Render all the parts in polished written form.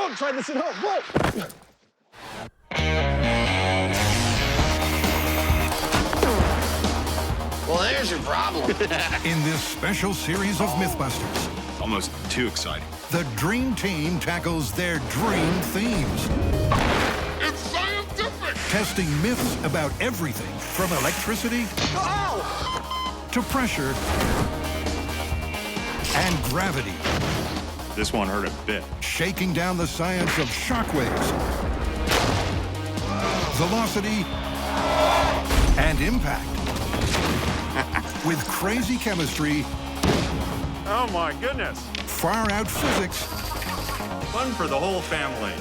Don't try this at home. Whoa! Well, there's your problem. In this special series of MythBusters, Almost too exciting. the Dream Team tackles their dream themes. It's scientific! Testing myths about everything from electricity to pressure and gravity. This one hurt a bit. Shaking down the science of shockwaves, velocity, and impact. With crazy chemistry, Oh my goodness. far-out physics, Fun for the whole family.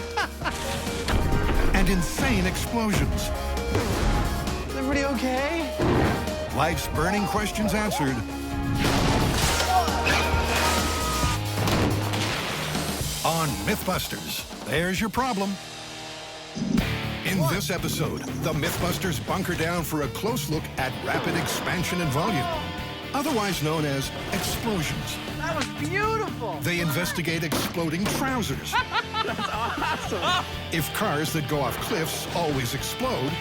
and insane explosions. Is everybody okay? Life's burning questions answered. On MythBusters, there's your problem. In this episode, the MythBusters bunker down for a close look at rapid expansion and volume, otherwise known as explosions. That was beautiful. They investigate exploding trousers. That's awesome. If cars that go off cliffs always explode,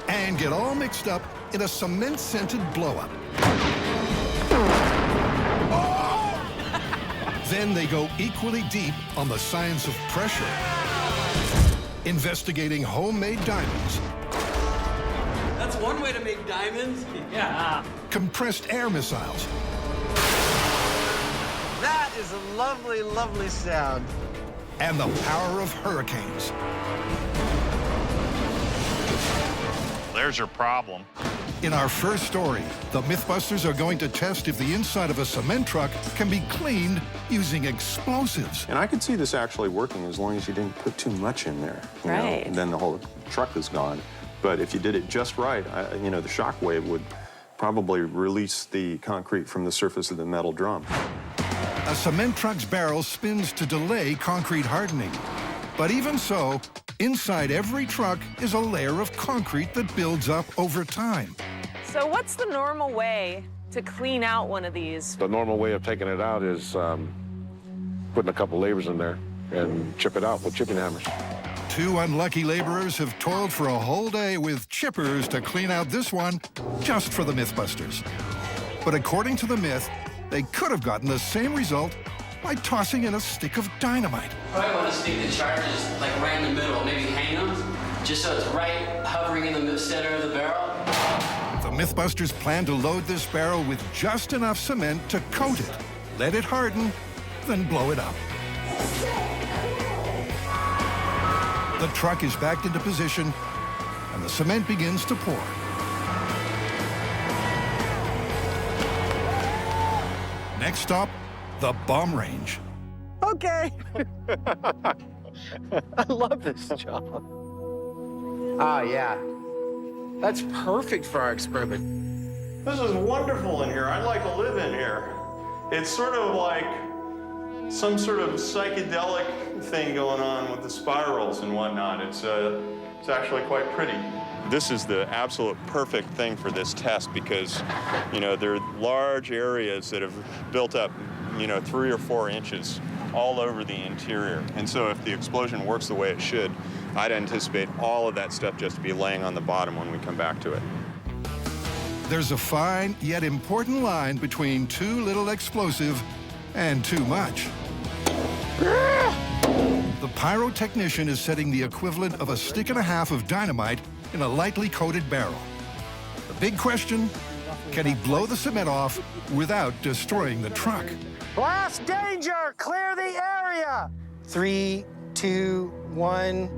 and get all mixed up in a cement-scented blow-up. Then they go equally deep on the science of pressure, investigating homemade diamonds, That's one way to make diamonds. Yeah. compressed air missiles, That is a lovely, lovely sound. and the power of hurricanes. There's your problem. In our first story, the MythBusters are going to test if the inside of a cement truck can be cleaned using explosives. And I could see this actually working as long as you didn't put too much in there. You know, Right. and then the whole truck is gone. But if you did it just right, the shock wave would probably release the concrete from the surface of the metal drum. A cement truck's barrel spins to delay concrete hardening. But even so, inside every truck is a layer of concrete that builds up over time. So what's the normal way to clean out one of these? The normal way of taking it out is putting a couple labors in there and chip it out with chipping hammers. Two unlucky laborers have toiled for a whole day with chippers to clean out this one just for the MythBusters. But according to the myth, they could have gotten the same result by tossing in a stick of dynamite. Probably want to stick the charges like right in the middle, maybe hang them, just so it's right hovering in the center of the barrel. The MythBusters plan to load this barrel with just enough cement to coat it, let it harden, then blow it up. The truck is backed into position, and the cement begins to pour. Next stop, the bomb range. Okay. I love this job. Oh, yeah. That's perfect for our experiment. This is wonderful in here. I'd like to live in here. It's sort of like some sort of psychedelic thing going on with the spirals and whatnot. It's actually quite pretty. This is the absolute perfect thing for this test because, there are large areas that have built up, 3 or 4 inches all over the interior. And so if the explosion works the way it should, I'd anticipate all of that stuff just to be laying on the bottom when we come back to it. There's a fine yet important line between too little explosive and too much. The pyrotechnician is setting the equivalent of a stick and a half of dynamite in a lightly coated barrel. The big question, can he blow the cement off without destroying the truck? Blast danger! Clear the area! 3, 2, 1.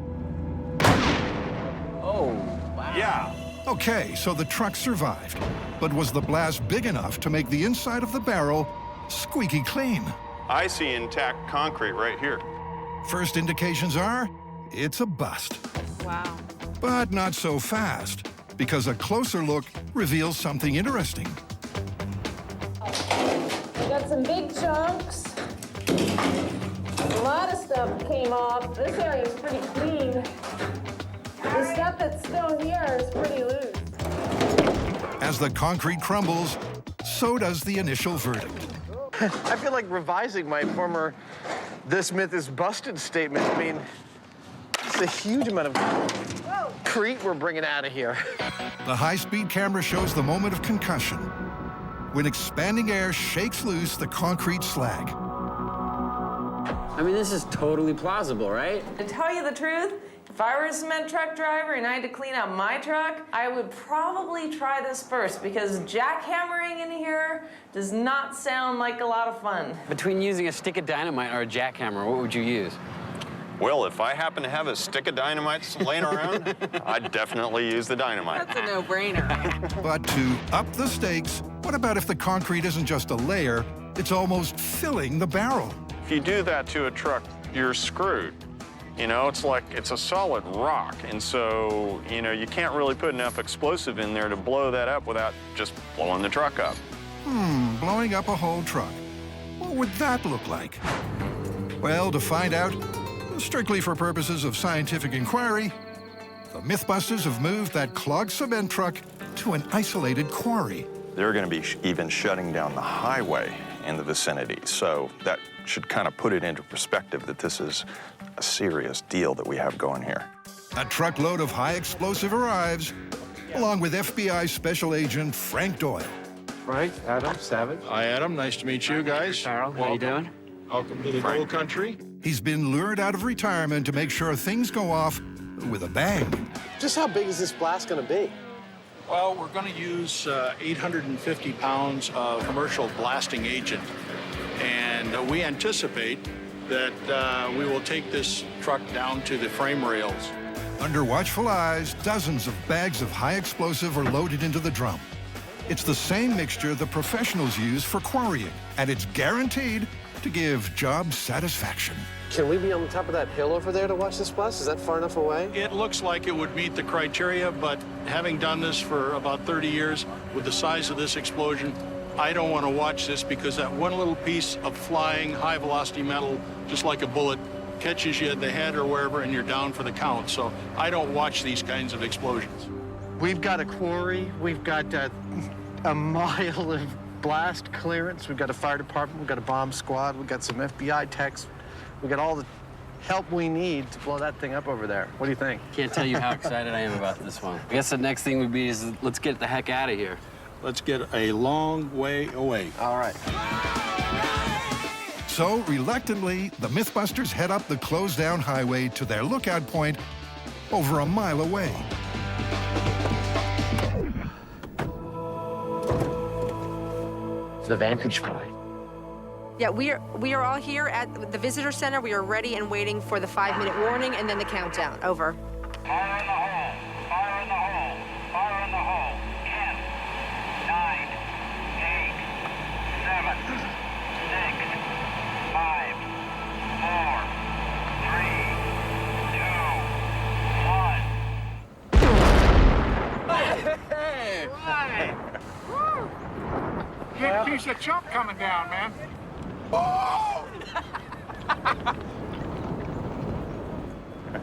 Oh, wow. Yeah. Okay, so the truck survived. But was the blast big enough to make the inside of the barrel squeaky clean? I see intact concrete right here. First indications are, it's a bust. Wow. But not so fast, because a closer look reveals something interesting. We got some big chunks. A lot of stuff came off. This area is pretty clean. The stuff that's still here is pretty loose. As the concrete crumbles, so does the initial verdict. I feel like revising my former "this myth is busted" statement. I mean, it's a huge amount of concrete we're bringing out of here. The high-speed camera shows the moment of concussion, when expanding air shakes loose the concrete slag. I mean, this is totally plausible, right? To tell you the truth, if I were a cement truck driver and I had to clean out my truck, I would probably try this first because jackhammering in here does not sound like a lot of fun. Between using a stick of dynamite or a jackhammer, what would you use? Well, if I happen to have a stick of dynamite laying around, I'd definitely use the dynamite. That's a no-brainer. But to up the stakes, what about if the concrete isn't just a layer, it's almost filling the barrel? If you do that to a truck, you're screwed. You know, it's like it's a solid rock, and so, you know, you can't really put enough explosive in there to blow that up without just blowing the truck up. Blowing up a whole truck. What would that look like? Well, to find out, strictly for purposes of scientific inquiry, the MythBusters have moved that clogged cement truck to an isolated quarry. They're going to be even shutting down the highway in the vicinity, so that should kind of put it into perspective that this is a serious deal that we have going here. A truckload of high explosive arrives, along with FBI Special Agent Frank Doyle. Right, Adam Savage. Hi, Adam. Nice to meet you guys. Carl, how you doing? Welcome to the gold country. He's been lured out of retirement to make sure things go off with a bang. Just how big is this blast going to be? Well, we're going to use 850 pounds of commercial blasting agent, and we anticipate that we will take this truck down to the frame rails. Under watchful eyes, dozens of bags of high explosive are loaded into the drum. It's the same mixture the professionals use for quarrying, and it's guaranteed to give job satisfaction. Can we be on the top of that hill over there to watch this blast? Is that far enough away? It looks like it would meet the criteria, but having done this for about 30 years, with the size of this explosion, I don't want to watch this because that one little piece of flying high-velocity metal, just like a bullet, catches you at the head or wherever, and you're down for the count. So I don't watch these kinds of explosions. We've got a quarry. We've got a mile of blast clearance. We've got a fire department. We've got a bomb squad. We've got some FBI techs. We've got all the help we need to blow that thing up over there. What do you think? Can't tell you how excited I am about this one. I guess the next thing would be is let's get the heck out of here. Let's get a long way away. All right. So, reluctantly, the MythBusters head up the closed-down highway to their lookout point over a mile away. The vantage point. Yeah, we are all here at the visitor center. We are ready and waiting for the 5-minute warning and then the countdown. Over. Fire in the hole! Fire in the hole! Fire in the hole! 10, 9, 8, 7, 6, 5, 4, 3, 2, 1. Big piece of chunk coming down, man.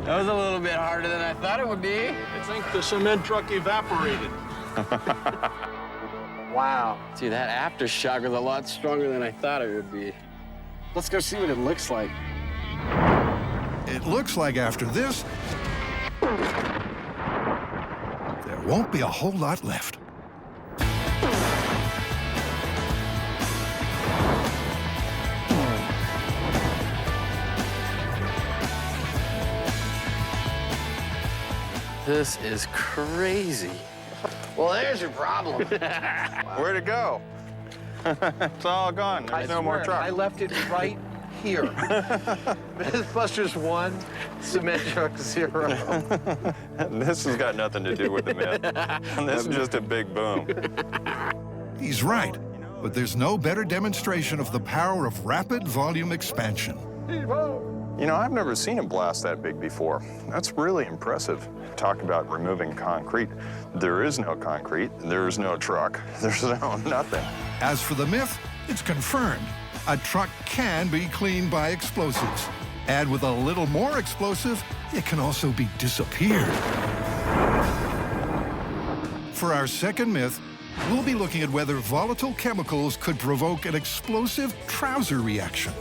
That was a little bit harder than I thought it would be. I think the cement truck evaporated. Wow. Gee, that aftershock was a lot stronger than I thought it would be. Let's go see what it looks like. It looks like after this, there won't be a whole lot left. This is crazy. Well, there's your problem. Where'd it go? It's all gone. There's no more truck. I left it right here. MythBusters 1, cement truck 0. This has got nothing to do with the myth. This is just a big boom. He's right, but there's no better demonstration of the power of rapid volume expansion. You know, I've never seen a blast that big before. That's really impressive. Talk about removing concrete. There is no concrete, there is no truck, there's no nothing. As for the myth, it's confirmed. A truck can be cleaned by explosives. And with a little more explosive, it can also be disappeared. For our second myth, We'll be looking at whether volatile chemicals could provoke an explosive trouser reaction.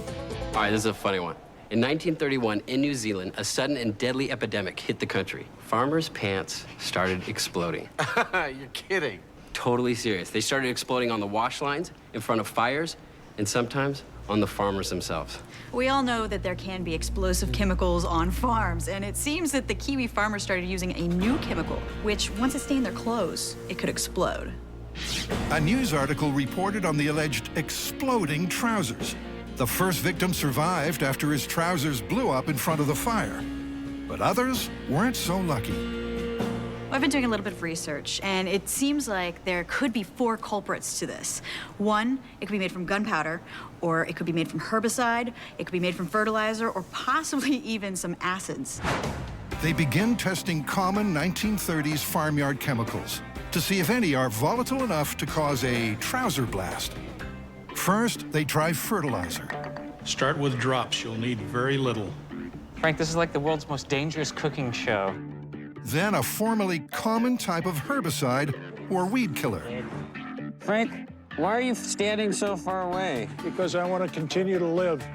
All right, this is a funny one. In 1931, in New Zealand, a sudden and deadly epidemic hit the country. Farmers' pants started exploding. You're kidding. Totally serious. They started exploding on the wash lines, in front of fires, and sometimes on the farmers themselves. We all know that there can be explosive chemicals on farms, and it seems that the Kiwi farmers started using a new chemical, which, once it stained their clothes, it could explode. A news article reported on the alleged exploding trousers. The first victim survived after his trousers blew up in front of the fire. But others weren't so lucky. I've been doing a little bit of research, and it seems like there could be 4 culprits to this. 1, it could be made from gunpowder, or it could be made from herbicide, it could be made from fertilizer, or possibly even some acids. They begin testing common 1930s farmyard chemicals to see if any are volatile enough to cause a trouser blast. First, they try fertilizer. Start with drops. You'll need very little. Frank, this is like the world's most dangerous cooking show. Then a formerly common type of herbicide or weed killer. Frank, why are you standing so far away? Because I want to continue to live.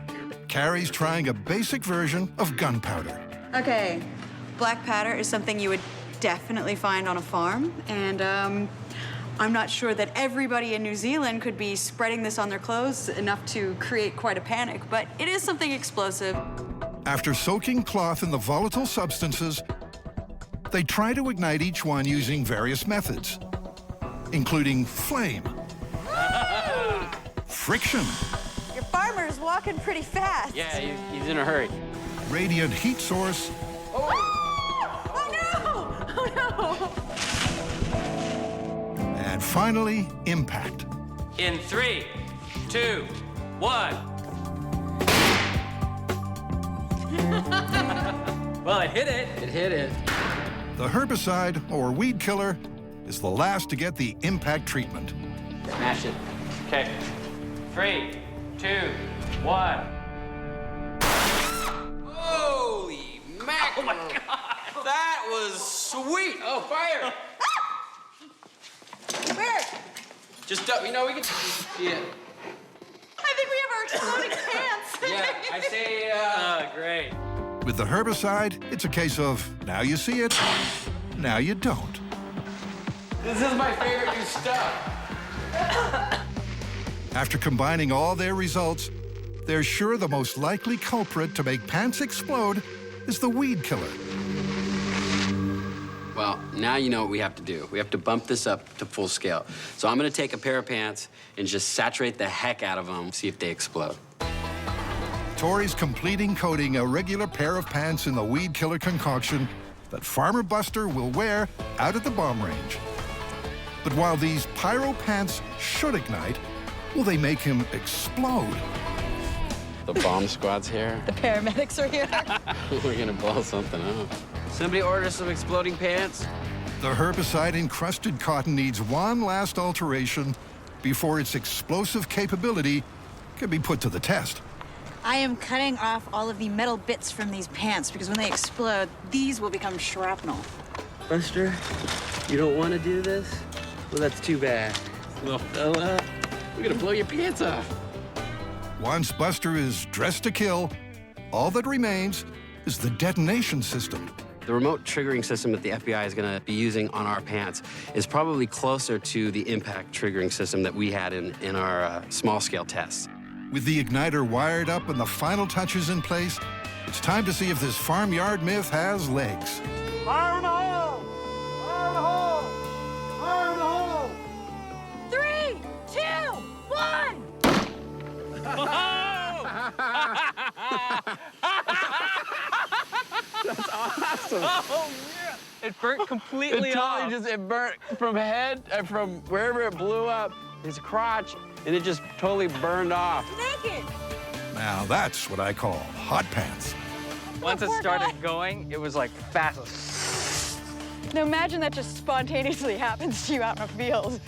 Carrie's trying a basic version of gunpowder. Okay, black powder is something you would definitely find on a farm, and I'm not sure that everybody in New Zealand could be spreading this on their clothes enough to create quite a panic, but it is something explosive. After soaking cloth in the volatile substances, they try to ignite each one using various methods, including flame, friction, Your farmer's walking pretty fast. Yeah, he's in a hurry. radiant heat source, Oh no! Oh no! and finally, impact. In 3, 2, 1. Well, it hit it. It hit it. The herbicide or weed killer is the last to get the impact treatment. Smash it. Okay. 3, 2, 1. Holy mackerel! Oh my God! That was sweet. Oh, fire! Where? Just we can. Yeah. I think we have our exploding pants. Yeah. I say. Great. With the herbicide, it's a case of now you see it, now you don't. This is my favorite new stuff. After combining all their results, they're sure the most likely culprit to make pants explode is the weed killer. Well, now you know what we have to do. We have to bump this up to full scale. So I'm gonna take a pair of pants and just saturate the heck out of them, see if they explode. Tori's completing coating a regular pair of pants in the weed killer concoction that Farmer Buster will wear out at the bomb range. But while these pyro pants should ignite, will they make him explode? The bomb squad's here. The paramedics are here. We're gonna blow something up. Somebody order some exploding pants? The herbicide-encrusted cotton needs one last alteration before its explosive capability can be put to the test. I am cutting off all of the metal bits from these pants because when they explode, these will become shrapnel. Buster, you don't want to do this? Well, that's too bad. Little fella, we're gonna blow your pants off. Once Buster is dressed to kill, all that remains is the detonation system. The remote triggering system that the FBI is going to be using on our pants is probably closer to the impact triggering system that we had in our small-scale tests. With the igniter wired up and the final touches in place, it's time to see if this farmyard myth has legs. Fire in the hole! Fire in the hole! Fire in the hole! 3, 2, 1! That's awesome. Oh, yeah. It burnt completely off. It burnt from head, from wherever it blew up, his crotch, and it just totally burned off. Naked! Now that's what I call hot pants. Once it started going, it was like fast. Now imagine that just spontaneously happens to you out in a field.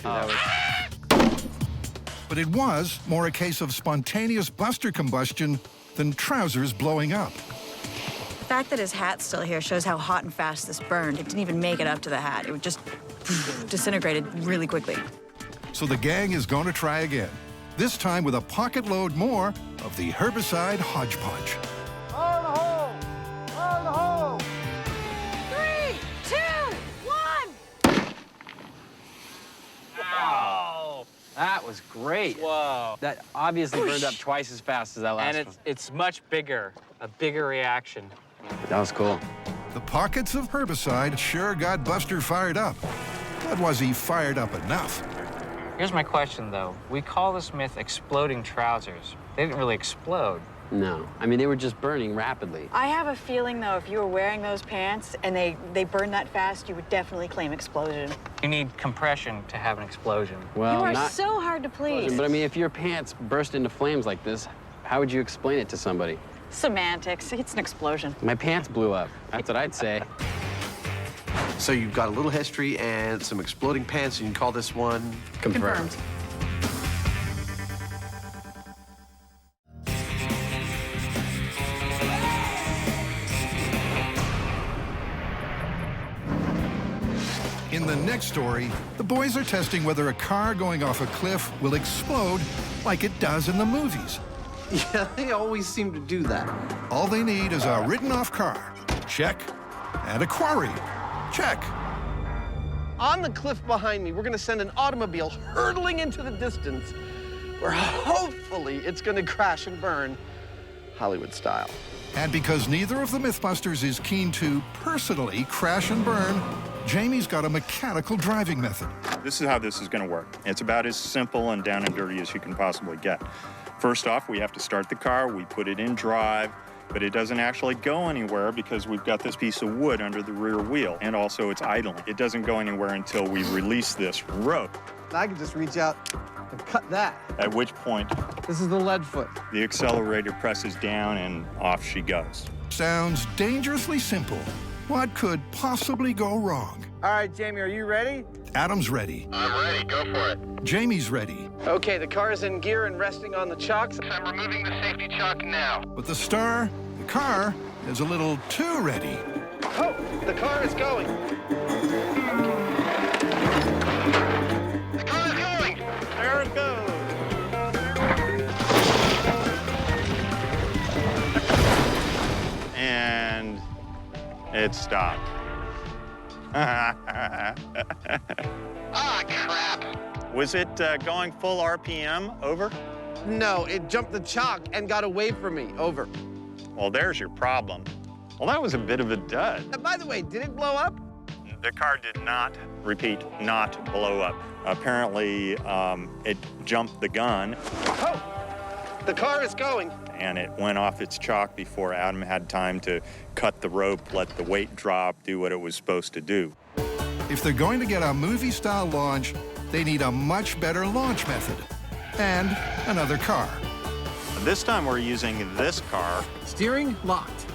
But it was more a case of spontaneous Buster combustion than trousers blowing up. The fact that his hat's still here shows how hot and fast this burned. It didn't even make it up to the hat. It just disintegrated really quickly. So the gang is going to try again, this time with a pocket load more of the herbicide hodgepodge. Fire in the hole! Fire in the hole! 3, 2, 1. Wow. That was great. Whoa. That obviously burned up twice as fast as that last And one. it's much bigger, a bigger reaction. That was cool. The pockets of herbicide sure got Buster fired up. But was he fired up enough? Here's my question, though. We call this myth exploding trousers. They didn't really explode. No. I mean, they were just burning rapidly. I have a feeling, though, if you were wearing those pants and they burn that fast, you would definitely claim explosion. You need compression to have an explosion. Well, You are not so hard to please. But I mean, if your pants burst into flames like this, how would you explain it to somebody? Semantics. It's an explosion. My pants blew up. That's what I'd say. So you've got a little history and some exploding pants, and you call this one? Confirmed. In the next story, the boys are testing whether a car going off a cliff will explode like it does in the movies. Yeah, they always seem to do that. All they need is a written-off car. Check. And a quarry. Check. On the cliff behind me, we're gonna send an automobile hurtling into the distance where hopefully it's gonna crash and burn, Hollywood style. And because neither of the MythBusters is keen to personally crash and burn, Jamie's got a mechanical driving method. This is how this is going to work. It's about as simple and down and dirty as you can possibly get. First off, we have to start the car. We put it in drive, but it doesn't actually go anywhere because we've got this piece of wood under the rear wheel, and also it's idling. It doesn't go anywhere until we release this rope. I could just reach out and cut that. At which point, This is the lead foot. the accelerator presses down and off she goes. Sounds dangerously simple. What could possibly go wrong? All right, Jamie, are you ready? Adam's ready. I'm ready. Go for it. Jamie's ready. Okay, the car is in gear and resting on the chocks. I'm removing the safety chock now. But the star, the car, is a little too ready. Oh, the car is going. The car is going. There it goes. And it stopped. Ah, crap. Was it going full RPM? Over? No, it jumped the chalk and got away from me. Over. Well, there's your problem. Well, that was a bit of a dud. By the way, did it blow up? The car did not, repeat, not blow up. Apparently, it jumped the gun, Oh, the car is going. and it went off its chalk before Adam had time to cut the rope, let the weight drop, do what it was supposed to do. If they're going to get a movie-style launch, they need a much better launch method. And another car. This time we're using this car. Steering locked.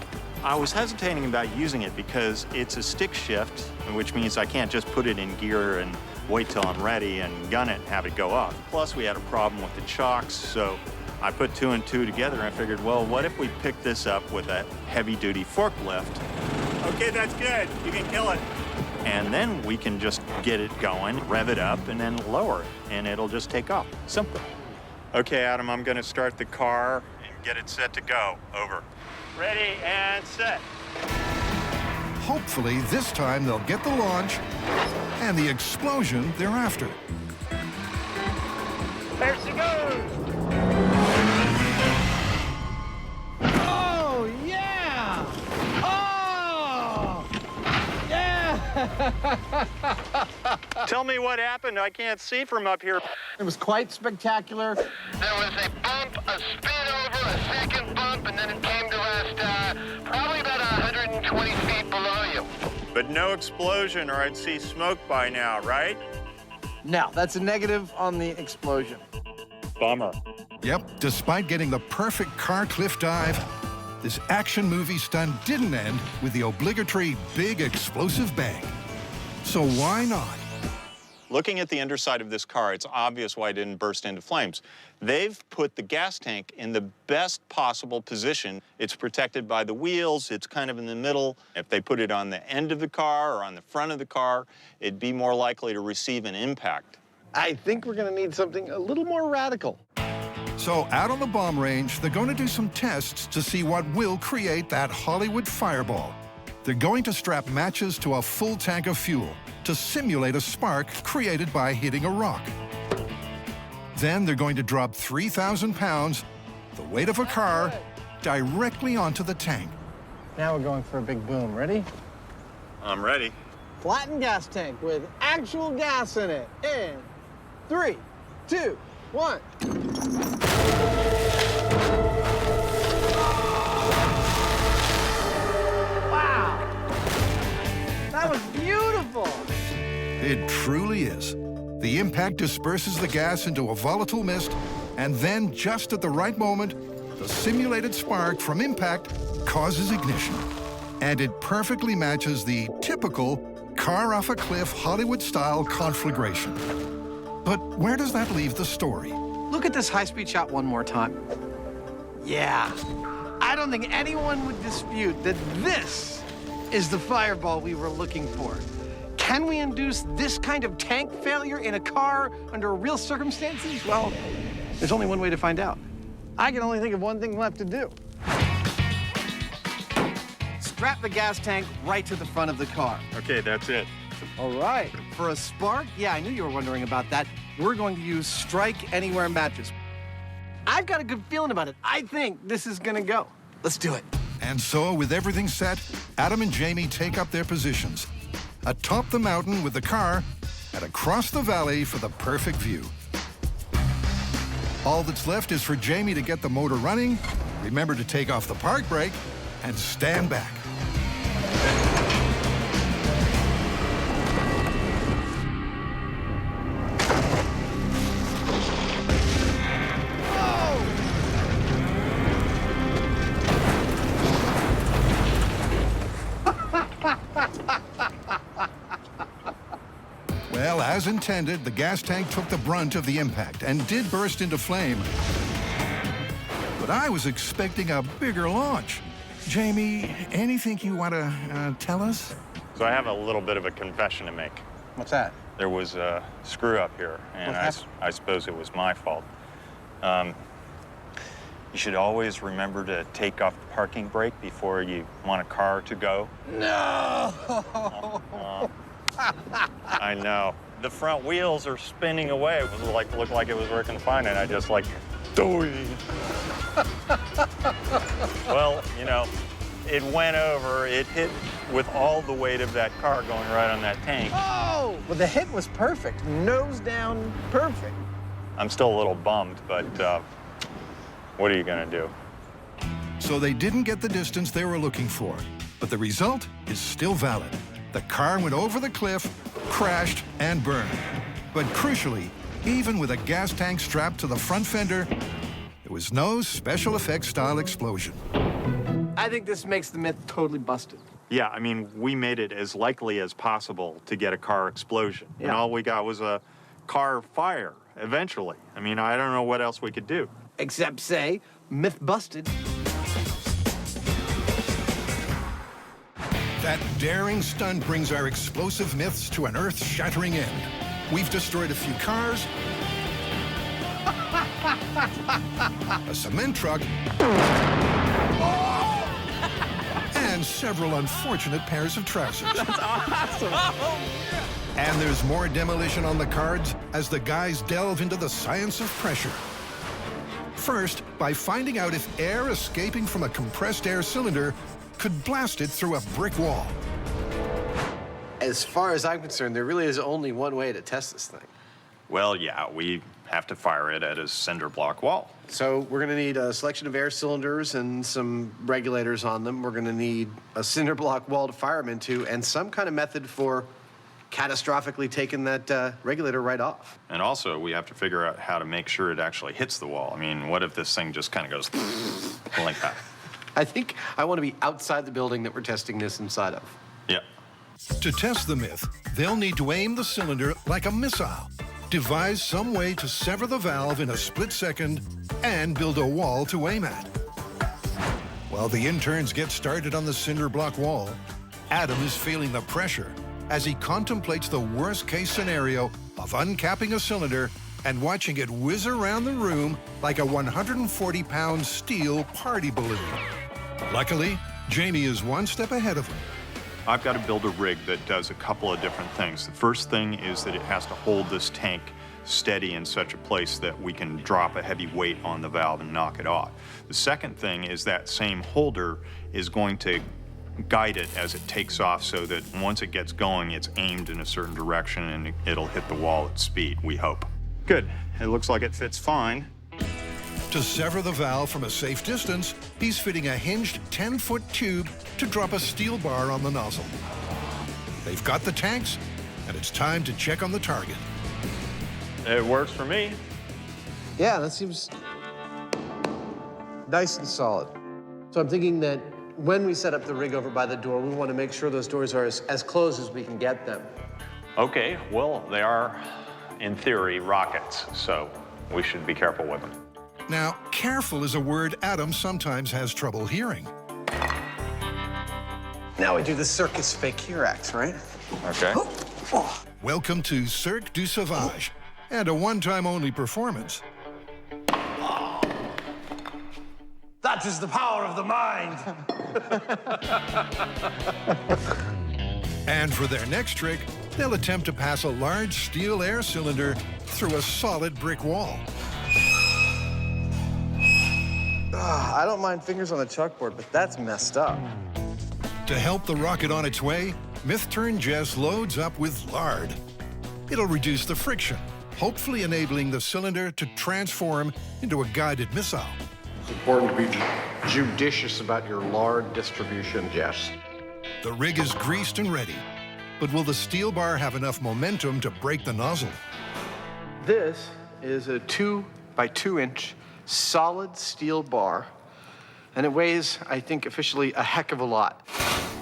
I was hesitating about using it because it's a stick shift, which means I can't just put it in gear and wait till I'm ready and gun it and have it go off. Plus, we had a problem with the chocks, so I put two and two together and I figured, well, what if we pick this up with a heavy-duty forklift? Okay, that's good. You can kill it. And then we can just get it going, rev it up, and then lower it, and it'll just take off. Simple. Okay, Adam, I'm going to start the car and get it set to go. Over. Ready and set. Hopefully, this time they'll get the launch and the explosion thereafter. There she goes. Oh, yeah! Oh! Yeah! Tell me what happened. I can't see from up here. It was quite spectacular. There was a bump, a spin over, a second bump, and then it came to rest probably about 120 feet below you. But no explosion, or I'd see smoke by now, right? Now, that's a negative on the explosion. Bummer. Yep, despite getting the perfect car cliff dive, this action movie stunt didn't end with the obligatory big explosive bang. So why not? Looking at the underside of this car, it's obvious why it didn't burst into flames. They've put the gas tank in the best possible position. It's protected by the wheels. It's kind of in the middle. If they put it on the end of the car or on the front of the car, it'd be more likely to receive an impact. I think we're gonna need something a little more radical. So out on the bomb range, they're going to do some tests to see what will create that Hollywood fireball. They're going to strap matches to a full tank of fuel to simulate a spark created by hitting a rock. Then they're going to drop 3,000 pounds, the weight of a car, directly onto the tank. Now we're going for a big boom. Ready? I'm ready. Flattened gas tank with actual gas in it. In 3, 2, 1. Wow! That was beautiful! It truly is. The impact disperses the gas into a volatile mist, and then, just at the right moment, the simulated spark from impact causes ignition. And it perfectly matches the typical car-off-a-cliff Hollywood-style conflagration. But where does that leave the story? Look at this high-speed shot one more time. Yeah. I don't think anyone would dispute that this is the fireball we were looking for. Can we induce this kind of tank failure in a car under real circumstances? Well, there's only one way to find out. I can only think of one thing left to do. Strap the gas tank right to the front of the car. Okay, that's it. All right. For a spark, yeah, I knew you were wondering about that. We're going to use strike anywhere matches. I've got a good feeling about it. I think this is gonna go. Let's do it. And so, with everything set, Adam and Jamie take up their positions atop the mountain with the car and across the valley for the perfect view. All that's left is for Jamie to get the motor running, remember to take off the park brake, and stand back. Well, as intended, the gas tank took the brunt of the impact and did burst into flame. But I was expecting a bigger launch. Jamie, anything you want to tell us? So I have a little bit of a confession to make. What's that? There was a screw up here, and I suppose it was my fault. You should always remember to take off the parking brake before you want a car to go. No! I know. The front wheels are spinning away. It was looked like it was working fine, and I just like, doing. Well, you know, it went over. It hit with all the weight of that car going right on that tank. Oh! Well, the hit was perfect. Nose down, perfect. I'm still a little bummed, but what are you gonna do? So they didn't get the distance they were looking for, but the result is still valid. The car went over the cliff, crashed, and burned. But crucially, even with a gas tank strapped to the front fender, there was no special effects style explosion. I think this makes the myth totally busted. Yeah, I mean, we made it as likely as possible to get a car explosion. Yeah. And all we got was a car fire, eventually. I mean, I don't know what else we could do. Except say, myth busted. That daring stunt brings our explosive myths to an earth-shattering end. We've destroyed a few cars, a cement truck, and several unfortunate pairs of trousers. That's awesome. And there's more demolition on the cards as the guys delve into the science of pressure. First, by finding out if air escaping from a compressed air cylinder could blast it through a brick wall. As far as I'm concerned, there really is only one way to test this thing. Well, yeah, we have to fire it at a cinder block wall. So we're gonna need a selection of air cylinders and some regulators on them. We're gonna need a cinder block wall to fire them into and some kind of method for catastrophically taking that regulator right off. And also, we have to figure out how to make sure it actually hits the wall. I mean, what if this thing just kind of goes like that? I think I want to be outside the building that we're testing this inside of. Yeah. To test the myth, they'll need to aim the cylinder like a missile, devise some way to sever the valve in a split second, and build a wall to aim at. While the interns get started on the cinder block wall, Adam is feeling the pressure as he contemplates the worst-case scenario of uncapping a cylinder and watching it whiz around the room like a 140-pound steel party balloon. Luckily, Jamie is one step ahead of him. I've got to build a rig that does a couple of different things. The first thing is that it has to hold this tank steady in such a place that we can drop a heavy weight on the valve and knock it off. The second thing is that same holder is going to guide it as it takes off so that once it gets going, it's aimed in a certain direction and it'll hit the wall at speed, we hope. Good. It looks like it fits fine. To sever the valve from a safe distance, he's fitting a hinged 10-foot tube to drop a steel bar on the nozzle. They've got the tanks, and it's time to check on the target. It works for me. Yeah, that seems nice and solid. So I'm thinking that when we set up the rig over by the door, we want to make sure those doors are as close as we can get them. Okay, well, they are, in theory, rockets, so we should be careful with them. Now, careful is a word Adam sometimes has trouble hearing. Now we do the circus fakir act, right? Okay. Welcome to Cirque du Sauvage, and a one-time only performance. That is the power of the mind. And for their next trick, they'll attempt to pass a large steel air cylinder through a solid brick wall. I don't mind fingers on the chalkboard, but that's messed up. To help the rocket on its way, Myth-Turn Jess loads up with lard. It'll reduce the friction, hopefully enabling the cylinder to transform into a guided missile. It's important to be judicious about your lard distribution, Jess. The rig is greased and ready, but will the steel bar have enough momentum to break the nozzle? This is a 2 by 2 inch solid steel bar, and it weighs, I think, officially a heck of a lot.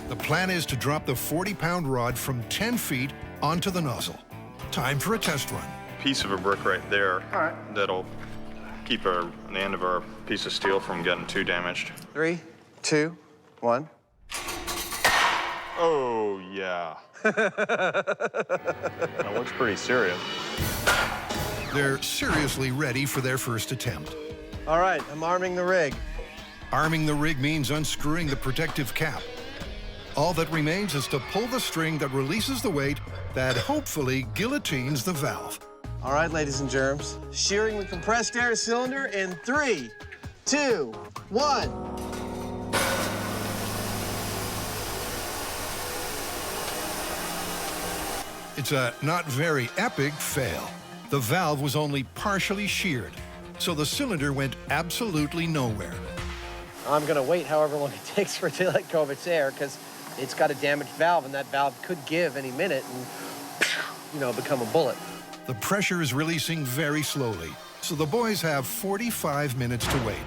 The plan is to drop the 40-pound rod from 10 feet onto the nozzle. Time for a test run. Piece of a brick right there. All right. That'll keep the end of our piece of steel from getting too damaged. 3, 2, 1. Oh, yeah. That looks pretty serious. They're seriously ready for their first attempt. All right, I'm arming the rig. Arming the rig means unscrewing the protective cap. All that remains is to pull the string that releases the weight that hopefully guillotines the valve. All right, ladies and germs, shearing the compressed air cylinder in 3, 2, 1. It's a not very epic fail. The valve was only partially sheared, so the cylinder went absolutely nowhere. I'm gonna wait however long it takes for it to let go of its air, because it's got a damaged valve, and that valve could give any minute and, become a bullet. The pressure is releasing very slowly, so the boys have 45 minutes to wait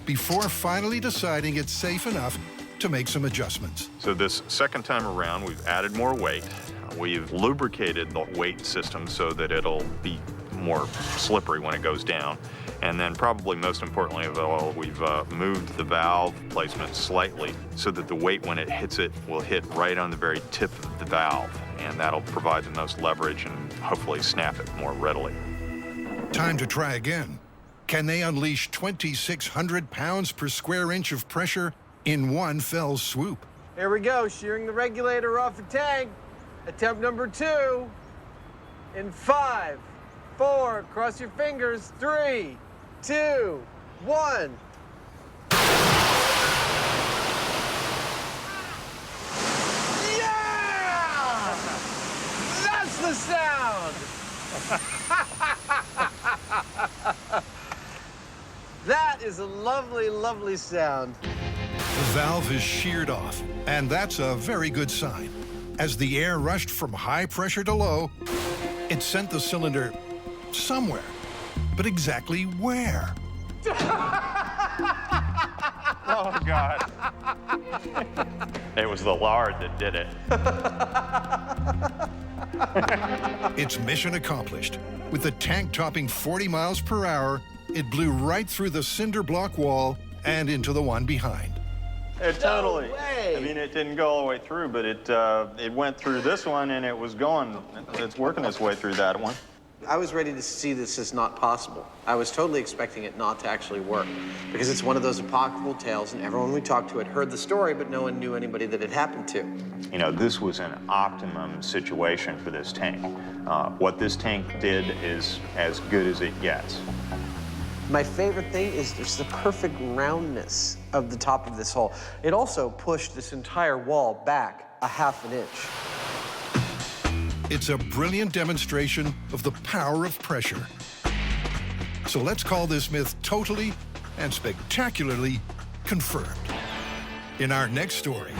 before finally deciding it's safe enough to make some adjustments. So this second time around, we've added more weight. We've lubricated the weight system so that it'll be more slippery when it goes down. And then probably most importantly of all, we've moved the valve placement slightly so that the weight when it hits it will hit right on the very tip of the valve. And that'll provide the most leverage and hopefully snap it more readily. Time to try again. Can they unleash 2,600 pounds per square inch of pressure in one fell swoop? Here we go, shearing the regulator off the tank. Attempt number 2. In 5, 4, cross your fingers, 3, 2, 1. Yeah! That's the sound! That is a lovely, lovely sound. The valve is sheared off, and that's a very good sign. As the air rushed from high pressure to low, it sent the cylinder somewhere. But exactly where? Oh, God. It was the lard that did it. It's mission accomplished. With the tank topping 40 miles per hour, it blew right through the cinder block wall and into the one behind. It totally. No way. I mean, it didn't go all the way through, but it went through this one, and it was going. It's working its way through that one. I was ready to see this as not possible. I was totally expecting it not to actually work because it's one of those apocryphal tales, and everyone we talked to had heard the story, but no one knew anybody that it happened to. You know, this was an optimum situation for this tank. What this tank did is as good as it gets. My favorite thing is just the perfect roundness of the top of this hole. It also pushed this entire wall back a ½ inch. It's a brilliant demonstration of the power of pressure. So let's call this myth totally and spectacularly confirmed. In our next story,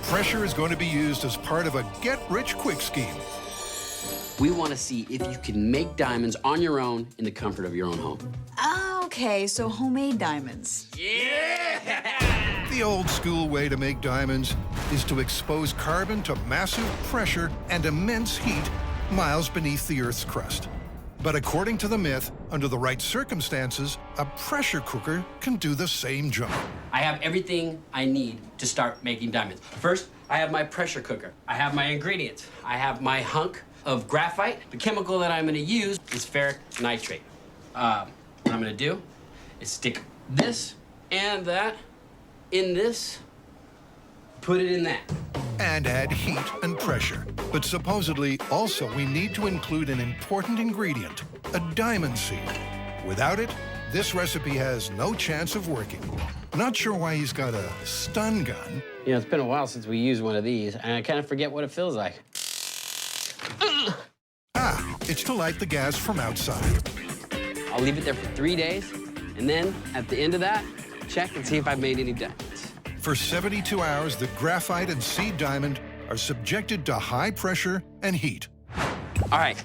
pressure is going to be used as part of a get-rich-quick scheme. We want to see if you can make diamonds on your own in the comfort of your own home. Okay, so homemade diamonds. The old school way to make diamonds is to expose carbon to massive pressure and immense heat miles beneath the Earth's crust. But according to the myth, under the right circumstances, a pressure cooker can do the same job. I have everything I need to start making diamonds. First, I have my pressure cooker. I have my ingredients. I have my hunk of graphite. The chemical that I'm going to use is ferric nitrate. What I'm going to do is stick this and that in this, put it in that. And add heat and pressure. But supposedly, also, we need to include an important ingredient, a diamond seed. Without it, this recipe has no chance of working. Not sure why he's got a stun gun. You know, it's been a while since we used one of these, and I kind of forget what it feels like. It's to light the gas from outside. I'll leave it there for 3 days, and then at the end of that, check and see if I've made any diamonds. For 72 hours, the graphite and seed diamond are subjected to high pressure and heat. All right,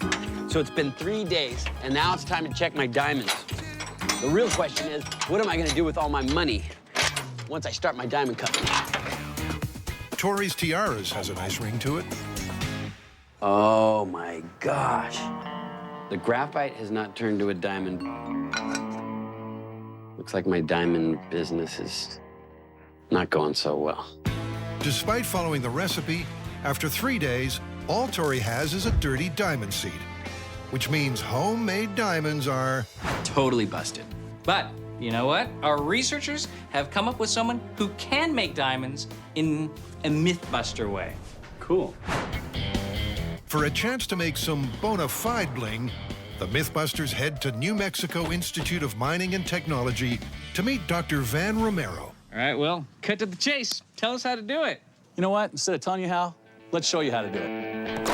so it's been 3 days, and now it's time to check my diamonds. The real question is, what am I gonna do with all my money once I start my diamond company? Tori's Tiaras has a nice ring to it. Oh my gosh. The graphite has not turned to a diamond. Looks like my diamond business is not going so well. Despite following the recipe, after 3 days, all Tori has is a dirty diamond seed, which means homemade diamonds are totally busted. But you know what? Our researchers have come up with someone who can make diamonds in a MythBuster way. Cool. For a chance to make some bona fide bling, the MythBusters head to New Mexico Institute of Mining and Technology to meet Dr. Van Romero. All right, well, cut to the chase. Tell us how to do it. You know what? Instead of telling you how, let's show you how to do it.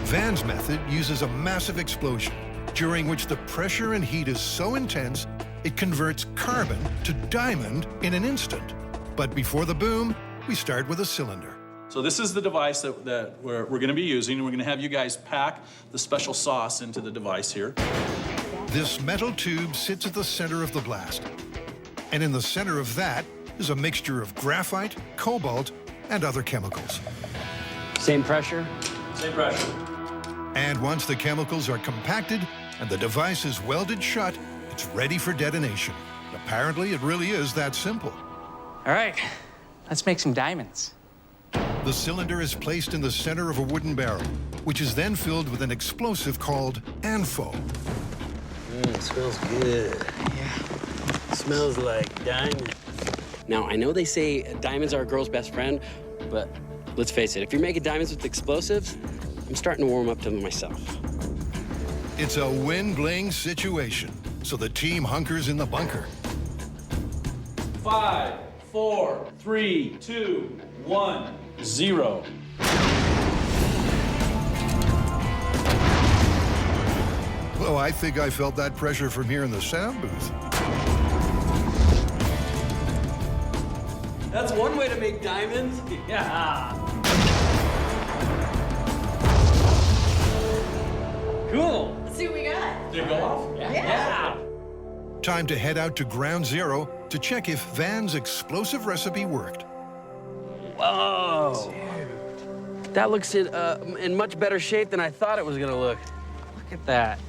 Van's method uses a massive explosion, during which the pressure and heat is so intense, it converts carbon to diamond in an instant. But before the boom, we start with a cylinder. So this is the device that we're going to be using. We're going to have you guys pack the special sauce into the device here. This metal tube sits at the center of the blast. And in the center of that is a mixture of graphite, cobalt, and other chemicals. Same pressure? Same pressure. And once the chemicals are compacted and the device is welded shut, it's ready for detonation. Apparently, it really is that simple. All right, let's make some diamonds. The cylinder is placed in the center of a wooden barrel, which is then filled with an explosive called ANFO. It smells good. Yeah, it smells like diamond. Now, I know they say diamonds are a girl's best friend, but let's face it, if you're making diamonds with explosives, I'm starting to warm up to them myself. It's a win-bling situation, so the team hunkers in the bunker. 5, 4, 3, 2, 1, 0. Well, I think I felt that pressure from here in the sound booth. That's one way to make diamonds. Yeah. Cool. Let's see what we got. Did it go off? Yeah. Time to head out to ground zero to check if Van's explosive recipe worked. Whoa. That looks in much better shape than I thought it was gonna look. Look at that.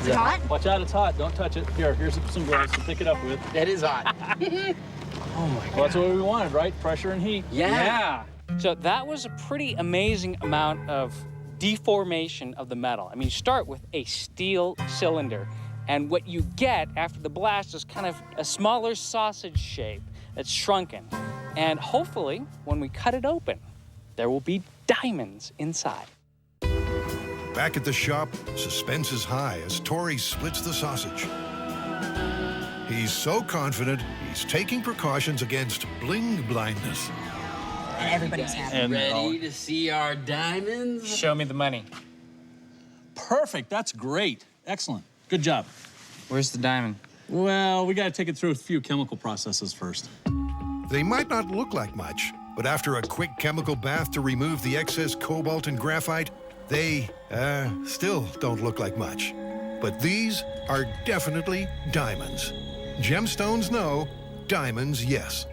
Is it hot? Watch out, it's hot. Don't touch it. Here's some gloves to pick it up with. It is hot. Oh my God. Well, that's what we wanted, right? Pressure and heat. Yeah. So that was a pretty amazing amount of deformation of the metal. I mean, you start with a steel cylinder, and what you get after the blast is kind of a smaller sausage shape that's shrunken. And hopefully, when we cut it open, there will be diamonds inside. Back at the shop, suspense is high as Tori splits the sausage. He's so confident, he's taking precautions against bling blindness. And everybody's happy. And ready to see our diamonds? Show me the money. Perfect. That's great. Excellent. Good job. Where's the diamond? Well, we got to take it through a few chemical processes first. They might not look like much, but after a quick chemical bath to remove the excess cobalt and graphite, they, still don't look like much. But these are definitely diamonds. Gemstones, no. Diamonds, yes.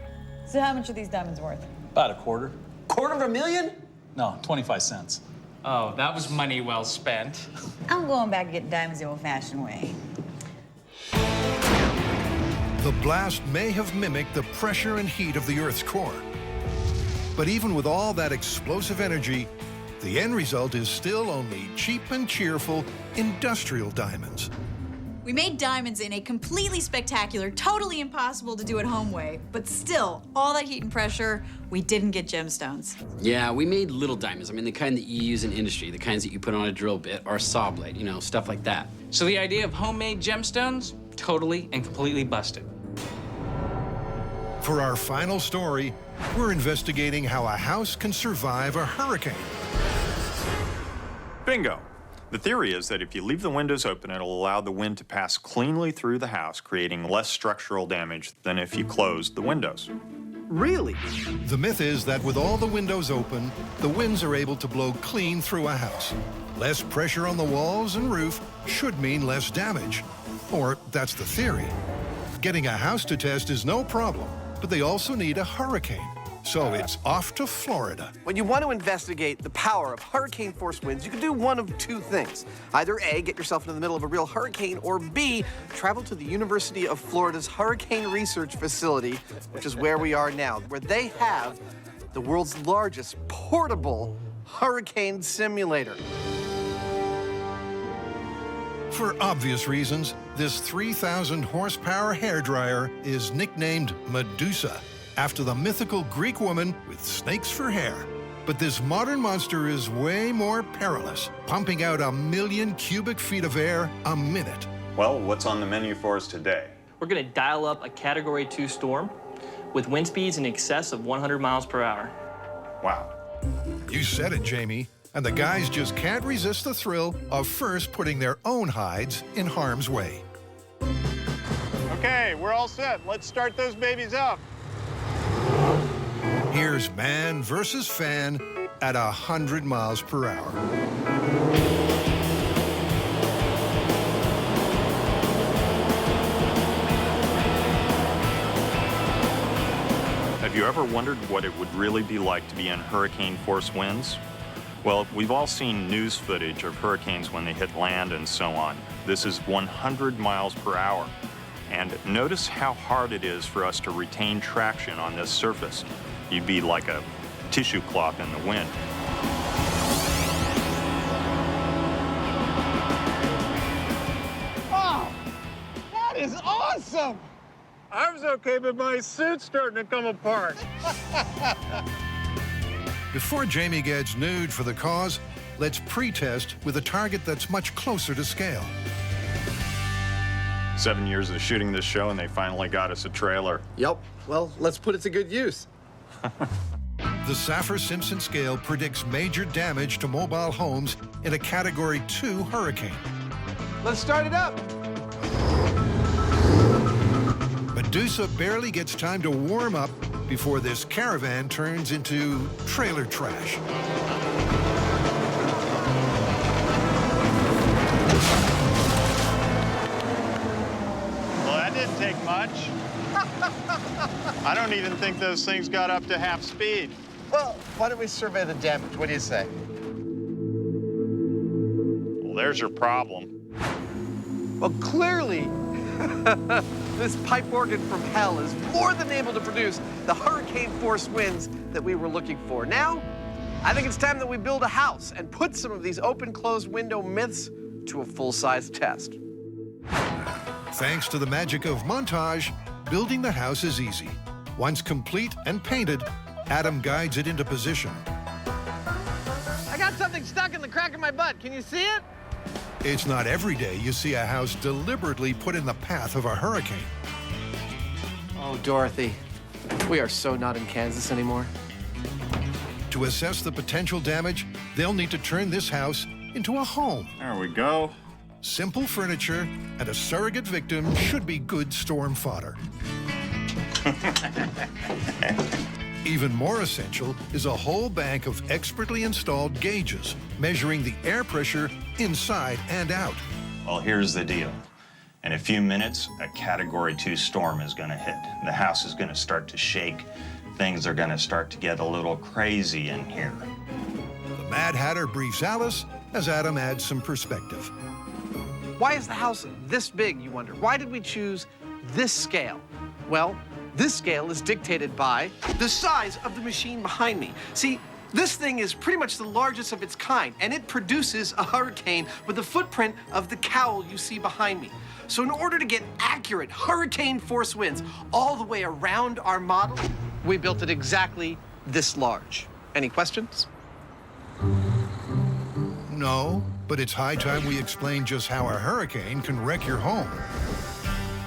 So how much are these diamonds worth? About a quarter. $250,000? No, 25 cents. Oh, that was money well spent. I'm going back and getting diamonds the old-fashioned way. The blast may have mimicked the pressure and heat of the Earth's core. But even with all that explosive energy, the end result is still only cheap and cheerful industrial diamonds. We made diamonds in a completely spectacular, totally impossible to do at home way, but still, all that heat and pressure, we didn't get gemstones. Yeah, we made little diamonds. I mean, the kind that you use in industry, the kinds that you put on a drill bit or a saw blade, you know, stuff like that. So the idea of homemade gemstones, totally and completely busted. For our final story, we're investigating how a house can survive a hurricane. Bingo. The theory is that if you leave the windows open, it'll allow the wind to pass cleanly through the house, creating less structural damage than if you closed the windows. Really? The myth is that with all the windows open, the winds are able to blow clean through a house. Less pressure on the walls and roof should mean less damage. Or that's the theory. Getting a house to test is no problem, but they also need a hurricane. So it's off to Florida. When you want to investigate the power of hurricane-force winds, you can do one of two things. Either A, get yourself into the middle of a real hurricane, or B, travel to the University of Florida's Hurricane Research Facility, which is where we are now, where they have the world's largest portable hurricane simulator. For obvious reasons, this 3,000 horsepower hairdryer is nicknamed Medusa, after the mythical Greek woman with snakes for hair. But this modern monster is way more perilous, pumping out 1 million cubic feet of air a minute. Well, what's on the menu for us today? We're going to dial up a Category 2 storm with wind speeds in excess of 100 miles per hour. Wow. You said it, Jamie. And the guys just can't resist the thrill of first putting their own hides in harm's way. Okay, we're all set. Let's start those babies up. Here's man versus fan at 100 miles per hour. Have you ever wondered what it would really be like to be in hurricane-force winds? Well, we've all seen news footage of hurricanes when they hit land and so on. This is 100 miles per hour. And notice how hard it is for us to retain traction on this surface. You'd be like a tissue cloth in the wind. Oh, that is awesome! I was okay, but my suit's starting to come apart. Before Jamie gets nude for the cause, let's pre-test with a target that's much closer to scale. 7 years of shooting this show, and they finally got us a trailer. Yep. Well, let's put it to good use. The Saffir-Simpson scale predicts major damage to mobile homes in a Category 2 hurricane. Let's start it up. Medusa barely gets time to warm up before this caravan turns into trailer trash. Well, that didn't take much. I don't even think those things got up to half speed. Well, why don't we survey the damage? What do you say? Well, there's your problem. Well, clearly, this pipe organ from hell is more than able to produce the hurricane-force winds that we were looking for. Now, I think it's time that we build a house and put some of these open-closed window myths to a full-size test. Thanks to the magic of montage, building the house is easy. Once complete and painted, Adam guides it into position. I got something stuck in the crack of my butt. Can you see it? It's not every day you see a house deliberately put in the path of a hurricane. Oh, Dorothy, we are so not in Kansas anymore. To assess the potential damage, they'll need to turn this house into a home. There we go. Simple furniture and a surrogate victim should be good storm fodder. Even more essential is a whole bank of expertly installed gauges measuring the air pressure inside and out. Well, here's the deal. In a few minutes, a Category 2 storm is going to hit. The house is going to start to shake. Things are going to start to get a little crazy in here. The Mad Hatter briefs Alice as Adam adds some perspective. Why is the house this big, you wonder? Why did we choose this scale? Well, this scale is dictated by the size of the machine behind me. See, this thing is pretty much the largest of its kind, and it produces a hurricane with the footprint of the cowl you see behind me. So in order to get accurate hurricane force winds all the way around our model, we built it exactly this large. Any questions? No, but it's high time we explain just how a hurricane can wreck your home.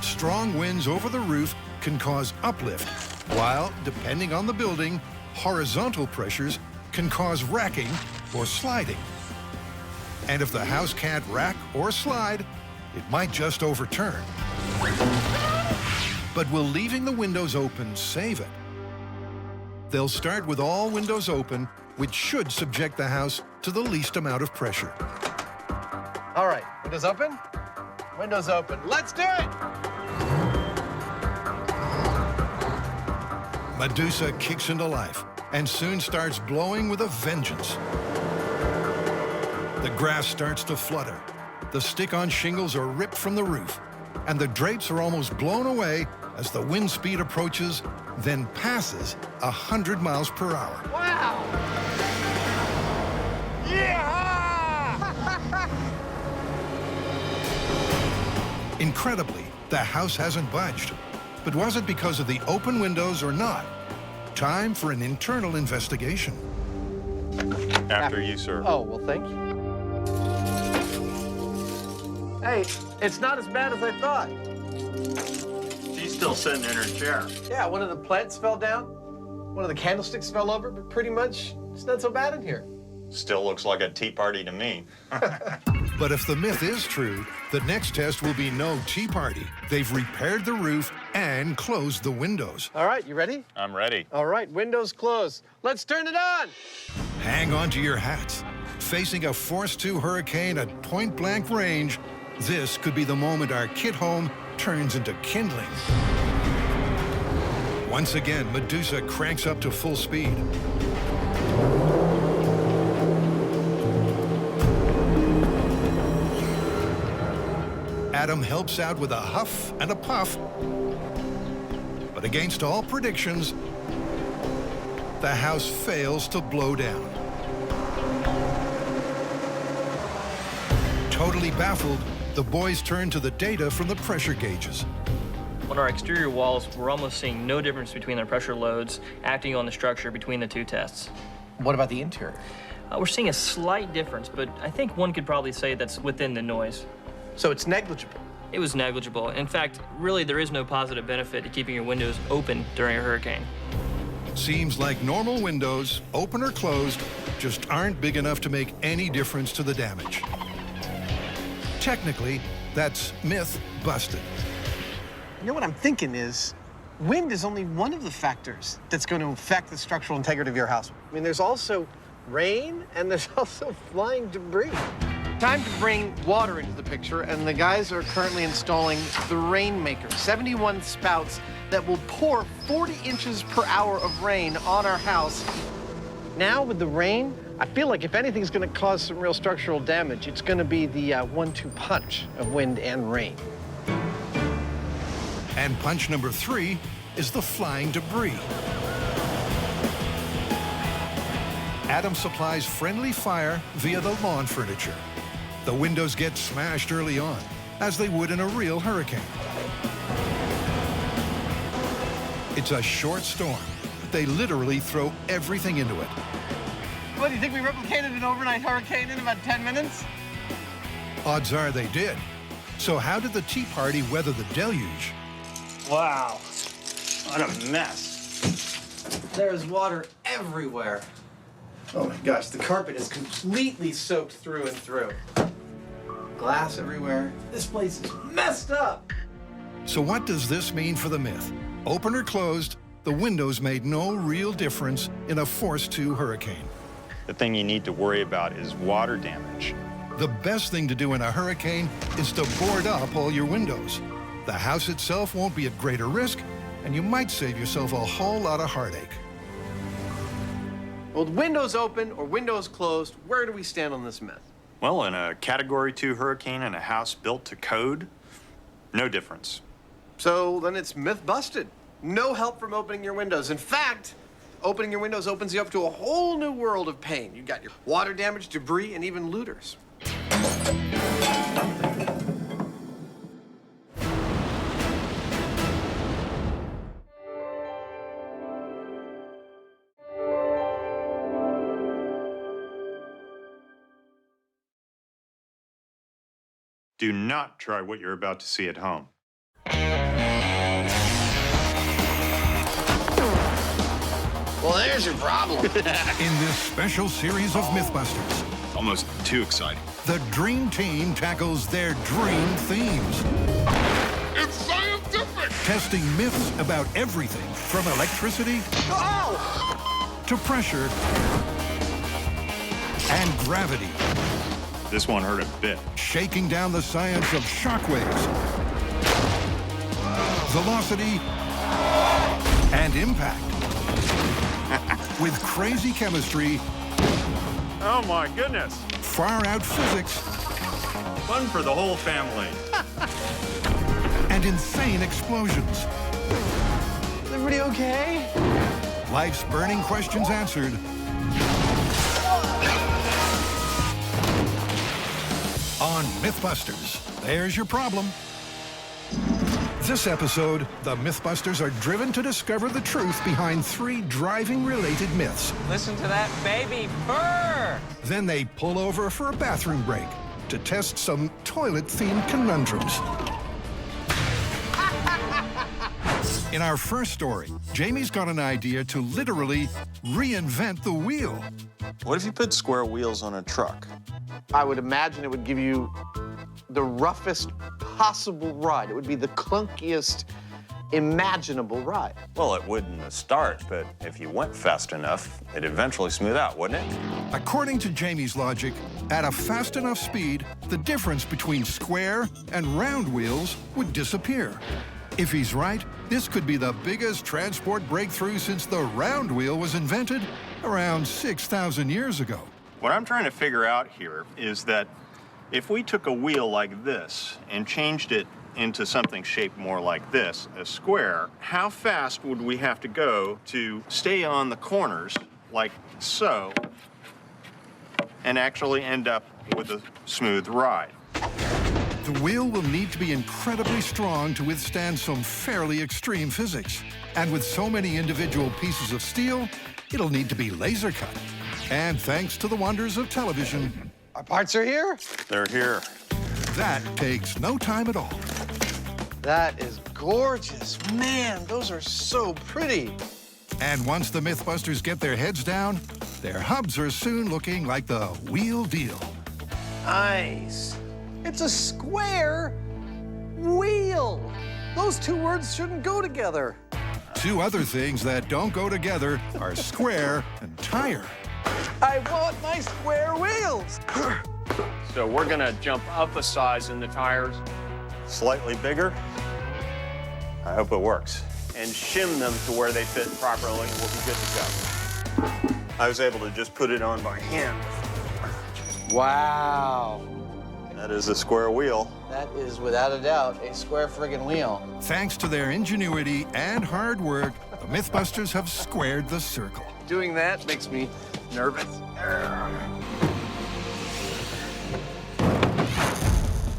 Strong winds over the roof can cause uplift, while, depending on the building, horizontal pressures can cause racking or sliding. And if the house can't rack or slide, it might just overturn. But will leaving the windows open save it? They'll start with all windows open, which should subject the house to the least amount of pressure. All right, windows open? Windows open. Let's do it! Medusa kicks into life and soon starts blowing with a vengeance. The grass starts to flutter. The stick-on shingles are ripped from the roof, and the drapes are almost blown away as the wind speed approaches, then passes 100 miles per hour. Wow! Yeah! Incredibly, the house hasn't budged. But was it because of the open windows or not? Time for an internal investigation. After you, sir. Oh, well, thank you. Hey, it's not as bad as I thought. She's still sitting in her chair. Yeah, one of the plants fell down, one of the candlesticks fell over, but pretty much it's not so bad in here. Still looks like a tea party to me. But if the myth is true, the next test will be no tea party. They've repaired the roof and closed the windows. All right, you ready? I'm ready. All right, windows closed. Let's turn it on. Hang on to your hats. Facing a Force 2 hurricane at point-blank range, this could be the moment our kit home turns into kindling. Once again, Medusa cranks up to full speed. Adam helps out with a huff and a puff. But against all predictions, the house fails to blow down. Totally baffled, the boys turn to the data from the pressure gauges. On our exterior walls, we're almost seeing no difference between the pressure loads acting on the structure between the two tests. What about the interior? We're seeing a slight difference, but I think one could probably say that's within the noise. So it's negligible? It was negligible. In fact, really, there is no positive benefit to keeping your windows open during a hurricane. Seems like normal windows, open or closed, just aren't big enough to make any difference to the damage. Technically, that's myth busted. You know what I'm thinking is, wind is only one of the factors that's going to affect the structural integrity of your house. I mean, there's also rain and there's also flying debris. Time to bring water into the picture, and the guys are currently installing the Rainmaker, 71 spouts that will pour 40 inches per hour of rain on our house. Now with the rain, I feel like if anything's going to cause some real structural damage, it's going to be the 1-2 punch of wind and rain. And punch number 3 is the flying debris. Adam supplies friendly fire via the lawn furniture. The windows get smashed early on, as they would in a real hurricane. It's a short storm. They literally throw everything into it. What, do you think we replicated an overnight hurricane in about 10 minutes? Odds are they did. So how did the Tea Party weather the deluge? Wow, what a mess. There's water everywhere. Oh my gosh, the carpet is completely soaked through and through. Glass everywhere. This place is messed up. So what does this mean for the myth? Open or closed, the windows made no real difference in a Force 2 hurricane. The thing you need to worry about is water damage. The best thing to do in a hurricane is to board up all your windows. The house itself won't be at greater risk, and you might save yourself a whole lot of heartache. Well, windows open or windows closed, where do we stand on this myth? Well, in a Category 2 hurricane in a house built to code, no difference. So then it's myth busted. No help from opening your windows. In fact, opening your windows opens you up to a whole new world of pain. You got your water damage, debris, and even looters. Do not try what you're about to see at home. Well, there's your problem. In this special series of MythBusters, Almost too exciting. the Dream Team tackles their dream themes. It's scientific! Testing myths about everything from electricity to pressure and gravity. This one hurt a bit. Shaking down the science of shockwaves, velocity, and impact. With crazy chemistry, Oh my goodness. far-out physics, Fun for the whole family. and insane explosions. Is everybody okay? Life's burning questions answered. On MythBusters, there's your problem. This episode, the MythBusters are driven to discover the truth behind 3 driving-related myths. Listen to that baby purr! Then they pull over for a bathroom break to test some toilet-themed conundrums. In our first story, Jamie's got an idea to literally reinvent the wheel. What if you put square wheels on a truck? I would imagine it would give you the roughest possible ride. It would be the clunkiest imaginable ride. Well, it would in the start, but if you went fast enough, it'd eventually smooth out, wouldn't it? According to Jamie's logic, at a fast enough speed, the difference between square and round wheels would disappear. If he's right, this could be the biggest transport breakthrough since the round wheel was invented around 6,000 years ago. What I'm trying to figure out here is that if we took a wheel like this and changed it into something shaped more like this, a square, how fast would we have to go to stay on the corners like so and actually end up with a smooth ride? The wheel will need to be incredibly strong to withstand some fairly extreme physics. And with so many individual pieces of steel, it'll need to be laser cut. And thanks to the wonders of television, Our parts are here? They're here. that takes no time at all. That is gorgeous. Man, those are so pretty. And once the MythBusters get their heads down, their hubs are soon looking like the wheel deal. Nice. It's a square wheel. Those 2 words shouldn't go together. 2 other things that don't go together are square and tire. I want my square wheels. So we're gonna jump up a size in the tires. Slightly bigger. I hope it works. And shim them to where they fit properly, and we'll be good to go. I was able to just put it on by hand. Wow. That is a square wheel. That is, without a doubt, a square friggin' wheel. Thanks to their ingenuity and hard work, the MythBusters have squared the circle. Doing that makes me Nervous?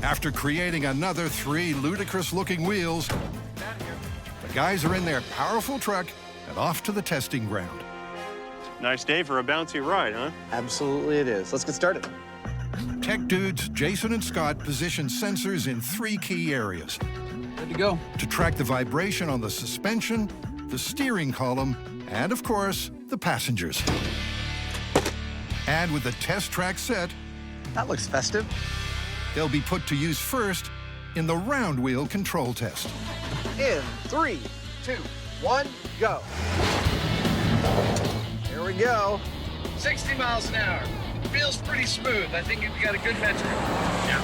After creating another 3 ludicrous-looking wheels, the guys are in their powerful truck and off to the testing ground. Nice day for a bouncy ride, huh? Absolutely it is. Let's get started. Tech dudes Jason and Scott position sensors in 3 key areas. Good to go. To track the vibration on the suspension, the steering column, and of course, the passengers. And with the test track set, that looks festive. They'll be put to use first in the round wheel control test. In 3, 2, 1, go. Here we go. 60 miles an hour. Feels pretty smooth. I think you've got a good metric. Yeah.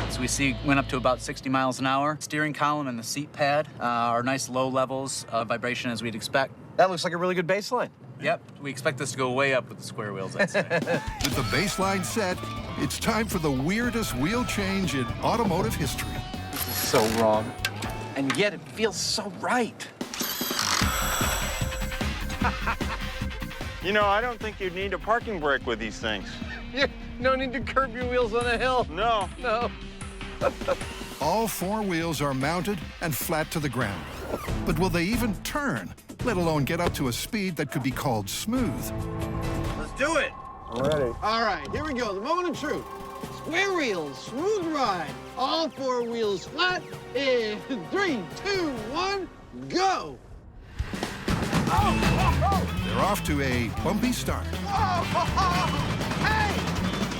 So we see went up to about 60 miles an hour. Steering column and the seat pad are nice low levels of vibration as we'd expect. That looks like a really good baseline. Yep, we expect this to go way up with the square wheels, I'd say. With the baseline set, it's time for the weirdest wheel change in automotive history. This is so wrong, and yet it feels so right. You know, I don't think you'd need a parking brake with these things. Yeah, no need to curb your wheels on a hill. No. No. All 4 wheels are mounted and flat to the ground. But will they even turn, let alone get up to a speed that could be called smooth? Let's do it. I'm ready. All right, here we go. The moment of truth. Square wheels, smooth ride. All 4 wheels flat. In 3, 2, 1, go. They're off to a bumpy start. Hey,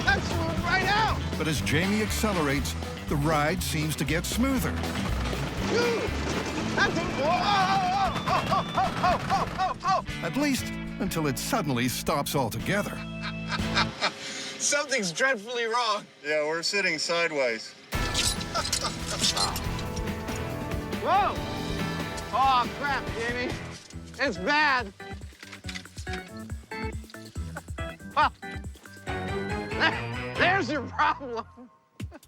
that's moved right out. But as Jamie accelerates, the ride seems to get smoother. At least until it suddenly stops altogether. Something's dreadfully wrong. Yeah, we're sitting sideways. Whoa! Oh, crap, Jamie. It's bad. Well, there's your problem.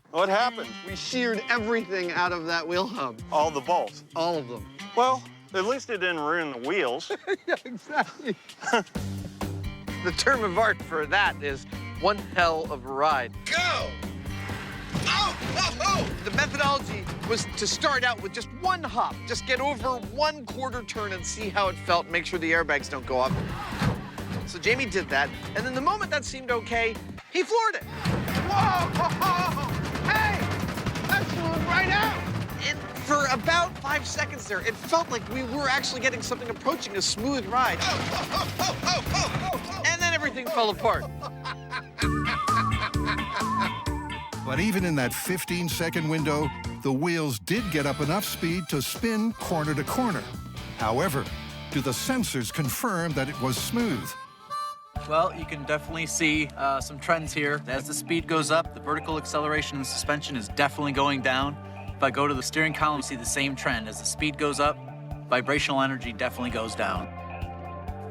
What happened? We sheared everything out of that wheel hub. All the bolts? All of them. Well, at least it didn't ruin the wheels. Yeah, exactly. The term of art for that is one hell of a ride. Go! Oh, oh, oh! The methodology was to start out with just one hop. Just get over 1 quarter turn and see how it felt. Make sure the airbags don't go up. So Jamie did that, and then the moment that seemed okay, he floored it. Whoa! Whoa! Hey! That's moved right out! And for about 5 seconds there, it felt like we were actually getting something approaching a smooth ride. And then everything fell apart. But even in that 15-second window, the wheels did get up enough speed to spin corner to corner. However, do the sensors confirm that it was smooth? Well, you can definitely see some trends here. As the speed goes up, the vertical acceleration and suspension is definitely going down. If I go to the steering column, you see the same trend. As the speed goes up, vibrational energy definitely goes down.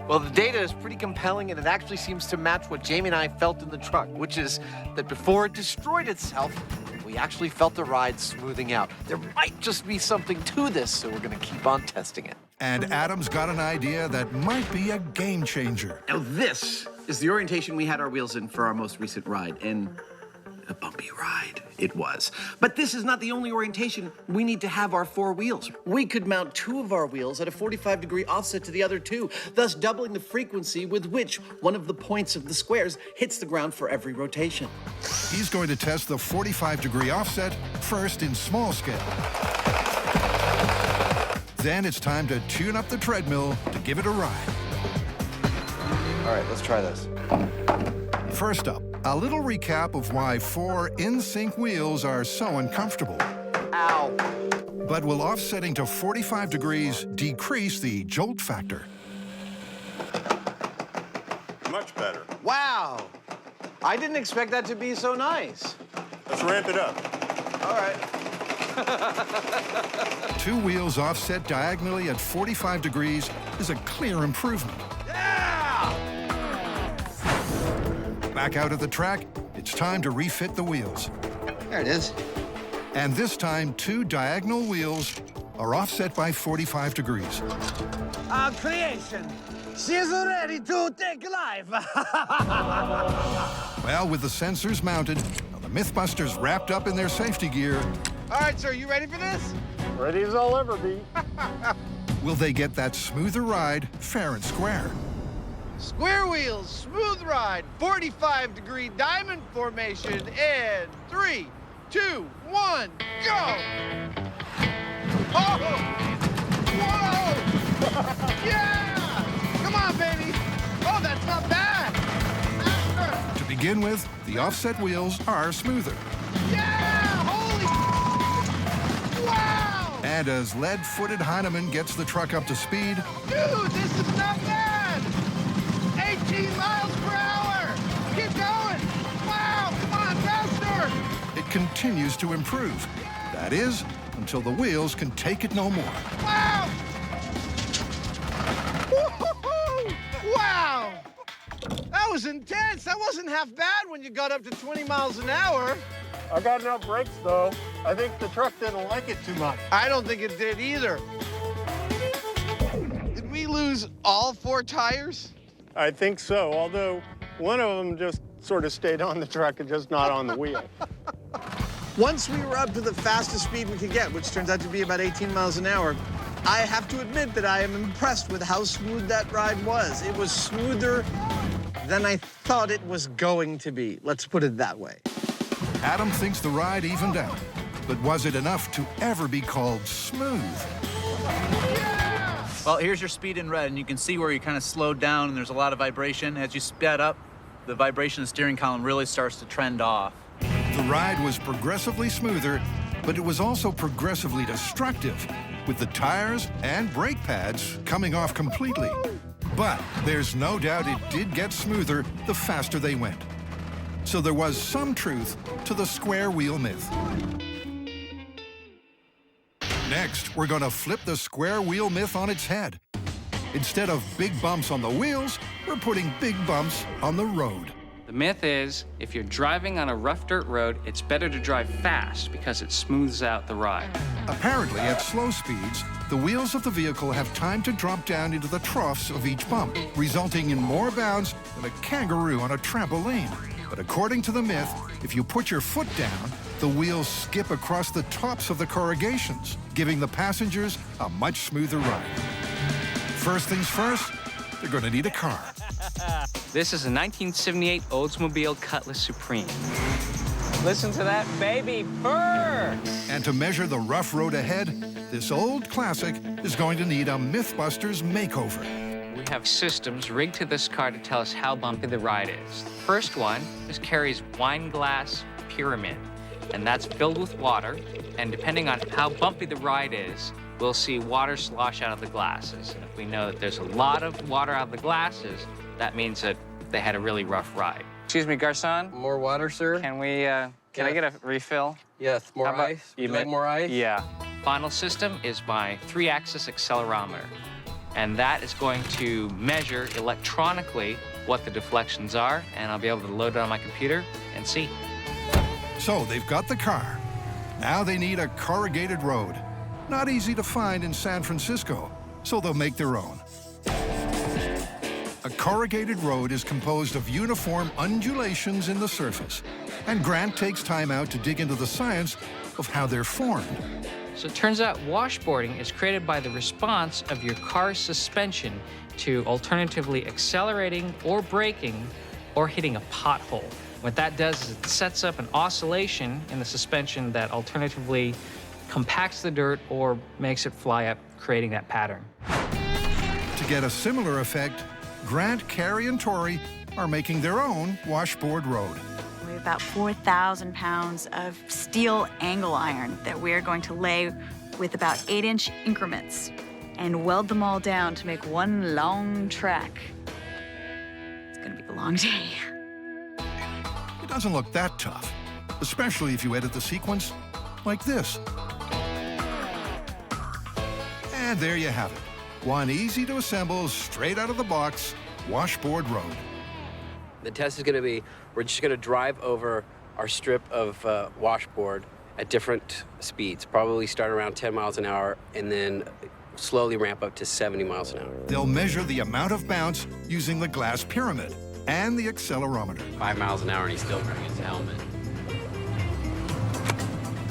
Well, the data is pretty compelling, and it actually seems to match what Jamie and I felt in the truck, which is that before it destroyed itself, we actually felt the ride smoothing out. There might just be something to this, so we're going to keep on testing it. And Adam's got an idea that might be a game changer. Now this is the orientation we had our wheels in for our most recent ride, and a bumpy ride it was. But this is not the only orientation we need to have our 4 wheels. We could mount 2 of our wheels at a 45-degree offset to the other 2, thus doubling the frequency with which one of the points of the squares hits the ground for every rotation. He's going to test the 45-degree offset first in small scale. Then it's time to tune up the treadmill to give it a ride. All right, let's try this. First up, a little recap of why 4 in-sync wheels are so uncomfortable. Ow. But will offsetting to 45 degrees decrease the jolt factor? Much better. Wow. I didn't expect that to be so nice. Let's ramp it up. All right. 2 wheels offset diagonally at 45 degrees is a clear improvement. Back out at the track, it's time to refit the wheels. There it is. And this time, 2 diagonal wheels are offset by 45 degrees. Creation. She's ready to take life. Well, with the sensors mounted, the MythBusters wrapped up in their safety gear, All right, sir, you ready for this? Ready as I'll ever be. will they get that smoother ride fair and square? Square wheels, smooth ride, 45-degree diamond formation, and 3, 2, 1, go! Oh! Whoa! Yeah! Come on, baby! Oh, that's not bad! To begin with, the offset wheels are smoother. Yeah! Holy wow! And as lead-footed Heinemann gets the truck up to speed, Dude, this is not bad! 18 miles per hour! Keep going! Wow, come on, faster! it continues to improve. That is, until the wheels can take it no more. Wow! Woo-hoo-hoo! Wow! That was intense. That wasn't half bad when you got up to 20 miles an hour. I got enough brakes, though. I think the truck didn't like it too much. I don't think it did either. Did we lose all 4 tires? I think so, although one of them just sort of stayed on the truck and just not on the wheel. Once we were up to the fastest speed we could get, which turns out to be about 18 miles an hour, I have to admit that I am impressed with how smooth that ride was. It was smoother than I thought it was going to be. Let's put it that way. Adam thinks the ride evened out, but was it enough to ever be called smooth? Well, here's your speed in red, and you can see where you kind of slowed down and there's a lot of vibration. As you sped up, the vibration of the steering column really starts to trend off. The ride was progressively smoother, but it was also progressively destructive, with the tires and brake pads coming off completely. But there's no doubt it did get smoother the faster they went. So there was some truth to the square wheel myth. Next, we're going to flip the square wheel myth on its head. Instead of big bumps on the wheels, we're putting big bumps on the road. The myth is, if you're driving on a rough dirt road, it's better to drive fast because it smooths out the ride. Apparently, at slow speeds, the wheels of the vehicle have time to drop down into the troughs of each bump, resulting in more bounds than a kangaroo on a trampoline. But according to the myth, if you put your foot down, the wheels skip across the tops of the corrugations, giving the passengers a much smoother ride. First things first, they're going to need a car. This is a 1978 Oldsmobile Cutlass Supreme. Listen to that baby purr! And to measure the rough road ahead, this old classic is going to need a MythBusters makeover. We have systems rigged to this car to tell us how bumpy the ride is. The first one carries wine glass pyramid, and that's filled with water, and depending on how bumpy the ride is, we'll see water slosh out of the glasses. And if we know that there's a lot of water out of the glasses, that means that they had a really rough ride. Excuse me, Garçon? More water, sir? Can we, can I get a refill? Yes, more How about- ice. You like more ice? Yeah. Final system is my 3-axis accelerometer. And that is going to measure electronically what the deflections are, and I'll be able to load it on my computer and see. So they've got the car. Now they need a corrugated road. Not easy to find in San Francisco, so they'll make their own. A corrugated road is composed of uniform undulations in the surface, and Grant takes time out to dig into the science of how they're formed. So it turns out washboarding is created by the response of your car's suspension to alternatively accelerating or braking or hitting a pothole. What that does is it sets up an oscillation in the suspension that alternatively compacts the dirt or makes it fly up, creating that pattern. To get a similar effect, Grant, Carrie, and Tori are making their own washboard road. We have about 4,000 pounds of steel angle iron that we are going to lay with about 8-inch increments and weld them all down to make one long track. It's gonna be a long day. It doesn't look that tough, especially if you edit the sequence like this. And there you have it. One easy to assemble, straight out of the box, washboard road. The test is going to be, we're just going to drive over our strip of washboard at different speeds, probably start around 10 miles an hour and then slowly ramp up to 70 miles an hour. They'll measure the amount of bounce using the glass pyramid and the accelerometer. 5 miles an hour and he's still wearing his helmet.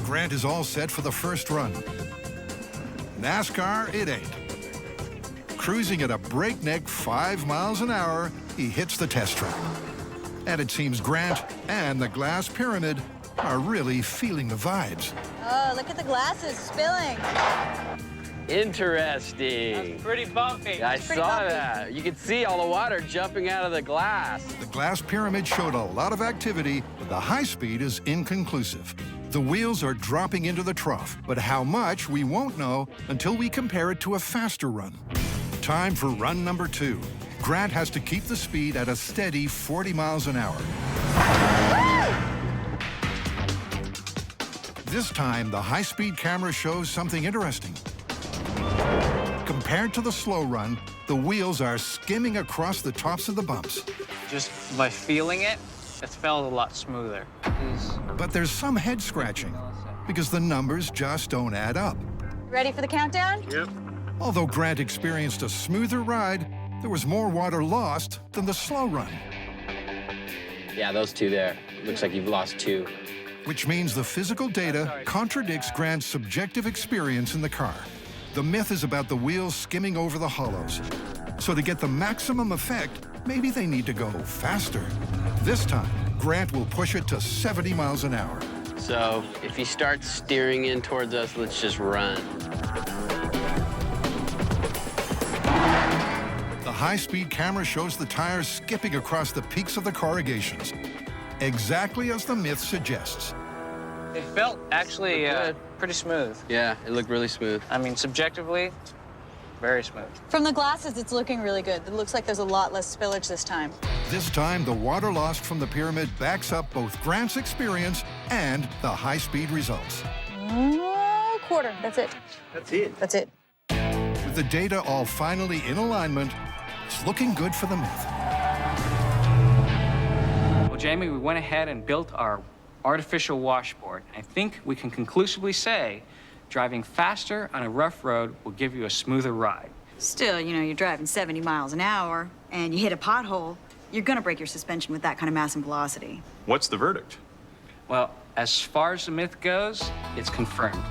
Grant is all set for the first run. NASCAR, it ain't. Cruising at a breakneck 5 miles an hour, he hits the test track. And it seems Grant and the glass pyramid are really feeling the vibes. Oh, look at the glasses spilling. Interesting. That's pretty bumpy. I pretty saw bumpy. that. You could see all the water jumping out of the glass. The glass pyramid showed a lot of activity, but the high speed is inconclusive. The wheels are dropping into the trough, but how much we won't know until we compare it to a faster run. Time for run number 2. Grant has to keep the speed at a steady 40 miles an hour. This time, the high-speed camera shows something interesting. Compared to the slow run, the wheels are skimming across the tops of the bumps. Just by feeling it, it felt a lot smoother. But there's some head scratching because the numbers just don't add up. Ready for the countdown? Yep. Although Grant experienced a smoother ride, there was more water lost than the slow run. Yeah, those two there. Looks like you've lost 2. Which means the physical data contradicts Grant's subjective experience in the car. The myth is about the wheels skimming over the hollows. So to get the maximum effect, maybe they need to go faster. This time, Grant will push it to 70 miles an hour. So if he starts steering in towards us, let's just run. The high-speed camera shows the tires skipping across the peaks of the corrugations, exactly as the myth suggests. It felt actually pretty smooth. Yeah, it looked really smooth. I mean, subjectively, very smooth. From the glasses, it's looking really good. It looks like there's a lot less spillage this time. This time, the water lost from the pyramid backs up both Grant's experience and the high-speed results. Quarter, that's it. That's it. That's it. With the data all finally in alignment, it's looking good for the myth. Well, Jamie, we went ahead and built our artificial washboard. I think we can conclusively say driving faster on a rough road will give you a smoother ride. Still, you know, you're driving 70 miles an hour and you hit a pothole, you're gonna break your suspension with that kind of mass and velocity. What's the verdict? Well, as far as the myth goes, it's confirmed.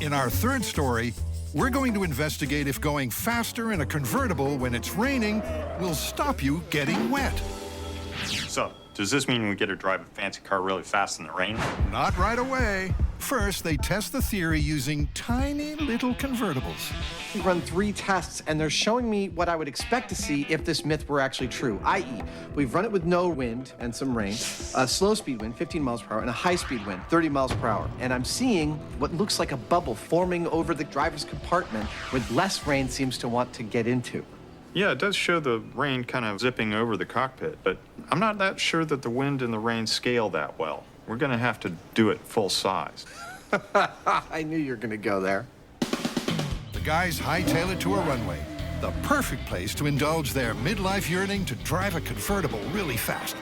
In our third story, we're going to investigate if going faster in a convertible when it's raining will stop you getting wet. So, does this mean we get to drive a fancy car really fast in the rain? Not right away. First, they test the theory using tiny little convertibles. We run 3 tests, and they're showing me what I would expect to see if this myth were actually true, i.e., we've run it with no wind and some rain, a slow speed wind, 15 miles per hour, and a high speed wind, 30 miles per hour. And I'm seeing what looks like a bubble forming over the driver's compartment where less rain seems to want to get into. Yeah, it does show the rain kind of zipping over the cockpit, but I'm not that sure that the wind and the rain scale that well. We're gonna have to do it full size. I knew you were gonna go there. The guys hightail it to a runway, the perfect place to indulge their midlife yearning to drive a convertible really fast.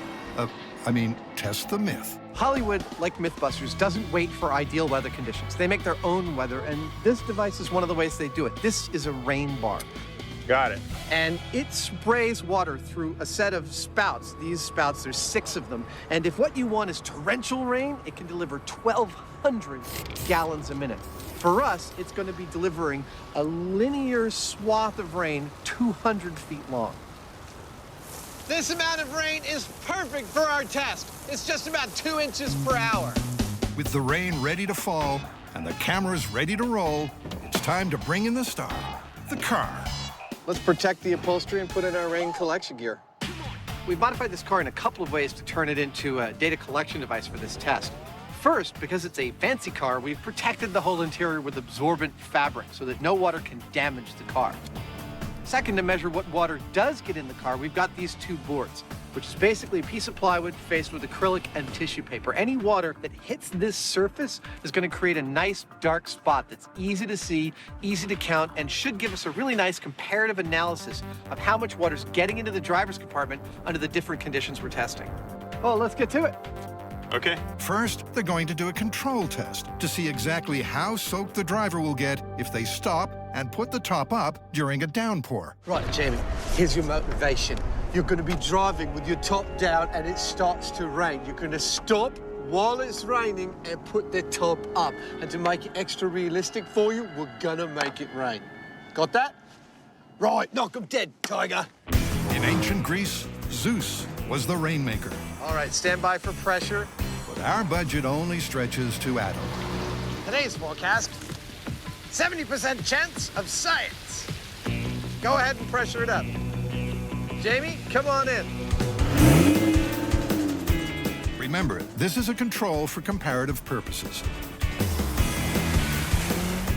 Test the myth. Hollywood, like MythBusters, doesn't wait for ideal weather conditions. They make their own weather, and this device is one of the ways they do it. This is a rain bar. Got it. And it sprays water through a set of spouts. These spouts, there's 6 of them. And if what you want is torrential rain, it can deliver 1,200 gallons a minute. For us, it's going to be delivering a linear swath of rain 200 feet long. This amount of rain is perfect for our test. It's just about 2 inches per hour. With the rain ready to fall and the cameras ready to roll, it's time to bring in the star, the car. Let's protect the upholstery and put in our rain collection gear. We've modified this car in a couple of ways to turn it into a data collection device for this test. First, because it's a fancy car, we've protected the whole interior with absorbent fabric so that no water can damage the car. Second, to measure what water does get in the car, we've got these 2 boards, which is basically a piece of plywood faced with acrylic and tissue paper. Any water that hits this surface is going to create a nice dark spot that's easy to see, easy to count, and should give us a really nice comparative analysis of how much water's getting into the driver's compartment under the different conditions we're testing. Well, let's get to it. Okay. First, they're going to do a control test to see exactly how soaked the driver will get if they stop and put the top up during a downpour. Right, Jamie, here's your motivation. You're going to be driving with your top down and it starts to rain. You're going to stop while it's raining and put the top up. And to make it extra realistic for you, we're going to make it rain. Got that? Right, knock 'em dead, Tiger. In ancient Greece, Zeus was the rainmaker. All right, stand by for pressure. But our budget only stretches to Adam. Today's forecast, 70% chance of science. Go ahead and pressure it up. Jamie, come on in. Remember, this is a control for comparative purposes.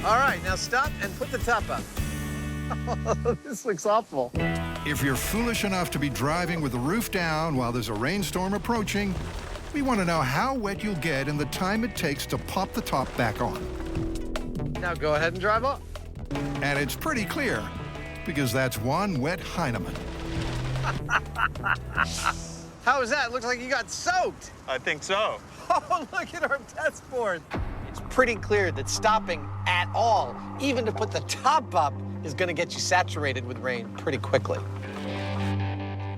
All right, now stop and put the top up. This looks awful. If you're foolish enough to be driving with the roof down while there's a rainstorm approaching, we want to know how wet you'll get in the time it takes to pop the top back on. Now go ahead and drive off. And it's pretty clear, because that's one wet Heinemann. How was that? Looks like you got soaked. I think so. Oh, look at our test board. It's pretty clear that stopping at all, even to put the top up, is going to get you saturated with rain pretty quickly.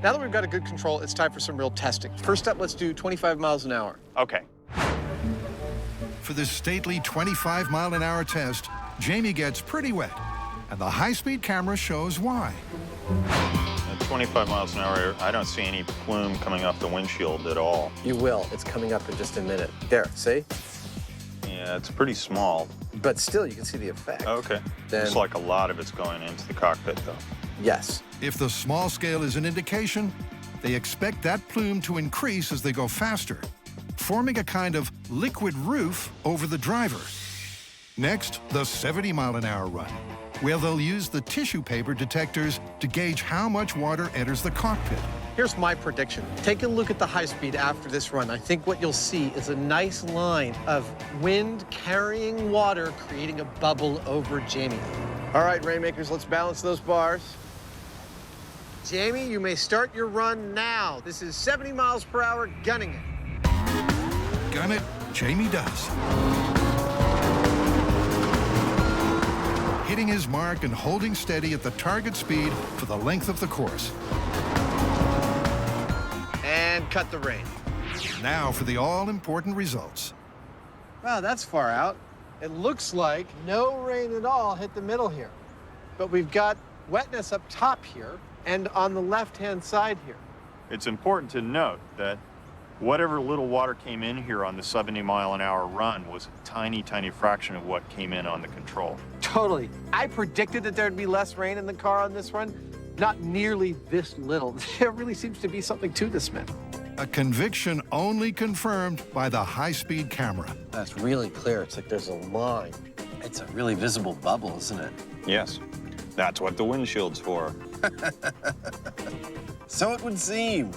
Now that we've got a good control, it's time for some real testing. First up, let's do 25 miles an hour. Okay. For this stately 25-mile-an-hour test, Jamie gets pretty wet, and the high-speed camera shows why. At 25 miles an hour, I don't see any plume coming off the windshield at all. You will. It's coming up in just a minute. There, see? Yeah, it's pretty small. But still, you can see the effect. Okay. Then... Looks like a lot of it's going into the cockpit, though. Yes. If the small scale is an indication, they expect that plume to increase as they go faster, forming a kind of liquid roof over the driver. Next, the 70-mile-an-hour run, where they'll use the tissue paper detectors to gauge how much water enters the cockpit. Here's my prediction. Take a look at the high speed after this run. I think what you'll see is a nice line of wind carrying water, creating a bubble over Jamie. All right, Rainmakers, let's balance those bars. Jamie, you may start your run now. This is 70 miles per hour, gunning it. Gun it, Jamie does. Hitting his mark and holding steady at the target speed for the length of the course. And cut the rain. Now for the all-important results. Wow, that's far out. It looks like no rain at all hit the middle here. But we've got wetness up top here and on the left-hand side here. It's important to note that whatever little water came in here on the 70-mile-an-hour run was a tiny, tiny fraction of what came in on the control. Totally. I predicted that there'd be less rain in the car on this run. Not nearly this little. There really seems to be something to this, Smith. A conviction only confirmed by the high-speed camera. That's really clear. It's like there's a line. It's a really visible bubble, isn't it? Yes. That's what the windshield's for. So it would seem.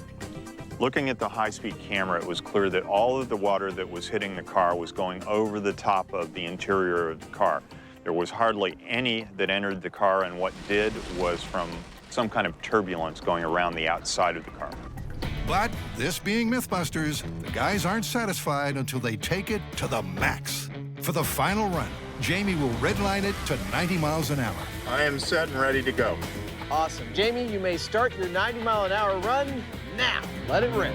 Looking at the high-speed camera, it was clear that all of the water that was hitting the car was going over the top of the interior of the car. There was hardly any that entered the car, and what did was from some kind of turbulence going around the outside of the car. But this being MythBusters, the guys aren't satisfied until they take it to the max. For the final run, Jamie will redline it to 90 miles an hour. I am set and ready to go. Awesome. Jamie, you may start your 90-mile-an-hour run now. Let it rip.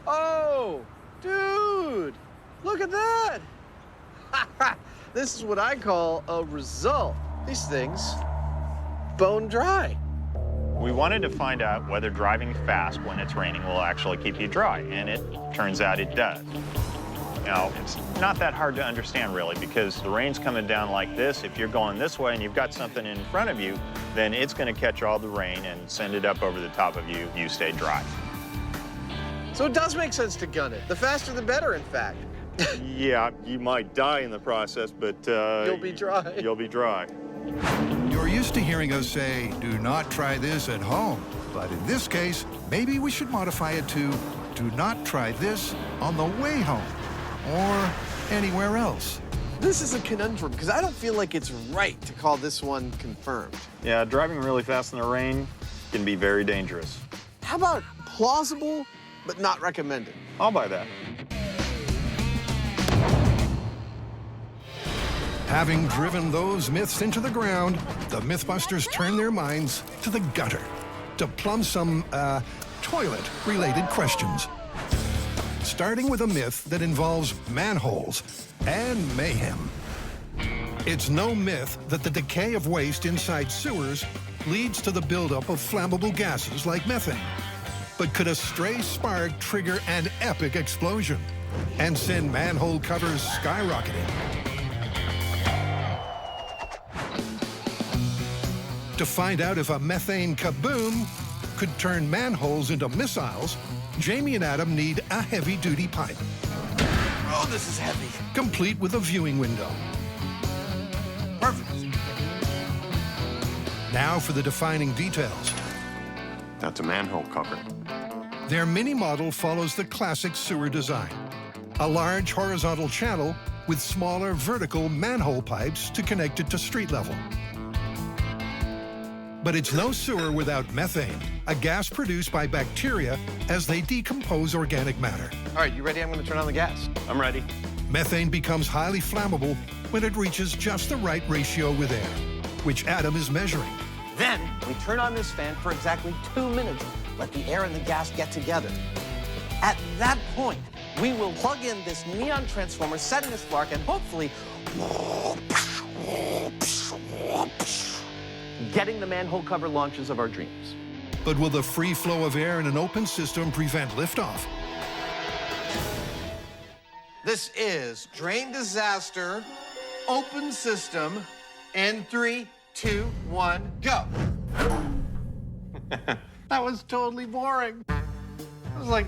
Oh, dude, look at that. This is what I call a result. These things bone dry. We wanted to find out whether driving fast when it's raining will actually keep you dry, and it turns out it does. Now, it's not that hard to understand, really, because the rain's coming down like this. If you're going this way and you've got something in front of you, then it's going to catch all the rain and send it up over the top of you. You stay dry. So it does make sense to gun it. The faster, the better, in fact. Yeah, you might die in the process, but you'll be dry. You'll be dry. You're used to hearing us say, do not try this at home. But in this case, maybe we should modify it to, do not try this on the way home or anywhere else. This is a conundrum, because I don't feel like it's right to call this one confirmed. Yeah, driving really fast in the rain can be very dangerous. How about plausible, but not recommended? I'll buy that. Having driven those myths into the ground, the MythBusters turn their minds to the gutter to plumb some, toilet-related questions. Starting with a myth that involves manholes and mayhem. It's no myth that the decay of waste inside sewers leads to the buildup of flammable gases like methane. But could a stray spark trigger an epic explosion and send manhole covers skyrocketing? To find out if a methane kaboom could turn manholes into missiles, Jamie and Adam need a heavy-duty pipe. Oh, this is heavy. Complete with a viewing window. Perfect. Now for the defining details. That's a manhole cover. Their mini model follows the classic sewer design. A large horizontal channel with smaller vertical manhole pipes to connect it to street level. But it's no sewer without methane, a gas produced by bacteria as they decompose organic matter. All right, you ready? I'm going to turn on the gas. I'm ready. Methane becomes highly flammable when it reaches just the right ratio with air, which Adam is measuring. Then we turn on this fan for exactly 2 minutes. Let the air and the gas get together. At that point, we will plug in this neon transformer, setting a spark, and hopefully getting the manhole cover launches of our dreams. But will the free flow of air in an open system prevent liftoff? This is Drain Disaster, open system, in 3, 2, 1, go. That was totally boring. I was like,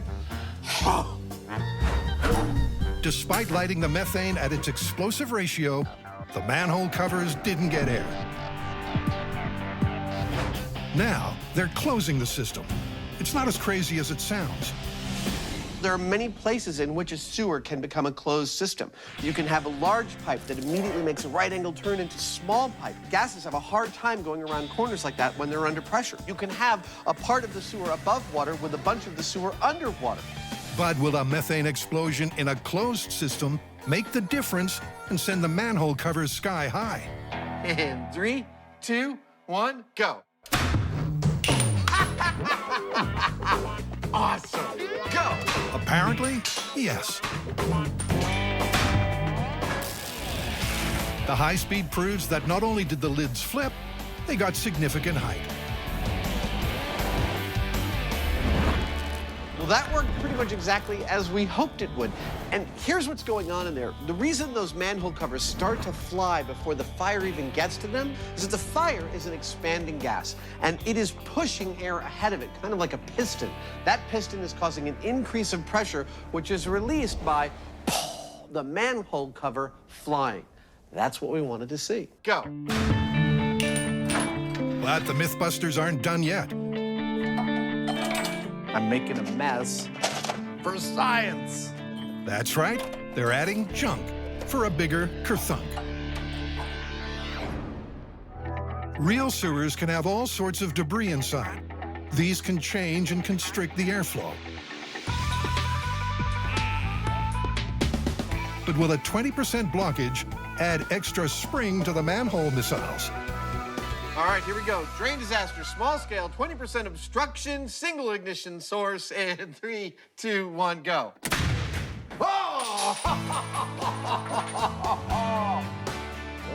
Despite lighting the methane at its explosive ratio, the manhole covers didn't get air. Now, they're closing the system. It's not as crazy as it sounds. There are many places in which a sewer can become a closed system. You can have a large pipe that immediately makes a right angle turn into small pipe. Gases have a hard time going around corners like that when they're under pressure. You can have a part of the sewer above water with a bunch of the sewer underwater. But will a methane explosion in a closed system make the difference and send the manhole covers sky high? In 3, 2, 1, go. Awesome. Go. Apparently, yes. The high speed proves that not only did the lids flip, they got significant height. Well, that worked pretty much exactly as we hoped it would. And here's what's going on in there. The reason those manhole covers start to fly before the fire even gets to them is that the fire is an expanding gas, and it is pushing air ahead of it, kind of like a piston. That piston is causing an increase of pressure, which is released by the manhole cover flying. That's what we wanted to see. Go. But the MythBusters aren't done yet. I'm making a mess for science. That's right, they're adding junk for a bigger kerthunk. Real sewers can have all sorts of debris inside. These can change and constrict the airflow. But will a 20% blockage add extra spring to the manhole missiles? All right, here we go. Drain disaster, small scale, 20% obstruction, single ignition source, and 3, 2, 1, go. Oh!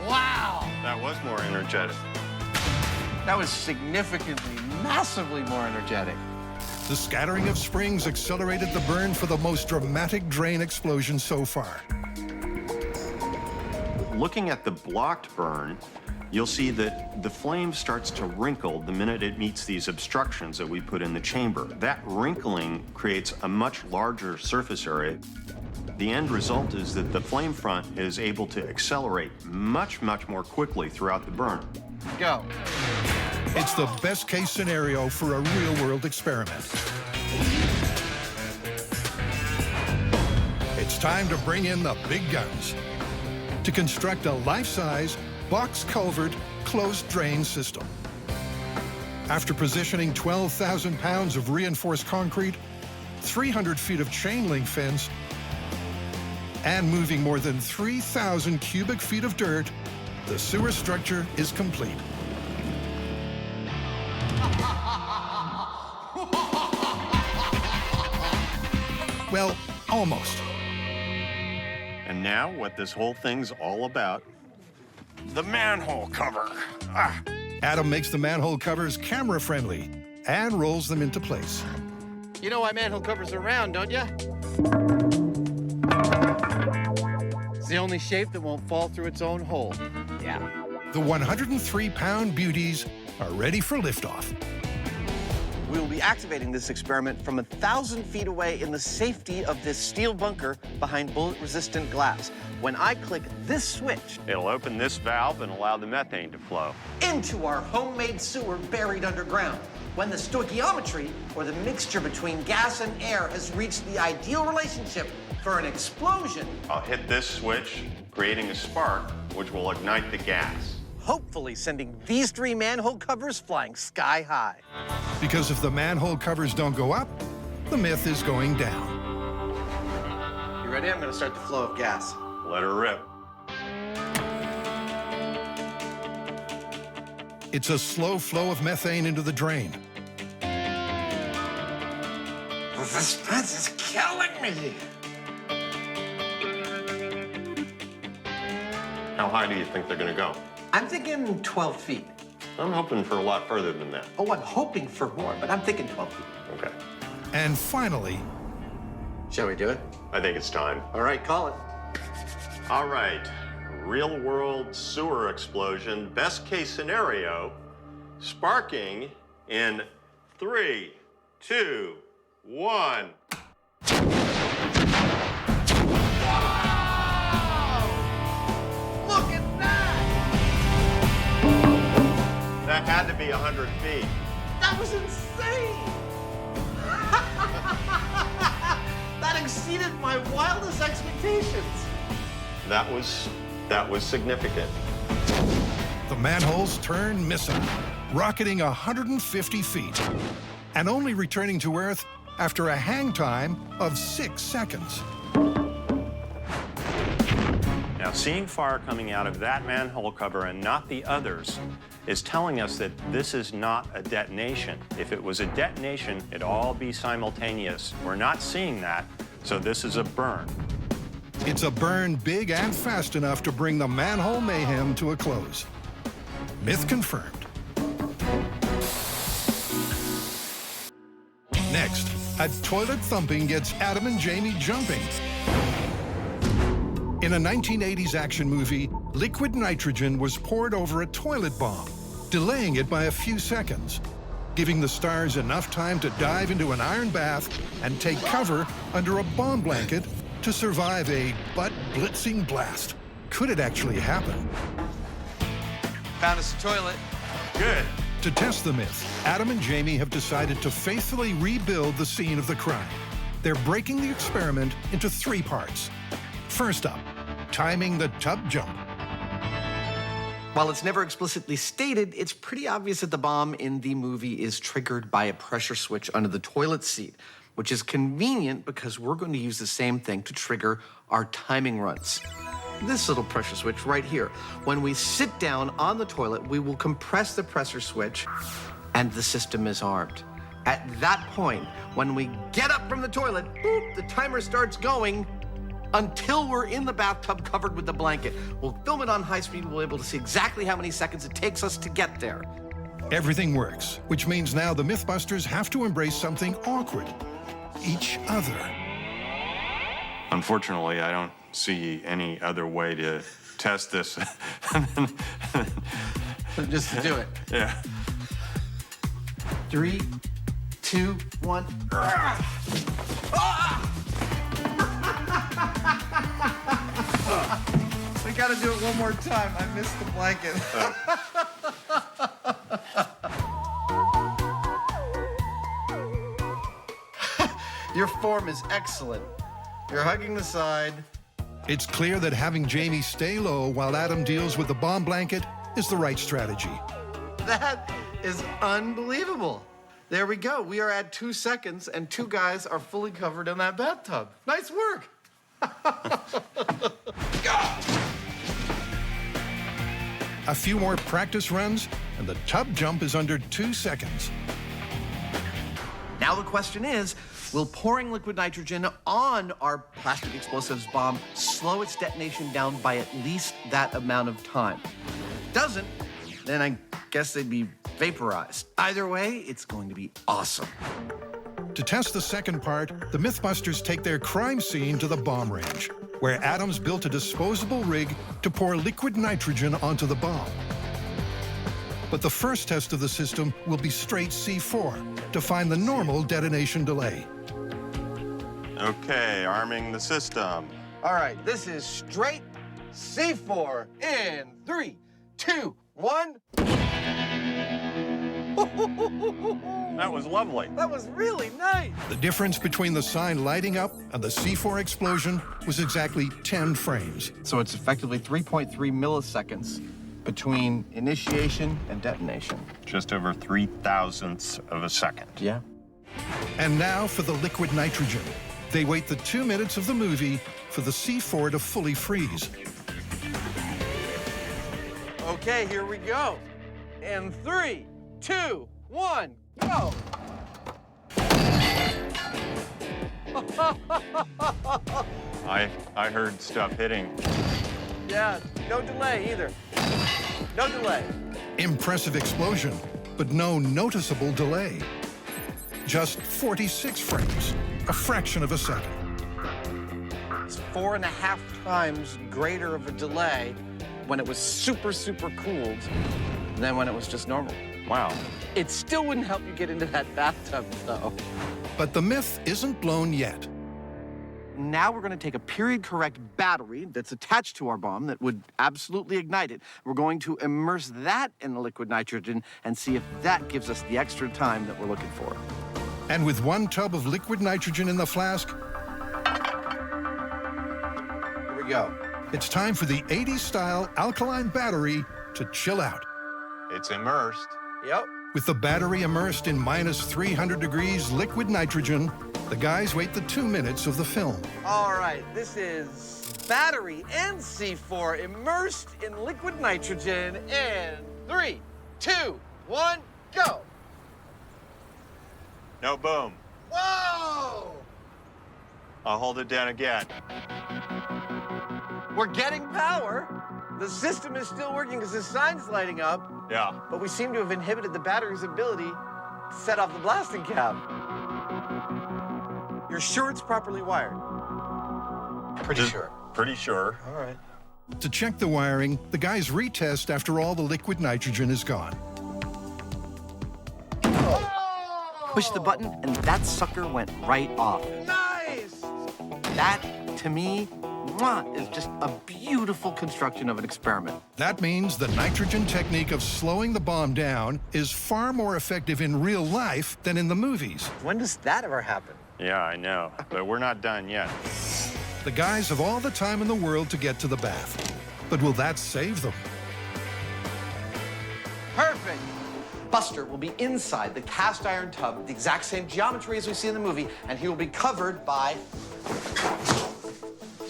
Wow! That was more energetic. That was significantly, massively more energetic. The scattering of springs accelerated the burn for the most dramatic drain explosion so far. Looking at the blocked burn, you'll see that the flame starts to wrinkle the minute it meets these obstructions that we put in the chamber. That wrinkling creates a much larger surface area. The end result is that the flame front is able to accelerate much, much more quickly throughout the burn. Go. It's the best case scenario for a real-world experiment. it's time to bring in the big guns to construct a life-size, box culvert, closed drain system. After positioning 12,000 pounds of reinforced concrete, 300 feet of chain link fence, and moving more than 3,000 cubic feet of dirt, the sewer structure is complete. Well, almost. And now, what this whole thing's all about, the manhole cover. Ah. Adam makes the manhole covers camera-friendly and rolls them into place. You know why manhole covers are round, don't you? It's the only shape that won't fall through its own hole. Yeah. The 103-pound beauties are ready for liftoff. We will be activating this experiment from 1,000 feet away in the safety of this steel bunker behind bullet-resistant glass. When I click this switch, It'll open this valve and allow the methane to flow. into our homemade sewer buried underground. When the stoichiometry, or the mixture between gas and air, has reached the ideal relationship for an explosion, I'll hit this switch, creating a spark, which will ignite the gas. hopefully sending these 3 manhole covers flying sky high. Because if the manhole covers don't go up, the myth is going down. You ready? I'm gonna start the flow of gas. Let her rip. It's a slow flow of methane into the drain. The suspense is killing me. How high do you think they're gonna go? I'm thinking 12 feet. I'm hoping for a lot further than that. Oh, I'm hoping for more, but I'm thinking 12 feet. Okay. And finally... Shall we do it? I think it's time. All right, call it. All right. Real-world sewer explosion, best case scenario, sparking in 3, 2, 1. Look at that! That had to be 100 feet. That was insane! That exceeded my wildest expectations. That was significant. The manholes turn missile, rocketing 150 feet, and only returning to Earth after a hang time of 6 seconds. Now, seeing fire coming out of that manhole cover and not the others is telling us that this is not a detonation. If it was a detonation, it'd all be simultaneous. We're not seeing that, so this is a burn. It's a burn big and fast enough to bring the manhole mayhem to a close. Myth confirmed. Next, a toilet thumping gets Adam and Jamie jumping. In a 1980s action movie, liquid nitrogen was poured over a toilet bomb, delaying it by a few seconds, giving the stars enough time to dive into an iron bath and take cover under a bomb blanket to survive a butt-blitzing blast. Could it actually happen? Found us a toilet. Good. To test the myth, Adam and Jamie have decided to faithfully rebuild the scene of the crime. They're breaking the experiment into 3 parts. First up, timing the tub jump. While it's never explicitly stated, it's pretty obvious that the bomb in the movie is triggered by a pressure switch under the toilet seat, which is convenient because we're going to use the same thing to trigger our timing runs. This little pressure switch right here. When we sit down on the toilet, we will compress the pressure switch and the system is armed. At that point, when we get up from the toilet, boop, the timer starts going until we're in the bathtub covered with the blanket. We'll film it on high speed. We'll be able to see exactly how many seconds it takes us to get there. Everything works, which means now the MythBusters have to embrace something awkward. Each other. Unfortunately, I don't see any other way to test this. Just to do it. Yeah. 3, 2, 1. We gotta do it one more time. I missed the blanket. Your form is excellent. You're hugging the side. It's clear that having Jamie stay low while Adam deals with the bomb blanket is the right strategy. That is unbelievable. There we go. We are at 2 seconds, and 2 guys are fully covered in that bathtub. Nice work. A few more practice runs, and the tub jump is under 2 seconds. Now the question is, will pouring liquid nitrogen on our plastic explosives bomb slow its detonation down by at least that amount of time? Doesn't, then I guess they'd be vaporized. Either way, it's going to be awesome. To test the second part, the MythBusters take their crime scene to the bomb range, where Adams built a disposable rig to pour liquid nitrogen onto the bomb. But the first test of the system will be straight C4 to find the normal detonation delay. Okay, arming the system. All right, this is straight C4 in 3, 2, 1. That was lovely. That was really nice. The difference between the sign lighting up and the C4 explosion was exactly 10 frames. So it's effectively 3.3 milliseconds between initiation and detonation. Just over 3/1000ths of a second. Yeah. And now for the liquid nitrogen. They wait the 2 minutes of the movie for the C4 to fully freeze. Okay, here we go. In 3, 2, 1, go. I heard stuff hitting. Yeah, no delay either. No delay. Impressive explosion, but no noticeable delay. Just 46 frames, a fraction of a second. It's 4.5 times greater of a delay when it was super, super cooled than when it was just normal. Wow. It still wouldn't help you get into that bathtub, though. But the myth isn't blown yet. Now we're going to take a period-correct battery that's attached to our bomb that would absolutely ignite it. We're going to immerse that in the liquid nitrogen and see if that gives us the extra time that we're looking for. And with 1 tub of liquid nitrogen in the flask, Here we go. it's time for the 80s-style alkaline battery to chill out. It's immersed. Yep. With the battery immersed in minus 300 degrees liquid nitrogen, the guys wait the 2 minutes of the film. All right, this is battery and C4 immersed in liquid nitrogen in 3, 2, 1, go. No boom. Whoa! I'll hold it down again. We're getting power. The system is still working because the sign's lighting up, Yeah. but we seem to have inhibited the battery's ability to set off the blasting cap. You're sure it's properly wired? Pretty sure. Pretty sure. All right. To check the wiring, the guys retest after all the liquid nitrogen is gone. Push the button, and that sucker went right off. Nice! That, to me, is just a beautiful construction of an experiment. That means the nitrogen technique of slowing the bomb down is far more effective in real life than in the movies. When does that ever happen? Yeah, I know, but we're not done yet. The guys have all the time in the world to get to the bath. But will that save them? Perfect. Buster will be inside the cast iron tub, the exact same geometry as we see in the movie, and he will be covered by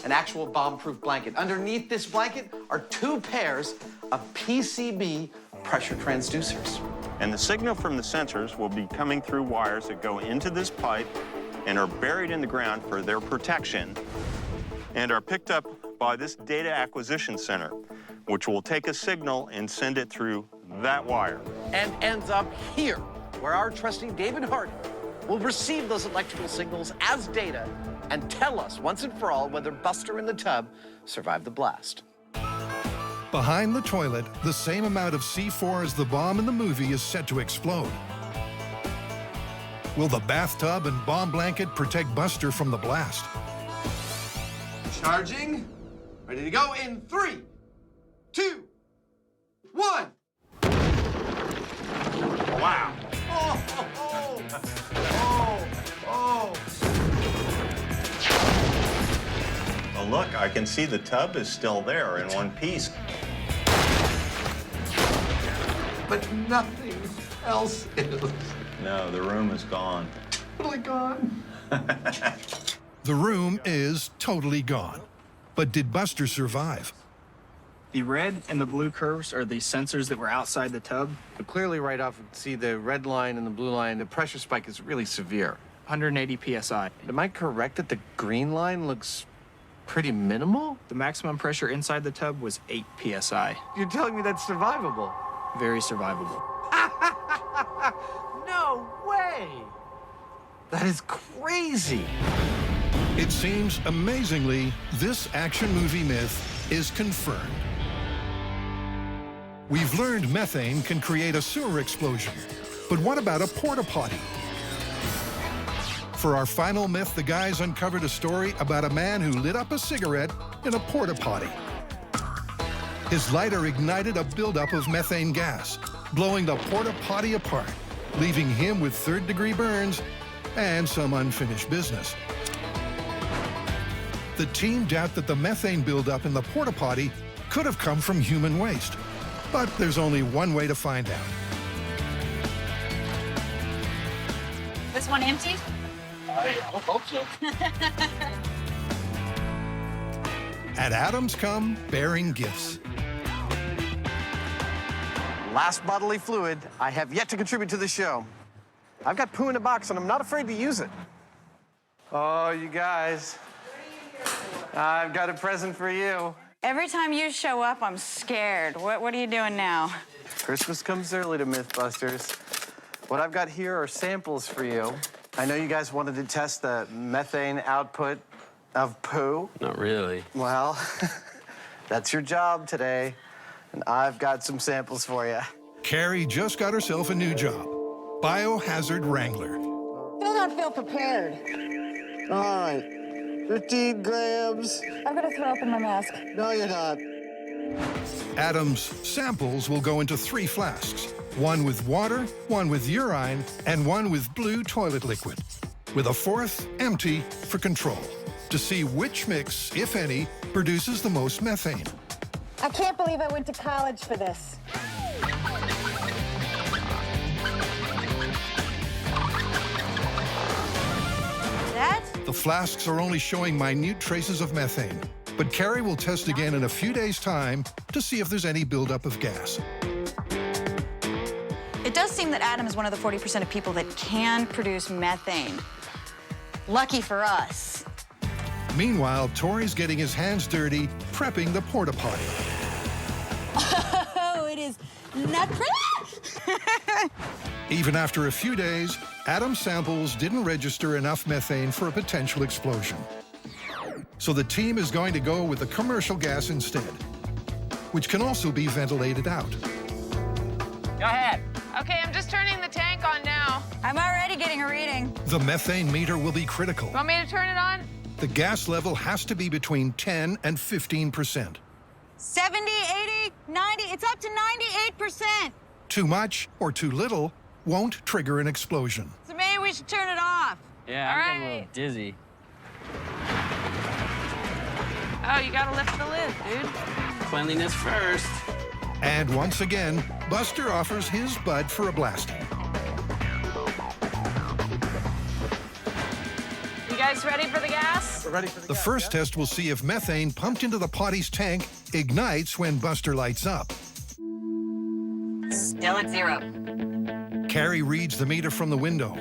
an actual bomb-proof blanket. Underneath this blanket are 2 pairs of PCB pressure transducers. And the signal from the sensors will be coming through wires that go into this pipe and are buried in the ground for their protection and are picked up by this data acquisition center, which will take a signal and send it through that wire. And ends up here, where our trusty David Hardy will receive those electrical signals as data and tell us once and for all whether Buster and the tub survived the blast. Behind the toilet, the same amount of C4 as the bomb in the movie is set to explode. Will the bathtub and bomb blanket protect Buster from the blast? Charging. Ready to go in 3, 2, 1. Wow. Oh, oh, oh, oh, oh. look, I can see the tub is still there in one piece. But nothing else is. No, the room is gone. Totally gone. The room is totally gone. But did Buster survive? The red and the blue curves are the sensors that were outside the tub. But clearly right off, you can see the red line and the blue line. The pressure spike is really severe. 180 psi. Am I correct that the green line looks pretty minimal? The maximum pressure inside the tub was 8 psi. You're telling me that's survivable? Very survivable. No way! That is crazy. It seems, amazingly, this action movie myth is confirmed. We've learned methane can create a sewer explosion. But what about a porta potty? For our final myth, the guys uncovered a story about a man who lit up a cigarette in a porta potty. His lighter ignited a buildup of methane gas, blowing the porta potty apart, leaving him with third-degree burns and some unfinished business. The team doubt that the methane buildup in the porta potty could have come from human waste. But there's only one way to find out. This one empty? I hope so. And Adams come bearing gifts. Last bodily fluid I have yet to contribute to the show. I've got poo in a box, and I'm not afraid to use it. Oh, you guys. I've got a present for you. Every time you show up, I'm scared. What are you doing now? Christmas comes early to MythBusters. What I've got here are samples for you. I know you guys wanted to test the methane output of poo. Not really. Well, that's your job today, and I've got some samples for you. Carrie just got herself a new job, biohazard wrangler. Still don't feel prepared. All right. 15 grams. I'm gonna throw up in my mask. No, you're not. Adam's samples will go into 3 flasks, one with water, one with urine, and one with blue toilet liquid, with a 4th empty for control, to see which mix, if any, produces the most methane. I can't believe I went to college for this. The flasks are only showing minute traces of methane, but Carrie will test again in a few days' time to see if there's any buildup of gas. It does seem that Adam is one of the 40% of people that can produce methane. Lucky for us. Meanwhile, Tori's getting his hands dirty, prepping the porta potty. Oh, it is not pretty. Even after a few days, Adam's samples didn't register enough methane for a potential explosion. So the team is going to go with the commercial gas instead, which can also be ventilated out. Go ahead. Okay, I'm just turning the tank on now. I'm already getting a reading. The methane meter will be critical. Want me to turn it on? The gas level has to be between 10 and 15%. 70, 80, 90, it's up to 98%. Too much or too little won't trigger an explosion. So maybe we should turn it off. Yeah, I'm getting a little dizzy. Oh, you gotta lift the lid, dude. Cleanliness first. And once again, Buster offers his bud for a blasting. You guys ready for the gas? We're ready for The first test will see if methane pumped into the potty's tank ignites when Buster lights up. Still at 0. Carrie reads the meter from the window.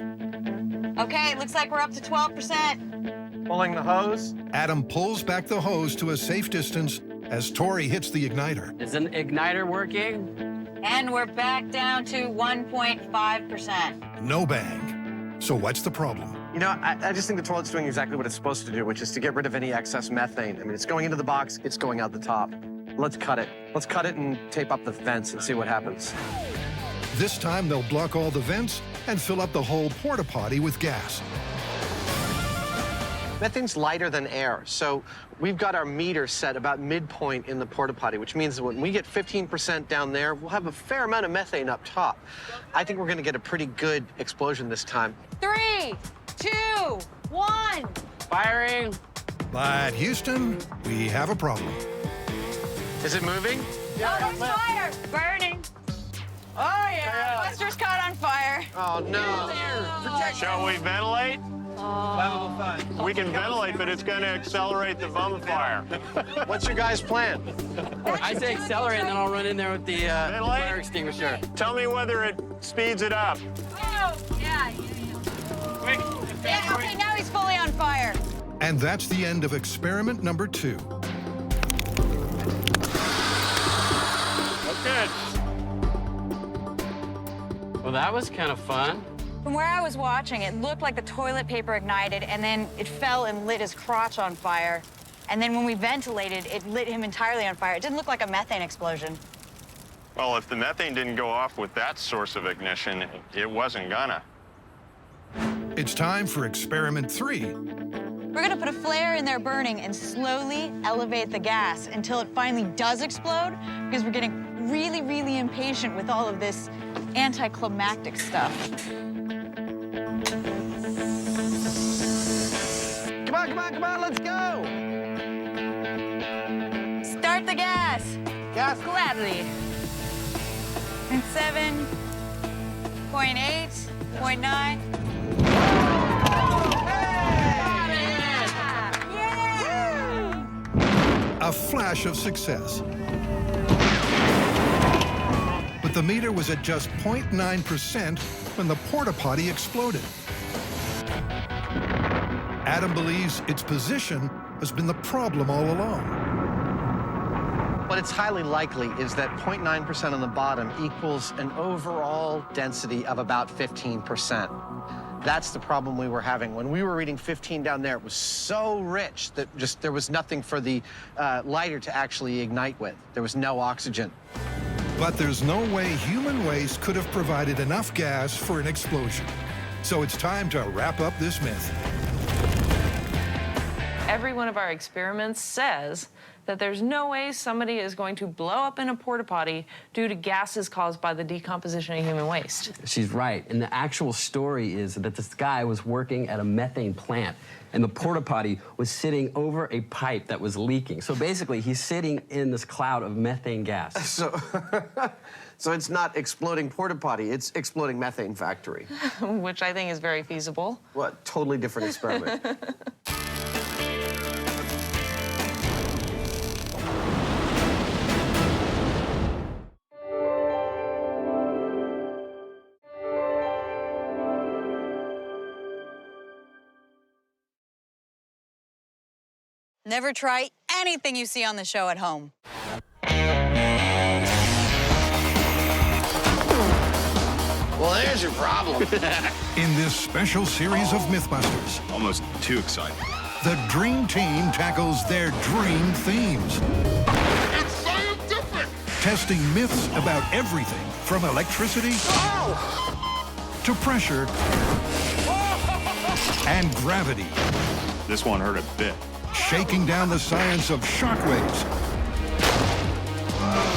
Okay, looks like we're up to 12%. Pulling the hose. Adam pulls back the hose to a safe distance as Tori hits the igniter. Is an igniter working? And we're back down to 1.5%. No bang. So what's the problem? You know, I just think the toilet's doing exactly what it's supposed to do, which is to get rid of any excess methane. I mean, it's going into the box, it's going out the top. Let's cut it. Let's cut it and tape up the vents and see what happens. This time they'll block all the vents and fill up the whole porta potty with gas. Methane's lighter than air, so we've got our meter set about midpoint in the porta potty, which means that when we get 15% down there, we'll have a fair amount of methane up top. I think we're gonna get a pretty good explosion this time. 3, 2, 1. Firing. But Houston, we have a problem. Is it moving? Oh, there's fire! Burning. Oh, yeah. Buster's caught on fire. Oh, no. Shall we ventilate? We can ventilate, but it's going to accelerate the bonfire. What's your guys' plan? I say accelerate, and then I'll run in there with the fire extinguisher. Tell me whether it speeds it up. Oh, yeah. Yeah, okay, now he's fully on fire. And that's the end of experiment number 2. Good. Well, that was kind of fun. From where I was watching, it looked like the toilet paper ignited, and then it fell and lit his crotch on fire. And then when we ventilated, it lit him entirely on fire. It didn't look like a methane explosion. Well, if the methane didn't go off with that source of ignition, it wasn't gonna. It's time for experiment 3. We're gonna put a flare in there burning and slowly elevate the gas until it finally does explode, because we're getting really, really impatient with all of this anticlimactic stuff. Come on, come on, come on, let's go! Start the gas. Gas. Gladly. And 7.8, 0.9. A flash of success. But the meter was at just 0.9% when the porta potty exploded. Adam believes its position has been the problem all along. What it's highly likely is that 0.9% on the bottom equals an overall density of about 15%. That's the problem we were having. When we were reading 15 down there, it was so rich that just there was nothing for the lighter to actually ignite with. There was no oxygen. But there's no way human waste could have provided enough gas for an explosion. So it's time to wrap up this myth. Every one of our experiments says that there's no way somebody is going to blow up in a porta potty due to gases caused by the decomposition of human waste. She's right. And the actual story is that this guy was working at a methane plant, and the porta potty was sitting over a pipe that was leaking. So basically, he's sitting in this cloud of methane gas. So it's not exploding porta potty, it's exploding methane factory. Which I think is very feasible. What? Totally different experiment. Never try anything you see on the show at home. Well, there's your problem. In this special series of MythBusters, Almost too exciting. the Dream Team tackles their dream themes. It's scientific! Testing myths about everything from electricity to pressure and gravity. This one hurt a bit. Shaking down the science of shockwaves,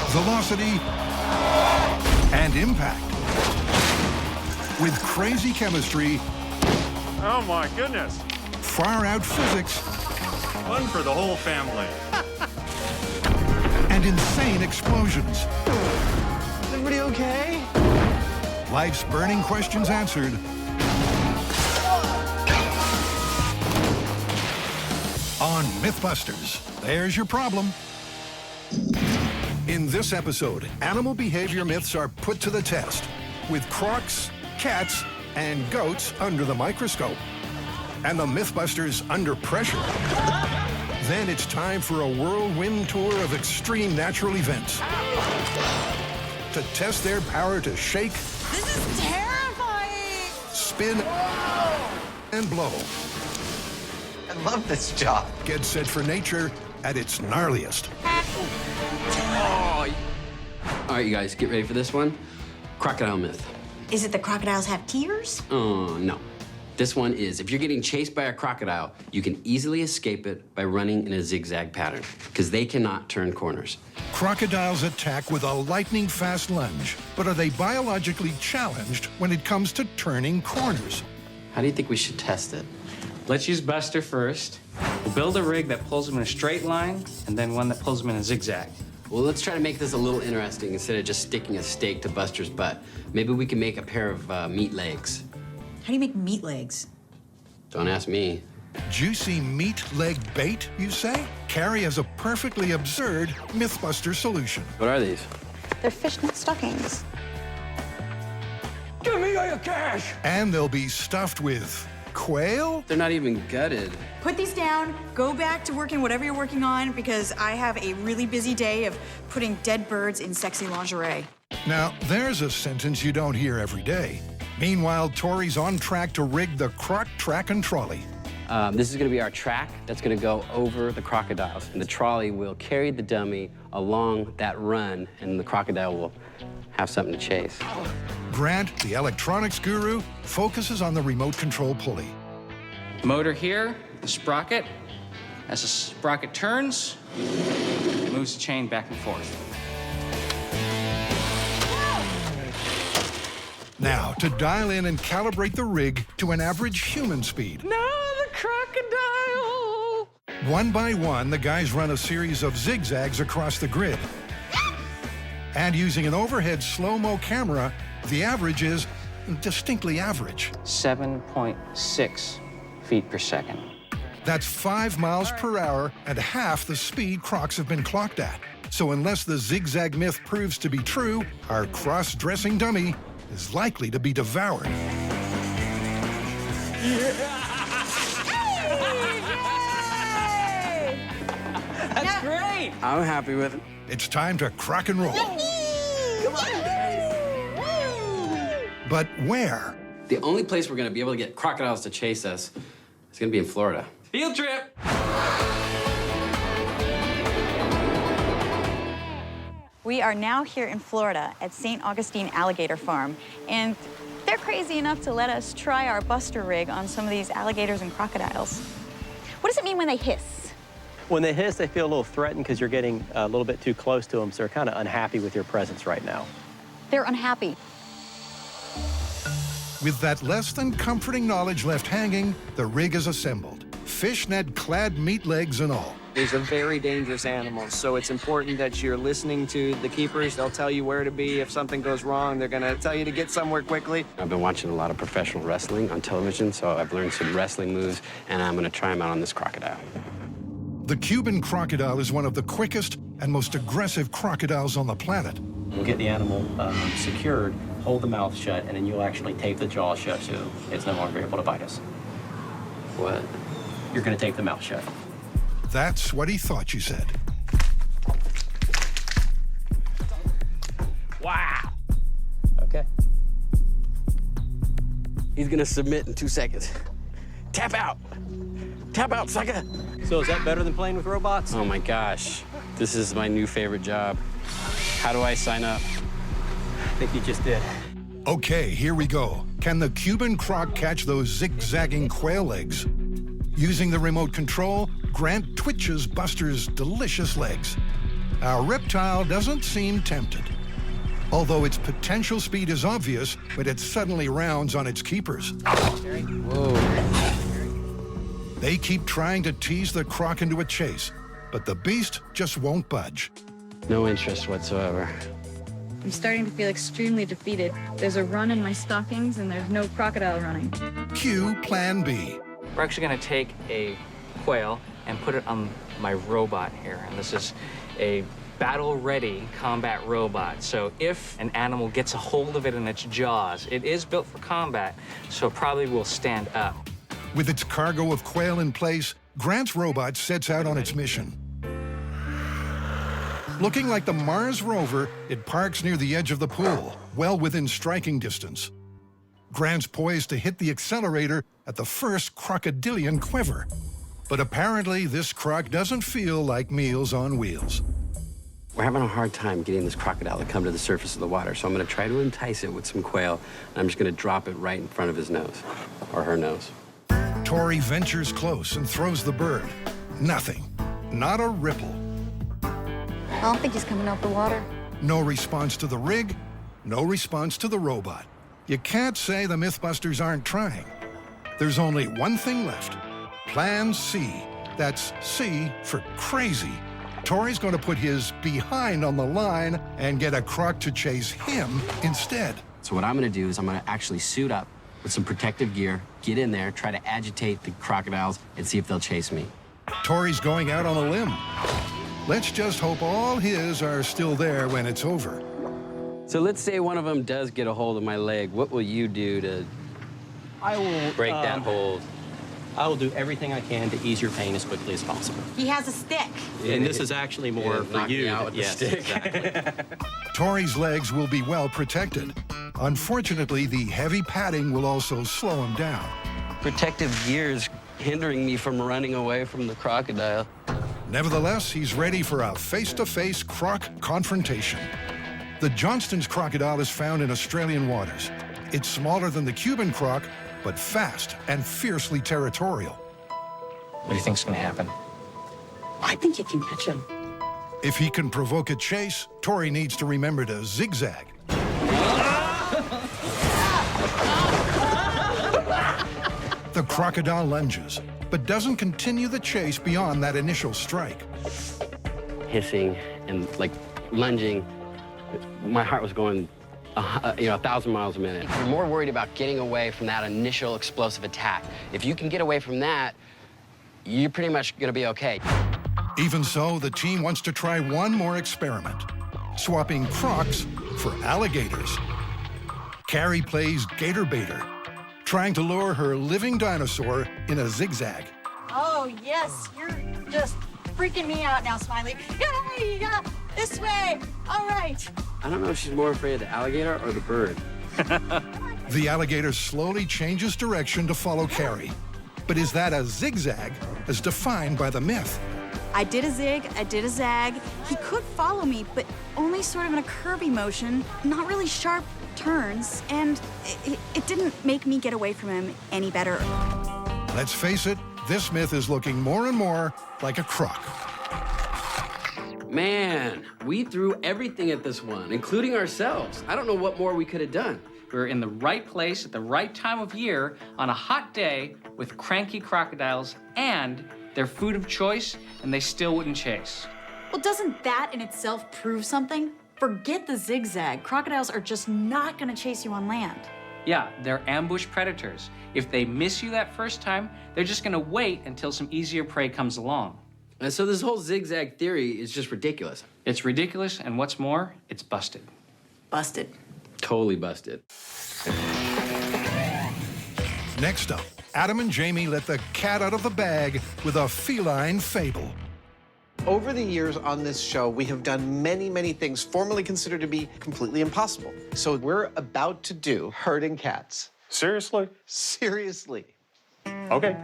velocity, and impact. With crazy chemistry, Oh my goodness. far-out physics, Fun for the whole family. and insane explosions. Is everybody okay? Life's burning questions answered. On MythBusters, there's your problem. In this episode, animal behavior myths are put to the test with crocs, cats, and goats under the microscope. And the MythBusters under pressure. Then it's time for a whirlwind tour of extreme natural events. To test their power to shake, This is terrifying! spin, and blow. I love this job. Get set for nature at its gnarliest. Oh. All right, you guys, get ready for this one. Crocodile myth. Is it the crocodiles have tears? Oh, no. This one is, if you're getting chased by a crocodile, you can easily escape it by running in a zigzag pattern, because they cannot turn corners. Crocodiles attack with a lightning-fast lunge, but are they biologically challenged when it comes to turning corners? How do you think we should test it? Let's use Buster first. We'll build a rig that pulls them in a straight line, and then one that pulls them in a zigzag. Well, let's try to make this a little interesting instead of just sticking a stake to Buster's butt. Maybe we can make a pair of meat legs. How do you make meat legs? Don't ask me. Juicy meat leg bait, you say? Carrie has a perfectly absurd MythBuster solution. What are these? They're fishnet stockings. Give me all your cash! And they'll be stuffed with quail? They're not even gutted. Put these down, go back to working whatever you're working on, because I have a really busy day of putting dead birds in sexy lingerie. Now, there's a sentence you don't hear every day. Meanwhile, Tori's on track to rig the Croc track and trolley. This is going to be our track that's going to go over the crocodiles. And the trolley will carry the dummy along that run, and the crocodile will have something to chase. Grant, the electronics guru, focuses on the remote control pulley. Motor here, the sprocket. As the sprocket turns, moves the chain back and forth. Now, to dial in and calibrate the rig to an average human speed. No, the crocodile! One by one, the guys run a series of zigzags across the grid. And using an overhead slow-mo camera, the average is distinctly average. 7.6 feet per second. That's 5 miles per hour and half the speed Crocs have been clocked at. So unless the zigzag myth proves to be true, our cross-dressing dummy is likely to be devoured. That's great! I'm happy with it. It's time to crock and roll. But where? The only place we're going to be able to get crocodiles to chase us is going to be in Florida. Field trip! We are now here in Florida at St. Augustine Alligator Farm, and they're crazy enough to let us try our Buster rig on some of these alligators and crocodiles. What does it mean when they hiss? When they hiss, they feel a little threatened because you're getting a little bit too close to them, so they're kind of unhappy with your presence right now. They're unhappy. With that less than comforting knowledge left hanging, the rig is assembled. Fishnet-clad meat legs and all. These are very dangerous animals, so it's important that you're listening to the keepers. They'll tell you where to be. If something goes wrong, they're going to tell you to get somewhere quickly. I've been watching a lot of professional wrestling on television, so I've learned some wrestling moves, and I'm going to try them out on this crocodile. The Cuban crocodile is one of the quickest and most aggressive crocodiles on the planet. We'll get the animal secured, hold the mouth shut, and then you'll actually tape the jaw shut so it's no longer able to bite us. What? You're going to tape the mouth shut. That's what he thought you said. Wow. Okay. He's going to submit in 2 seconds. Tap out. Tap out, sucker. So is that better than playing with robots? Oh, my gosh. This is my new favorite job. How do I sign up? I think you just did. Okay, here we go. Can the Cuban croc catch those zigzagging quail legs? Using the remote control, Grant twitches Buster's delicious legs. Our reptile doesn't seem tempted, although its potential speed is obvious when it suddenly rounds on its keepers. Whoa. They keep trying to tease the croc into a chase, but the beast just won't budge. No interest whatsoever. I'm starting to feel extremely defeated. There's a run in my stockings, and there's no crocodile running. Cue Plan B. We're actually going to take a quail and put it on my robot here. And this is a battle-ready combat robot. So if an animal gets a hold of it in its jaws, it is built for combat, so it probably will stand up. With its cargo of quail in place, Grant's robot sets out on its mission. Looking like the Mars rover, it parks near the edge of the pool, well within striking distance. Grant's poised to hit the accelerator at the first crocodilian quiver. But apparently, this croc doesn't feel like Meals on Wheels. We're having a hard time getting this crocodile to come to the surface of the water, so I'm going to try to entice it with some quail, and I'm just going to drop it right in front of his nose, or her nose. Tori ventures close and throws the bird. Nothing. Not a ripple. I don't think he's coming out the water. No response to the rig, no response to the robot. You can't say the MythBusters aren't trying. There's only one thing left. Plan C. That's C for crazy. Tori's going to put his behind on the line and get a croc to chase him instead. So what I'm gonna do is I'm gonna actually suit up with some protective gear, get in there, try to agitate the crocodiles, and see if they'll chase me. Tori's going out on a limb. Let's just hope all his are still there when it's over. So let's say one of them does get a hold of my leg. What will you do to break that hold? I will do everything I can to ease your pain as quickly as possible. He has a stick. And this is actually more for knock me you. out with the Yes, stick. exactly. Tori's legs will be well protected. Unfortunately, the heavy padding will also slow him down. Protective gear is hindering me from running away from the crocodile. Nevertheless, he's ready for a face-to-face croc confrontation. The Johnston's crocodile is found in Australian waters. It's smaller than the Cuban croc, but fast and fiercely territorial. What do you think's gonna happen? I think you can catch him. If he can provoke a chase, Tori needs to remember to zigzag. The crocodile lunges, but doesn't continue the chase beyond that initial strike. Hissing and like lunging, my heart was going 1,000 miles a minute. You're more worried about getting away from that initial explosive attack. If you can get away from that, you're pretty much gonna be okay. Even so, the team wants to try one more experiment, swapping crocs for alligators. Carrie plays gator baiter, trying to lure her living dinosaur in a zigzag. Oh, yes, you're just freaking me out now, Smiley. Yay, yeah, this way. All right. I don't know if she's more afraid of the alligator or the bird. The alligator slowly changes direction to follow Carrie. But is that a zigzag as defined by the myth? I did a zig, I did a zag. He could follow me, but only sort of in a curvy motion, not really sharp turns, and it didn't make me get away from him any better. Let's face it, this myth is looking more and more like a croc. Man, we threw everything at this one, including ourselves. I don't know what more we could have done. We were in the right place at the right time of year on a hot day with cranky crocodiles and their food of choice, and they still wouldn't chase. Well, doesn't that in itself prove something? Forget the zigzag. Crocodiles are just not gonna chase you on land. Yeah, they're ambush predators. If they miss you that first time, they're just gonna wait until some easier prey comes along. And so this whole zigzag theory is just ridiculous. It's ridiculous, and what's more, it's busted. Busted. Totally busted. Next up, Adam and Jamie let the cat out of the bag with a feline fable. Over the years on this show, we have done many, many things formerly considered to be completely impossible. So we're about to do herding cats. Seriously? Seriously. Okay.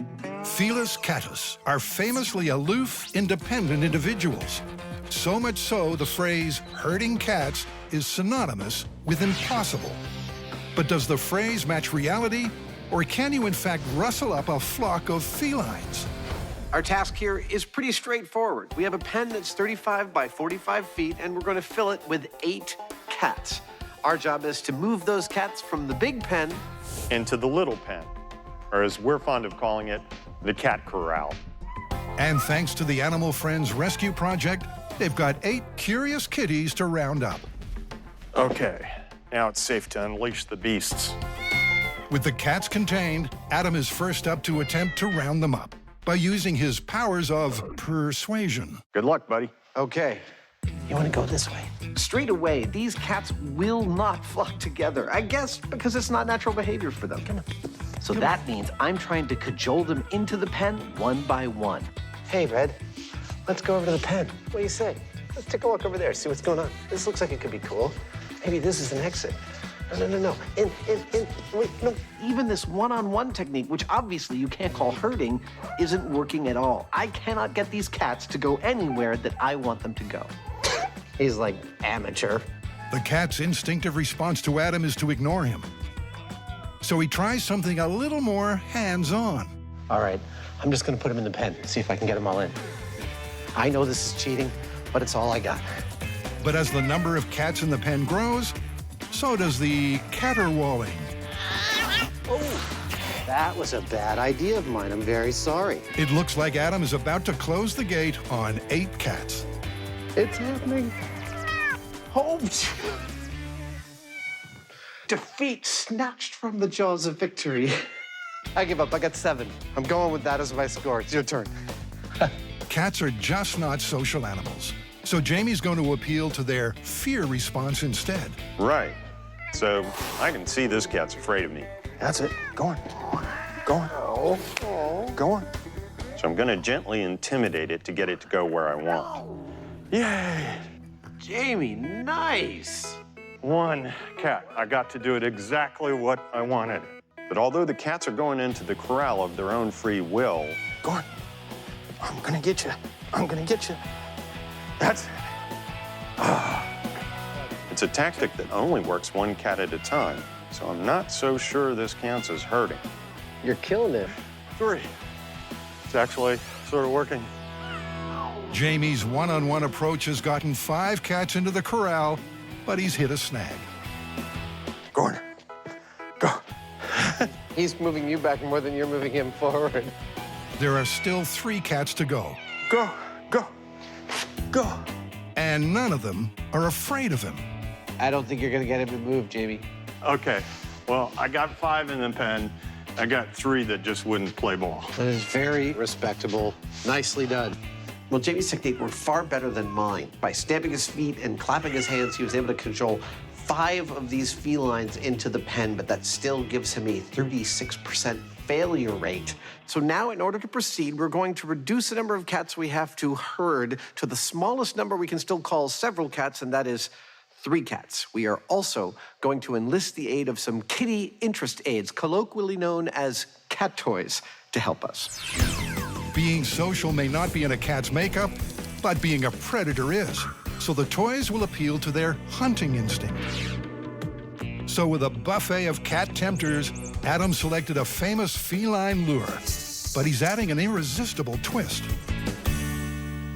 Felis catus are famously aloof, independent individuals. So much so, the phrase herding cats is synonymous with impossible. But does the phrase match reality, or can you in fact rustle up a flock of felines? Our task here is pretty straightforward. We have a pen that's 35 by 45 feet, and we're going to fill it with 8 cats. Our job is to move those cats from the big pen into the little pen, or as we're fond of calling it, the cat corral. And thanks to the Animal Friends Rescue Project, they've got 8 curious kitties to round up. Okay, now it's safe to unleash the beasts. With the cats contained, Adam is first up to attempt to round them up by using his powers of persuasion. Good luck, buddy. Okay. You want to go this way? Straight away, these cats will not flock together. I guess because it's not natural behavior for them. Come on. So that means I'm trying to cajole them into the pen one by one. Hey, Red, let's go over to the pen. What do you say? Let's take a walk over there, see what's going on. This looks like it could be cool. Maybe this is an exit. No. Wait, no. Even this one-on-one technique, which obviously you can't call herding, isn't working at all. I cannot get these cats to go anywhere that I want them to go. He's like amateur. The cat's instinctive response to Adam is to ignore him. So he tries something a little more hands-on. All right, I'm just gonna put him in the pen, see if I can get them all in. I know this is cheating, but it's all I got. But as the number of cats in the pen grows, so does the caterwauling. Oh, That was a bad idea of mine. I'm very sorry. It looks like Adam is about to close the gate on 8 cats. It's happening. Oh. Defeat snatched from the jaws of victory. I give up. I got 7. I'm going with that as my score. It's your turn. Cats are just not social animals. So Jamie's going to appeal to their fear response instead. Right. So I can see this cat's afraid of me. That's it. Go on. Go on. Oh. Go on. So I'm going to gently intimidate it to get it to go where I want. Yay! Jamie, nice. 1 cat. I got to do it exactly what I wanted. But although the cats are going into the corral of their own free will, go on. I'm gonna get you. I'm gonna get you. That's it. It's a tactic that only works 1 cat at a time, so I'm not so sure this counts as hurting. You're killing it. 3. It's actually sort of working. Jamie's one-on-one approach has gotten 5 cats into the corral, but he's hit a snag. Gordon, go. He's moving you back more than you're moving him forward. There are still 3 cats to go. Go, go, go. And none of them are afraid of him. I don't think you're gonna get him to move, Jamie. Okay, well, I got 5 in the pen. I got 3 that just wouldn't play ball. That is very respectable. Nicely done. Well, Jamie's technique worked far better than mine. By stamping his feet and clapping his hands, he was able to control 5 of these felines into the pen, but that still gives him a 36% failure rate. So now, in order to proceed, we're going to reduce the number of cats we have to herd to the smallest number we can still call several cats, and that is 3 cats. We are also going to enlist the aid of some kitty interest aids, colloquially known as cat toys, to help us. Being social may not be in a cat's makeup, but being a predator is. So the toys will appeal to their hunting instinct. So with a buffet of cat tempters, Adam selected a famous feline lure, but he's adding an irresistible twist.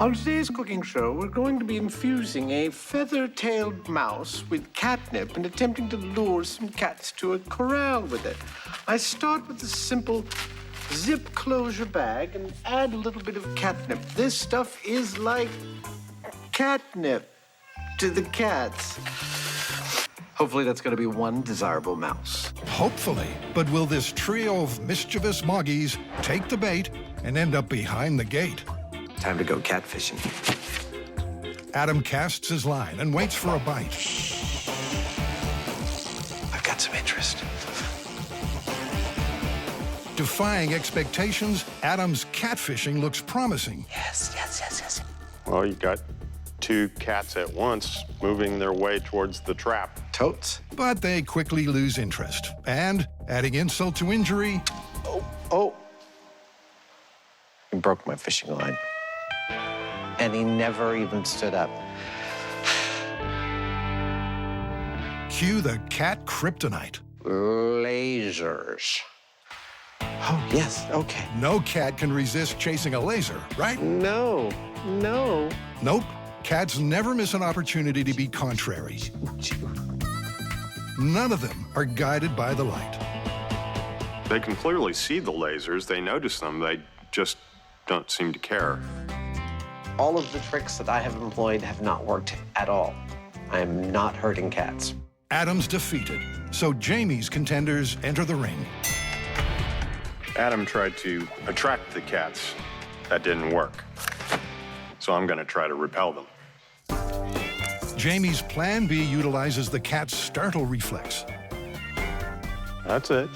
On today's cooking show, we're going to be infusing a feather-tailed mouse with catnip and attempting to lure some cats to a corral with it. I start with a simple zip closure bag and add a little bit of catnip. This stuff is like catnip to the cats. Hopefully that's going to be one desirable mouse. Hopefully, but will this trio of mischievous moggies take the bait and end up behind the gate? Time to go catfishing. Adam casts his line and waits for a bite. I've got some interest. Defying expectations, Adam's catfishing looks promising. Yes, yes, yes, yes. Well, you got 2 cats at once moving their way towards the trap. Totes. But they quickly lose interest. And, adding insult to injury... Oh. He broke my fishing line. And he never even stood up. Cue the cat kryptonite. Lasers. Oh, yes, okay. No cat can resist chasing a laser, right? No. Nope. Cats never miss an opportunity to be contrary. None of them are guided by the light. They can clearly see the lasers. They notice them. They just don't seem to care. All of the tricks that I have employed have not worked at all. I am not hurting cats. Adam's defeated, so Jamie's contenders enter the ring. Adam tried to attract the cats. That didn't work. So I'm going to try to repel them. Jamie's plan B utilizes the cat's startle reflex. That's it.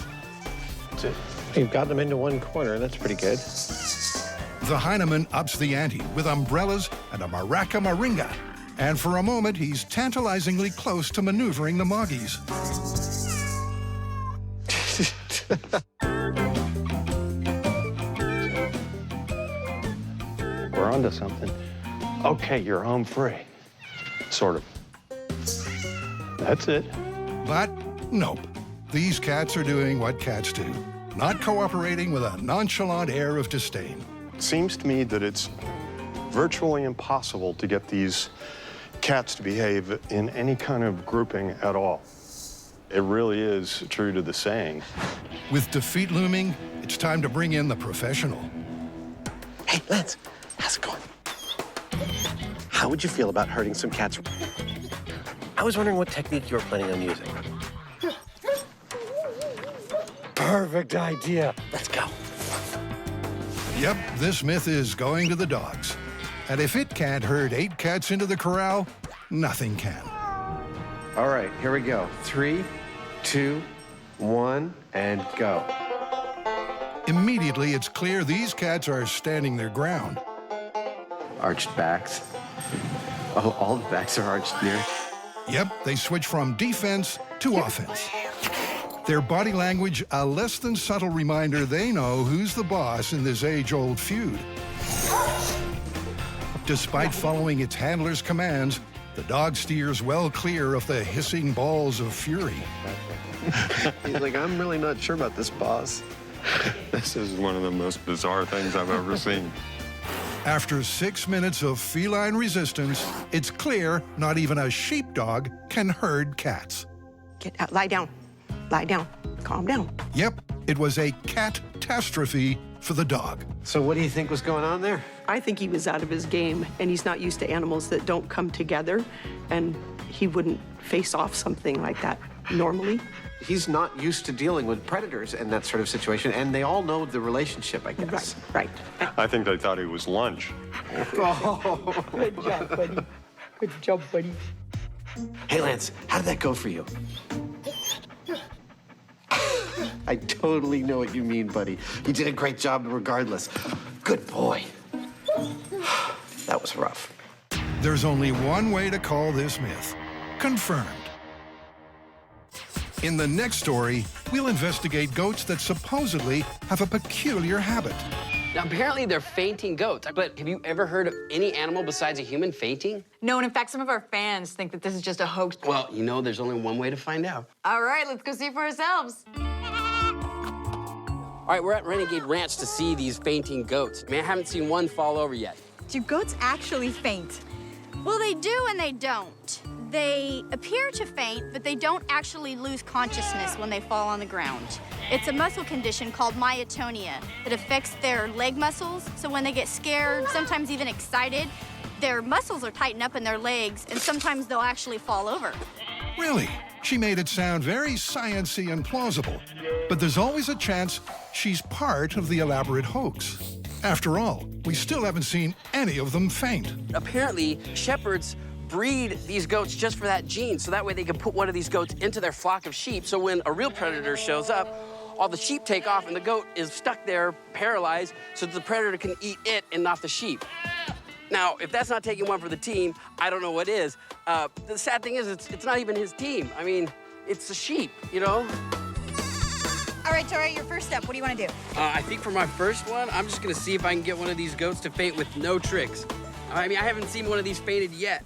That's it. You've got them into one corner. That's pretty good. The Heineman ups the ante with umbrellas and a maraca maringa. And for a moment, he's tantalizingly close to maneuvering the moggies. We're onto something. Okay, you're home free. Sort of. That's it. But nope. These cats are doing what cats do, not cooperating with a nonchalant air of disdain. It seems to me that it's virtually impossible to get these cats to behave in any kind of grouping at all. It really is true to the saying. With defeat looming, it's time to bring in the professional. Hey, Lance, how's it going? How would you feel about hurting some cats? I was wondering what technique you were planning on using. Perfect idea. Let's go. Yep, this myth is going to the dogs. And if it can't herd 8 cats into the corral, nothing can. All right, here we go. 3, 2, 1, and go. Immediately, it's clear these cats are standing their ground. Arched backs. Oh, all the backs are arched near. Yep, they switch from defense to offense. Their body language, a less than subtle reminder they know who's the boss in this age-old feud. Despite following its handler's commands, the dog steers well clear of the hissing balls of fury. He's like, I'm really not sure about this, boss. This is one of the most bizarre things I've ever seen. After 6 minutes of feline resistance, it's clear not even a sheepdog can herd cats. Get out, lie down. Lie down. Calm down. Yep, it was a catastrophe for the dog. So what do you think was going on there? I think he was out of his game, and he's not used to animals that don't come together, and he wouldn't face off something like that normally. He's not used to dealing with predators in that sort of situation, and they all know the relationship, I guess. Right. I think they thought he was lunch. Oh. Good job, buddy. Good job, buddy. Hey, Lance, how did that go for you? I totally know what you mean, buddy. You did a great job regardless. Good boy. That was rough. There's only one way to call this myth. Confirmed. In the next story, we'll investigate goats that supposedly have a peculiar habit. Now, apparently they're fainting goats, but have you ever heard of any animal besides a human fainting? No, and in fact, some of our fans think that this is just a hoax. Well, you know, there's only one way to find out. All right, let's go see for ourselves. All right, we're at Renegade Ranch to see these fainting goats. I mean, I haven't seen one fall over yet. Do goats actually faint? Well, they do and they don't. They appear to faint, but they don't actually lose consciousness when they fall on the ground. It's a muscle condition called myotonia that affects their leg muscles. So when they get scared, sometimes even excited, their muscles will tighten up in their legs, and sometimes they'll actually fall over. Really? She made it sound very science-y and plausible. But there's always a chance she's part of the elaborate hoax. After all, we still haven't seen any of them faint. Apparently, shepherds breed these goats just for that gene, so that way they can put one of these goats into their flock of sheep, so when a real predator shows up, all the sheep take off and the goat is stuck there, paralyzed, so that the predator can eat it and not the sheep. Now, if that's not taking one for the team, I don't know what is. The sad thing is, it's not even his team. I mean, it's the sheep, you know? All right, Tori, your first step. What do you want to do? I think for my first one, I'm just gonna see if I can get one of these goats to faint with no tricks. I mean, I haven't seen one of these fainted yet.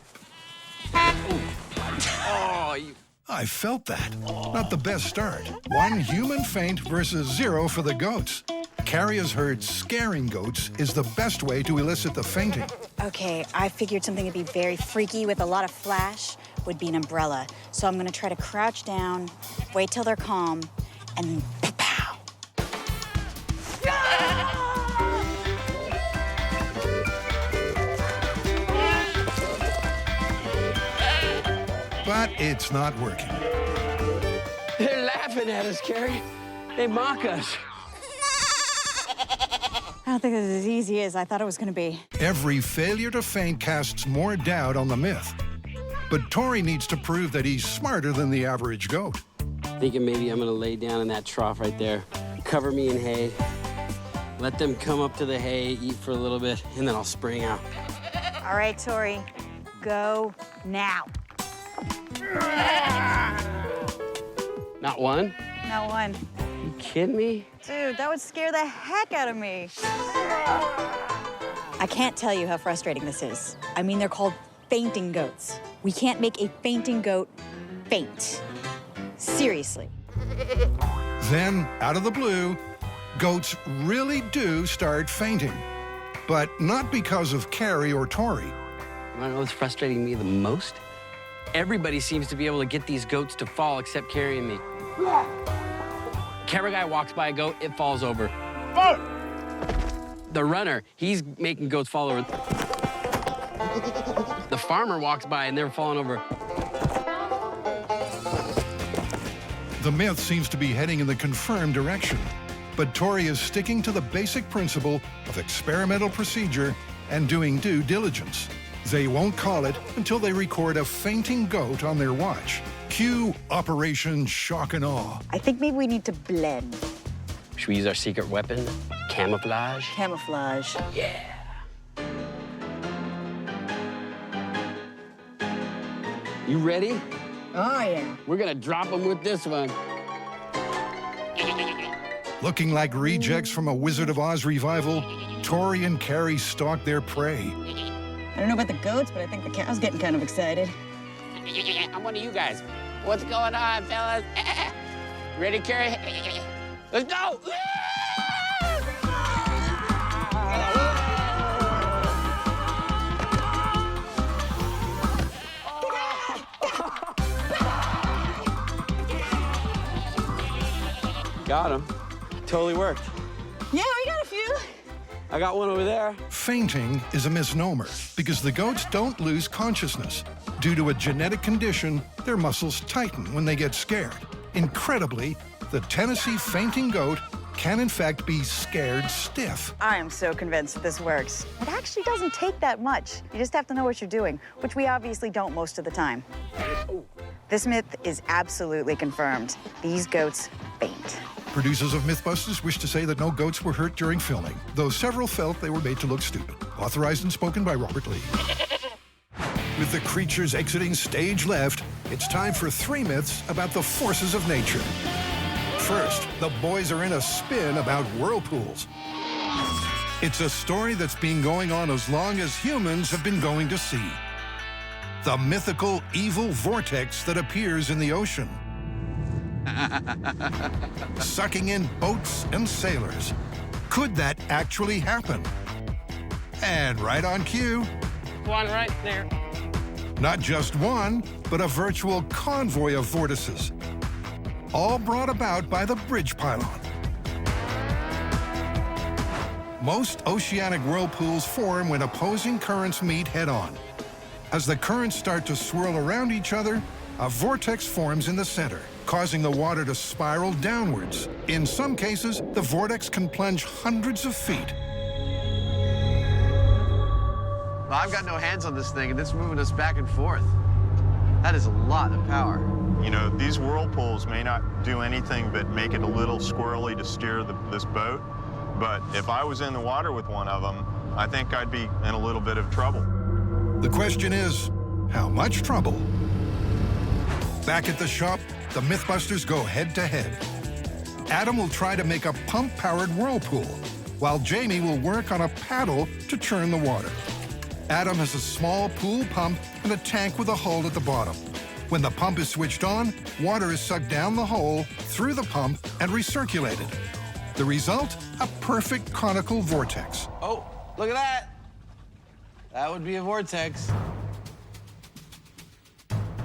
Oh, you... I felt that. Not the best start. 1 human faint versus 0 for the goats. Carrie has heard scaring goats is the best way to elicit the fainting. Okay, I figured something would be very freaky with a lot of flash would be an umbrella. So I'm gonna try to crouch down, wait till they're calm, and then pow. But it's not working. They're laughing at us, Carrie. They mock us. I don't think this is as easy as I thought it was gonna be. Every failure to faint casts more doubt on the myth. But Tori needs to prove that he's smarter than the average goat. Thinking maybe I'm gonna lay down in that trough right there, cover me in hay, let them come up to the hay, eat for a little bit, and then I'll spring out. All right, Tori, go now. Not one? Not one. You kidding me? Dude, that would scare the heck out of me. I can't tell you how frustrating this is. I mean, they're called fainting goats. We can't make a fainting goat faint. Seriously. Then, out of the blue, goats really do start fainting. But not because of Carrie or Tori. You wanna know what's frustrating me the most? Everybody seems to be able to get these goats to fall except Carrie and me. Camera guy walks by a goat, it falls over. The runner, he's making goats fall over. The farmer walks by and they're falling over. The myth seems to be heading in the confirmed direction, but Tori is sticking to the basic principle of experimental procedure and doing due diligence. They won't call it until they record a fainting goat on their watch. Cue Operation Shock and Awe. I think maybe we need to blend. Should we use our secret weapon? Camouflage? Camouflage. Yeah. You ready? Oh, yeah. We're gonna drop them with this one. Looking like rejects from a Wizard of Oz revival, Tori and Carrie stalk their prey. I don't know about the goats, but I think the cow's getting kind of excited. I'm one of you guys. What's going on, fellas? Ready, Carrie? Let's go! Got him. Totally worked. Yeah, we got a few. I got one over there. Fainting is a misnomer because the goats don't lose consciousness. Due to a genetic condition, their muscles tighten when they get scared. Incredibly, the Tennessee fainting goat can in fact be scared stiff. I am so convinced that this works. It actually doesn't take that much. You just have to know what you're doing, which we obviously don't most of the time. This myth is absolutely confirmed. These goats faint. Producers of MythBusters wish to say that no goats were hurt during filming, though several felt they were made to look stupid. Authorized and spoken by Robert Lee. With the creatures exiting stage left, it's time for 3 myths about the forces of nature. First, the boys are in a spin about whirlpools. It's a story that's been going on as long as humans have been going to sea. The mythical evil vortex that appears in the ocean, sucking in boats and sailors. Could that actually happen? And right on cue, One right there. not just one, but a virtual convoy of vortices, all brought about by the bridge pylon. Most oceanic whirlpools form when opposing currents meet head-on. As the currents start to swirl around each other, a vortex forms in the center, causing the water to spiral downwards. In some cases, the vortex can plunge hundreds of feet. Well, I've got no hands on this thing, and it's moving us back and forth. That is a lot of power. You know, these whirlpools may not do anything but make it a little squirrely to steer this boat, but if I was in the water with one of them, I think I'd be in a little bit of trouble. The question is, how much trouble? Back at the shop, the MythBusters go head-to-head. Adam will try to make a pump-powered whirlpool, while Jamie will work on a paddle to churn the water. Adam has a small pool pump and a tank with a hole at the bottom. When the pump is switched on, water is sucked down the hole, through the pump, and recirculated. The result? A perfect conical vortex. Oh, look at that. That would be a vortex.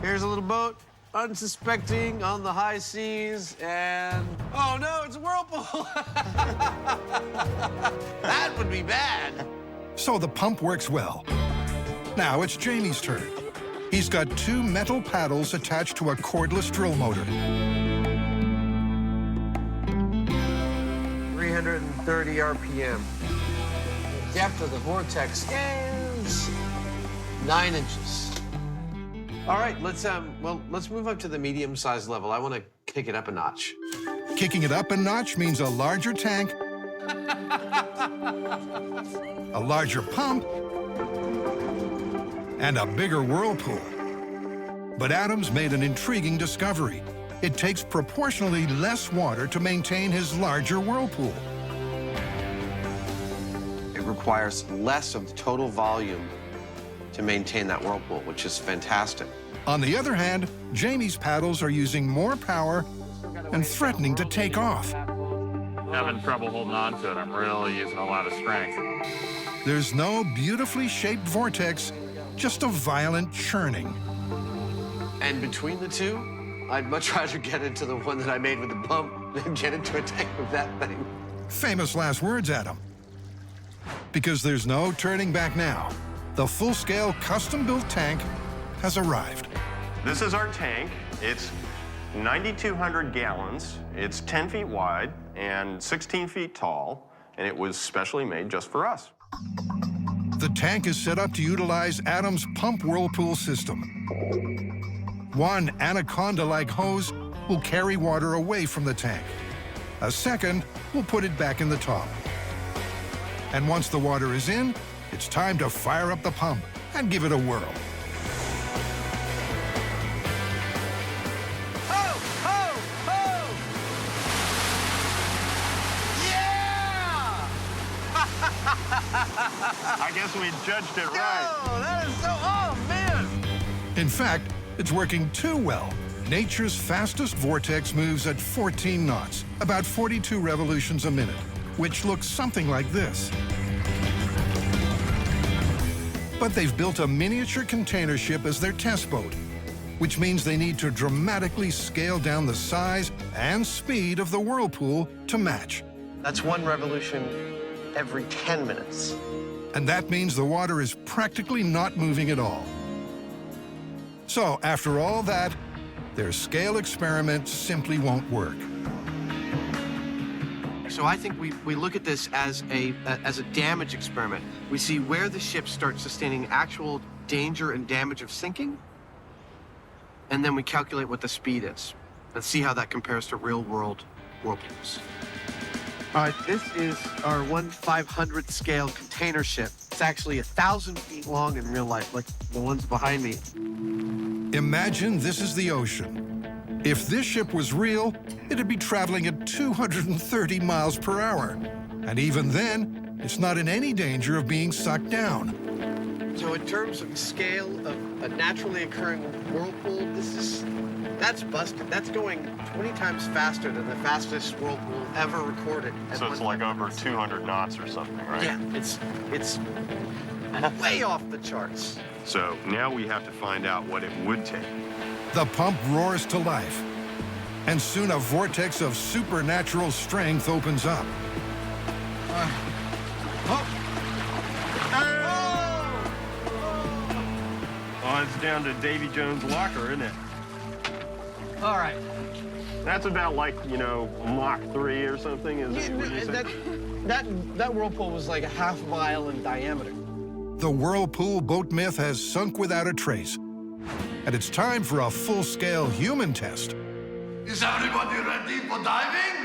Here's a little boat, unsuspecting on the high seas, and oh no, it's a whirlpool. That would be bad. So the pump works well. Now it's Jamie's turn. He's got 2 metal paddles attached to a cordless drill motor. 330 RPM. The depth of the vortex is 9 inches. All right, let's move up to the medium-sized level. I want to kick it up a notch. Kicking it up a notch means a larger tank, a larger pump, and a bigger whirlpool. But Adam's made an intriguing discovery. It takes proportionally less water to maintain his larger whirlpool. It requires less of the total volume to maintain that whirlpool, which is fantastic. On the other hand, Jamie's paddles are using more power and threatening to take off. Having trouble holding on to it. I'm really using a lot of strength. There's no beautifully shaped vortex, just a violent churning. And between the two, I'd much rather get into the one that I made with the pump than get into a tank with that thing. Famous last words, Adam. Because there's no turning back now. The full-scale custom-built tank has arrived. This is our tank. It's 9,200 gallons. It's 10 feet wide and 16 feet tall, and it was specially made just for us. The tank is set up to utilize Adam's pump whirlpool system. One anaconda-like hose will carry water away from the tank. A second will put it back in the top. And once the water is in, it's time to fire up the pump and give it a whirl. Ho, ho, ho! Yeah! I guess we judged it right. Oh, that is so, oh, man! In fact, it's working too well. Nature's fastest vortex moves at 14 knots, about 42 revolutions a minute, which looks something like this. But they've built a miniature container ship as their test boat, which means they need to dramatically scale down the size and speed of the whirlpool to match. That's one revolution every 10 minutes. And that means the water is practically not moving at all. So, after all that, their scale experiment simply won't work. So I think we look at this as a damage experiment. We see where the ship starts sustaining actual danger and damage of sinking, and then we calculate what the speed is and see how that compares to real-world whirlpools. All right, this is our 1/500th scale container ship. It's actually 1,000 feet long in real life, like the ones behind me. Imagine this is the ocean. If this ship was real, it'd be traveling at 230 miles per hour. And even then, it's not in any danger of being sucked down. So in terms of scale of a naturally occurring whirlpool, that's busted. That's going 20 times faster than the fastest whirlpool ever recorded. So it's like over 200 knots or something, right? Yeah, it's way off the charts. So now we have to find out what it would take. The pump roars to life, and soon a vortex of supernatural strength opens up. Oh, it's down to Davy Jones' locker, isn't it? All right. That's about like, Mach 3 or something, is it? What do you say? That whirlpool was like a half mile in diameter. The whirlpool boat myth has sunk without a trace. And it's time for a full-scale human test. Is everybody ready for diving?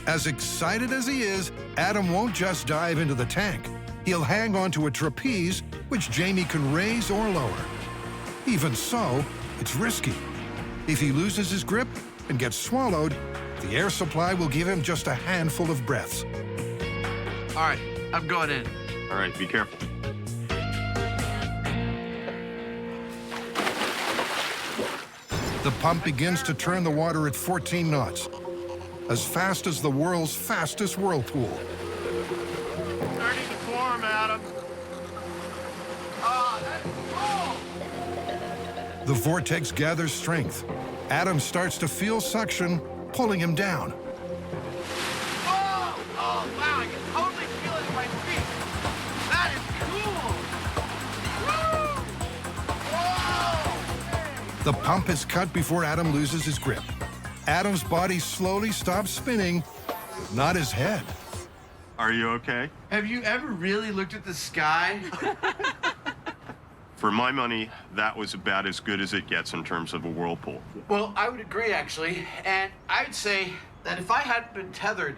As excited as he is, Adam won't just dive into the tank. He'll hang onto a trapeze, which Jamie can raise or lower. Even so, it's risky. If he loses his grip and gets swallowed, the air supply will give him just a handful of breaths. All right, I'm going in. All right, be careful. The pump begins to turn the water at 14 knots, as fast as the world's fastest whirlpool. Starting to form, Adam. The vortex gathers strength. Adam starts to feel suction pulling him down. Oh, wow, I can totally feel it in my feet. That is cool. Whoa! The pump is cut before Adam loses his grip. Adam's body slowly stops spinning, not his head. Are you okay? Have you ever really looked at the sky? For my money, that was about as good as it gets in terms of a whirlpool. Well, I would agree, actually. And I'd say that if I hadn't been tethered,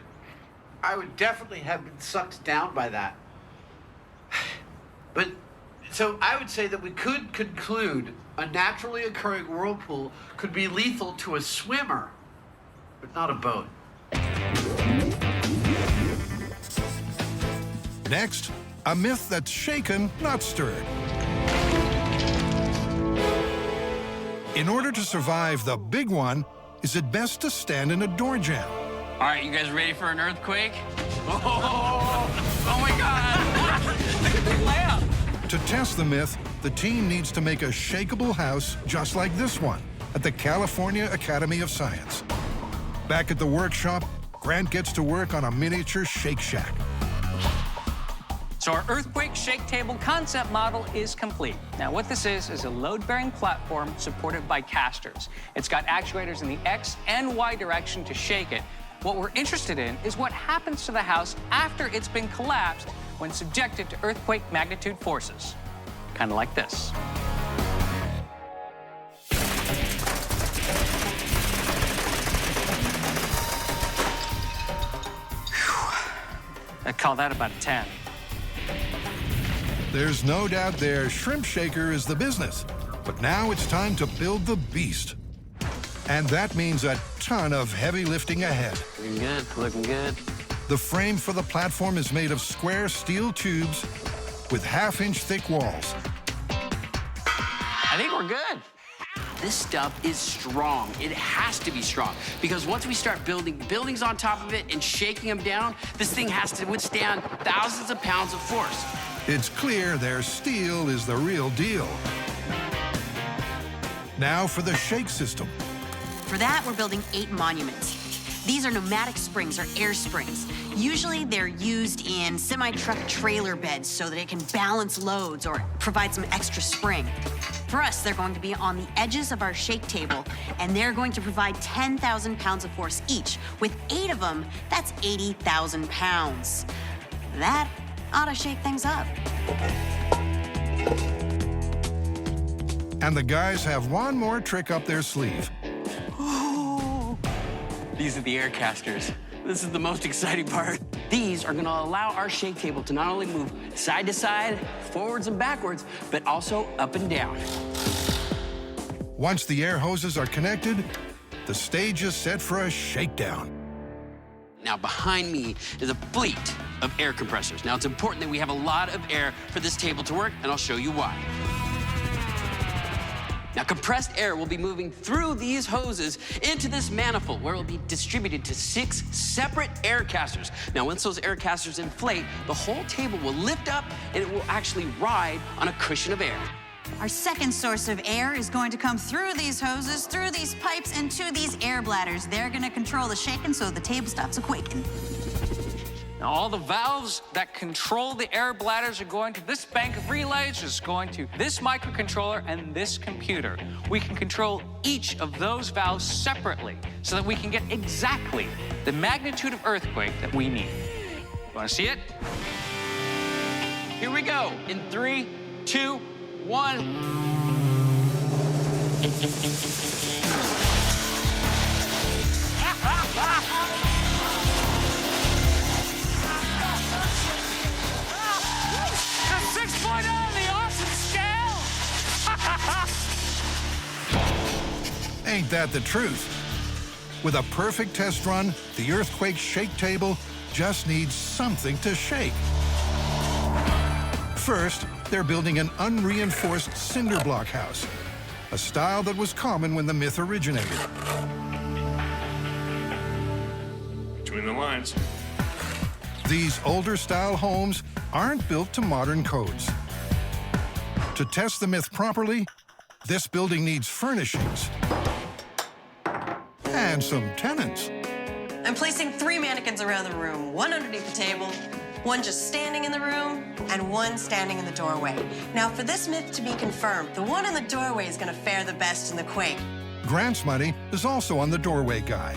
I would definitely have been sucked down by that. But, so I would say that we could conclude a naturally occurring whirlpool could be lethal to a swimmer, but not a boat. Next, a myth that's shaken, not stirred. In order to survive the big one, is it best to stand in a door jamb? All right, you guys ready for an earthquake? Oh my God! To test the myth, the team needs to make a shakeable house just like this one at the California Academy of Science. Back at the workshop, Grant gets to work on a miniature Shake Shack. So our earthquake shake table concept model is complete. Now what this is a load-bearing platform supported by casters. It's got actuators in the X and Y direction to shake it. What we're interested in is what happens to the house after it's been collapsed when subjected to earthquake magnitude forces. Kind of like this. I'd call that about a 10. There's no doubt their shrimp shaker is the business, but now it's time to build the beast. And that means a ton of heavy lifting ahead. Looking good, looking good. The frame for the platform is made of square steel tubes with half-inch thick walls. I think we're good. This stuff is strong. It has to be strong because once we start building buildings on top of it and shaking them down, this thing has to withstand thousands of pounds of force. It's clear their steel is the real deal. Now for the shake system. For that, we're building 8 monuments. These are pneumatic springs or air springs. Usually they're used in semi-truck trailer beds so that it can balance loads or provide some extra spring. For us, they're going to be on the edges of our shake table, and they're going to provide 10,000 pounds of force each. With 8 of them, that's 80,000 pounds. That ought to shake things up. And the guys have one more trick up their sleeve. These are the air casters. This is the most exciting part. These are gonna allow our shake table to not only move side to side, forwards and backwards, but also up and down. Once the air hoses are connected, the stage is set for a shakedown. Now behind me is a fleet of air compressors. Now it's important that we have a lot of air for this table to work, and I'll show you why. Now, compressed air will be moving through these hoses into this manifold where it will be distributed to 6 separate air casters. Now, once those air casters inflate, the whole table will lift up and it will actually ride on a cushion of air. Our second source of air is going to come through these hoses, through these pipes, and to these air bladders. They're going to control the shaking so the table stops a-quaking. Now, all the valves that control the air bladders are going to this bank of relays, is going to this microcontroller and this computer. We can control each of those valves separately so that we can get exactly the magnitude of earthquake that we need. You want to see it? Here we go. In 3, 2, 1. Ain't that the truth? With a perfect test run, the earthquake shake table just needs something to shake. First, they're building an unreinforced cinder block house, a style that was common when the myth originated. Between the lines. These older style homes aren't built to modern codes. To test the myth properly, this building needs furnishings and some tenants. I'm placing 3 mannequins around the room, 1 underneath the table, 1 just standing in the room, and 1 standing in the doorway. Now, for this myth to be confirmed, the one in the doorway is gonna fare the best in the quake. Grant's money is also on the doorway guy,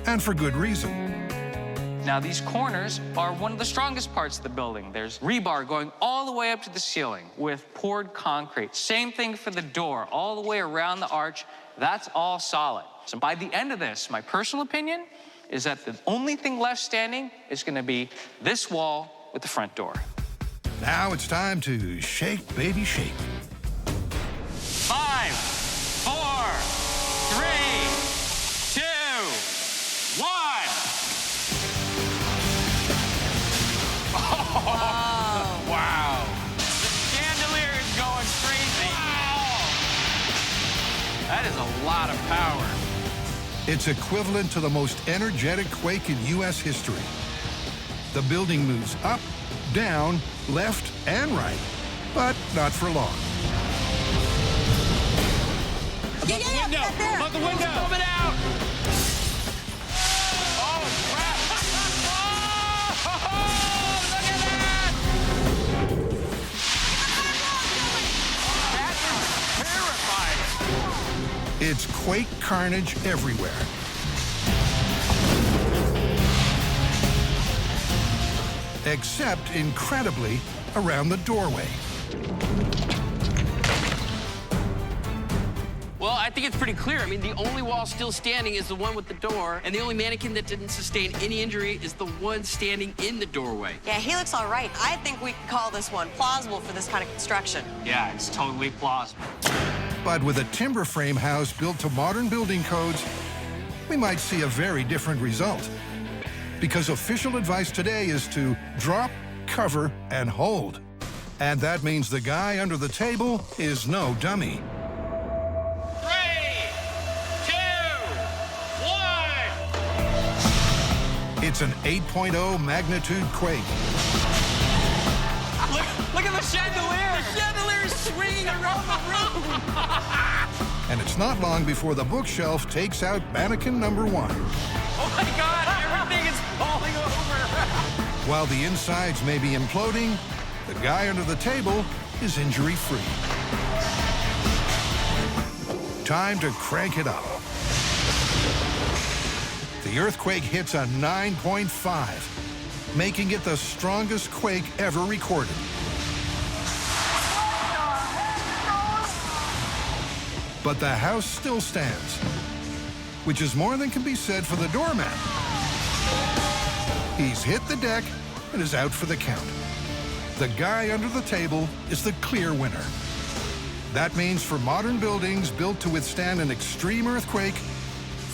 and for good reason. Now, these corners are one of the strongest parts of the building. There's rebar going all the way up to the ceiling with poured concrete. Same thing for the door, all the way around the arch. That's all solid. So by the end of this, my personal opinion is that the only thing left standing is going to be this wall with the front door. Now it's time to shake, baby, shake. 5, 4, 3, 2, 1. Oh, wow. The chandelier is going crazy. Wow. That is a lot of power. It's equivalent to the most energetic quake in U.S. history. The building moves up, down, left, and right, But not for long. Above the window! Above the window! Coming out! Oh, crap! Oh, look at that! That is terrifying. It's quake carnage everywhere. Except, incredibly, around the doorway. Well, I think it's pretty clear. I mean, the only wall still standing is the one with the door, and the only mannequin that didn't sustain any injury is the one standing in the doorway. Yeah, he looks all right. I think we can call this one plausible for this kind of construction. Yeah, it's totally plausible. But with a timber frame house built to modern building codes, we might see a very different result. Because official advice today is to drop, cover, and hold. And that means the guy under the table is no dummy. 3, 2, 1. It's an 8.0 magnitude quake. Look at the chandelier! The chandelier is swinging around the room! And it's not long before the bookshelf takes out mannequin number 1. Oh my God, everything is falling over. While the insides may be imploding, the guy under the table is injury-free. Time to crank it up. The earthquake hits a 9.5, making it the strongest quake ever recorded. But the house still stands, which is more than can be said for the doorman. He's hit the deck and is out for the count. The guy under the table is the clear winner. That means for modern buildings built to withstand an extreme earthquake,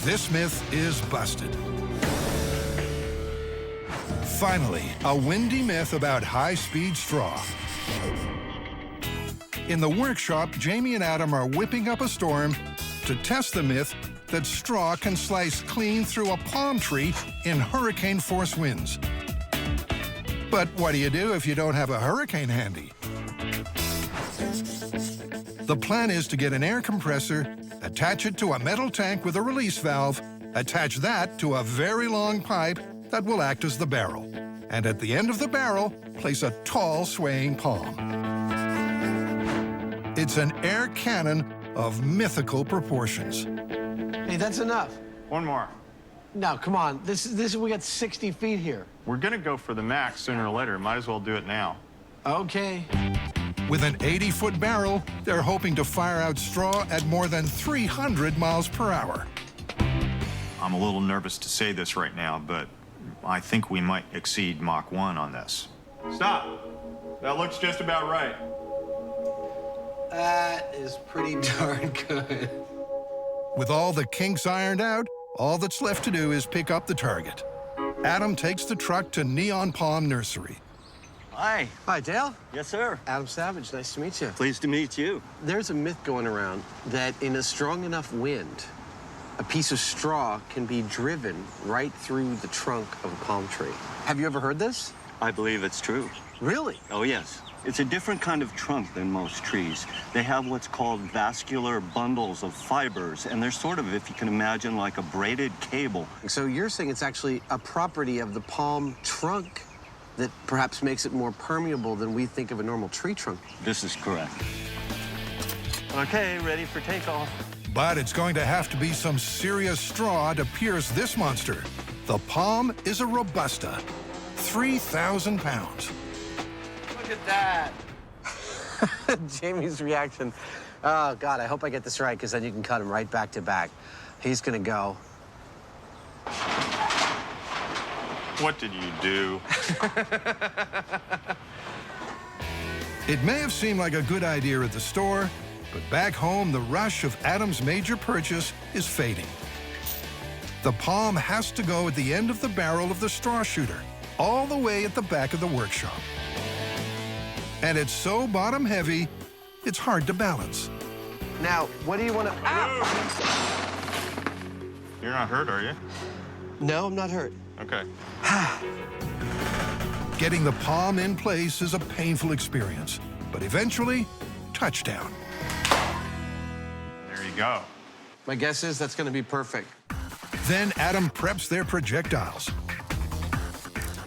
this myth is busted. Finally, a windy myth about high-speed straw. In the workshop, Jamie and Adam are whipping up a storm to test the myth that straw can slice clean through a palm tree in hurricane-force winds. But what do you do if you don't have a hurricane handy? The plan is to get an air compressor, attach it to a metal tank with a release valve, attach that to a very long pipe that will act as the barrel. And at the end of the barrel, place a tall swaying palm. It's an air cannon of mythical proportions. Hey, that's enough. One more. No, come on. We got 60 feet here. We're gonna go for the max sooner or later. Might as well do it now. Okay. With an 80-foot barrel, they're hoping to fire out straw at more than 300 miles per hour. I'm a little nervous to say this right now, but I think we might exceed Mach 1 on this. Stop. That looks just about right. That is pretty darn good. With all the kinks ironed out, all that's left to do is pick up the target. Adam takes the truck to Neon Palm Nursery. Hi. Hi, Dale. Yes, sir. Adam Savage, nice to meet you. Pleased to meet you. There's a myth going around that in a strong enough wind, a piece of straw can be driven right through the trunk of a palm tree. Have you ever heard this? I believe it's true. Really? Oh, yes. It's a different kind of trunk than most trees. They have what's called vascular bundles of fibers, and they're sort of, if you can imagine, like a braided cable. So you're saying it's actually a property of the palm trunk that perhaps makes it more permeable than we think of a normal tree trunk. This is correct. Okay, ready for takeoff. But it's going to have to be some serious straw to pierce this monster. The palm is a Robusta, 3,000 pounds. Look at that. Jamie's reaction. Oh, God, I hope I get this right, because then you can cut him right back to back. He's going to go. What did you do? It may have seemed like a good idea at the store, but back home, the rush of Adam's major purchase is fading. The palm has to go at the end of the barrel of the straw shooter, all the way at the back of the workshop. And it's so bottom heavy, it's hard to balance. Now, what do you want to... You're not hurt, are you? No, I'm not hurt. Okay. Getting the palm in place is a painful experience. But eventually, touchdown. There you go. My guess is that's going to be perfect. Then Adam preps their projectiles.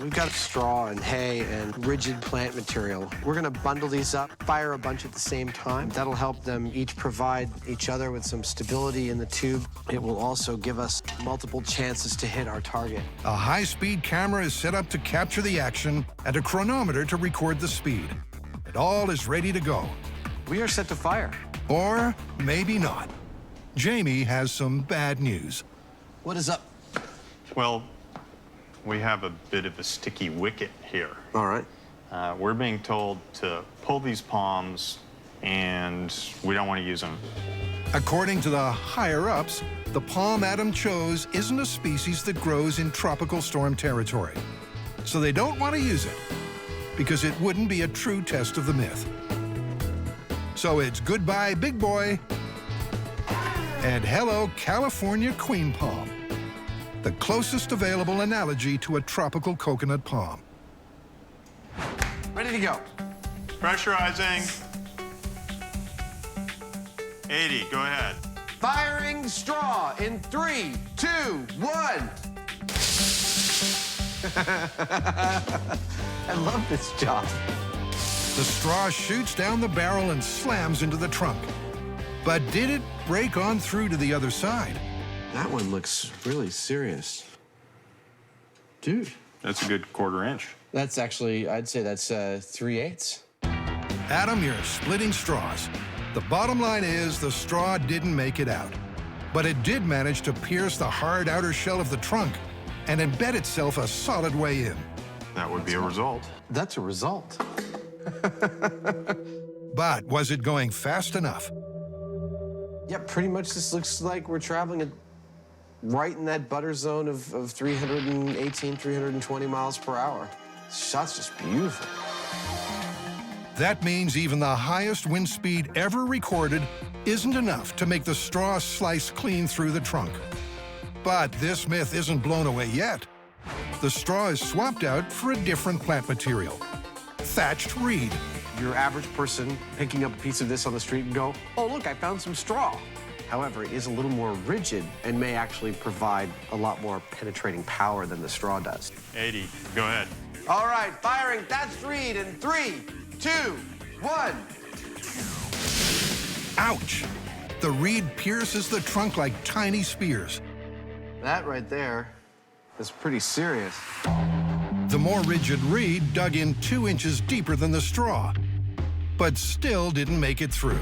We've got straw and hay and rigid plant material. We're going to bundle these up, fire a bunch at the same time. That'll help them each provide each other with some stability in the tube. It will also give us multiple chances to hit our target. A high-speed camera is set up to capture the action and a chronometer to record the speed. And all is ready to go. We are set to fire. Or maybe not. Jamie has some bad news. What is up? Well, we have a bit of a sticky wicket here. All right. We're being told to pull these palms, and we don't want to use them. According to the higher-ups, the palm Adam chose isn't a species that grows in tropical storm territory. So they don't want to use it, because it wouldn't be a true test of the myth. So it's goodbye, big boy, and hello, California queen palm, the closest available analogy to a tropical coconut palm. Ready to go. Pressurizing. 80, go ahead. Firing straw in 3, 2, 1. I love this job. The straw shoots down the barrel and slams into the trunk. But did it break on through to the other side? That one looks really serious. Dude. That's a good 1/4 inch. That's actually, I'd say that's 3/8. Adam, you're splitting straws. The bottom line is the straw didn't make it out. But it did manage to pierce the hard outer shell of the trunk and embed itself a solid way in. That would be a result. That's a result. But was it going fast enough? Yeah, pretty much this looks like we're traveling at right in that butter zone of 318, 320 miles per hour. This shot's just beautiful. That means even the highest wind speed ever recorded isn't enough to make the straw slice clean through the trunk. But this myth isn't blown away yet. The straw is swapped out for a different plant material, thatched reed. Your average person picking up a piece of this on the street and go, oh, look, I found some straw. However, it is a little more rigid and may actually provide a lot more penetrating power than the straw does. 80, go ahead. All right, firing thatched reed in 3, 2, 1. Ouch! The reed pierces the trunk like tiny spears. That right there is pretty serious. The more rigid reed dug in 2 inches deeper than the straw, but still didn't make it through.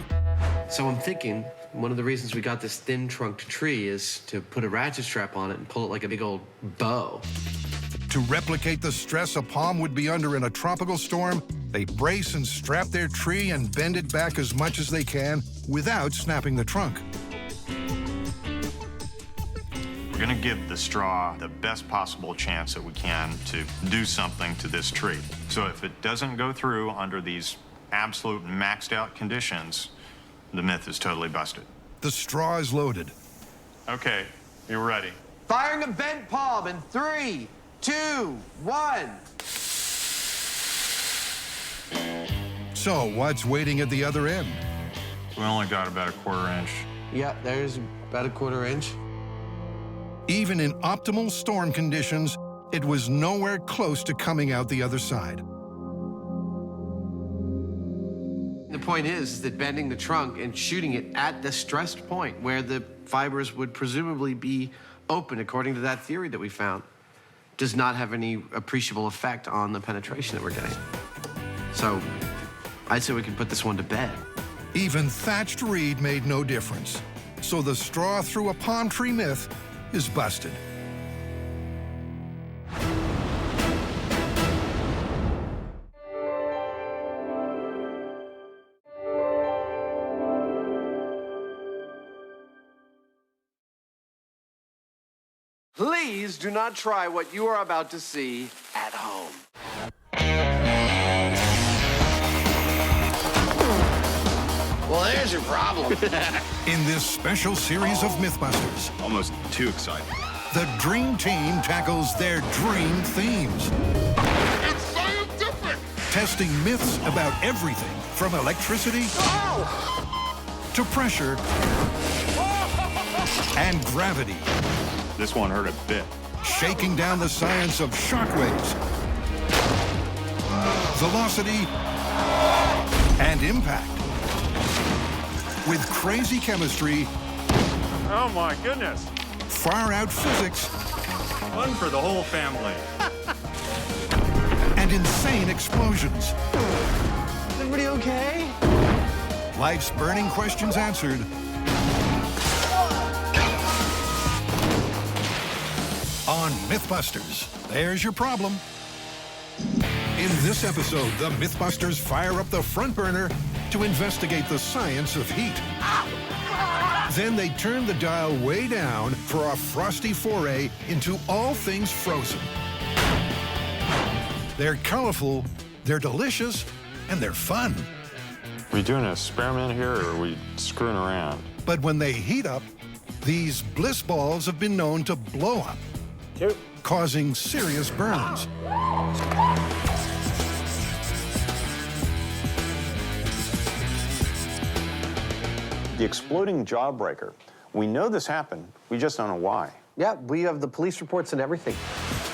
So I'm thinking one of the reasons we got this thin-trunked tree is to put a ratchet strap on it and pull it like a big old bow. To replicate the stress a palm would be under in a tropical storm, they brace and strap their tree and bend it back as much as they can without snapping the trunk. We're gonna give the straw the best possible chance that we can to do something to this tree. So if it doesn't go through under these absolute maxed out conditions, the myth is totally busted. The straw is loaded. Okay, you're ready. Firing a bent palm in 3, 2, 1. So what's waiting at the other end? We only got about a 1/4 inch. Yeah, there's about a 1/4 inch. Even in optimal storm conditions, it was nowhere close to coming out the other side. The point is that bending the trunk and shooting it at the stressed point where the fibers would presumably be open, according to that theory that we found, does not have any appreciable effect on the penetration that we're getting. So I'd say we can put this one to bed. Even thatched reed made no difference. So the straw through a palm tree myth is busted. Please do not try what you are about to see at home. Well, there's your problem. In this special series of MythBusters, Almost too exciting. the Dream Team tackles their dream themes. It's scientific! Testing myths about everything from electricity to pressure and gravity. This one hurt a bit. Shaking down the science of shockwaves, velocity, and impact. With crazy chemistry, Oh my goodness. far-out physics, Fun for the whole family. and insane explosions. Is everybody okay? Life's burning questions answered. On MythBusters, there's your problem. In this episode, the MythBusters fire up the front burner to investigate the science of heat. Then they turn the dial way down for a frosty foray into all things frozen. They're colorful, they're delicious, and they're fun. We doing an experiment here, or are we screwing around? But when they heat up, these bliss balls have been known to blow up, causing serious burns. The exploding jawbreaker. We know this happened, we just don't know why. Yeah, we have the police reports and everything.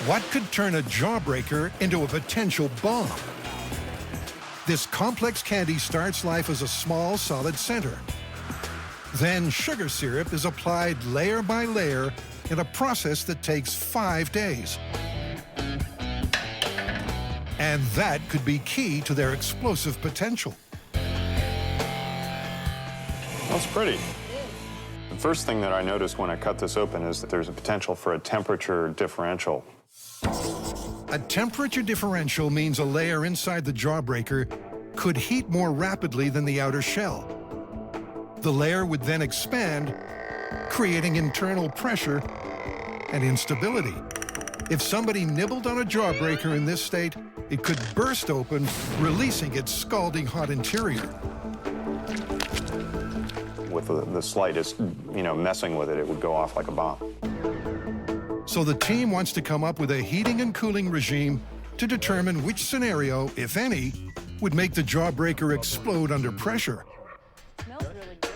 What could turn a jawbreaker into a potential bomb? This complex candy starts life as a small, solid center. Then sugar syrup is applied layer by layer in a process that takes 5 days. And that could be key to their explosive potential. That's pretty. The first thing that I noticed when I cut this open is that there's a potential for a temperature differential. A temperature differential means a layer inside the jawbreaker could heat more rapidly than the outer shell. The layer would then expand, creating internal pressure and instability. If somebody nibbled on a jawbreaker in this state, it could burst open, releasing its scalding hot interior. With the slightest, messing with it, it would go off like a bomb. So the team wants to come up with a heating and cooling regime to determine which scenario, if any, would make the jawbreaker explode under pressure. Smells really good.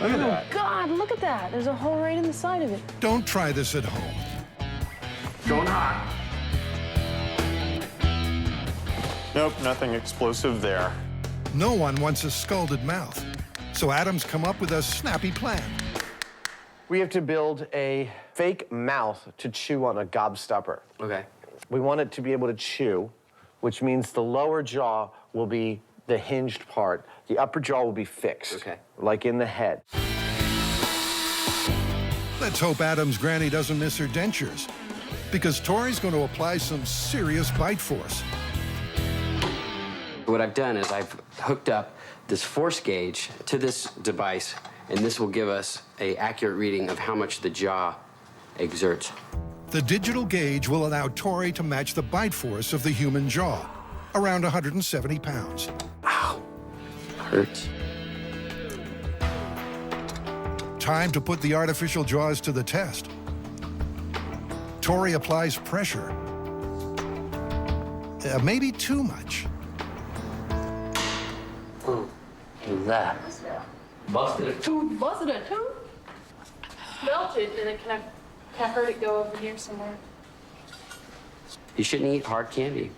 Look at that. Oh God, look at that. There's a hole right in the side of it. Don't try this at home. Going hot. Nope, nothing explosive there. No one wants a scalded mouth. So Adam's come up with a snappy plan. We have to build a fake mouth to chew on a gobstopper. Okay. We want it to be able to chew, which means the lower jaw will be the hinged part. The upper jaw will be fixed, Okay. like in the head. Let's hope Adam's granny doesn't miss her dentures, because Tori's going to apply some serious bite force. What I've done is I've hooked up this force gauge to this device, and this will give us an accurate reading of how much the jaw exerts. The digital gauge will allow Tori to match the bite force of the human jaw, around 170 pounds. Ow, hurts. Time to put the artificial jaws to the test. Tori applies pressure. Maybe too much. What's that? Busted a tooth. Busted a tooth? Melted, and then can I heard it go over here somewhere? You shouldn't eat hard candy.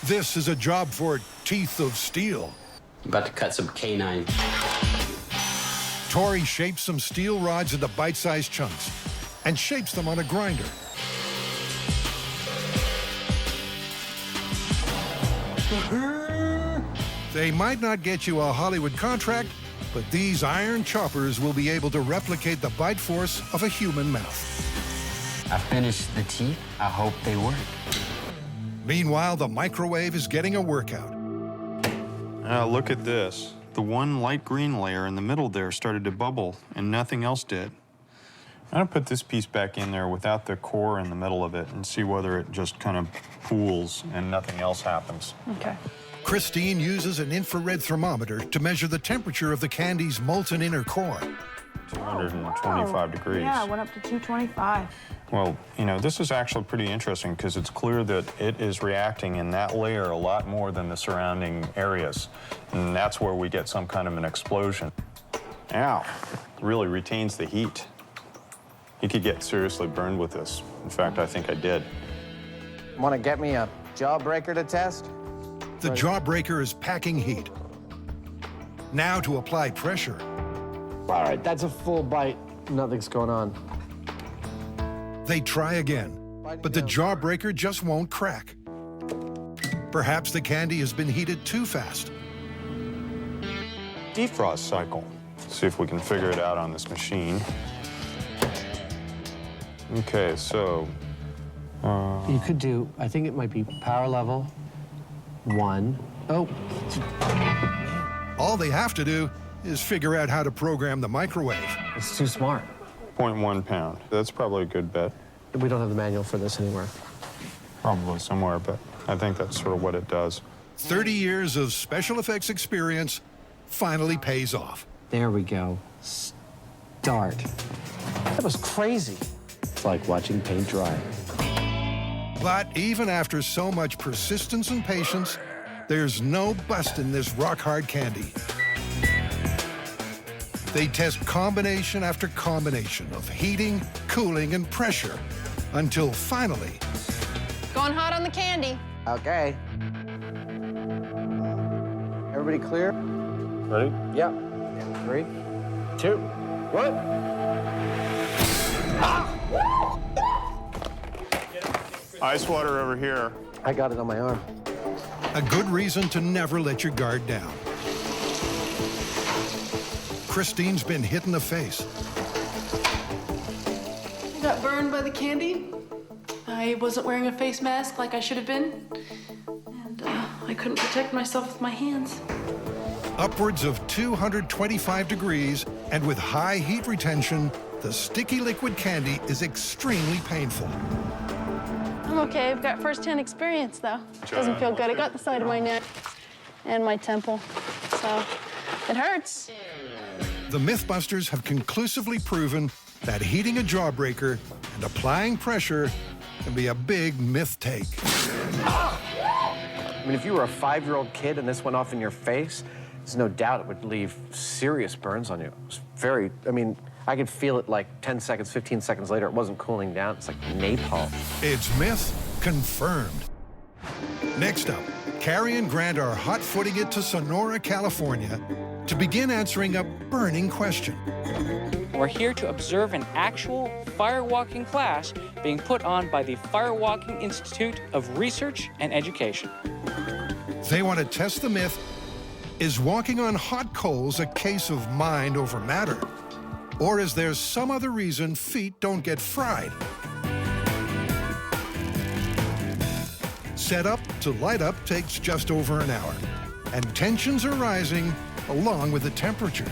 This is a job for teeth of steel. I'm about to cut some canine. Tori shapes some steel rods into bite-sized chunks and shapes them on a grinder. They might not get you a Hollywood contract, but these iron choppers will be able to replicate the bite force of a human mouth. I finished the teeth. I hope they work. Meanwhile, the microwave is getting a workout. Look at this. The one light green layer in the middle there started to bubble, and nothing else did. I'm gonna put this piece back in there without the core in the middle of it and see whether it just kind of pools and nothing else happens. Okay. Christine uses an infrared thermometer to measure the temperature of the candy's molten inner core. 225 degrees. Yeah, I went up to 225. Well, you know, this is actually pretty interesting because it's clear that it is reacting in that layer a lot more than the surrounding areas. And that's where we get some kind of an explosion. Ow, really retains the heat. You could get seriously burned with this. In fact, I think I did. Want to get me a jawbreaker to test? The jawbreaker is packing heat. Now to apply pressure. All right, that's a full bite. Nothing's going on. They try again, but the jawbreaker just won't crack. Perhaps the candy has been heated too fast. Defrost cycle. See if we can figure it out on this machine. Okay, so... You could do, I think it might be power level 1. Oh. All they have to do is figure out how to program the microwave. It's too smart. 0.1 pound. That's probably a good bet. We don't have the manual for this anywhere. Probably somewhere, but I think that's sort of what it does. 30 years of special effects experience finally pays off. There we go. Start. That was crazy. It's like watching paint dry. But even after so much persistence and patience, there's no busting this rock-hard candy. They test combination after combination of heating, cooling, and pressure until finally... Going hot on the candy. Okay. Everybody clear? Ready? Yep. 3, 2, 1. Ice water over here. I got it on my arm. A good reason to never let your guard down. Christine's been hit in the face. I got burned by the candy. I wasn't wearing a face mask like I should have been. And I couldn't protect myself with my hands. Upwards of 225 degrees, and with high heat retention, the sticky liquid candy is extremely painful. I'm okay. I've got first-hand experience, though. Doesn't feel good. I got the side of my neck and my temple, so it hurts. The MythBusters have conclusively proven that heating a jawbreaker and applying pressure can be a big myth take. I mean, if you were a 5-year-old kid and this went off in your face, there's no doubt it would leave serious burns on you. It was very, I mean, I could feel it like 10 seconds, 15 seconds later. It wasn't cooling down. It's like napalm. It's myth confirmed. Next up, Carrie and Grant are hot-footing it to Sonora, California to begin answering a burning question. We're here to observe an actual firewalking class being put on by the Firewalking Institute of Research and Education. They want to test the myth, is walking on hot coals a case of mind over matter? Or is there some other reason feet don't get fried? Setup to light up takes just over an hour, and tensions are rising along with the temperature.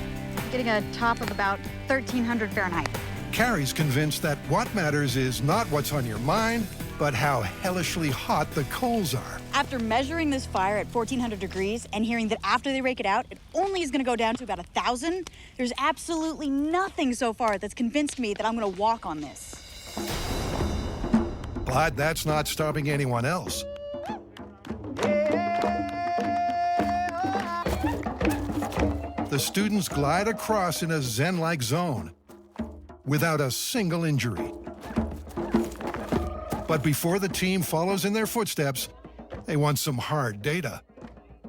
Getting a top of about 1,300 Fahrenheit. Carrie's convinced that what matters is not what's on your mind, but how hellishly hot the coals are. After measuring this fire at 1,400 degrees and hearing that after they rake it out, it only is going to go down to about 1,000, there's absolutely nothing so far that's convinced me that I'm going to walk on this. But that's not stopping anyone else. The students glide across in a zen-like zone without a single injury. But before the team follows in their footsteps, they want some hard data.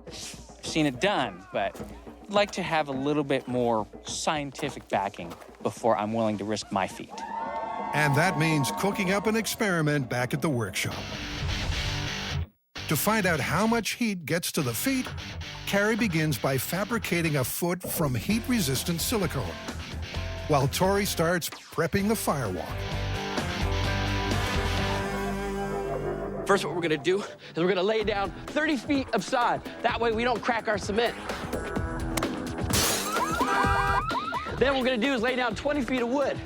I've seen it done, but I'd like to have a little bit more scientific backing before I'm willing to risk my feet. And that means cooking up an experiment back at the workshop. To find out how much heat gets to the feet, Carrie begins by fabricating a foot from heat-resistant silicone, while Tori starts prepping the firewalk. First, what we're gonna do is we're gonna lay down 30 feet of sod. That way we don't crack our cement. Then what we're gonna do is lay down 20 feet of wood.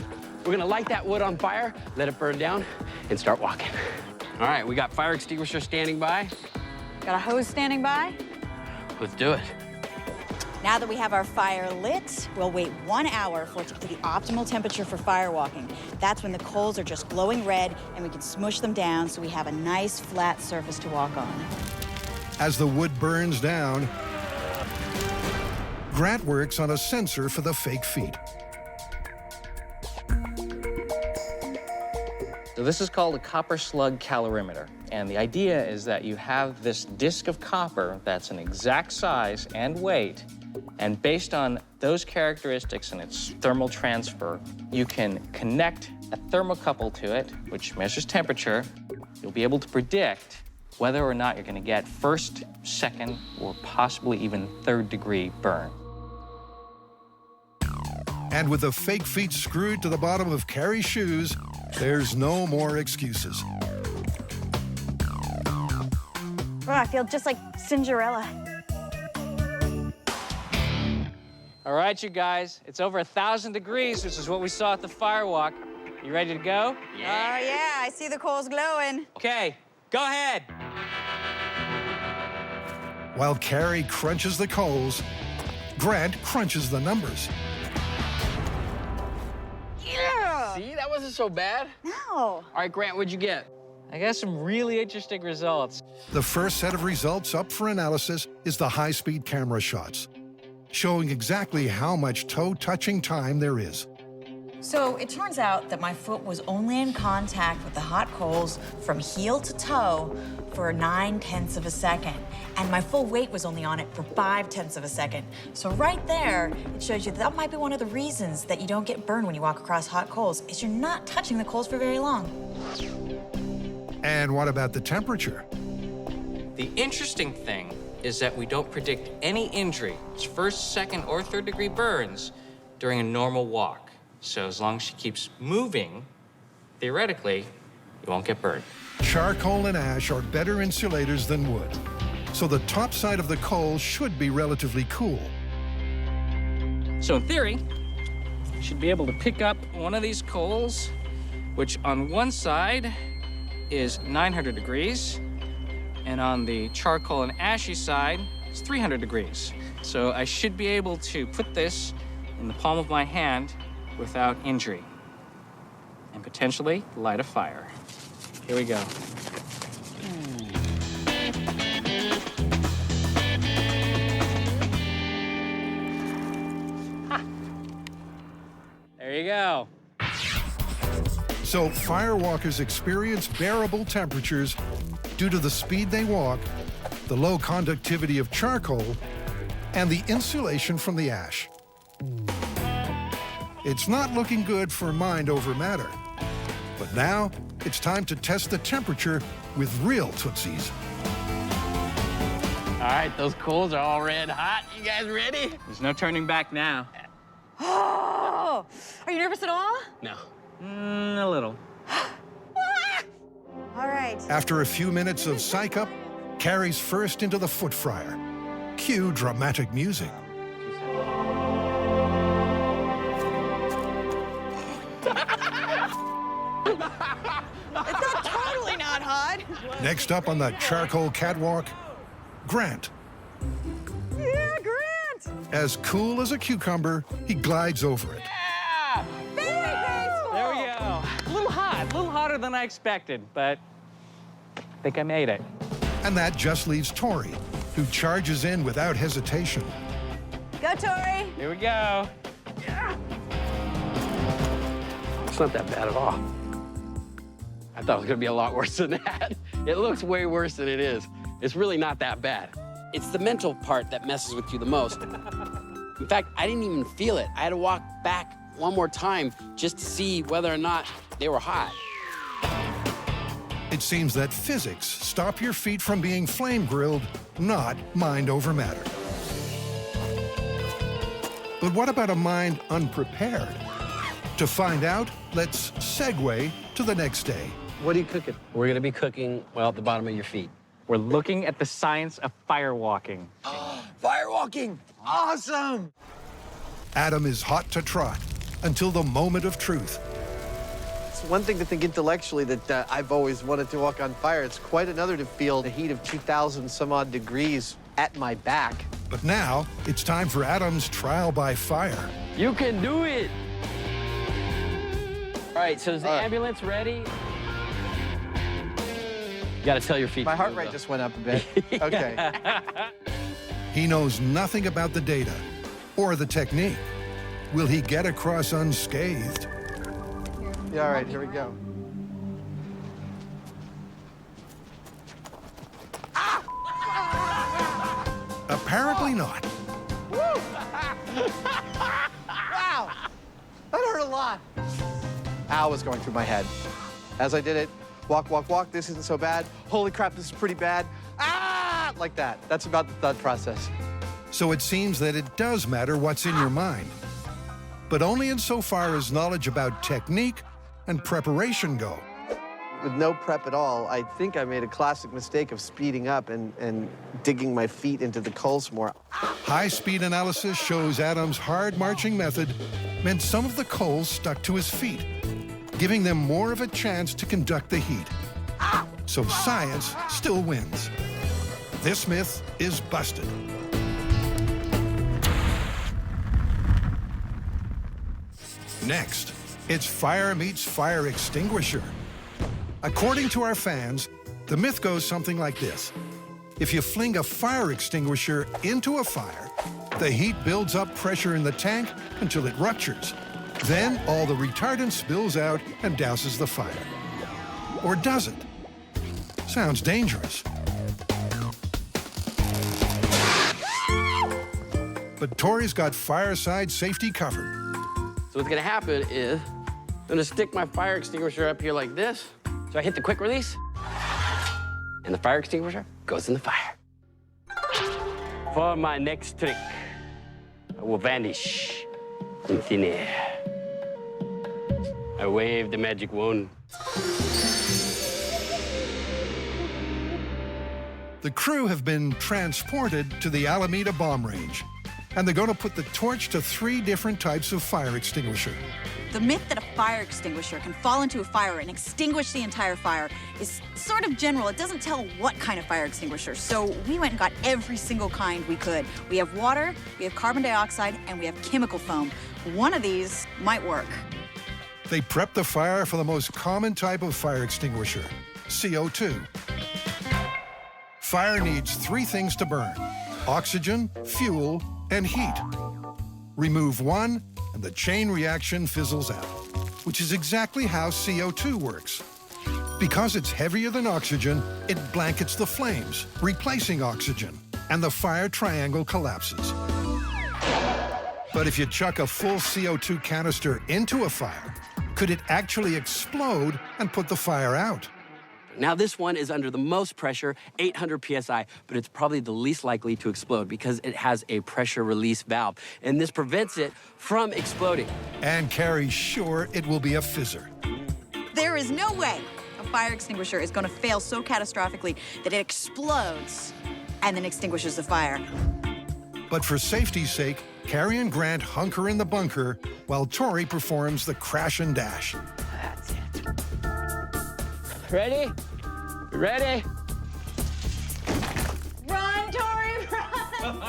We're gonna light that wood on fire, let it burn down, and start walking. All right, we got fire extinguisher standing by. Got a hose standing by? Let's do it. Now that we have our fire lit, we'll wait 1 hour for it to get to the optimal temperature for firewalking. That's when the coals are just glowing red and we can smush them down so we have a nice flat surface to walk on. As the wood burns down, Grant works on a sensor for the fake feet. So this is called a copper slug calorimeter. And the idea is that you have this disc of copper that's an exact size and weight. And based on those characteristics and its thermal transfer, you can connect a thermocouple to it, which measures temperature. You'll be able to predict whether or not you're going to get first, second, or possibly even third-degree burn. And with the fake feet screwed to the bottom of Carrie's shoes, there's no more excuses. Oh, I feel just like Cinderella. All right, you guys, it's over 1,000 degrees, which is what we saw at the firewalk. You ready to go? Oh, yeah, I see the coals glowing. Okay, go ahead. While Carrie crunches the coals, Grant crunches the numbers. Yeah! See, that wasn't so bad. No. All right, Grant, what'd you get? I got some really interesting results. The first set of results up for analysis is the high-speed camera shots, showing exactly how much toe-touching time there is. So it turns out that my foot was only in contact with the hot coals from heel to toe for 9/10 of a second. And my full weight was only on it for 5/10 of a second. So right there, it shows you that might be one of the reasons that you don't get burned when you walk across hot coals, is you're not touching the coals for very long. And what about the temperature? The interesting thing is that we don't predict any injury, first, second, or third-degree burns, during a normal walk. So as long as she keeps moving, theoretically, you won't get burned. Charcoal and ash are better insulators than wood, so the top side of the coal should be relatively cool. So in theory, you should be able to pick up one of these coals, which on one side is 900 degrees, and on the charcoal and ashy side, it's 300 degrees. So I should be able to put this in the palm of my hand without injury, and potentially light a fire. Here we go. There you go. So firewalkers experience bearable temperatures due to the speed they walk, the low conductivity of charcoal, and the insulation from the ash. It's not looking good for mind over matter. But now, it's time to test the temperature with real Tootsies. All right, those coals are all red hot. You guys ready? There's no turning back now. Oh, are you nervous at all? No. A little. All right. After a few minutes of psych up, Carrie's first into the foot fryer. Cue dramatic music. It's not totally not hot. Next up on the charcoal catwalk, Grant. Yeah, Grant! As cool as a cucumber, he glides over it. Very graceful! There we go. A little hotter than I expected, but I think I made it. And that just leaves Tori, who charges in without hesitation. Go, Tori! Here we go. It's not that bad at all. I thought it was gonna be a lot worse than that. It looks way worse than it is. It's really not that bad. It's the mental part that messes with you the most. In fact, I didn't even feel it. I had to walk back one more time just to see whether or not they were hot. It seems that physics stop your feet from being flame grilled, not mind over matter. But what about a mind unprepared? To find out, let's segue to the next day. What are you cooking? We're gonna be cooking, well, at the bottom of your feet. We're looking at the science of firewalking. Firewalking! Awesome! Adam is hot to trot until the moment of truth. It's one thing to think intellectually that I've always wanted to walk on fire. It's quite another to feel the heat of 2,000 some odd degrees at my back. But now, it's time for Adam's trial by fire. You can do it! All right, so is the ambulance ready? You gotta tell your feet. My heart rate just went up a bit. Okay. He knows nothing about the data or the technique. Will he get across unscathed? Yeah, all right, here we go. Apparently not. Wow! That hurt a lot. Al was going through my head. As I did it, walk, walk, walk, this isn't so bad. Holy crap, this is pretty bad. Ah! Like that. That's about the thought process. So it seems that it does matter what's in your mind, but only insofar as knowledge about technique and preparation go. With no prep at all, I think I made a classic mistake of speeding up and digging my feet into the coals more. High-speed analysis shows Adam's hard-marching method meant some of the coals stuck to his feet, giving them more of a chance to conduct the heat. So science still wins. This myth is busted. Next, it's fire meets fire extinguisher. According to our fans, the myth goes something like this. If you fling a fire extinguisher into a fire, the heat builds up pressure in the tank until it ruptures. Then all the retardant spills out and douses the fire. Or does it? Sounds dangerous. But Tori's got fireside safety covered. So what's gonna happen is, I'm gonna stick my fire extinguisher up here like this. So I hit the quick release, and the fire extinguisher goes in the fire. For my next trick, I will vanish in thin air. I wave the magic wand. The crew have been transported to the Alameda bomb range, and they're going to put the torch to 3 different types of fire extinguisher. The myth that a fire extinguisher can fall into a fire and extinguish the entire fire is sort of general. It doesn't tell what kind of fire extinguisher. So we went and got every single kind we could. We have water, we have carbon dioxide, and we have chemical foam. One of these might work. They prep the fire for the most common type of fire extinguisher, CO2. Fire needs 3 things to burn: oxygen, fuel, and heat. Remove one, and the chain reaction fizzles out, which is exactly how CO2 works. Because it's heavier than oxygen, it blankets the flames, replacing oxygen, and the fire triangle collapses. But if you chuck a full CO2 canister into a fire, could it actually explode and put the fire out? Now this one is under the most pressure, 800 PSI, but it's probably the least likely to explode because it has a pressure release valve, and this prevents it from exploding. And Carrie's sure it will be a fizzer. There is no way a fire extinguisher is going to fail so catastrophically that it explodes and then extinguishes the fire. But for safety's sake, Carrie and Grant hunker in the bunker while Tori performs the crash and dash. That's it. Ready? Ready? Run, Tori, run!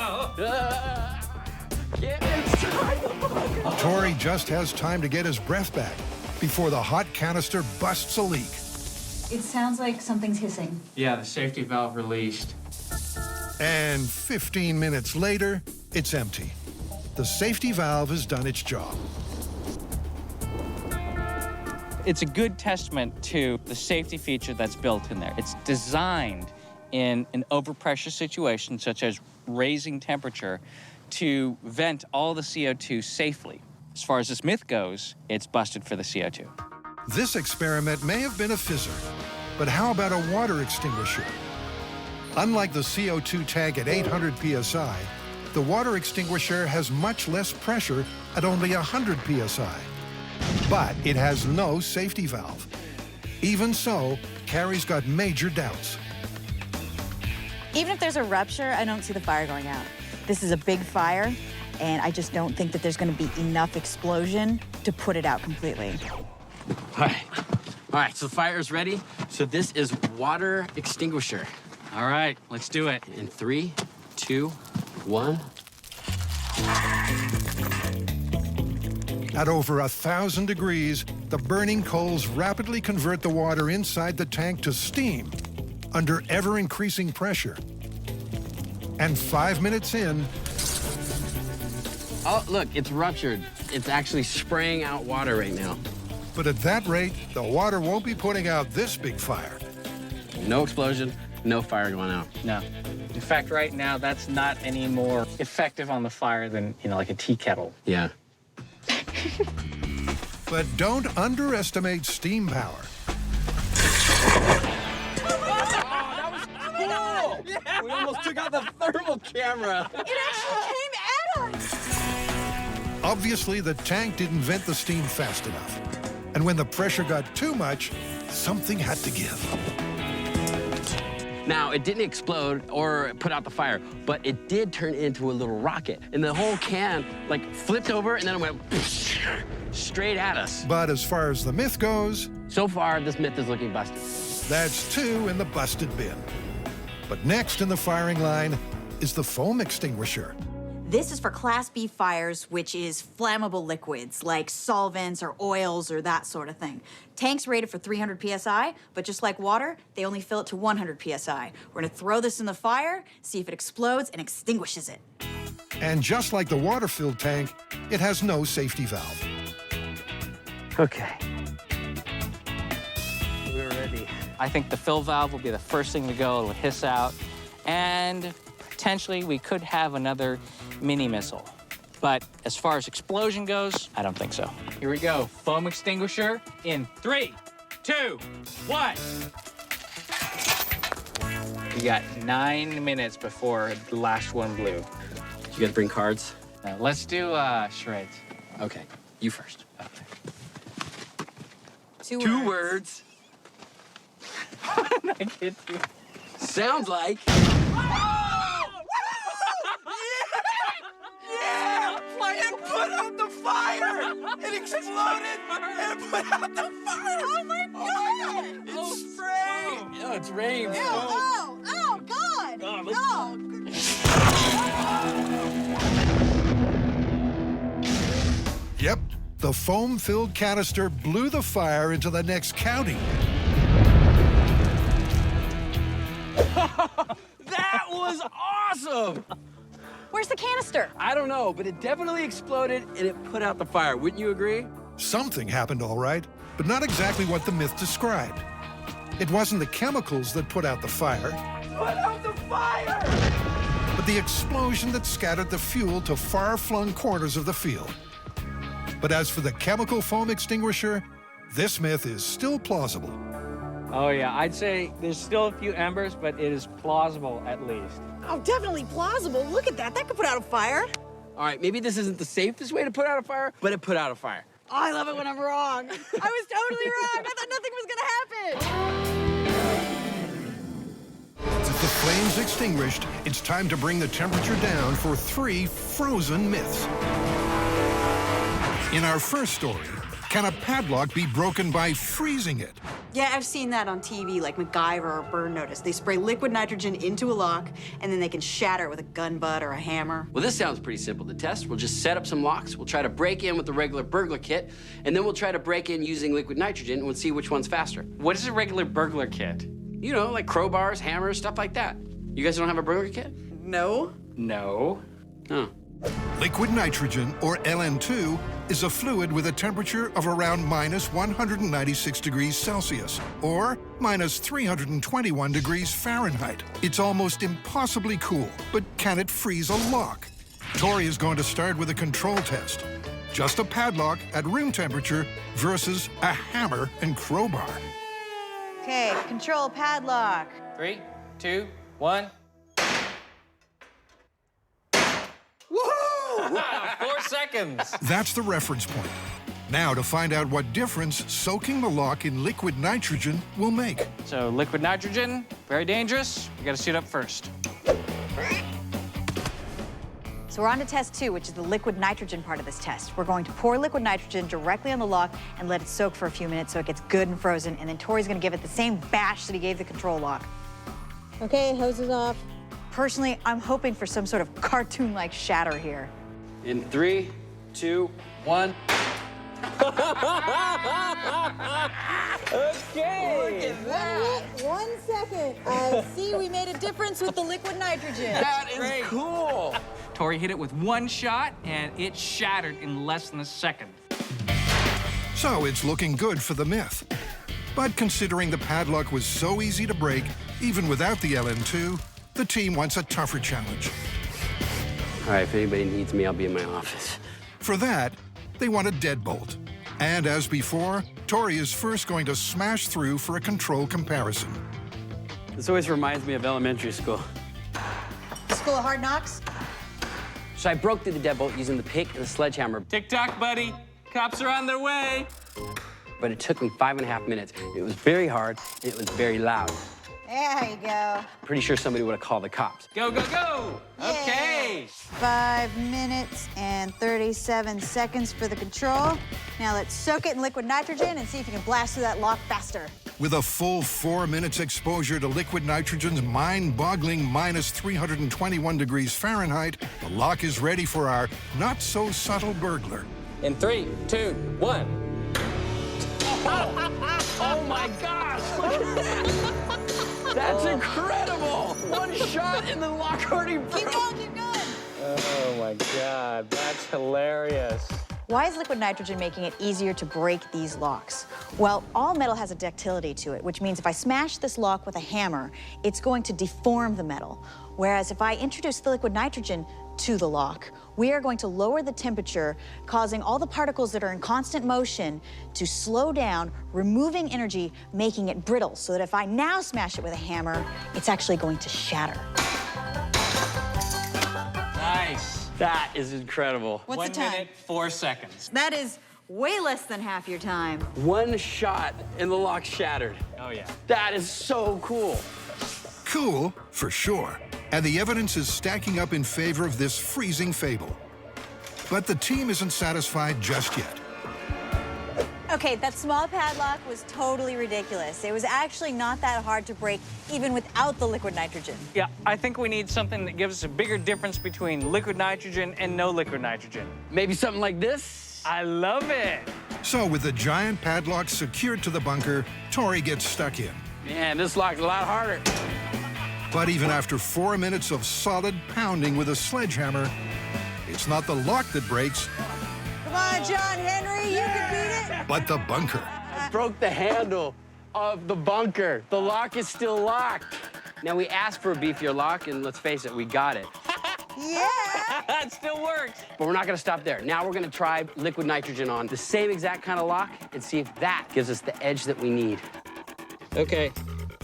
Get inside the bunker! Tori just has time to get his breath back before the hot canister busts a leak. It sounds like something's hissing. Yeah, the safety valve released. And 15 minutes later, it's empty. The safety valve has done its job. It's a good testament to the safety feature that's built in there. It's designed in an overpressure situation, such as raising temperature, to vent all the CO2 safely. As far as this myth goes, it's busted for the CO2. This experiment may have been a fizzer, but how about a water extinguisher? Unlike the CO2 tank at 800 PSI, the water extinguisher has much less pressure at only 100 PSI. But it has no safety valve. Even so, Carrie's got major doubts. Even if there's a rupture, I don't see the fire going out. This is a big fire, and I just don't think that there's going to be enough explosion to put it out completely. All right, so the fire's ready. So this is water extinguisher. All right, let's do it. In 3, 2, 1. At over 1,000 degrees, the burning coals rapidly convert the water inside the tank to steam under ever-increasing pressure. And 5 minutes in... Oh, look, it's ruptured. It's actually spraying out water right now. But at that rate, the water won't be putting out this big fire. No explosion, no fire going out. No. In fact, right now, that's not any more effective on the fire than, like a tea kettle. Yeah. But don't underestimate steam power. Cool! Yeah. We almost took out the thermal camera. It actually came at us. Obviously, the tank didn't vent the steam fast enough. And when the pressure got too much, something had to give. Now, it didn't explode or put out the fire, but it did turn into a little rocket. And the whole can, flipped over, and then it went straight at us. But as far as the myth goes... So far, this myth is looking busted. That's 2 in the busted bin. But next in the firing line is the foam extinguisher. This is for Class B fires, which is flammable liquids like solvents or oils or that sort of thing. Tanks rated for 300 PSI, but just like water, they only fill it to 100 PSI. We're gonna throw this in the fire, see if it explodes and extinguishes it. And just like the water-filled tank, it has no safety valve. Okay. We're ready. I think the fill valve will be the first thing to go. It'll hiss out, and potentially we could have another mini missile. But as far as explosion goes, I don't think so. Here we go. Foam extinguisher in 3, 2, 1. We got 9 minutes before the last one blew. You gotta bring cards? Let's do charades. Okay, you first. Okay. 2 words. What did I get to? Sounds like... It put out the fire! It exploded and put out the fire! Oh my God! It's spraying! Oh, it's rain. Oh, God! Yep, the foam-filled canister blew the fire into the next county. That was awesome! Where's the canister? I don't know, but it definitely exploded and it put out the fire. Wouldn't you agree? Something happened all right, but not exactly what the myth described. It wasn't the chemicals that put out the fire, Put out the fire! but the explosion that scattered the fuel to far-flung corners of the field. But as for the chemical foam extinguisher, this myth is still plausible. Oh, yeah. I'd say there's still a few embers, but it is plausible at least. Oh, definitely plausible. Look at that. That could put out a fire. All right, maybe this isn't the safest way to put out a fire, but it put out a fire. Oh, I love it when I'm wrong. I was totally wrong. I thought nothing was gonna happen. With the flames extinguished, it's time to bring the temperature down for 3 frozen myths. In our first story, can a padlock be broken by freezing it? Yeah, I've seen that on TV, like MacGyver or Burn Notice. They spray liquid nitrogen into a lock, and then they can shatter it with a gun butt or a hammer. Well, this sounds pretty simple to test. We'll just set up some locks. We'll try to break in with the regular burglar kit, and then we'll try to break in using liquid nitrogen, and we'll see which one's faster. What is a regular burglar kit? You know, like crowbars, hammers, stuff like that. You guys don't have a burglar kit? No. No. Oh. Liquid nitrogen, or LN2, is a fluid with a temperature of around minus 196 degrees Celsius, or minus 321 degrees Fahrenheit. It's almost impossibly cool, but can it freeze a lock? Tori is going to start with a control test. Just a padlock at room temperature versus a hammer and crowbar. Okay, control padlock. 3, 2, 1. Woohoo! 4 seconds. That's the reference point. Now to find out what difference soaking the lock in liquid nitrogen will make. So liquid nitrogen, very dangerous. We gotta suit up first. So we're on to test 2, which is the liquid nitrogen part of this test. We're going to pour liquid nitrogen directly on the lock and let it soak for a few minutes so it gets good and frozen, and then Tori's gonna give it the same bash that he gave the control lock. Okay, hose is off. Personally, I'm hoping for some sort of cartoon-like shatter here. In 3, 2, 1. Okay. Look at that. 1 second. I see we made a difference with the liquid nitrogen. That is cool. Tori hit it with one shot, and it shattered in less than a second. So it's looking good for the myth. But considering the padlock was so easy to break, even without the LN2, the team wants a tougher challenge. All right, if anybody needs me, I'll be in my office. For that, they want a deadbolt. And as before, Tori is first going to smash through for a control comparison. This always reminds me of elementary school. School of Hard Knocks? So I broke through the deadbolt using the pick and the sledgehammer. Tick-tock, buddy. Cops are on their way. But it took me 5.5 minutes. It was very hard, and it was very loud. There you go. Pretty sure somebody would have called the cops. Go, go, go! Okay. 5 minutes and 37 seconds for the control. Now let's soak it in liquid nitrogen and see if you can blast through that lock faster. With a full 4 minutes exposure to liquid nitrogen's mind-boggling minus 321 degrees Fahrenheit, the lock is ready for our not-so-subtle burglar. In 3, 2, 1. Oh my gosh! Look at that! That's incredible! One shot and the lock already broke. Keep going, keep going. Oh my God, that's hilarious. Why is liquid nitrogen making it easier to break these locks? Well, all metal has a ductility to it, which means if I smash this lock with a hammer, it's going to deform the metal. Whereas if I introduce the liquid nitrogen to the lock, we are going to lower the temperature, causing all the particles that are in constant motion to slow down, removing energy, making it brittle, so that if I now smash it with a hammer, it's actually going to shatter. Nice. That is incredible. What's 1 the time? minute, 4 seconds. That is way less than half your time. One shot and the lock shattered. Oh, yeah. That is so cool. Cool, for sure. And the evidence is stacking up in favor of this freezing fable. But the team isn't satisfied just yet. Okay, that small padlock was totally ridiculous. It was actually not that hard to break, even without the liquid nitrogen. Yeah, I think we need something that gives us a bigger difference between liquid nitrogen and no liquid nitrogen. Maybe something like this? I love it. So with the giant padlock secured to the bunker, Tori gets stuck in. Man, this lock's a lot harder. But even after 4 minutes of solid pounding with a sledgehammer, it's not the lock that breaks, Come on, John Henry, you can beat it. but the bunker. I broke the handle of the bunker. The lock is still locked. Now, we asked for a beefier lock, and let's face it, we got it. Yeah. That still works. But we're not gonna stop there. Now we're gonna try liquid nitrogen on the same exact kind of lock and see if that gives us the edge that we need. Okay.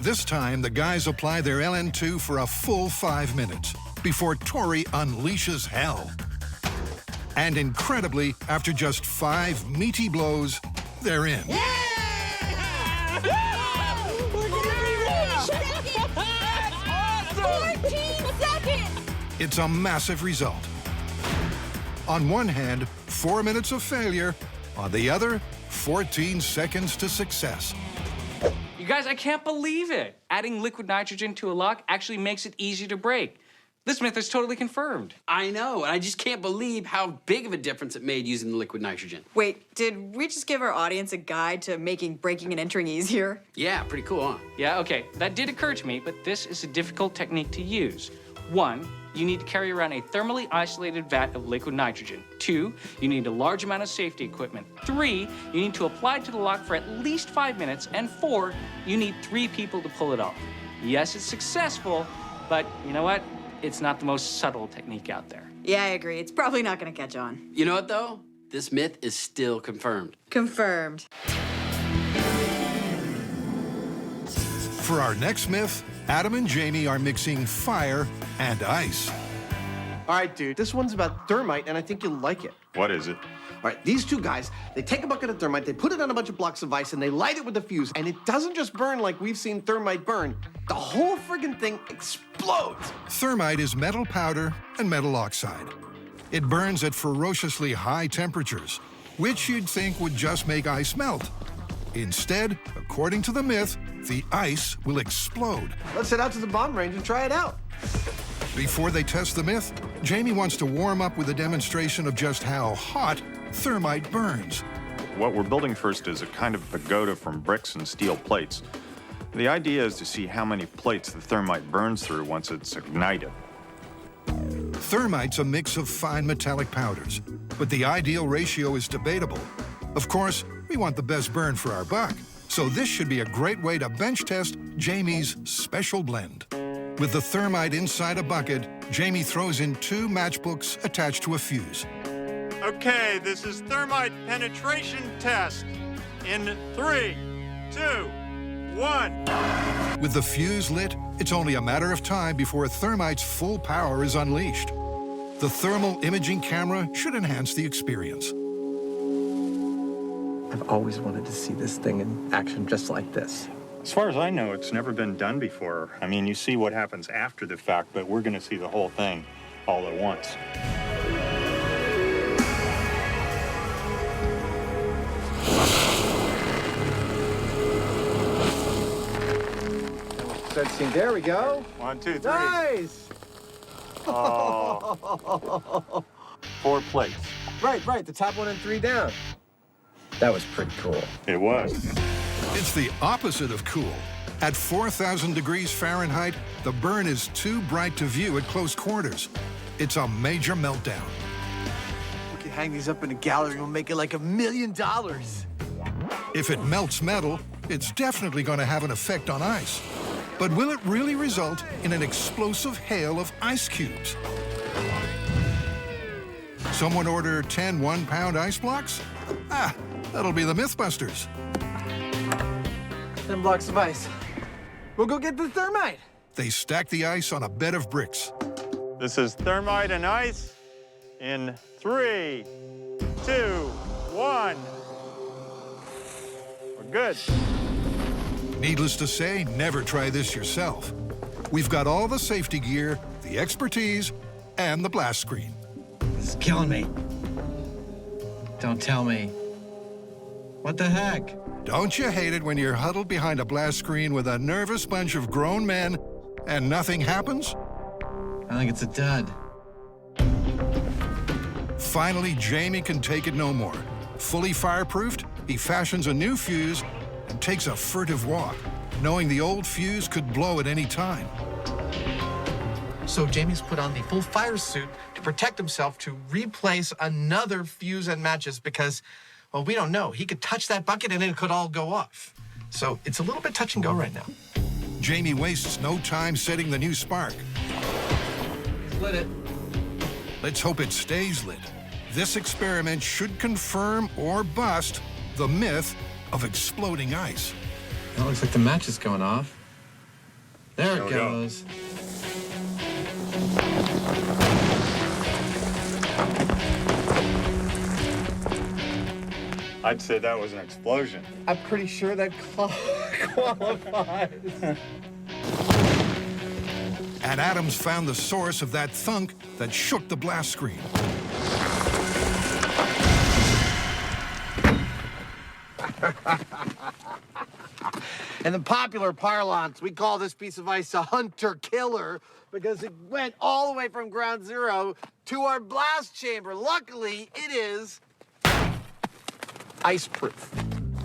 This time, the guys apply their LN2 for a full 5 minutes before Tori unleashes hell. And incredibly, after just 5 meaty blows, they're in. Yeah! 14 seconds! It's a massive result. On one hand, 4 minutes of failure. On the other, 14 seconds to success. You guys, I can't believe it. Adding liquid nitrogen to a lock actually makes it easy to break. This myth is totally confirmed. I know, and I just can't believe how big of a difference it made using the liquid nitrogen. Wait, did we just give our audience a guide to making breaking and entering easier? Yeah, pretty cool, huh? Yeah, okay, that did occur to me, but this is a difficult technique to use. 1, you need to carry around a thermally isolated vat of liquid nitrogen. 2, you need a large amount of safety equipment. 3, you need to apply it to the lock for at least 5 minutes. And 4, you need 3 people to pull it off. Yes, it's successful, but you know what? It's not the most subtle technique out there. Yeah, I agree. It's probably not gonna catch on. You know what, though? This myth is still confirmed. Confirmed. For our next myth, Adam and Jamie are mixing fire and ice. All right, dude, this one's about thermite, and I think you'll like it. What is it? All right, these two guys, they take a bucket of thermite, they put it on a bunch of blocks of ice, and they light it with a fuse, and it doesn't just burn like we've seen thermite burn. The whole friggin' thing explodes. Thermite is metal powder and metal oxide. It burns at ferociously high temperatures, which you'd think would just make ice melt. Instead, according to the myth, the ice will explode. Let's head out to the bomb range and try it out. Before they test the myth, Jamie wants to warm up with a demonstration of just how hot thermite burns. What we're building first is a kind of pagoda from bricks and steel plates. The idea is to see how many plates the thermite burns through once it's ignited. Thermite's a mix of fine metallic powders, but the ideal ratio is debatable. Of course, we want the best burn for our buck, so this should be a great way to bench test Jamie's special blend. With the thermite inside a bucket, Jamie throws in 2 matchbooks attached to a fuse. Okay, this is thermite penetration test. In 3, 2, 1. With the fuse lit, it's only a matter of time before thermite's full power is unleashed. The thermal imaging camera should enhance the experience. I've always wanted to see this thing in action just like this. As far as I know, it's never been done before. I mean, you see what happens after the fact, but we're going to see the whole thing all at once. Start seeing, there we go. 1, 2, 3. Nice! Oh. 4 plates. Right, the top 1 and 3 down. That was pretty cool. It was. It's the opposite of cool. At 4,000 degrees Fahrenheit, the burn is too bright to view at close quarters. It's a major meltdown. We can hang these up in a gallery and we'll make it like $1 million. If it melts metal, it's definitely going to have an effect on ice. But will it really result in an explosive hail of ice cubes? Someone order 10 one-pound ice blocks? Ah, that'll be the MythBusters. 10 blocks of ice. We'll go get the thermite. They stack the ice on a bed of bricks. This is thermite and ice in 3, 2, 1. We're good. Needless to say, never try this yourself. We've got all the safety gear, the expertise, and the blast screen. This is killing me. Don't tell me. What the heck? Don't you hate it when you're huddled behind a blast screen with a nervous bunch of grown men and nothing happens? I think it's a dud. Finally, Jamie can take it no more. Fully fireproofed, he fashions a new fuse and takes a furtive walk, knowing the old fuse could blow at any time. So Jamie's put on the full fire suit to protect himself to replace another fuse and matches because, well, we don't know. He could touch that bucket and it could all go off. So it's a little bit touch and go right now. Jamie wastes no time setting the new spark. He's lit it. Let's hope it stays lit. This experiment should confirm or bust the myth of exploding ice. That looks like the match is going off. There it goes. I'd say that was an explosion. I'm pretty sure that qualifies. And Adams found the source of that thunk that shook the blast screen. In the popular parlance, we call this piece of ice a hunter-killer because it went all the way from ground zero to our blast chamber. Luckily, it is ice-proof.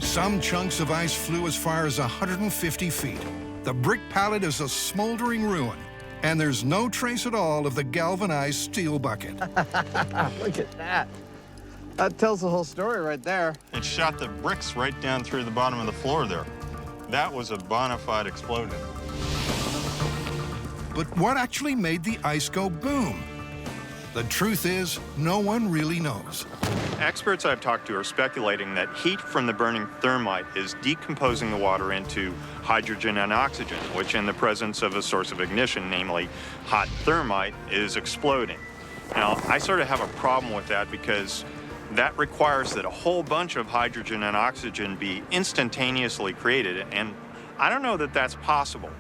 Some chunks of ice flew as far as 150 feet. The brick pallet is a smoldering ruin, and there's no trace at all of the galvanized steel bucket. Look at that. That tells the whole story right there. It shot the bricks right down through the bottom of the floor there. That was a bona fide explosion. But what actually made the ice go boom? The truth is, no one really knows. Experts I've talked to are speculating that heat from the burning thermite is decomposing the water into hydrogen and oxygen, which in the presence of a source of ignition, namely hot thermite, is exploding. Now, I sort of have a problem with that because that requires that a whole bunch of hydrogen and oxygen be instantaneously created, and I don't know that that's possible.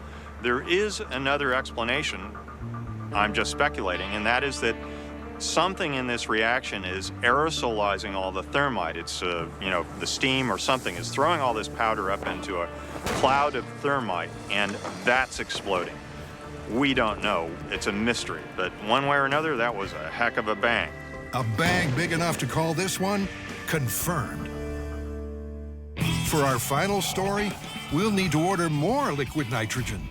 There is another explanation, I'm just speculating, and that is that something in this reaction is aerosolizing all the thermite. It's, the steam or something is throwing all this powder up into a cloud of thermite, and that's exploding. We don't know. It's a mystery. But one way or another, that was a heck of a bang. A bang big enough to call this one confirmed. For our final story, we'll need to order more liquid nitrogen.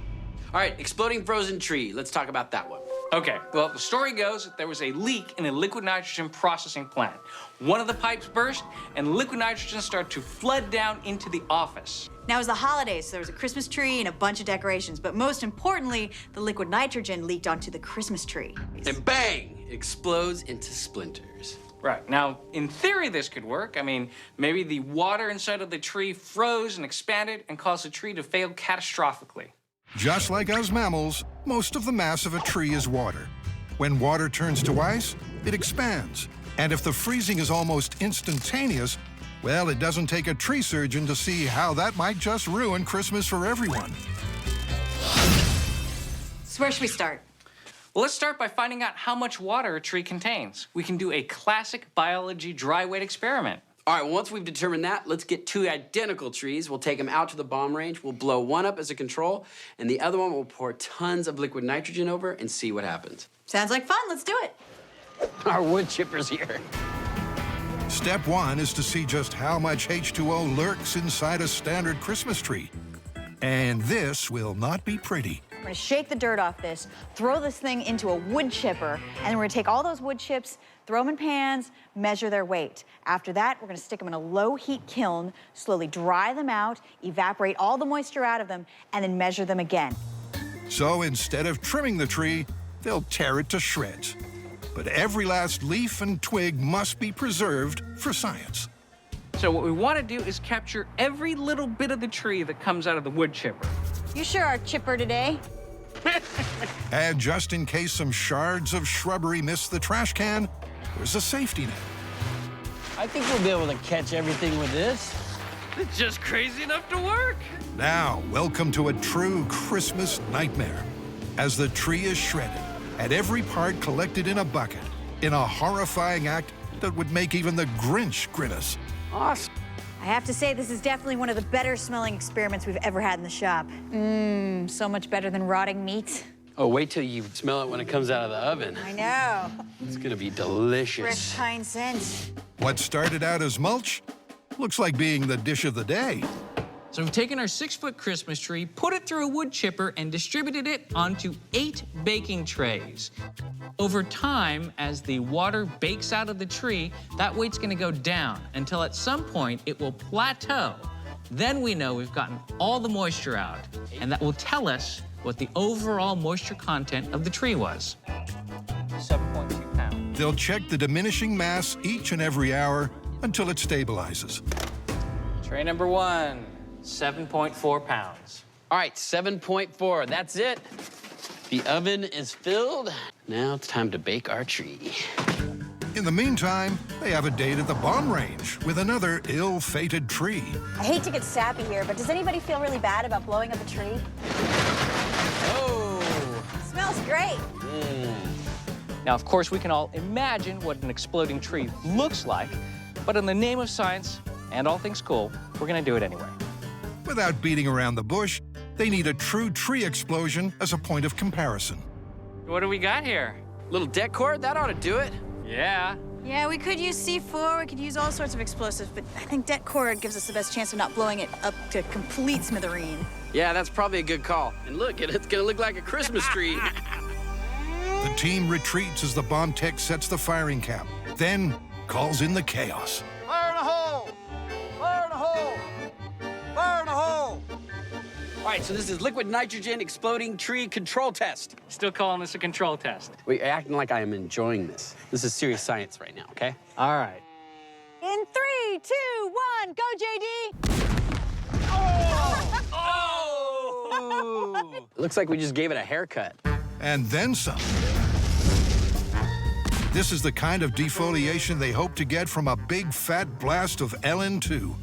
All right, exploding frozen tree. Let's talk about that one. Okay, well, the story goes that there was a leak in a liquid nitrogen processing plant. One of the pipes burst, and liquid nitrogen started to flood down into the office. Now, it was the holidays, so there was a Christmas tree and a bunch of decorations, but most importantly, the liquid nitrogen leaked onto the Christmas tree. And bang, explodes into splinters. Right, now, in theory, this could work. I mean, maybe the water inside of the tree froze and expanded and caused the tree to fail catastrophically. Just like us mammals, most of the mass of a tree is water. When water turns to ice, it expands. And if the freezing is almost instantaneous, well, it doesn't take a tree surgeon to see how that might just ruin Christmas for everyone. So where should we start? Well, let's start by finding out how much water a tree contains. We can do a classic biology dry weight experiment. All right, once we've determined that, let's get two identical trees. We'll take them out to the bomb range. We'll blow one up as a control, and the other one we'll pour tons of liquid nitrogen over and see what happens. Sounds like fun. Let's do it. Our wood chipper's here. Step one is to see just how much H2O lurks inside a standard Christmas tree. And this will not be pretty. We're gonna shake the dirt off this, throw this thing into a wood chipper, and then we're gonna take all those wood chips, throw them in pans, measure their weight. After that, we're gonna stick them in a low heat kiln, slowly dry them out, evaporate all the moisture out of them, and then measure them again. So instead of trimming the tree, they'll tear it to shreds. But every last leaf and twig must be preserved for science. So what we want to do is capture every little bit of the tree that comes out of the wood chipper. You sure are chipper today. And just in case some shards of shrubbery miss the trash can, there's a safety net. I think we'll be able to catch everything with this. It's just crazy enough to work. Now, welcome to a true Christmas nightmare. As the tree is shredded, and every part collected in a bucket, in a horrifying act that would make even the Grinch grimace. Awesome. I have to say, this is definitely one of the better smelling experiments we've ever had in the shop. Mmm, so much better than rotting meat. Oh, wait till you smell it when it comes out of the oven. I know. It's gonna be delicious. Fresh pine scent. What started out as mulch looks like being the dish of the day. So we've taken our 6-foot Christmas tree, put it through a wood chipper, and distributed it onto 8 baking trays. Over time, as the water bakes out of the tree, that weight's gonna go down until at some point it will plateau. Then we know we've gotten all the moisture out, and that will tell us what the overall moisture content of the tree was. 7.2 pounds. They'll check the diminishing mass each and every hour until it stabilizes. Tray number 1. 7.4 pounds. All right, 7.4, that's it. The oven is filled. Now it's time to bake our tree. In the meantime, they have a date at the bomb range with another ill-fated tree. I hate to get sappy here, but does anybody feel really bad about blowing up a tree? Oh! Smells great. Now, of course, we can all imagine what an exploding tree looks like, but in the name of science and all things cool, we're gonna do it anyway. Without beating around the bush, they need a true tree explosion as a point of comparison. What do we got here? Little deck cord, that ought to do it. Yeah. Yeah, we could use C4, we could use all sorts of explosives, but I think det cord gives us the best chance of not blowing it up to complete smithereen. Yeah, that's probably a good call. And look, it's gonna look like a Christmas tree. The team retreats as the bomb tech sets the firing cap, then calls in the chaos. Fire in a hole! Fire in a hole! Fire in a hole! All right, so this is liquid nitrogen exploding tree control test. Still calling this a control test. Wait, you're acting like I am enjoying this. This is serious science right now, okay? All right. In 3, 2, 1, go, JD! Oh! It looks like we just gave it a haircut. And then some. This is the kind of defoliation they hope to get from a big fat blast of LN2.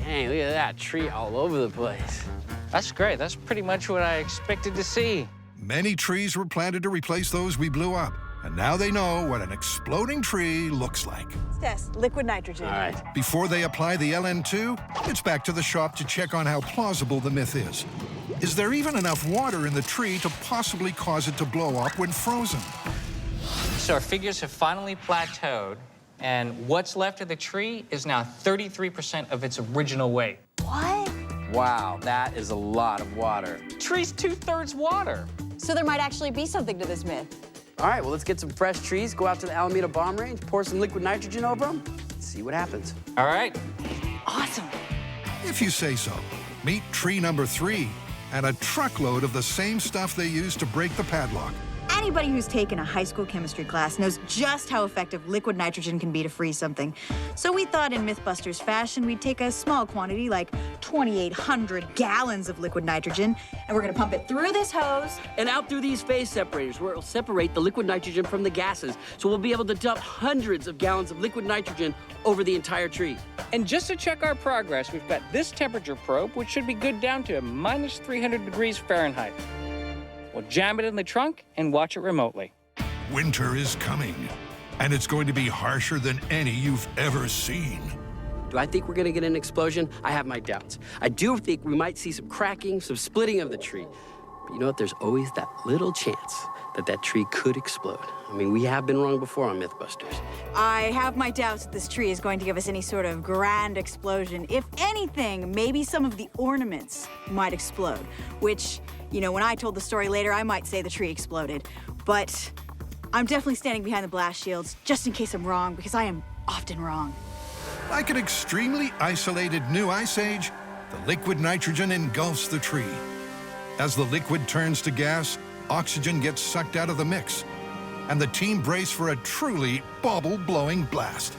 Dang, look at that tree all over the place. That's great. That's pretty much what I expected to see. Many trees were planted to replace those we blew up, and now they know what an exploding tree looks like. Let's test liquid nitrogen. All right. Before they apply the LN2, it's back to the shop to check on how plausible the myth is. Is there even enough water in the tree to possibly cause it to blow up when frozen? So our figures have finally plateaued, and what's left of the tree is now 33% of its original weight. What? Wow, that is a lot of water. Tree's 2/3 water. So there might actually be something to this myth. All right, well, let's get some fresh trees, go out to the Alameda bomb range, pour some liquid nitrogen over them, see what happens. All right. Awesome. If you say so. Meet tree number 3 and a truckload of the same stuff they used to break the padlock. Anybody who's taken a high school chemistry class knows just how effective liquid nitrogen can be to freeze something. So we thought in MythBusters fashion, we'd take a small quantity, like 2,800 gallons of liquid nitrogen, and we're gonna pump it through this hose. And out through these phase separators, where it'll separate the liquid nitrogen from the gases. So we'll be able to dump hundreds of gallons of liquid nitrogen over the entire tree. And just to check our progress, we've got this temperature probe, which should be good down to minus 300 degrees Fahrenheit. We'll jam it in the trunk and watch it remotely. Winter is coming, and it's going to be harsher than any you've ever seen. Do I think we're gonna get an explosion? I have my doubts. I do think we might see some cracking, some splitting of the tree. But you know what? There's always that little chance that that tree could explode. I mean, we have been wrong before on MythBusters. I have my doubts that this tree is going to give us any sort of grand explosion. If anything, maybe some of the ornaments might explode, which, you know, when I told the story later, I might say the tree exploded. But I'm definitely standing behind the blast shields, just in case I'm wrong, because I am often wrong. Like an extremely isolated new ice age, the liquid nitrogen engulfs the tree. As the liquid turns to gas, oxygen gets sucked out of the mix, and the team brace for a truly bubble-blowing blast.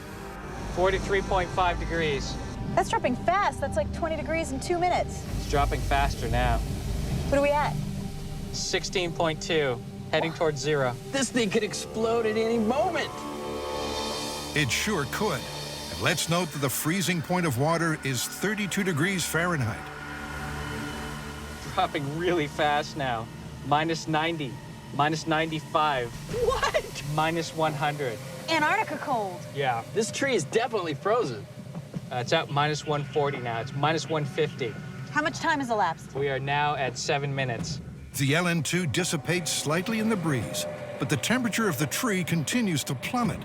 43.5 degrees. That's dropping fast. That's like 20 degrees in 2 minutes. It's dropping faster now. What are we at? 16.2, heading towards 0. This thing could explode at any moment. It sure could. And let's note that the freezing point of water is 32 degrees Fahrenheit. Dropping really fast now. Minus 90, minus 95. What? Minus 100. Antarctica cold. Yeah. This tree is definitely frozen. It's at minus 140 now. It's minus 150. How much time has elapsed? We are now at 7 minutes. The LN2 dissipates slightly in the breeze, but the temperature of the tree continues to plummet.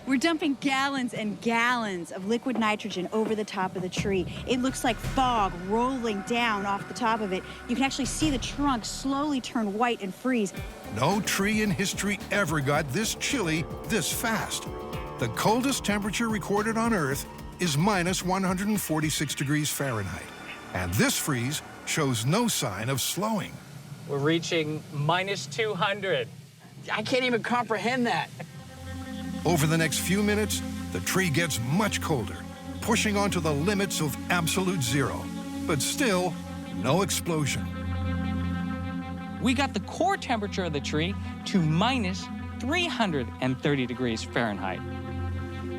We're dumping gallons and gallons of liquid nitrogen over the top of the tree. It looks like fog rolling down off the top of it. You can actually see the trunk slowly turn white and freeze. No tree in history ever got this chilly this fast. The coldest temperature recorded on Earth is minus 146 degrees Fahrenheit. And this freeze shows no sign of slowing. We're reaching minus 200. I can't even comprehend that. Over the next few minutes, the tree gets much colder, pushing onto the limits of absolute zero. But still, no explosion. We got the core temperature of the tree to minus 330 degrees Fahrenheit.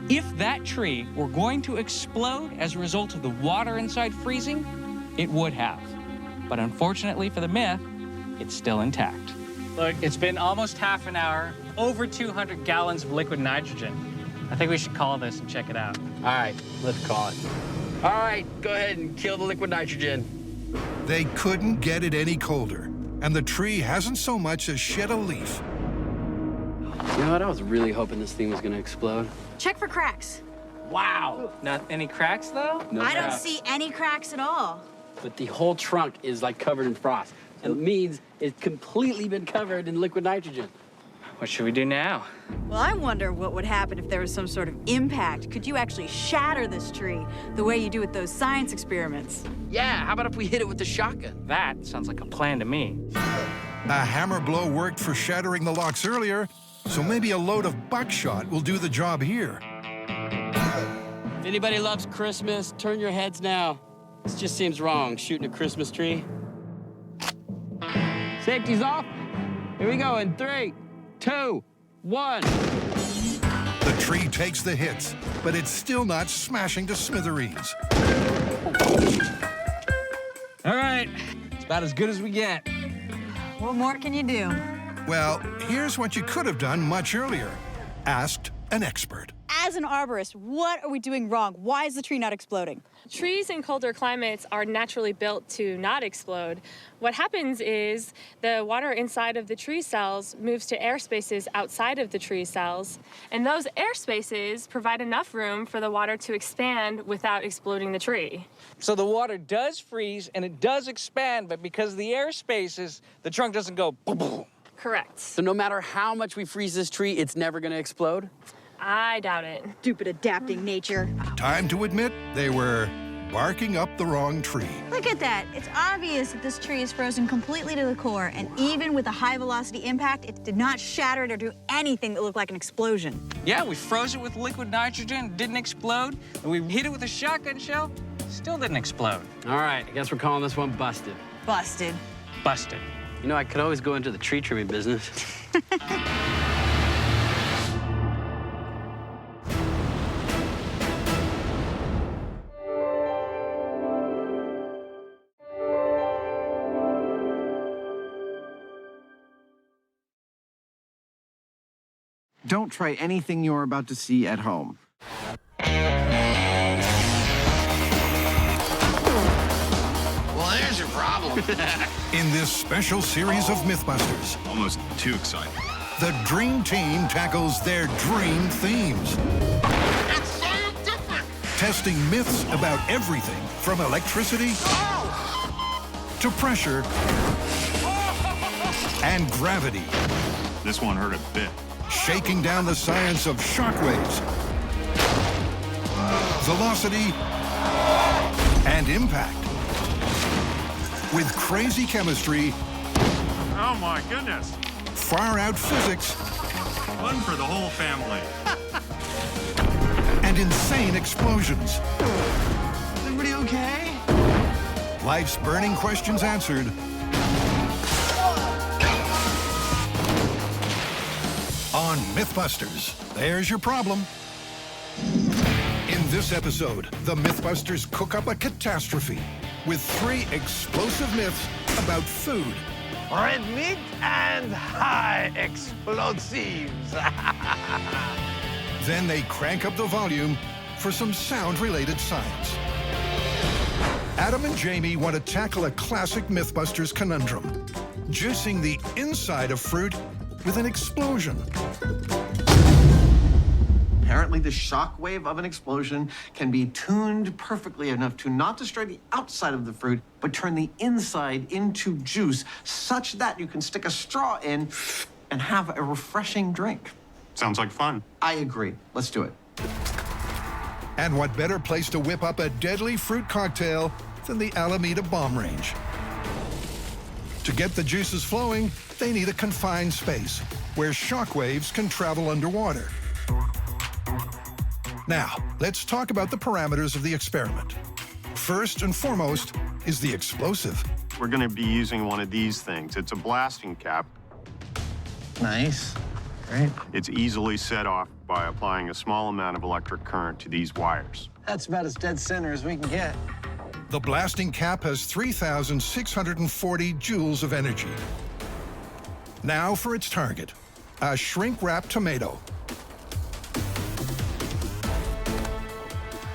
If that tree were going to explode as a result of the water inside freezing, it would have. But unfortunately for the myth, it's still intact. Look, it's been almost half an hour, over 200 gallons of liquid nitrogen. I think we should call this and check it out. All right, let's call it. All right, go ahead and kill the liquid nitrogen. They couldn't get it any colder, and the tree hasn't so much as shed a leaf. You know what? I was really hoping this thing was gonna explode. Check for cracks. Wow. Not any cracks, though? No I don't cracks. see any cracks at all. But the whole trunk is like covered in frost. It means it's completely been covered in liquid nitrogen. What should we do now? Well, I wonder what would happen if there was some sort of impact. Could you actually shatter this tree the way you do with those science experiments? Yeah, how about if we hit it with the shotgun? That sounds like a plan to me. A hammer blow worked for shattering the locks earlier, so maybe a load of buckshot will do the job here. If anybody loves Christmas, turn your heads now. This just seems wrong, shooting a Christmas tree. Safety's off. Here we go in 3, 2, 1. The tree takes the hits, but it's still not smashing to smithereens. All right, it's about as good as we get. What more can you do? Well, here's what you could have done much earlier. Asked an expert. as an arborist, what are we doing wrong? Why is the tree not exploding? Trees in colder climates are naturally built to not explode. What happens is the water inside of the tree cells moves to air spaces outside of the tree cells, and those air spaces provide enough room for the water to expand without exploding the tree. So the water does freeze and it does expand, but because of the air spaces, the trunk doesn't go boom, boom. Correct. So no matter how much we freeze this tree, it's never gonna explode? I doubt it. Stupid adapting nature. Time to admit they were barking up the wrong tree. Look at that. It's obvious that this tree is frozen completely to the core, and even with a high velocity impact, it did not shatter it or do anything that looked like an explosion. Yeah, we froze it with liquid nitrogen, didn't explode. And we hit it with a shotgun shell, still didn't explode. All right, I guess we're calling this one busted. Busted. Busted. You know, I could always go into the tree trimming business. Don't try anything you're about to see at home. Well, there's your problem. In this special series of MythBusters, Almost too exciting. the Dream Team tackles their dream themes. It's scientific! Testing myths about everything from electricity to pressure and gravity. This one hurt a bit. Shaking down the science of shockwaves, velocity, and impact. With crazy chemistry, Oh my goodness. far-out physics, Fun for the whole family. and insane explosions. Is everybody okay? Life's burning questions answered. On MythBusters, there's your problem. In this episode, the MythBusters cook up a catastrophe with 3 explosive myths about food. Red meat and high explosives. Then they crank up the volume for some sound-related science. Adam and Jamie want to tackle a classic MythBusters conundrum: juicing the inside of fruit with an explosion. Apparently, the shock wave of an explosion can be tuned perfectly enough to not destroy the outside of the fruit, but turn the inside into juice, such that you can stick a straw in and have a refreshing drink. Sounds like fun. I agree. Let's do it. And what better place to whip up a deadly fruit cocktail than the Alameda bomb range? To get the juices flowing, they need a confined space where shockwaves can travel underwater. Now, let's talk about the parameters of the experiment. First and foremost is the explosive. We're going to be using one of these things. It's a blasting cap. Nice. Great. It's easily set off by applying a small amount of electric current to these wires. That's about as dead center as we can get. The blasting cap has 3,640 joules of energy. Now for its target, a shrink-wrapped tomato.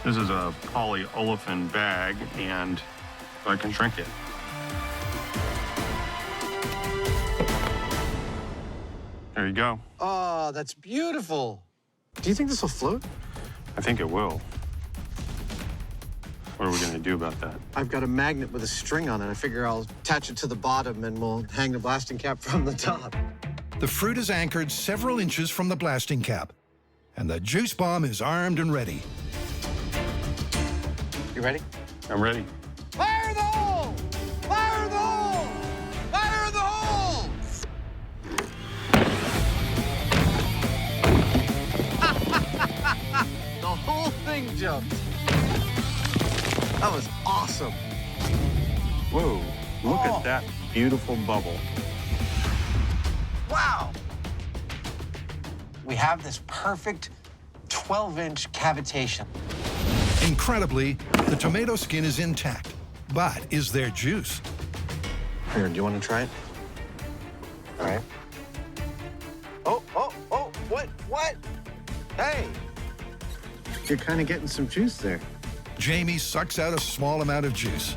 This is a polyolefin bag, and I can shrink it. There you go. Oh, that's beautiful. Do you think this will float? I think it will. What are we going to do about that? I've got a magnet with a string on it. I figure I'll attach it to the bottom and we'll hang the blasting cap from the top. The fruit is anchored several inches from the blasting cap, and the juice bomb is armed and ready. You ready? I'm ready. Fire the hole! Fire the hole! Fire the hole! The whole thing jumped. That was awesome. Whoa, look at that beautiful bubble. Wow. We have this perfect 12-inch cavitation. Incredibly, the tomato skin is intact, but is there juice? Here, do you want to try it? All right. Oh, what? Hey, You're kind of getting some juice there. Jamie sucks out a small amount of juice.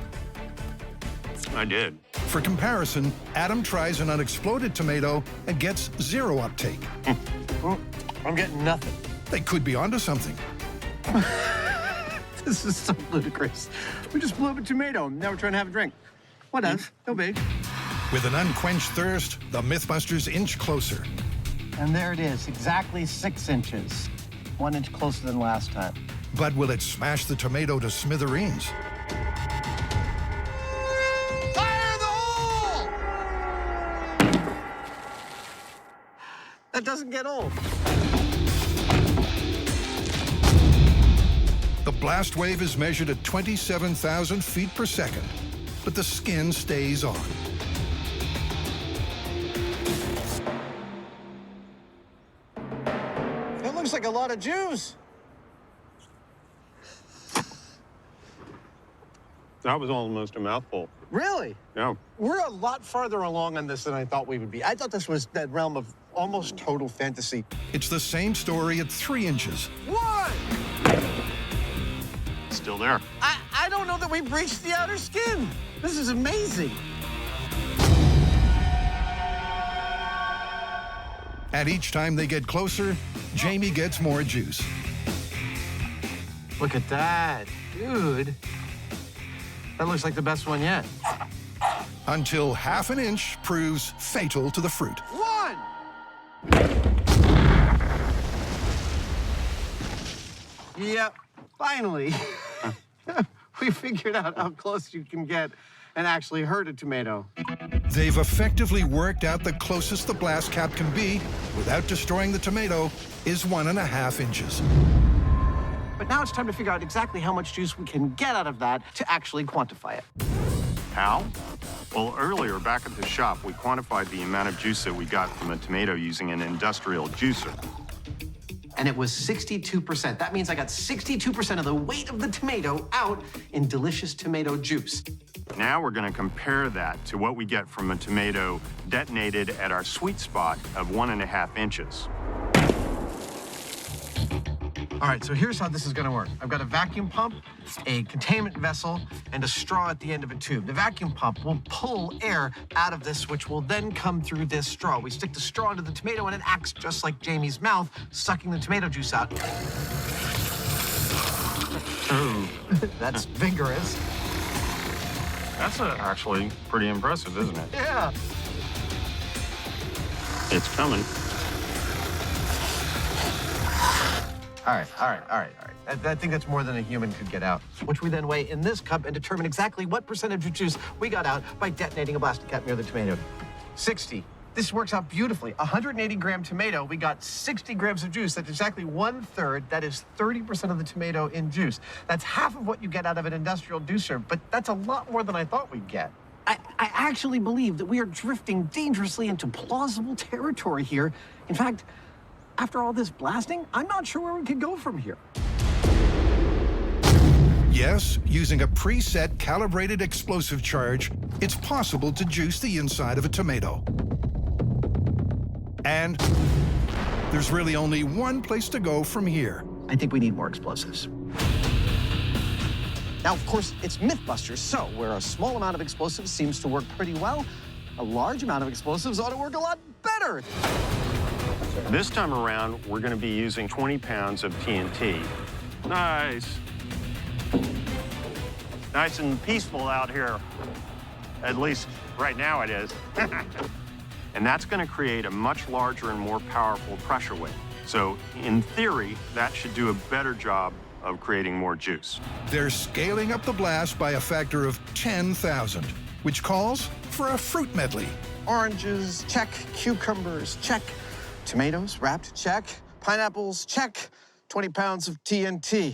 I did. For comparison, Adam tries an unexploded tomato and gets 0 uptake. I'm getting nothing. They could be onto something. This is so ludicrous. We just blew up a tomato, and now we're trying to have a drink. What else? No big. With an unquenched thirst, the MythBusters inch closer. And there it is, exactly 6 inches. 1 inch closer than last time. But will it smash the tomato to smithereens? Fire the hole! That doesn't get old. The blast wave is measured at 27,000 feet per second, but the skin stays on. That looks like a lot of juice. That was almost a mouthful. Really? Yeah. We're a lot farther along on this than I thought we would be. I thought this was that realm of almost total fantasy. It's the same story at 3 inches. What? Still there. I don't know that we breached the outer skin. This is amazing. And each time they get closer, Jamie gets more juice. Look at that, dude. That looks like the best one yet. Until half an inch proves fatal to the fruit. 1! Yep, finally. We figured out how close you can get and actually hurt a tomato. They've effectively worked out the closest the blast cap can be without destroying the tomato is 1.5 inches. But now it's time to figure out exactly how much juice we can get out of that to actually quantify it. How? Well, earlier back at the shop, we quantified the amount of juice that we got from a tomato using an industrial juicer. And it was 62%. That means I got 62% of the weight of the tomato out in delicious tomato juice. Now we're going to compare that to what we get from a tomato detonated at our sweet spot of 1.5 inches. All right, so here's how this is gonna work. I've got a vacuum pump, a containment vessel, and a straw at the end of a tube. The vacuum pump will pull air out of this, which will then come through this straw. We stick the straw into the tomato, and it acts just like Jamie's mouth, sucking the tomato juice out. Ooh. That's vigorous. That's actually pretty impressive, isn't it? Yeah. It's coming. All right. I think that's more than a human could get out, which we then weigh in this cup and determine exactly what percentage of juice we got out by detonating a blasting cap near the tomato. 60. This works out beautifully. 180-gram tomato, we got 60 grams of juice. That's exactly 1/3. That is 30% of the tomato in juice. That's half of what you get out of an industrial juicer, but that's a lot more than I thought we'd get. I actually believe that we are drifting dangerously into plausible territory here. In fact, after all this blasting, I'm not sure where we could go from here. Yes, using a preset calibrated explosive charge, it's possible to juice the inside of a tomato. And there's really only one place to go from here. I think we need more explosives. Now, of course, it's MythBusters, so where a small amount of explosives seems to work pretty well, a large amount of explosives ought to work a lot better. This time around, we're going to be using 20 pounds of TNT. Nice. Nice and peaceful out here. At least right now it is. And that's going to create a much larger and more powerful pressure wave. So in theory, that should do a better job of creating more juice. They're scaling up the blast by a factor of 10,000, which calls for a fruit medley. Oranges, check. Cucumbers, check. Tomatoes, wrapped, check. Pineapples, check. 20 pounds of TNT.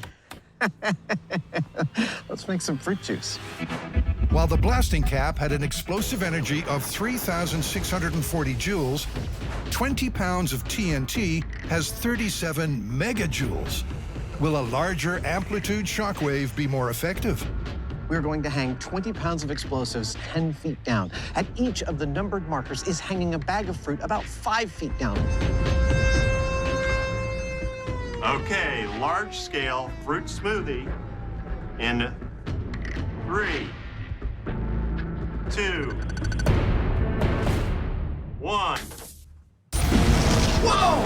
Let's make some fruit juice. While the blasting cap had an explosive energy of 3,640 joules, 20 pounds of TNT has 37 megajoules. Will a larger amplitude shockwave be more effective? We're going to hang 20 pounds of explosives 10 feet down. At each of the numbered markers is hanging a bag of fruit about 5 feet down. Okay, large-scale fruit smoothie in 3, 2, 1. Whoa!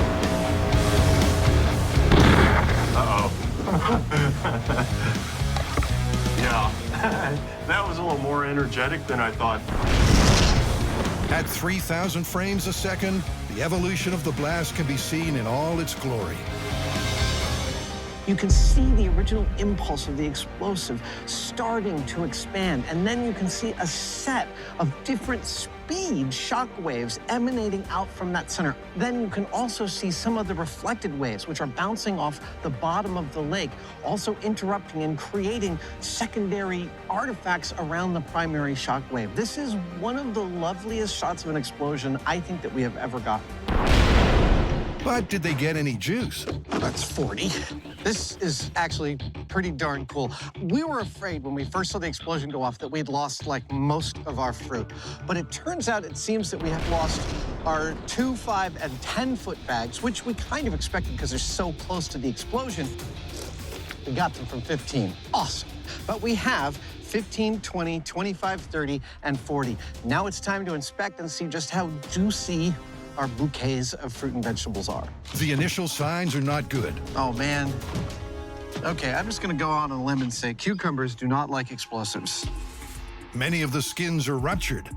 Uh-oh. Yeah, that was a little more energetic than I thought. At 3,000 frames a second, the evolution of the blast can be seen in all its glory. You can see the original impulse of the explosive starting to expand, and then you can see a set of different speed shock waves emanating out from that center. Then you can also see some of the reflected waves, which are bouncing off the bottom of the lake, also interrupting and creating secondary artifacts around the primary shock wave. This is one of the loveliest shots of an explosion I think that we have ever gotten. But did they get any juice? That's 40. This is actually pretty darn cool. We were afraid when we first saw the explosion go off that we'd lost like most of our fruit. But it turns out it seems that we have lost our 2, 5, and 10-foot bags, which we kind of expected because they're so close to the explosion. We got them from 15. Awesome. But we have 15, 20, 25, 30, and 40. Now it's time to inspect and see just how juicy our bouquets of fruit and vegetables are. The initial signs are not good. Oh, man. Okay, I'm just gonna go on a limb and say cucumbers do not like explosives. Many of the skins are ruptured.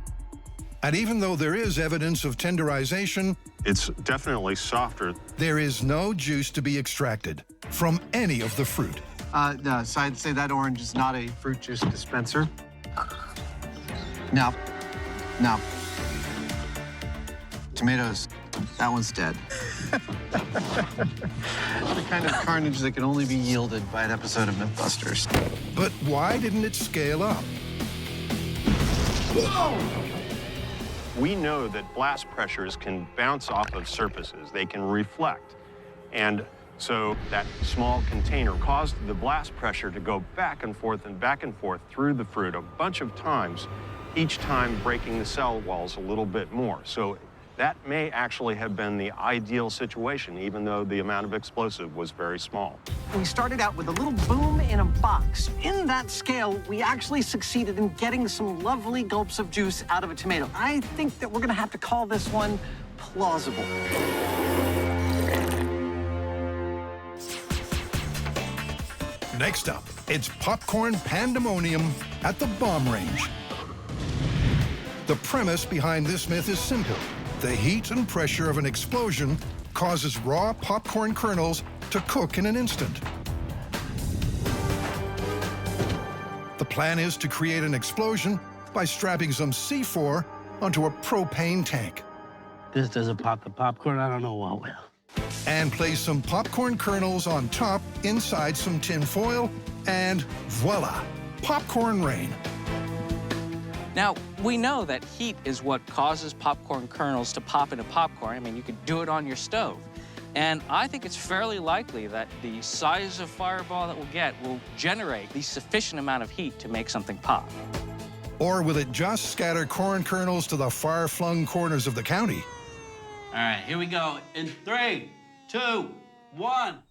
And even though there is evidence of tenderization, it's definitely softer. There is no juice to be extracted from any of the fruit. No, so I'd say that orange is not a fruit juice dispenser. No. Tomatoes, that one's dead. The kind of carnage that can only be yielded by an episode of MythBusters. But why didn't it scale up? Whoa! We know that blast pressures can bounce off of surfaces. They can reflect. And so that small container caused the blast pressure to go back and forth through the fruit a bunch of times, each time breaking the cell walls a little bit more. So that may actually have been the ideal situation, even though the amount of explosive was very small. We started out with a little boom in a box. In that scale, we actually succeeded in getting some lovely gulps of juice out of a tomato. I think that we're gonna have to call this one plausible. Next up, it's popcorn pandemonium at the bomb range. The premise behind this myth is simple. The heat and pressure of an explosion causes raw popcorn kernels to cook in an instant. The plan is to create an explosion by strapping some C4 onto a propane tank. This doesn't pop the popcorn, I don't know what will. And place some popcorn kernels on top inside some tin foil, and voila, popcorn rain. Now, we know that heat is what causes popcorn kernels to pop into popcorn. I mean, you could do it on your stove. And I think it's fairly likely that the size of fireball that we'll get will generate the sufficient amount of heat to make something pop. Or will it just scatter corn kernels to the far-flung corners of the county? All right, here we go. In 3, 2, 1.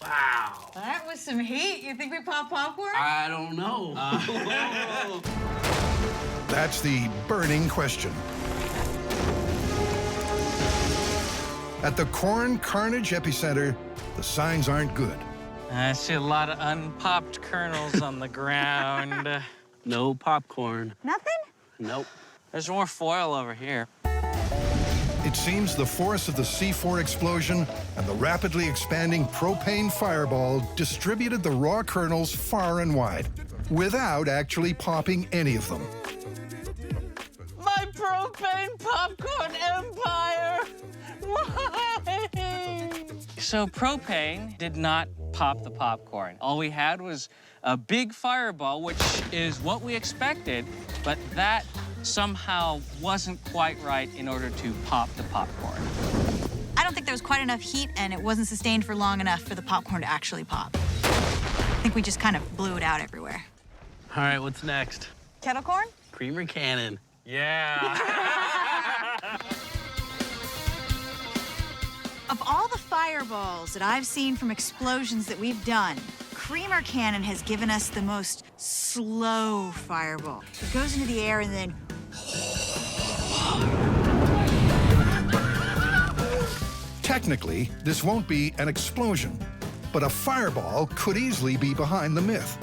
Wow. That was some heat. You think we pop popcorn? I don't know. That's the burning question. At the corn carnage epicenter, the signs aren't good. I see a lot of unpopped kernels on the ground. No popcorn. Nothing? Nope. There's more foil over here. It seems the force of the C4 explosion and the rapidly expanding propane fireball distributed the raw kernels far and wide, without actually popping any of them. My propane popcorn empire! Why? So propane did not pop the popcorn. All we had was a big fireball, which is what we expected, but that somehow wasn't quite right in order to pop the popcorn. I don't think there was quite enough heat, and it wasn't sustained for long enough for the popcorn to actually pop. I think we just kind of blew it out everywhere. All right, what's next? Kettle corn? Creamer cannon. Yeah. Of all the fireballs that I've seen from explosions that we've done, Creamer Cannon has given us the most slow fireball. It goes into the air and then... Technically, this won't be an explosion, but a fireball could easily be behind the myth.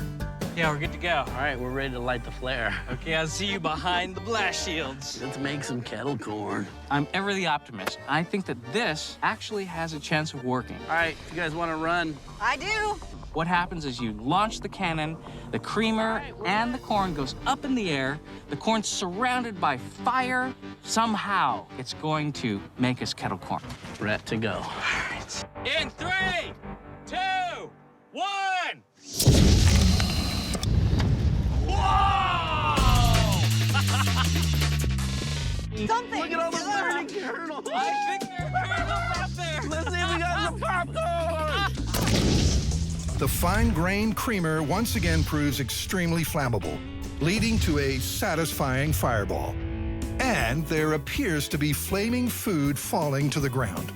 Yeah, we're good to go. All right, we're ready to light the flare. Okay, I'll see you behind the blast shields. Let's make some kettle corn. I'm ever the optimist. I think that this actually has a chance of working. All right, if you guys want to run. I do. What happens is you launch the cannon, the creamer and the corn goes up in the air, the corn's surrounded by fire. Somehow, it's going to make us kettle corn. Ready to go. All right. In 3, 2, 1. Something. Look at all the burning kernels. I think there are kernels out there. Let's see if we got some popcorn. The fine-grained creamer once again proves extremely flammable, leading to a satisfying fireball. And there appears to be flaming food falling to the ground.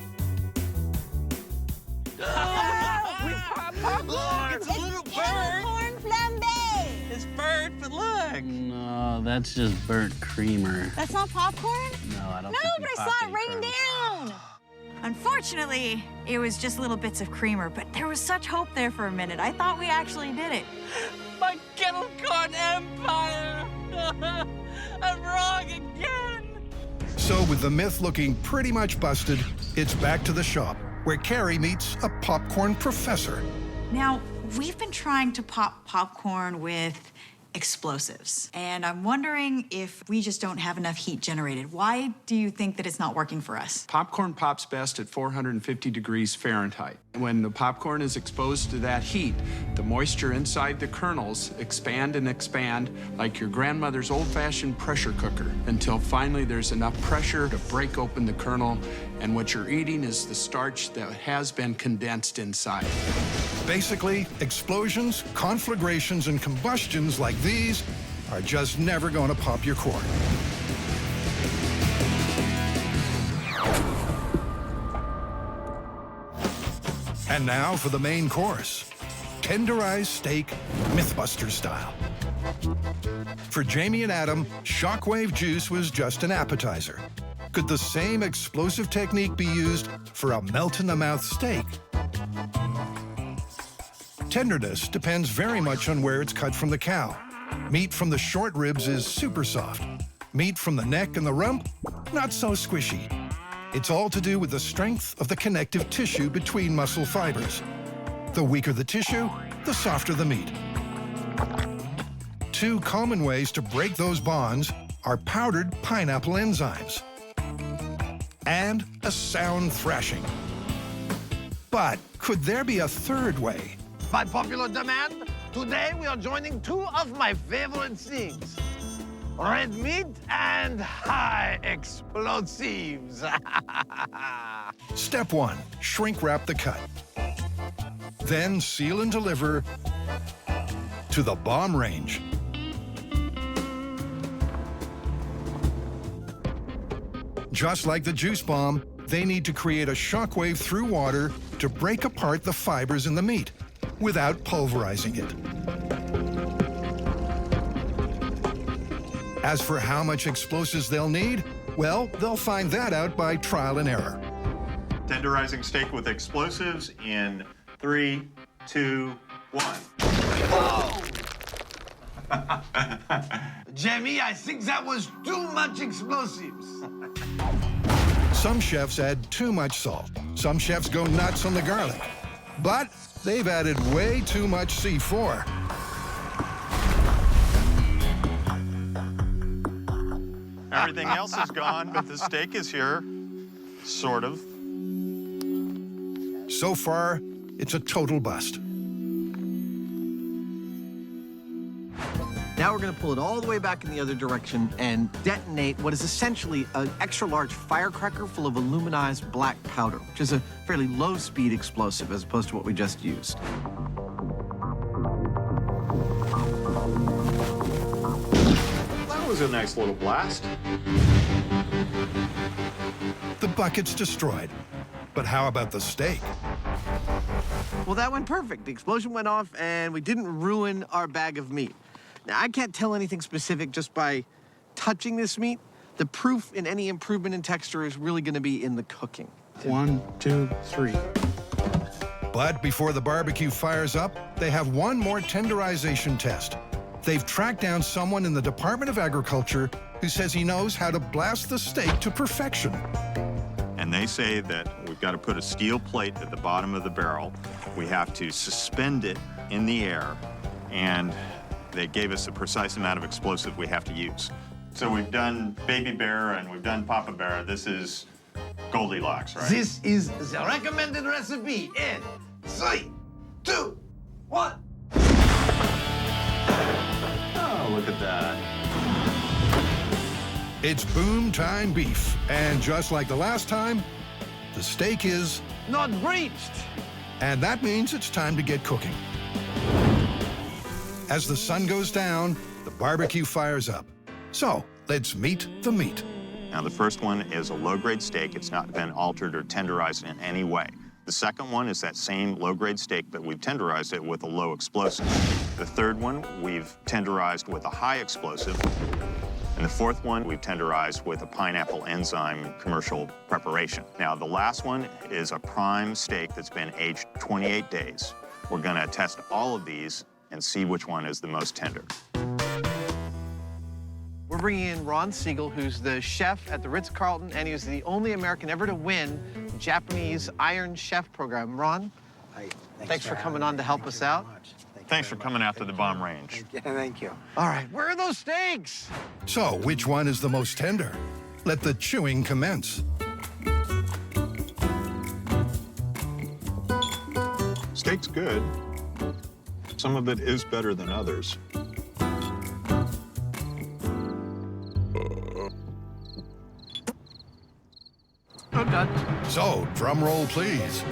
Popcorn. It's a little burnt. Corn flambe. It's burnt, but look. No, that's just burnt creamer. That's not popcorn? No, I don't No, think but we I popped saw it any rain kernels. down. Unfortunately, it was just little bits of creamer, but there was such hope there for a minute. I thought we actually did it. My kettle corn empire. I'm wrong again. So with the myth looking pretty much busted, it's back to the shop, where Carrie meets a popcorn professor. Now, we've been trying to pop popcorn with explosives, and I'm wondering if we just don't have enough heat generated. Why do you think that it's not working for us? Popcorn pops best at 450 degrees Fahrenheit. When the popcorn is exposed to that heat, the moisture inside the kernels expand and expand like your grandmother's old-fashioned pressure cooker until finally there's enough pressure to break open the kernel, and what you're eating is the starch that has been condensed inside. Basically, explosions, conflagrations, and combustions like these are just never going to pop your corn. And now for the main course. Tenderized steak, MythBusters style. For Jamie and Adam, shockwave juice was just an appetizer. Could the same explosive technique be used for a melt-in-the-mouth steak? Tenderness depends very much on where it's cut from the cow. Meat from the short ribs is super soft. Meat from the neck and the rump, not so squishy. It's all to do with the strength of the connective tissue between muscle fibers. The weaker the tissue, the softer the meat. Two common ways to break those bonds are powdered pineapple enzymes and a sound thrashing. But could there be a third way? By popular demand, today we are joining two of my favorite things. Red meat and high explosives. Step 1, shrink wrap the cut. Then seal and deliver to the bomb range. Just like the juice bomb, they need to create a shockwave through water to break apart the fibers in the meat without pulverizing it. As for how much explosives they'll need, well, they'll find that out by trial and error. Tenderizing steak with explosives in 3, 2, 1. Jamie, I think that was too much explosives. Some chefs add too much salt. Some chefs go nuts on the garlic. But they've added way too much C4. Everything else is gone, but the steak is here, sort of. So far, it's a total bust. Now we're going to pull it all the way back in the other direction and detonate what is essentially an extra-large firecracker full of aluminized black powder, which is a fairly low-speed explosive as opposed to what we just used. That was a nice little blast. The bucket's destroyed. But how about the steak? Well, that went perfect. The explosion went off, and we didn't ruin our bag of meat. Now, I can't tell anything specific just by touching this meat. The proof in any improvement in texture is really going to be in the cooking. 1, 2, 3. But before the barbecue fires up, they have one more tenderization test. They've tracked down someone in the Department of Agriculture who says he knows how to blast the steak to perfection. And they say that we've got to put a steel plate at the bottom of the barrel. We have to suspend it in the air, and they gave us a precise amount of explosive we have to use. So we've done Baby Bear and we've done Papa Bear. This is Goldilocks, right? This is the recommended recipe in 3, 2, 1. Oh, look at that. It's boom time beef, and just like the last time, the steak is not breached. And that means it's time to get cooking. As the sun goes down, the barbecue fires up. So let's meet the meat. Now, the first one is a low-grade steak. It's not been altered or tenderized in any way. The second one is that same low-grade steak, but we've tenderized it with a low explosive. The third one, we've tenderized with a high explosive. And the fourth one, we've tenderized with a pineapple enzyme commercial preparation. Now, the last one is a prime steak that's been aged 28 days. We're gonna test all of these and see which one is the most tender. We're bringing in Ron Siegel, who's the chef at the Ritz-Carlton, and he was the only American ever to win the Japanese Iron Chef program. Ron, thanks for coming on to help us out. Thanks for coming out to the bomb range. Thank you. All right, where are those steaks? So which one is the most tender? Let the chewing commence. Steak's good. Some of it is better than others. I'm done. So, drum roll, please.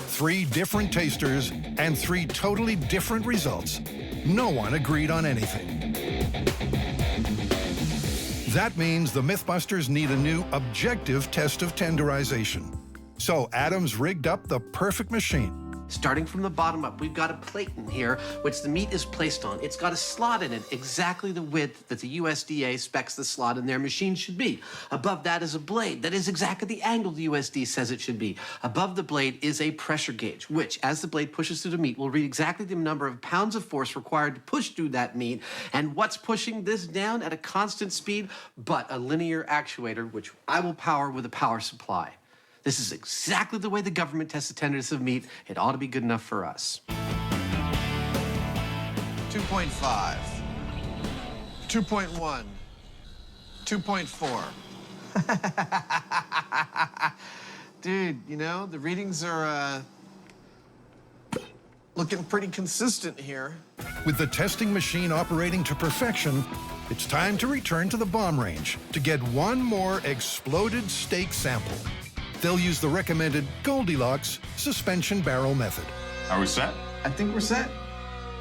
3 different tasters and 3 totally different results. No one agreed on anything. That means the MythBusters need a new objective test of tenderization. So Adam's rigged up the perfect machine. Starting from the bottom up, we've got a plate in here which the meat is placed on. It's got a slot in it, exactly the width that the USDA specs the slot in their machine should be. Above that is a blade that is exactly the angle the USDA says it should be. Above the blade is a pressure gauge, which, as the blade pushes through the meat, will read exactly the number of pounds of force required to push through that meat. And what's pushing this down at a constant speed but a linear actuator, which I will power with a power supply. This is exactly the way the government tests the tenderness of meat. It ought to be good enough for us. 2.5, 2.1, 2.4. Dude, you know, the readings are looking pretty consistent here. With the testing machine operating to perfection, it's time to return to the bomb range to get one more exploded steak sample. They'll use the recommended Goldilocks suspension barrel method. Are we set? I think we're set.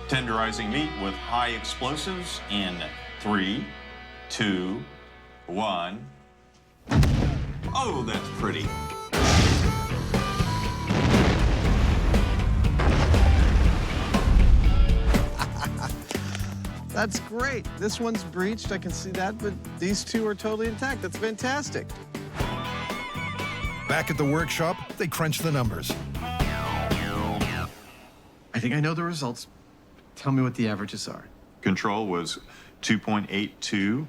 Tenderizing meat with high explosives in 3, 2, 1. Oh, that's pretty. That's great. This one's breached, I can see that, but these two are totally intact. That's fantastic. Back at the workshop, they crunch the numbers. I think I know the results. Tell me what the averages are. Control was 2.82,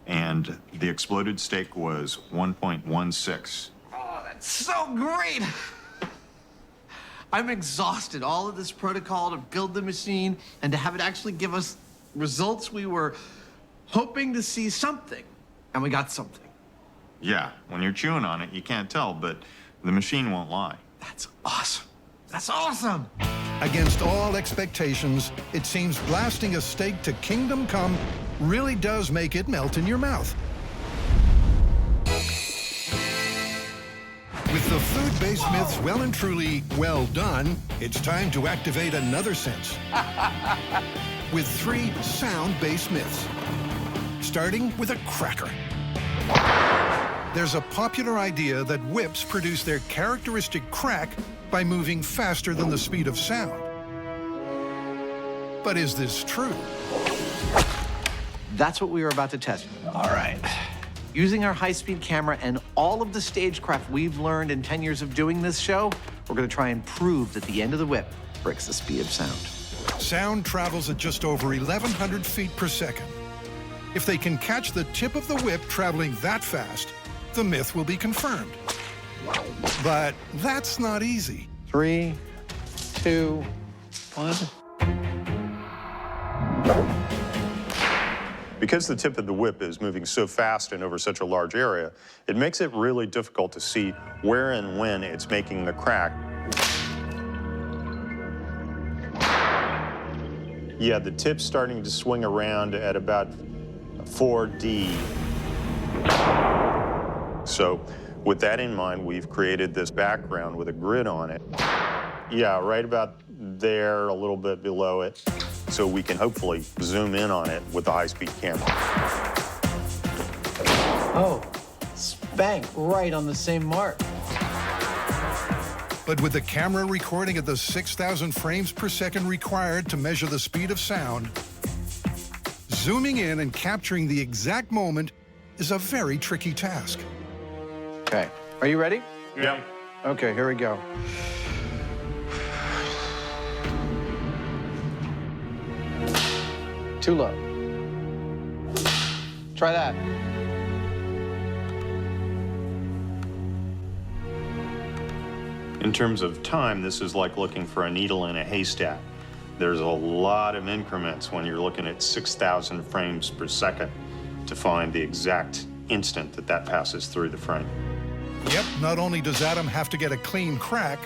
and the exploded steak was 1.16. Oh, that's so great! I'm exhausted. All of this protocol to build the machine and to have it actually give us results. We were hoping to see something, and we got something. Yeah, when you're chewing on it, you can't tell, but the machine won't lie. That's awesome. That's awesome! Against all expectations, it seems blasting a steak to kingdom come really does make it melt in your mouth. With the food-based myths well and truly well done, it's time to activate another sense. With 3 sound-based myths. starting with a cracker. There's a popular idea that whips produce their characteristic crack by moving faster than the speed of sound. But is this true? That's what we were about to test. All right. Using our high-speed camera and all of the stagecraft we've learned in 10 years of doing this show, we're going to try and prove that the end of the whip breaks the speed of sound. Sound travels at just over 1,100 feet per second. If they can catch the tip of the whip traveling that fast, the myth will be confirmed. But that's not easy. 3, 2, 1. Because the tip of the whip is moving so fast and over such a large area, it makes it really difficult to see where and when it's making the crack. Yeah, the tip's starting to swing around at about 4D. So with that in mind, we've created this background with a grid on it. Yeah, right about there, a little bit below it, so we can hopefully zoom in on it with the high-speed camera. Oh, spank, right on the same mark. But with the camera recording at the 6,000 frames per second required to measure the speed of sound, zooming in and capturing the exact moment is a very tricky task. Okay, are you ready? Yeah. Okay, here we go. Too low. Try that. In terms of time, this is like looking for a needle in a haystack. There's a lot of increments when you're looking at 6,000 frames per second to find the exact instant that that passes through the frame. Yep, not only does Adam have to get a clean crack,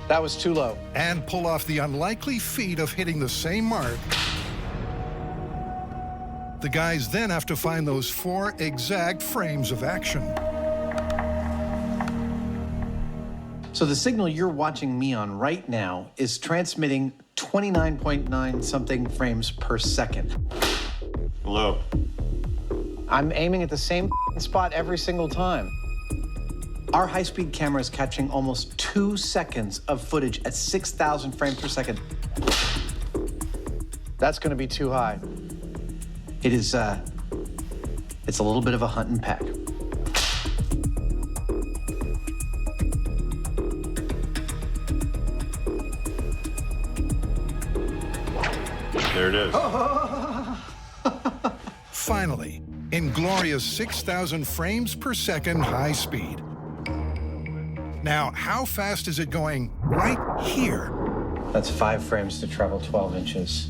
that was too low, and pull off the unlikely feat of hitting the same mark, the guys then have to find those 4 exact frames of action. So the signal you're watching me on right now is transmitting 29.9 something frames per second. Low. I'm aiming at the same spot every single time. Our high-speed camera is catching almost 2 seconds of footage at 6,000 frames per second. That's going to be too high. It is, it's a little bit of a hunt and peck. There it is. Finally, in glorious 6,000 frames per second high speed. Now, how fast is it going right here? That's 5 frames to travel 12 inches.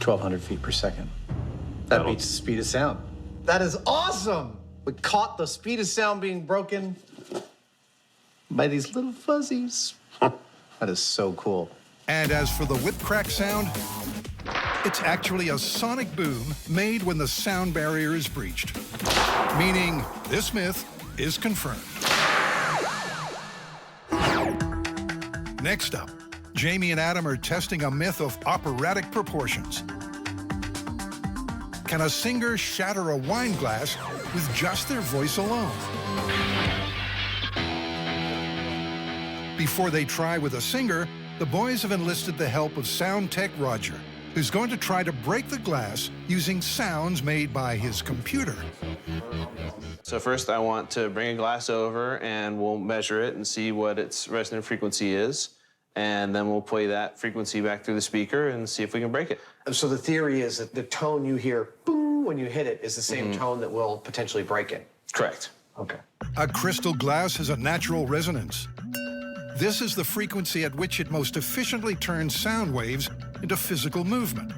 (1,200 feet per second). That beats the speed of sound. That is awesome! We caught the speed of sound being broken by these little fuzzies. That is so cool. And as for the whip crack sound, it's actually a sonic boom made when the sound barrier is breached, meaning this myth is confirmed. Next up, Jamie and Adam are testing a myth of operatic proportions. Can a singer shatter a wine glass with just their voice alone? Before they try with a singer, the boys have enlisted the help of sound tech Roger, who's going to try to break the glass using sounds made by his computer. So first I want to bring a glass over and we'll measure it and see what its resonant frequency is. And then we'll play that frequency back through the speaker and see if we can break it. So the theory is that the tone you hear boom when you hit it is the same tone that will potentially break it. Correct. Okay. A crystal glass has a natural resonance. This is the frequency at which it most efficiently turns sound waves into physical movement.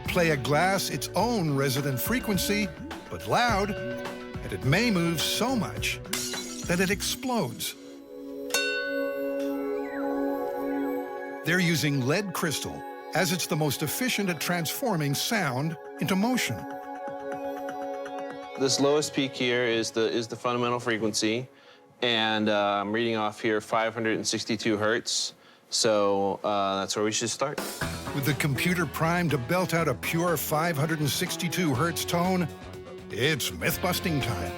Play a glass its own resonant frequency, but loud, and it may move so much that it explodes. They're using lead crystal, as it's the most efficient at transforming sound into motion. This lowest peak here is the fundamental frequency, And I'm reading off here 562 hertz. So that's where we should start. With the computer primed to belt out a pure 562 hertz tone, it's myth-busting time.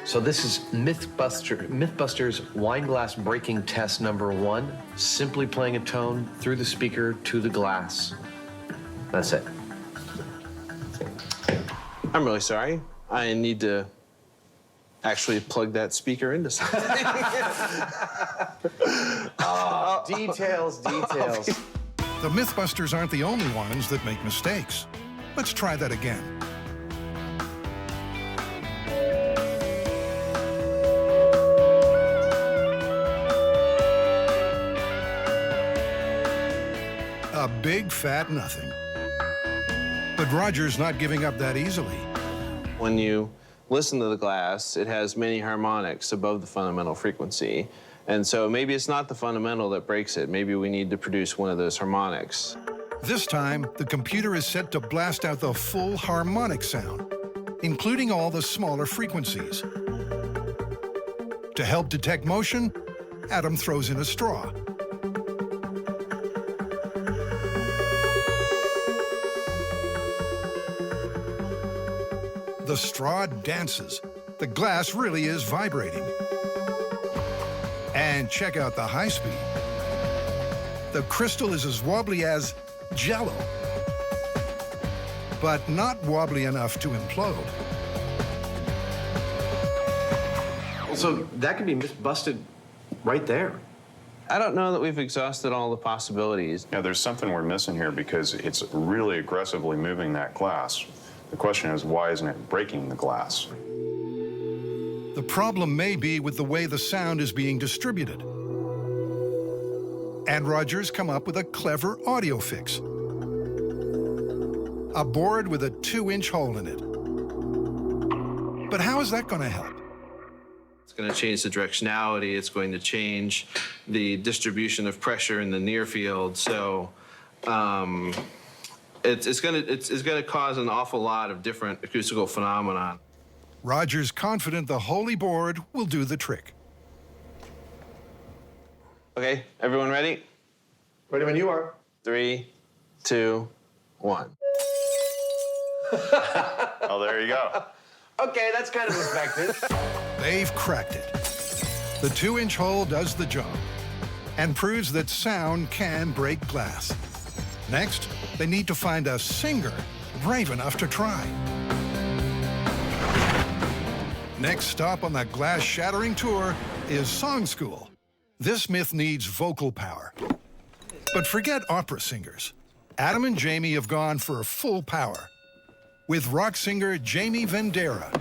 So this is MythBusters wine glass breaking test number 1. Simply playing a tone through the speaker to the glass. That's it. I'm really sorry. I need to actually plug that speaker into something. Oh, details. The Mythbusters aren't the only ones that make mistakes. Let's try that again. A big fat nothing. But Roger's not giving up that easily. When you listen to the glass, it has many harmonics above the fundamental frequency. And so maybe it's not the fundamental that breaks it. Maybe we need to produce one of those harmonics. This time, the computer is set to blast out the full harmonic sound, including all the smaller frequencies. To help detect motion, Adam throws in a straw. The straw dances. The glass really is vibrating. And check out the high speed. The crystal is as wobbly as Jell-O, but not wobbly enough to implode. So that could be myth-busted right there. I don't know that we've exhausted all the possibilities. Yeah, there's something we're missing here because it's really aggressively moving that glass. The question is, why isn't it breaking the glass? The problem may be with the way the sound is being distributed. And Roger's come up with a clever audio fix. A board with a 2-inch hole in it. But how is that going to help? It's going to change the directionality. It's going to change the distribution of pressure in the near field. So it's going to cause an awful lot of different acoustical phenomena. Roger's confident the holy board will do the trick. Okay, everyone ready? Ready when you are. 3, 2, 1. Oh, there you go. Okay, that's kind of expected. They've cracked it. The 2-inch hole does the job and proves that sound can break glass. Next, they need to find a singer brave enough to try. Next stop on the glass shattering tour is song school. This myth needs vocal power. But forget opera singers. Adam and Jamie have gone for full power with rock singer Jamie Vendera.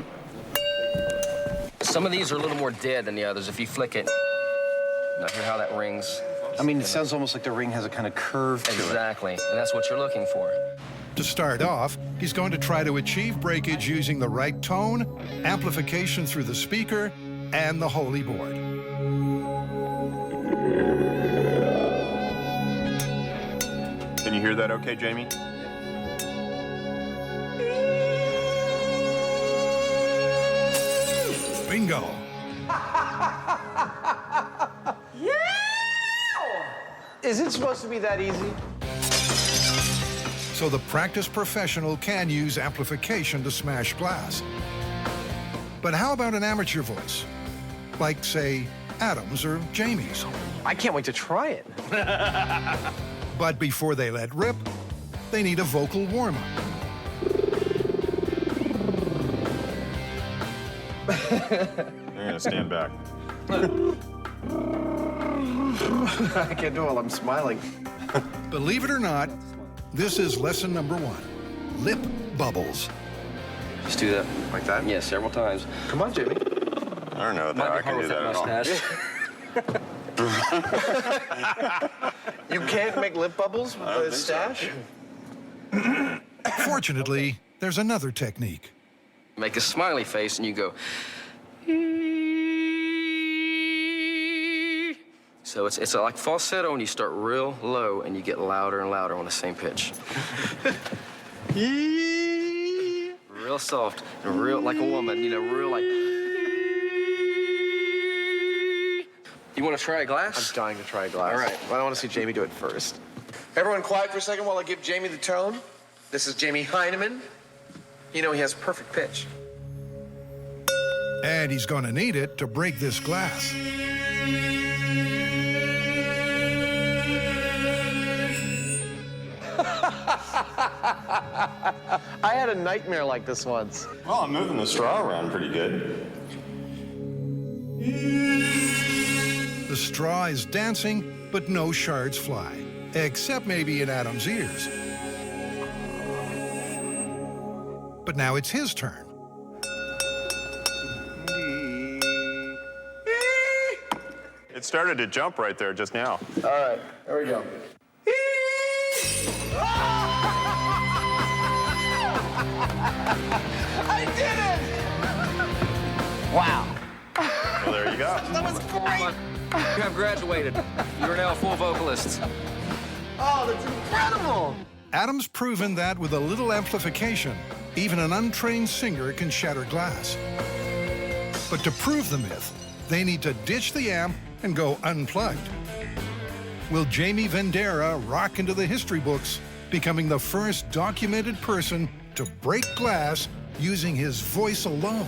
Some of these are a little more dead than the others. If you flick it, now hear how that rings. I mean, it sounds almost like the ring has a kind of curve to it. Exactly, and that's what you're looking for. To start off, he's going to try to achieve breakage using the right tone, amplification through the speaker, and the holy board. Can you hear that okay, Jamie? Bingo. Yeah! Is it supposed to be that easy? So the practiced professional can use amplification to smash glass. But how about an amateur voice? Like, say, Adam's or Jamie's. I can't wait to try it. But before they let rip, they need a vocal warm-up. You're gonna stand back. I can't do it while I'm smiling. Believe it or not, this is lesson number 1, lip bubbles. Just do that. Like that? Yeah, several times. Come on, Jamie. I don't know that I can do that at all. You can't make lip bubbles with a stash? Fortunately, there's another technique. Make a smiley face and you go. So it's like falsetto and you start real low and you get louder and louder on the same pitch. Real soft and real like a woman, you know, real like. You want to try a glass? I'm dying to try a glass. All right. But I want to see Jamie do it first. Everyone quiet for a second while I give Jamie the tone. This is Jamie Heineman. You know he has perfect pitch. And he's going to need it to break this glass. I had a nightmare like this once. Well, I'm moving the straw around pretty good. The straw is dancing, but no shards fly, except maybe in Adam's ears. But now it's his turn. It started to jump right there just now. All right, there we go. I did it! Wow. Well, there you go. That was great! You have graduated. You're now a full vocalist. Oh, that's incredible! Adam's proven that with a little amplification, even an untrained singer can shatter glass. But to prove the myth, they need to ditch the amp and go unplugged. Will Jamie Vendera rock into the history books, becoming the first documented person to break glass using his voice alone?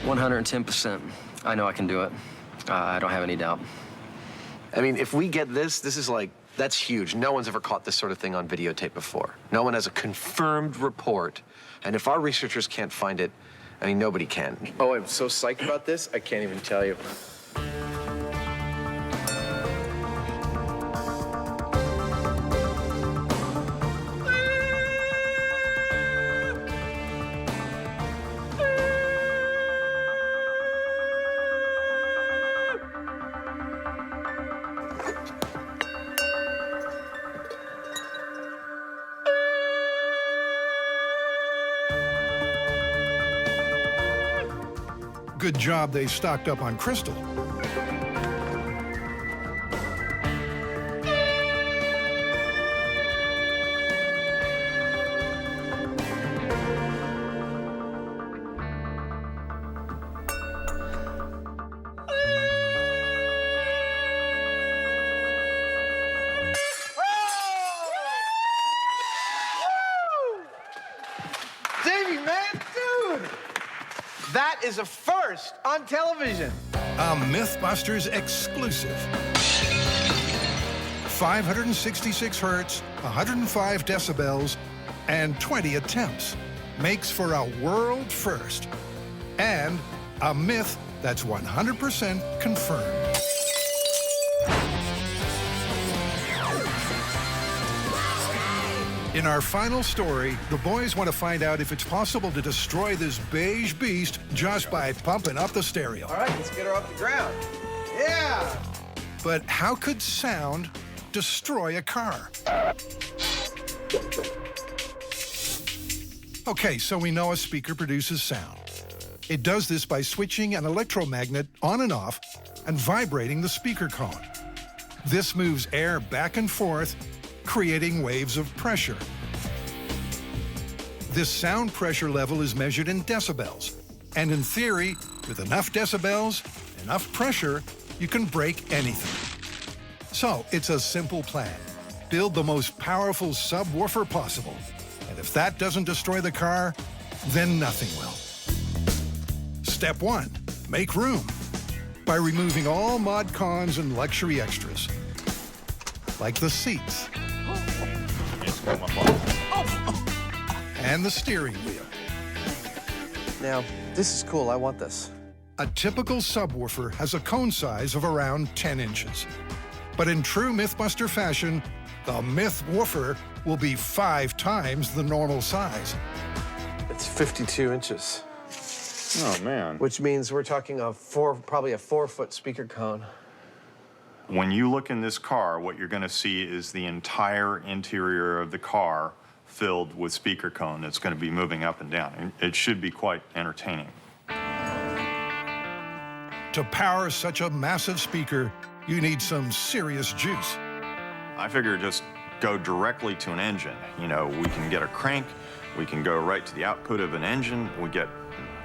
110%. I know I can do it. I don't have any doubt. I mean, if we get this, this is like, that's huge. No one's ever caught this sort of thing on videotape before. No one has a confirmed report. And if our researchers can't find it, I mean, nobody can. Oh, I'm so psyched about this, I can't even tell you. Good job they stocked up on crystal. Jamie, man, dude! That is a first on television. A MythBusters exclusive. 566 hertz, 105 decibels, and 20 attempts makes for a world first. And a myth that's 100% confirmed. In our final story, the boys want to find out if it's possible to destroy this beige beast just by pumping up the stereo. All right, let's get her off the ground. Yeah! But how could sound destroy a car? Okay, so we know a speaker produces sound. It does this by switching an electromagnet on and off and vibrating the speaker cone. This moves air back and forth, creating waves of pressure. This sound pressure level is measured in decibels. And in theory, with enough decibels, enough pressure, you can break anything. So it's a simple plan. Build the most powerful subwoofer possible. And if that doesn't destroy the car, then nothing will. Step 1, make room by removing all mod cons and luxury extras, like the seats and the steering wheel. Now, this is cool. I want this. A typical subwoofer has a cone size of around 10 inches. But in true MythBuster fashion, the Myth woofer will be 5 times the normal size. It's 52 inches. Oh, man. Which means we're talking probably a 4-foot speaker cone. When you look in this car, what you're going to see is the entire interior of the car filled with speaker cone that's going to be moving up and down. It should be quite entertaining. To power such a massive speaker, you need some serious juice. I figure just go directly to an engine. You know, we can get a crank, we can go right to the output of an engine, we get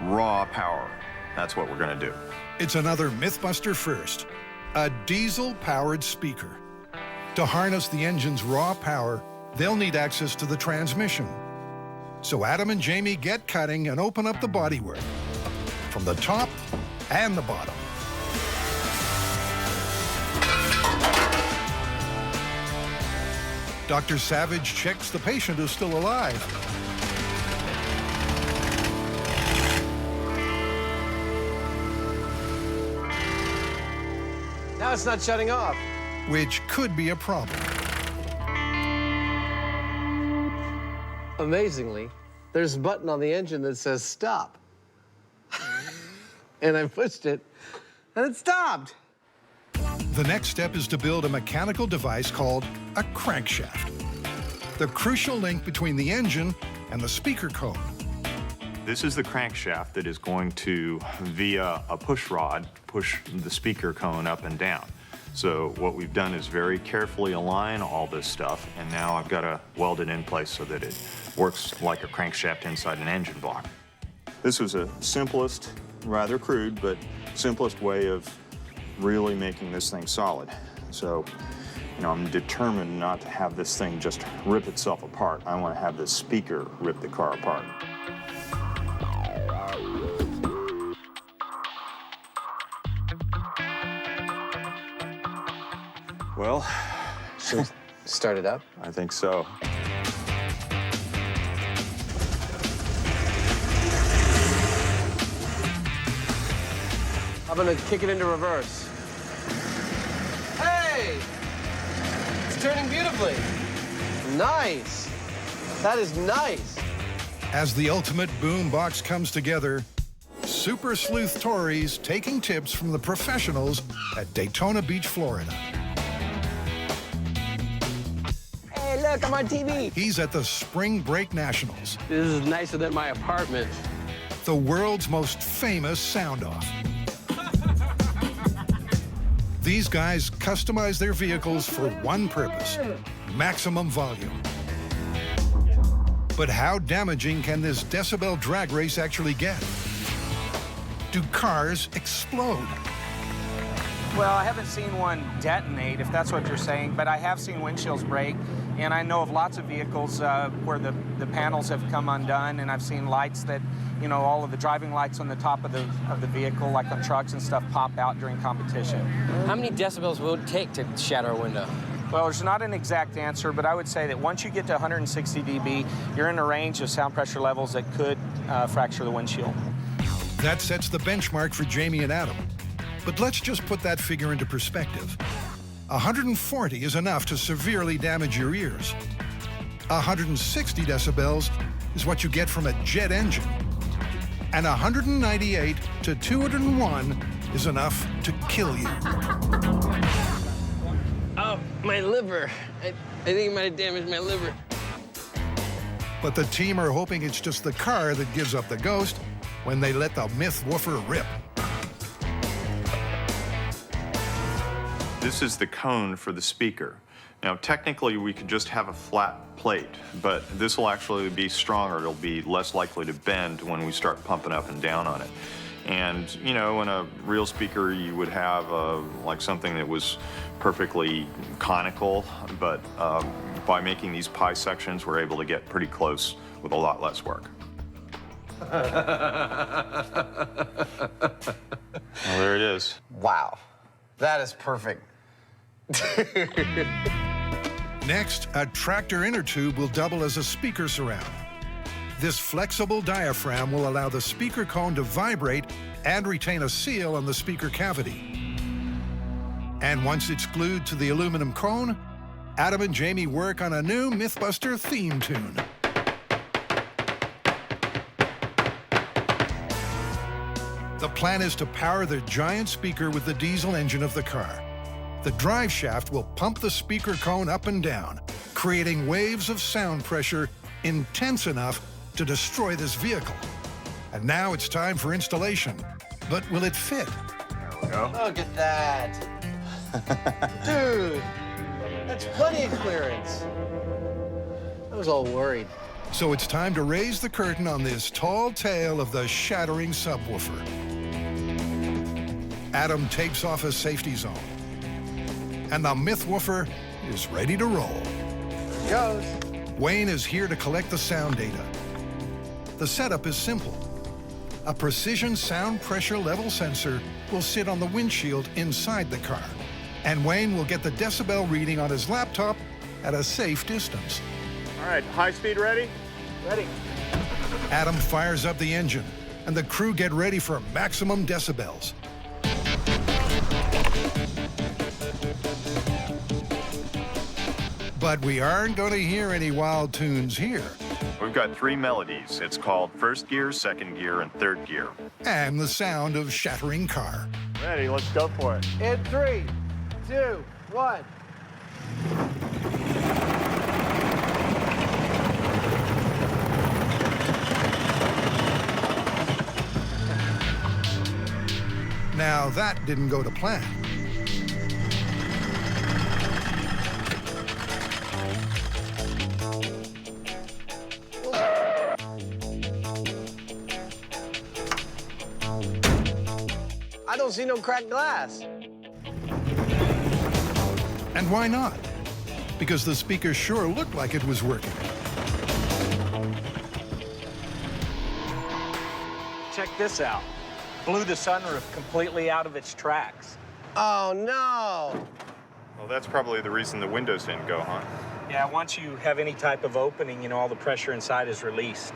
raw power. That's what we're going to do. It's another MythBuster first. A diesel-powered speaker. To harness the engine's raw power, they'll need access to the transmission. So Adam and Jamie get cutting and open up the bodywork, from the top and the bottom. Dr. Savage checks the patient is still alive. Now it's not shutting off. Which could be a problem. Amazingly, there's a button on the engine that says stop. And I pushed it, and it stopped. The next step is to build a mechanical device called a crankshaft, the crucial link between the engine and the speaker cone. This is the crankshaft that is going to, via a push rod, push the speaker cone up and down. So what we've done is very carefully align all this stuff, and now I've got to weld it in place so that it works like a crankshaft inside an engine block. This was the simplest, rather crude, but simplest way of really making this thing solid. So, you know, I'm determined not to have this thing just rip itself apart. I want to have this speaker rip the car apart. Well, should we start it up? I think so. I'm gonna kick it into reverse. Hey! It's turning beautifully. Nice. That is nice. As the ultimate boom box comes together, Super Sleuth Tory's taking tips from the professionals at Daytona Beach, Florida. Hey, look, I'm on TV. He's at the Spring Break Nationals, This is nicer than my apartment. the world's most famous sound-off. These guys customize their vehicles for one purpose: maximum volume. But how damaging can this decibel drag race actually get? Do cars explode? Well, I haven't seen one detonate, if that's what you're saying, but I have seen windshields break, and I know of lots of vehicles where the panels have come undone, and I've seen lights that, you know, all of the driving lights on the top of the vehicle, like on trucks and stuff, pop out during competition. How many decibels will it take to shatter a window? Well, there's not an exact answer, but I would say that once you get to 160 dB, you're in a range of sound pressure levels that could fracture the windshield. That sets the benchmark for Jamie and Adam. But let's just put that figure into perspective. 140 is enough to severely damage your ears. 160 decibels is what you get from a jet engine. And 198 to 201 is enough to kill you. Oh, my liver. I think it might have damaged my liver. But the team are hoping it's just the car that gives up the ghost when they let the myth woofer rip. This is the cone for the speaker. Now, technically, we could just have a flat plate, but this will actually be stronger. It'll be less likely to bend when we start pumping up and down on it. And, you know, in a real speaker, you would have like something that was perfectly conical, but by making these pie sections, we're able to get pretty close with a lot less work. Well, there it is. Wow. That is perfect. Next, a tractor inner tube will double as a speaker surround. This flexible diaphragm will allow the speaker cone to vibrate and retain a seal on the speaker cavity. And once it's glued to the aluminum cone, Adam and Jamie work on a new MythBuster theme tune. The plan is to power the giant speaker with the diesel engine of the car. The drive shaft will pump the speaker cone up and down, creating waves of sound pressure intense enough to destroy this vehicle. And now it's time for installation. But will it fit? There we go. Look at that. Dude, that's plenty of clearance. I was all worried. So it's time to raise the curtain on this tall tale of the Shattering subwoofer. Adam takes off a safety zone, And the myth woofer is ready to roll. Goes. Wayne is here to collect the sound data. The setup is simple. A precision sound pressure level sensor will sit on the windshield inside the car, and Wayne will get the decibel reading on his laptop at a safe distance. All right, high speed ready? Ready. Adam fires up the engine, and the crew get ready for maximum decibels. But we aren't going to hear any wild tunes here. We've got 3 melodies. It's called first gear, second gear, and third gear. And the sound of Shattering car. Ready, let's go for it. In 3, 2, 1. Now that didn't go to plan. I don't see no cracked glass. And why not? Because the speaker sure looked like it was working. Check this out. Blew the sunroof completely out of its tracks. Oh, no. Well, that's probably the reason the windows didn't go, huh? Yeah, once you have any type of opening, you know, all the pressure inside is released.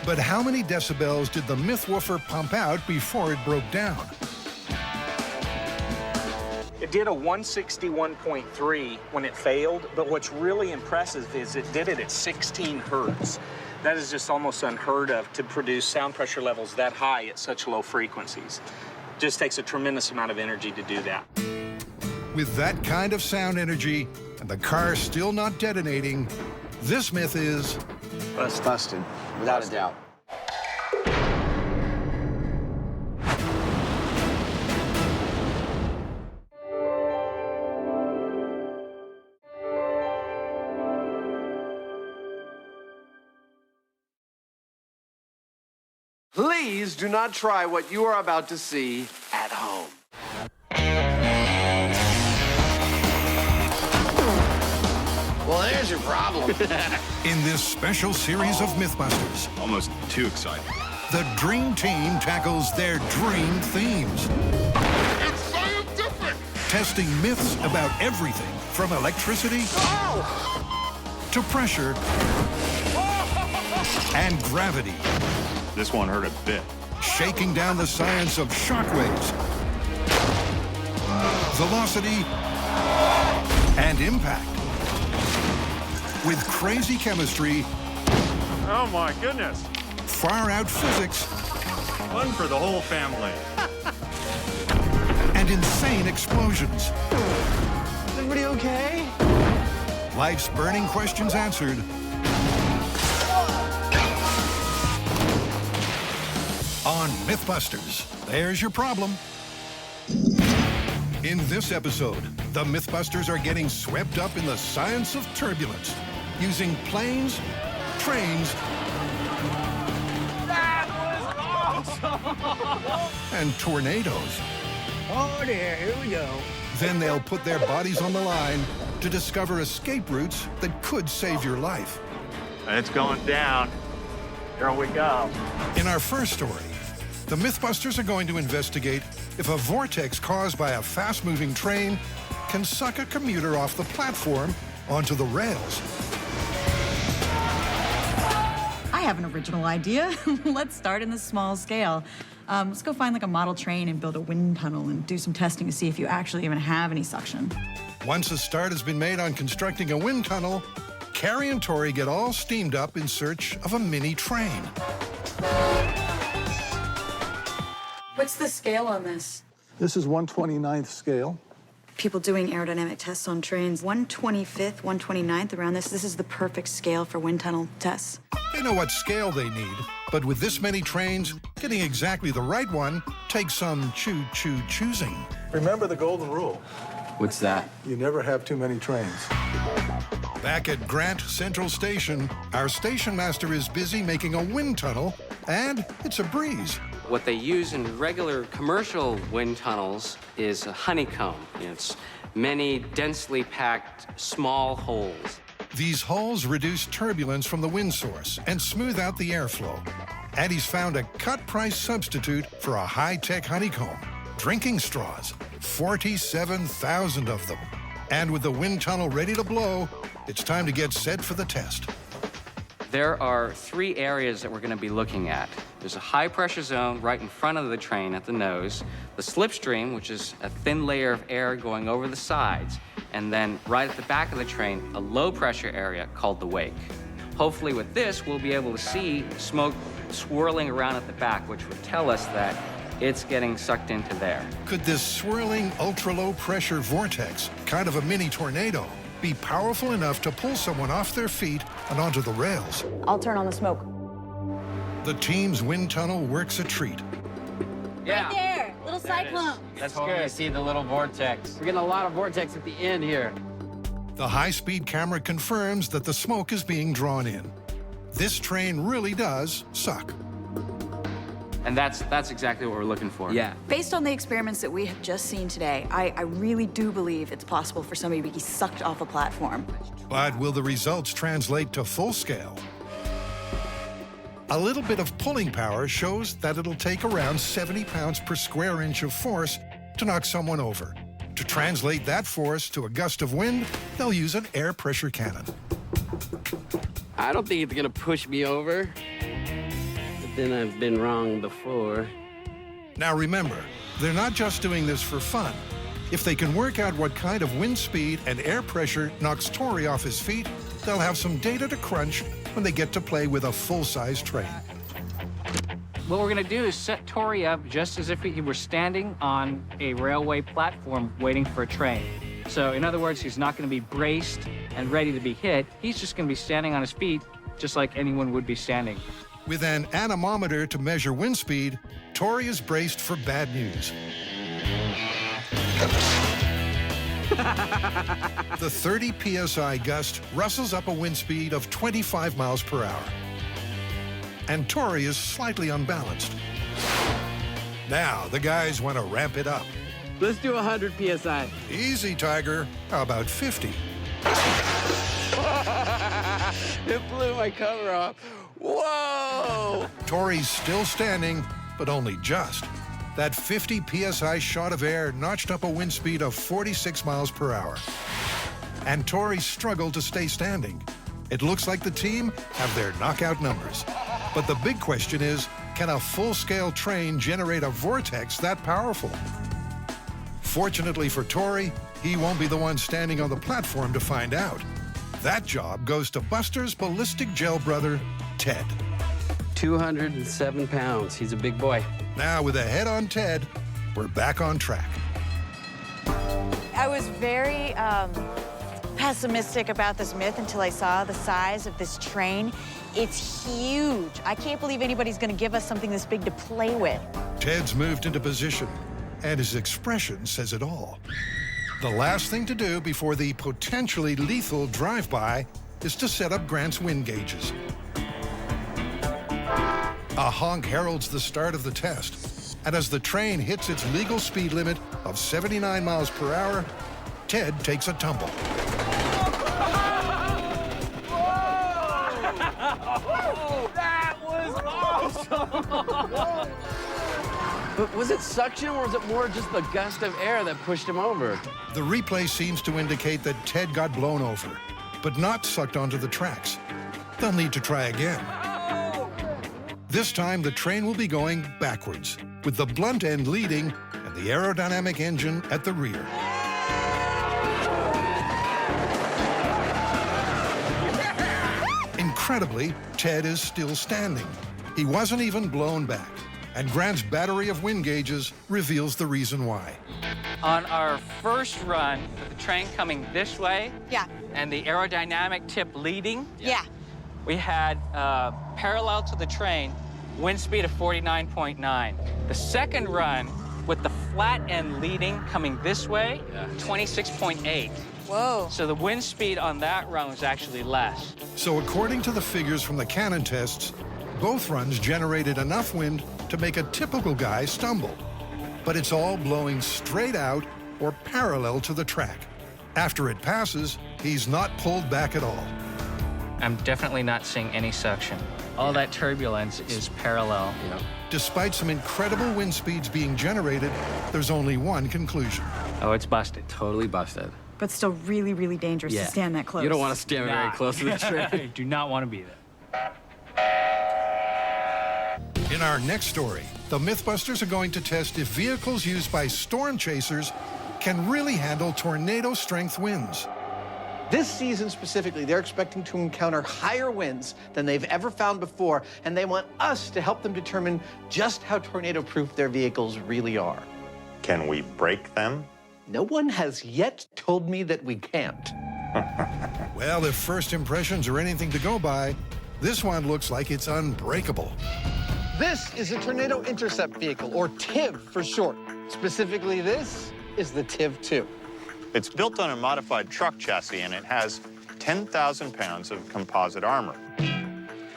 But how many decibels did the myth woofer pump out before it broke down? It did a 161.3 when it failed, but what's really impressive is it did it at 16 hertz. That is just almost unheard of to produce sound pressure levels that high at such low frequencies. Just takes a tremendous amount of energy to do that. With that kind of sound energy and the car still not detonating, this myth is busted, without a doubt. Please do not try what you are about to see at home. Well, there's your problem. In this special series of MythBusters. Almost too exciting. The Dream Team tackles their dream themes. It's scientific! Testing myths about everything from electricity to pressure and gravity. This one hurt a bit. Shaking down the science of shockwaves, velocity, and impact. With crazy chemistry. Oh my goodness. Far-out physics. Fun for the whole family. And insane explosions. Is everybody okay? Life's burning questions answered. On MythBusters, there's your problem. In this episode, the MythBusters are getting swept up in the science of turbulence, using planes, trains, and tornadoes. Oh dear, here we go. Then they'll put their bodies on the line to discover escape routes that could save your life. It's going down. Here we go. In our first story, the MythBusters are going to investigate if a vortex caused by a fast-moving train can suck a commuter off the platform onto the rails. I have an original idea. Let's start in the small scale. Let's go find like a model train and build a wind tunnel and do some testing to see if you actually even have any suction. Once a start has been made on constructing a wind tunnel, Carrie and Tori get all steamed up in search of a mini train. What's the scale on this? This is 1/29th scale. People doing aerodynamic tests on trains, 1/25th, 1/29th, around this. This is the perfect scale for wind tunnel tests. They know what scale they need, but with this many trains, getting exactly the right one takes some choosing. Remember the golden rule. What's that? You never have too many trains. Back at Grant Central Station, our station master is busy making a wind tunnel, and it's a breeze. What they use in regular commercial wind tunnels is a honeycomb. It's many densely packed small holes. These holes reduce turbulence from the wind source and smooth out the airflow. And he's found a cut-price substitute for a high-tech honeycomb. Drinking straws, 47,000 of them. And with the wind tunnel ready to blow, it's time to get set for the test. There are 3 areas that we're going to be looking at. There's a high-pressure zone right in front of the train at the nose, the slipstream, which is a thin layer of air going over the sides, and then right at the back of the train, a low-pressure area called the wake. Hopefully with this, we'll be able to see smoke swirling around at the back, which would tell us that it's getting sucked into there. Could this swirling ultra-low pressure vortex, kind of a mini tornado, be powerful enough to pull someone off their feet and onto the rails? I'll turn on the smoke. The team's wind tunnel works a treat. Yeah. Right there, little cyclone. That's good. You see the little vortex. We're getting a lot of vortex at the end here. The high-speed camera confirms that the smoke is being drawn in. This train really does suck. And that's exactly what we're looking for. Yeah. Based on the experiments that we have just seen today, I really do believe it's possible for somebody to be sucked off a platform. But will the results translate to full scale? A little bit of pulling power shows that it'll take around 70 pounds per square inch of force to knock someone over. To translate that force to a gust of wind, they'll use an air pressure cannon. I don't think it's gonna push me over. But then I've been wrong before. Now remember, they're not just doing this for fun. If they can work out what kind of wind speed and air pressure knocks Tori off his feet, they'll have some data to crunch when they get to play with a full-size train. What we're going to do is set Tori up just as if he were standing on a railway platform waiting for a train. So in other words, he's not going to be braced and ready to be hit. He's just going to be standing on his feet just like anyone would be standing. With an anemometer to measure wind speed, Tori is braced for bad news. The 30 psi gust rustles up a wind speed of 25 miles per hour. And Tori is slightly unbalanced. Now, the guys want to ramp it up. Let's do 100 psi. Easy, Tiger. How about 50? It blew my cover off. Whoa! Tori's still standing, but only just. That 50 psi shot of air notched up a wind speed of 46 miles per hour. And Tori struggled to stay standing. It looks like the team have their knockout numbers. But the big question is, can a full-scale train generate a vortex that powerful? Fortunately for Tori, he won't be the one standing on the platform to find out. That job goes to Buster's ballistic gel brother, Ted. 207 pounds. He's a big boy. Now, with a head on Ted, we're back on track. I was very pessimistic about this myth until I saw the size of this train. It's huge. I can't believe anybody's going to give us something this big to play with. Ted's moved into position, and his expression says it all. The last thing to do before the potentially lethal drive-by is to set up Grant's wind gauges. A honk heralds the start of the test, and as the train hits its legal speed limit of 79 miles per hour, Ted takes a tumble. That was awesome! But was it suction, or was it more just the gust of air that pushed him over? The replay seems to indicate that Ted got blown over, but not sucked onto the tracks. They'll need to try again. This time, the train will be going backwards, with the blunt end leading and the aerodynamic engine at the rear. Incredibly, Ted is still standing. He wasn't even blown back, and Grant's battery of wind gauges reveals the reason why. On our first run, with the train coming this way, yeah, and the aerodynamic tip leading, yeah, we had parallel to the train, wind speed of 49.9. The second run, with the flat end leading coming this way, 26.8. Whoa. So the wind speed on that run was actually less. So according to the figures from the cannon tests, both runs generated enough wind to make a typical guy stumble. But it's all blowing straight out or parallel to the track. After it passes, he's not pulled back at all. I'm definitely not seeing any suction. All that turbulence is parallel. Despite some incredible wind speeds being generated, there's only one conclusion. Oh, it's busted. Totally busted. But still really, really dangerous to stand that close. You don't want to stand very close to the train. Do not want to be there. In our next story, the MythBusters are going to test if vehicles used by storm chasers can really handle tornado-strength winds. This season specifically, they're expecting to encounter higher winds than they've ever found before, and they want us to help them determine just how tornado-proof their vehicles really are. Can we break them? No one has yet told me that we can't. Well, if first impressions are anything to go by, this one looks like it's unbreakable. This is a Tornado Intercept Vehicle, or TIV for short. Specifically, this is the TIV 2. It's built on a modified truck chassis, and it has 10,000 pounds of composite armor.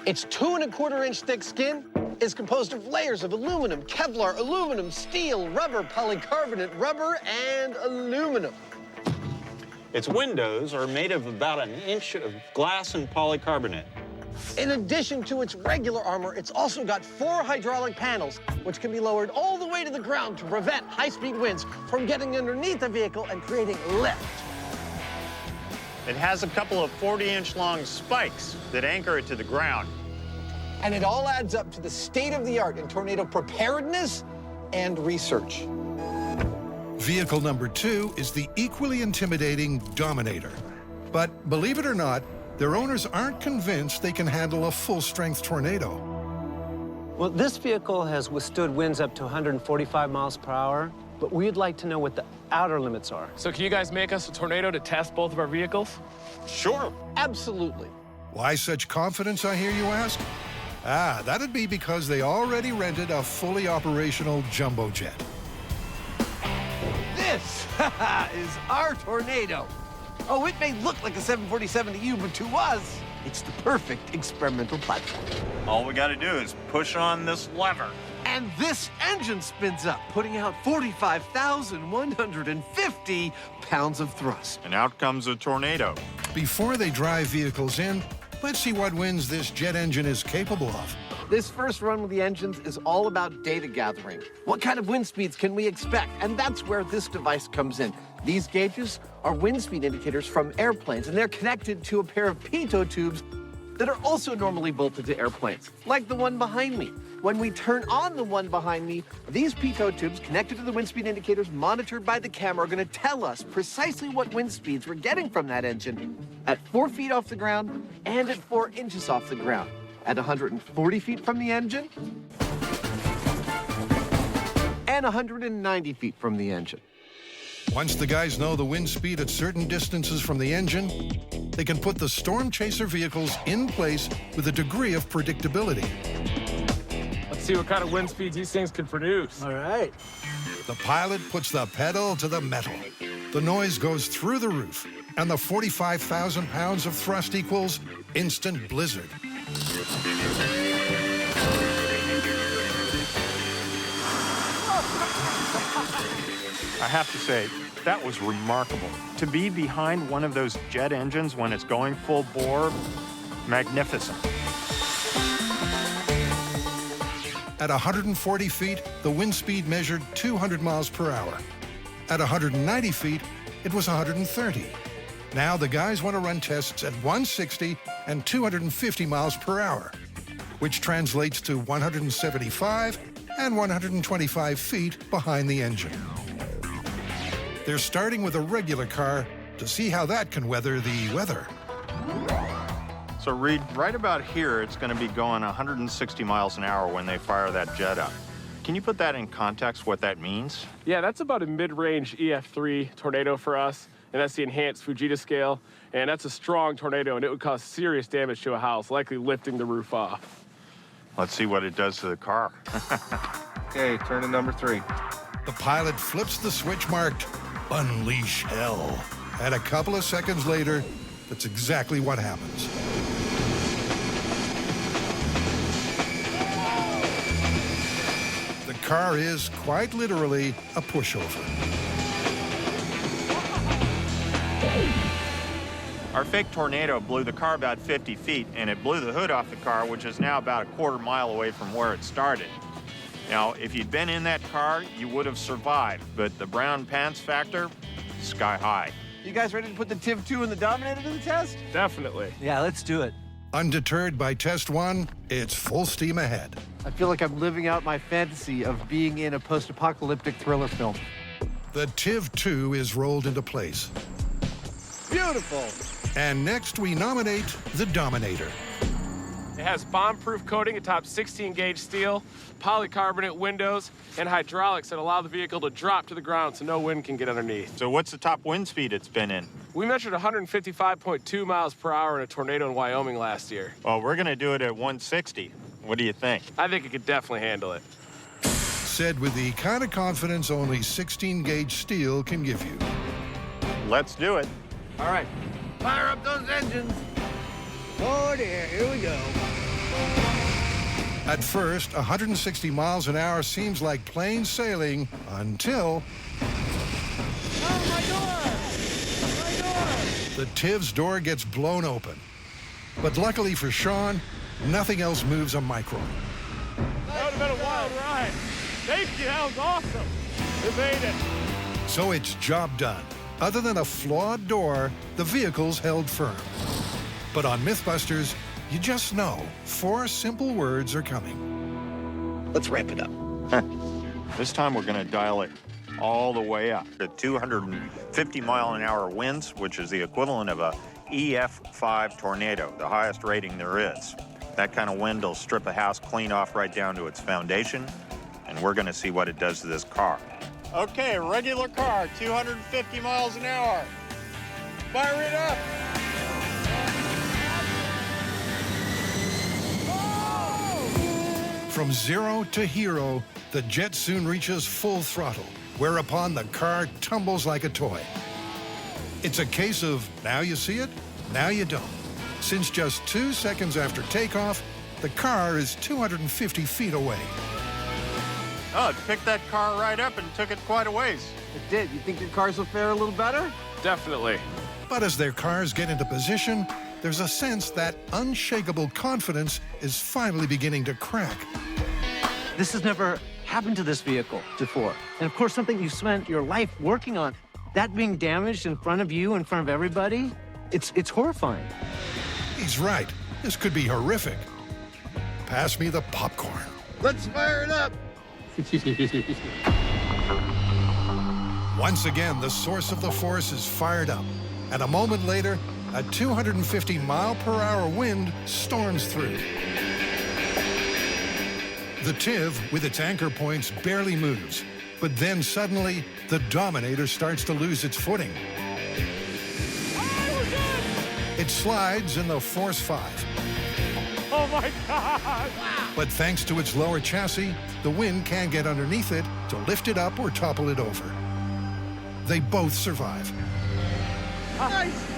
Its 2¼ inch thick skin is composed of layers of aluminum, Kevlar, aluminum, steel, rubber, polycarbonate, rubber, and aluminum. Its windows are made of about 1 inch of glass and polycarbonate. In addition to its regular armor, it's also got 4 hydraulic panels, which can be lowered all the way to the ground to prevent high-speed winds from getting underneath the vehicle and creating lift. It has a couple of 40-inch long spikes that anchor it to the ground. And it all adds up to the state-of-the-art in tornado preparedness and research. Vehicle number 2 is the equally intimidating Dominator. But believe it or not, their owners aren't convinced they can handle a full-strength tornado. Well, this vehicle has withstood winds up to 145 miles per hour, but we'd like to know what the outer limits are. So can you guys make us a tornado to test both of our vehicles? Sure. Absolutely. Why such confidence, I hear you ask? That'd be because they already rented a fully operational jumbo jet. This is our tornado. Oh, it may look like a 747 to you, but to us, it's the perfect experimental platform. All we got to do is push on this lever. And this engine spins up, putting out 45,150 pounds of thrust. And out comes a tornado. Before they drive vehicles in, let's see what winds this jet engine is capable of. This first run with the engines is all about data gathering. What kind of wind speeds can we expect? And that's where this device comes in. These gauges are wind speed indicators from airplanes, and they're connected to a pair of pitot tubes that are also normally bolted to airplanes, like the one behind me. When we turn on the one behind me, these pitot tubes connected to the wind speed indicators monitored by the camera are going to tell us precisely what wind speeds we're getting from that engine at 4 feet off the ground and at 4 inches off the ground, at 140 feet from the engine and 190 feet from the engine. Once the guys know the wind speed at certain distances from the engine, they can put the storm chaser vehicles in place with a degree of predictability. Let's see what kind of wind speeds these things can produce. All right. The pilot puts the pedal to the metal. The noise goes through the roof, and the 45,000 pounds of thrust equals instant blizzard. I have to say, that was remarkable. To be behind one of those jet engines when it's going full bore, magnificent. At 140 feet, the wind speed measured 200 miles per hour. At 190 feet, it was 130. Now the guys want to run tests at 160 and 250 miles per hour, which translates to 175 and 125 feet behind the engine. They're starting with a regular car to see how that can weather the weather. So Reed, right about here, it's going to be going 160 miles an hour when they fire that jet up. Can you put that in context, what that means? Yeah, that's about a mid-range EF3 tornado for us, and that's the enhanced Fujita scale, and that's a strong tornado, and it would cause serious damage to a house, likely lifting the roof off. Let's see what it does to the car. Okay, turn to number 3. The pilot flips the switch marked Unleash Hell And a couple of seconds later, that's exactly what happens. The car is, quite literally, a pushover. Our fake tornado blew the car about 50 feet, and it blew the hood off the car, which is now about a quarter-mile away from where it started. Now, if you'd been in that car, you would have survived, but the brown pants factor, sky high. You guys ready to put the TIV 2 and the Dominator to the test? Definitely. Yeah, let's do it. Undeterred by test 1, it's full steam ahead. I feel like I'm living out my fantasy of being in a post-apocalyptic thriller film. The TIV 2 is rolled into place. Beautiful. And next we nominate the Dominator. It has bomb-proof coating atop 16-gauge steel, polycarbonate windows, and hydraulics that allow the vehicle to drop to the ground so no wind can get underneath. So what's the top wind speed it's been in? We measured 155.2 miles per hour in a tornado in Wyoming last year. Well, we're gonna do it at 160. What do you think? I think it could definitely handle it. Said with the kind of confidence only 16-gauge steel can give you. Let's do it. All right, fire up those engines. Oh dear, here we go. At first, 160 miles an hour seems like plain sailing until... Oh, my door! My door! The TIV's door gets blown open. But luckily for Sean, nothing else moves a micron. That would have been a wild ride. Thank you, that was awesome. We made it. So it's job done. Other than a flawed door, the vehicle's held firm. But on MythBusters, you just know 4 simple words are coming. Let's ramp it up. This time we're gonna dial it all the way up to 250-mile-an-hour winds, which is the equivalent of a EF5 tornado, the highest rating there is. That kind of wind will strip a house clean off right down to its foundation, and we're gonna see what it does to this car. Okay, regular car, 250 miles an hour. Fire it up! From zero to hero, the jet soon reaches full throttle, whereupon the car tumbles like a toy. It's a case of now you see it, now you don't. Since just 2 seconds after takeoff, the car is 250 feet away. Oh, it picked that car right up and took it quite a ways. It did. You think your cars will fare a little better? Definitely. But as their cars get into position, there's a sense that unshakable confidence is finally beginning to crack. This has never happened to this vehicle before. And of course, something you spent your life working on, that being damaged in front of you, in front of everybody, it's horrifying. He's right. This could be horrific. Pass me the popcorn. Let's fire it up. Once again, the source of the force is fired up. And a moment later, a 250-mile-per-hour wind storms through. The TIV, with its anchor points, barely moves. But then suddenly, the Dominator starts to lose its footing. It slides in the Force 5. Oh my God! But thanks to its lower chassis, the wind can't get underneath it to lift it up or topple it over. They both survive. Nice!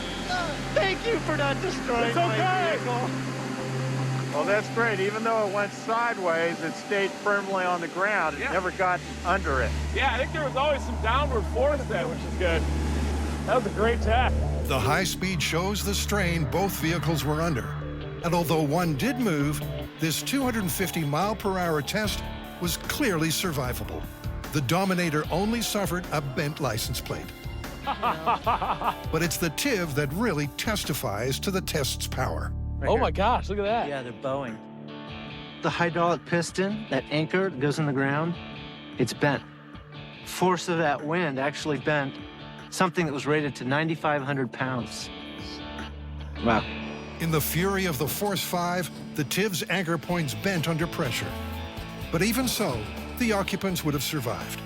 Thank you for not destroying my vehicle. Well, that's great. Even though it went sideways, it stayed firmly on the ground. It never got under it. Yeah, I think there was always some downward force there, which is good. That was a great test. The high speed shows the strain both vehicles were under. And although one did move, this 250-mile-per-hour test was clearly survivable. The Dominator only suffered a bent license plate. But it's the TIV that really testifies to the test's power. Oh my gosh, look at that. Yeah, they're bowing. The hydraulic piston, that anchor that goes in the ground, it's bent. Force of that wind actually bent something that was rated to 9,500 pounds. Wow. In the fury of the Force 5, the TIV's anchor points bent under pressure. But even so, the occupants would have survived.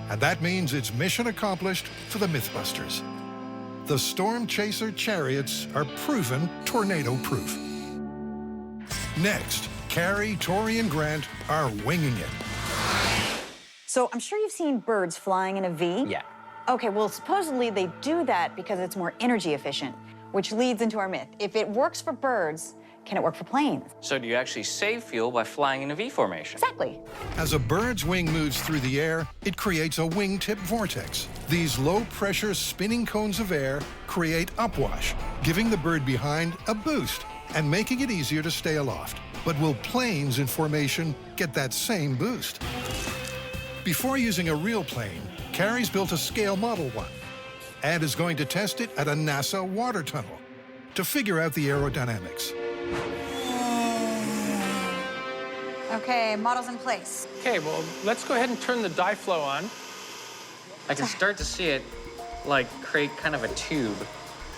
And that means it's mission accomplished for the MythBusters. The Storm Chaser chariots are proven tornado-proof. Next, Carrie, Tori, and Grant are winging it. So I'm sure you've seen birds flying in a V. Yeah. Okay, well, supposedly they do that because it's more energy efficient, which leads into our myth. If it works for birds, can it work for planes? So do you actually save fuel by flying in a V formation? Exactly. As a bird's wing moves through the air, it creates a wingtip vortex. These low-pressure spinning cones of air create upwash, giving the bird behind a boost and making it easier to stay aloft. But will planes in formation get that same boost? Before using a real plane, Carrie's built a scale model one and is going to test it at a NASA water tunnel to figure out the aerodynamics. Okay, model's in place. Okay, well, let's go ahead and turn the dye flow on. I can start to see it, like, create kind of a tube.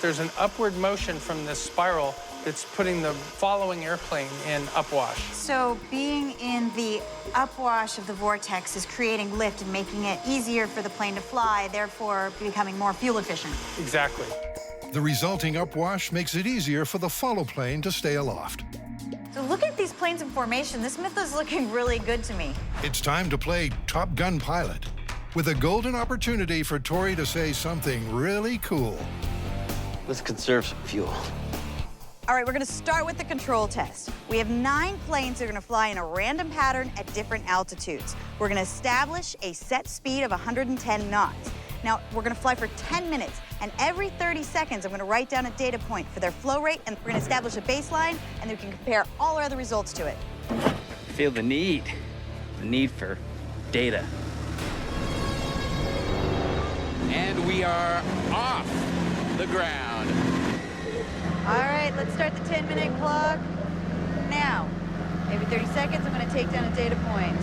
There's an upward motion from this spiral that's putting the following airplane in upwash. So being in the upwash of the vortex is creating lift and making it easier for the plane to fly, therefore becoming more fuel efficient. Exactly. The resulting upwash makes it easier for the follow plane to stay aloft. So look at these planes in formation. This myth is looking really good to me. It's time to play Top Gun pilot, with a golden opportunity for Tori to say something really cool. Let's conserve some fuel. All right, we're gonna start with the control test. We have 9 planes that are gonna fly in a random pattern at different altitudes. We're gonna establish a set speed of 110 knots. Now, we're gonna fly for 10 minutes, and every 30 seconds, I'm gonna write down a data point for their flow rate, and we're gonna establish a baseline, and then we can compare all our other results to it. Feel the need for data. And we are off the ground. All right, let's start the 10-minute clock now. Every 30 seconds, I'm gonna take down a data point.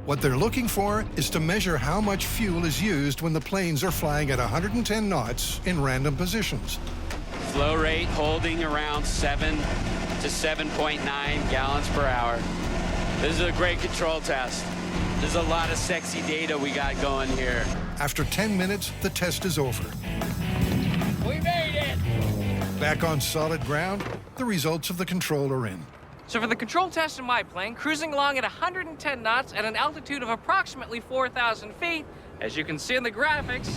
What they're looking for is to measure how much fuel is used when the planes are flying at 110 knots in random positions. Flow rate holding around 7 to 7.9 gallons per hour. This is a great control test. There's a lot of sexy data we got going here. After 10 minutes, the test is over. We made it! Back on solid ground, the results of the control are in. So for the control test in my plane, cruising along at 110 knots at an altitude of approximately 4,000 feet, as you can see in the graphics,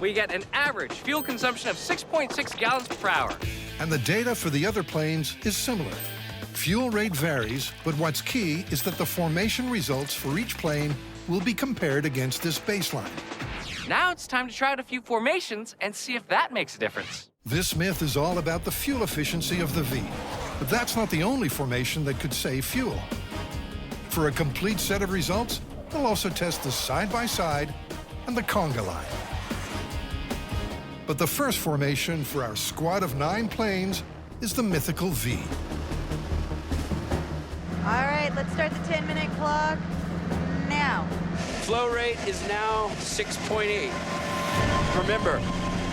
we get an average fuel consumption of 6.6 gallons per hour. And the data for the other planes is similar. Fuel rate varies, but what's key is that the formation results for each plane will be compared against this baseline. Now it's time to try out a few formations and see if that makes a difference. This myth is all about the fuel efficiency of the V, but that's not the only formation that could save fuel. For a complete set of results, we'll also test the side-by-side and the conga line. But the first formation for our squad of 9 planes is the mythical V. All right, let's start the 10-minute clock now. Flow rate is now 6.8. Remember,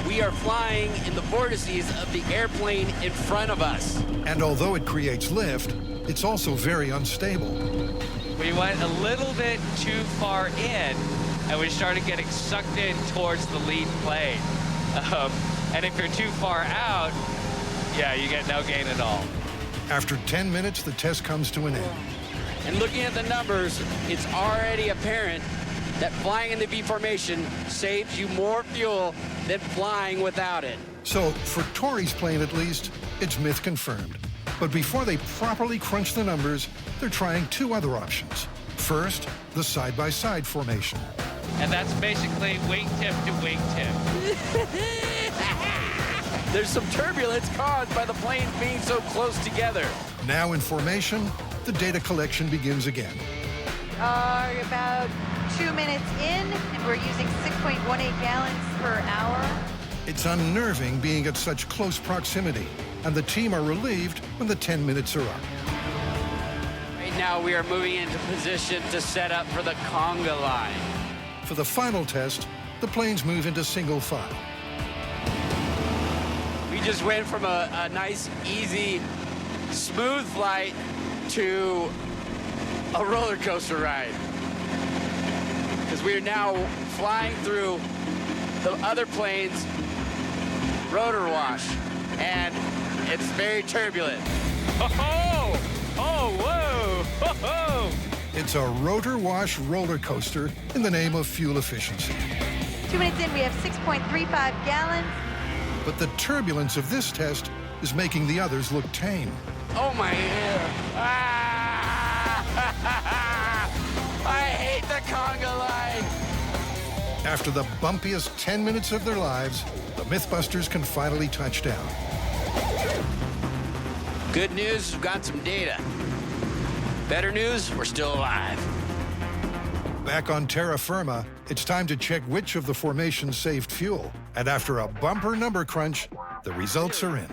we are flying in the vortices of the airplane in front of us. And although it creates lift, it's also very unstable. We went a little bit too far in, and we started getting sucked in towards the lead plane. And if you're too far out, yeah, you get no gain at all. After 10 minutes, the test comes to an end. And looking at the numbers, it's already apparent that flying in the V formation saves you more fuel than flying without it. So, for Tori's plane at least, it's myth confirmed. But before they properly crunch the numbers, they're trying 2 other options. First, the side-by-side formation. And that's basically wingtip to wingtip. There's some turbulence caused by the planes being so close together. Now in formation, the data collection begins again. About 2 minutes in, and we're using 6.18 gallons per hour. It's unnerving being at such close proximity, and the team are relieved when the 10 minutes are up. Right now, we are moving into position to set up for the conga line. For the final test, the planes move into single file. We just went from a nice, easy, smooth flight to a roller coaster ride. Because we are now flying through the other plane's rotor wash, and it's very turbulent. Oh, whoa, It's a rotor wash roller coaster in the name of fuel efficiency. 2 minutes in, we have 6.35 gallons. But the turbulence of this test is making the others look tame. Oh, my hair. I hate the conga line. After the bumpiest 10 minutes of their lives, the MythBusters can finally touch down. Good news, we've got some data. Better news, we're still alive. Back on terra firma, it's time to check which of the formations saved fuel. And after a bumper number crunch, the results are in.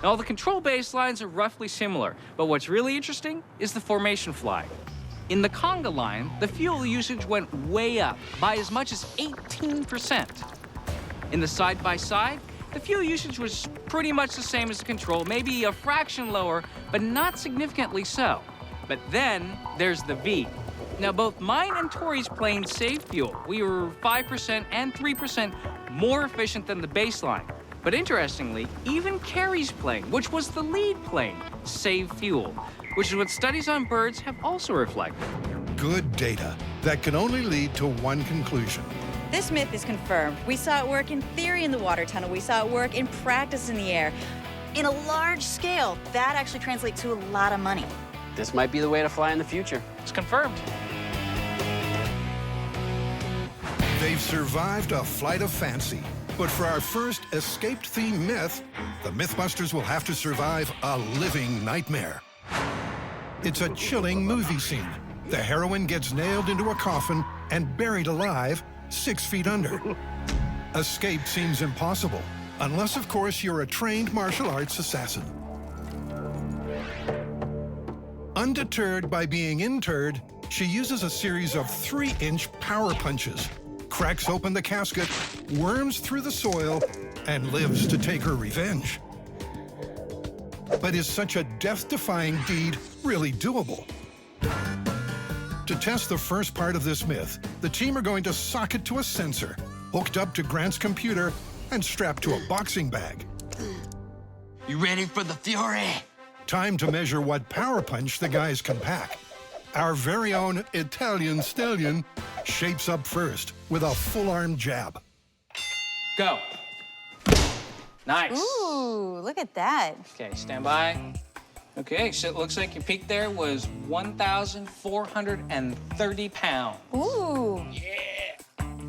All the control baselines are roughly similar, but what's really interesting is the formation fly. In the conga line, the fuel usage went way up by as much as 18%. In the side-by-side, the fuel usage was pretty much the same as the control, maybe a fraction lower, but not significantly so. But then there's the V. Now, both mine and Tori's plane saved fuel. We were 5% and 3% more efficient than the baseline. But interestingly, even Carrie's plane, which was the lead plane, saved fuel, which is what studies on birds have also reflected. Good data that can only lead to one conclusion. This myth is confirmed. We saw it work in theory in the water tunnel. We saw it work in practice in the air. In a large scale, that actually translates to a lot of money. This might be the way to fly in the future. It's confirmed. They've survived a flight of fancy. But for our first escaped-theme myth, the MythBusters will have to survive a living nightmare. It's a chilling movie scene. The heroine gets nailed into a coffin and buried alive 6 feet under. Escape seems impossible, unless, of course, you're a trained martial arts assassin. Undeterred by being interred, she uses a series of 3-inch power punches, cracks open the casket, worms through the soil, and lives to take her revenge. But is such a death-defying deed really doable? To test the first part of this myth, the team are going to sock it to a sensor, hooked up to Grant's computer, and strapped to a boxing bag. You ready for the fury? Time to measure what power punch the guys can pack. Our very own Italian stallion shapes up first with a full-arm jab. Go. Nice. Ooh, look at that. Okay, stand by. Okay, so it looks like your peak there was 1,430 pounds. Ooh.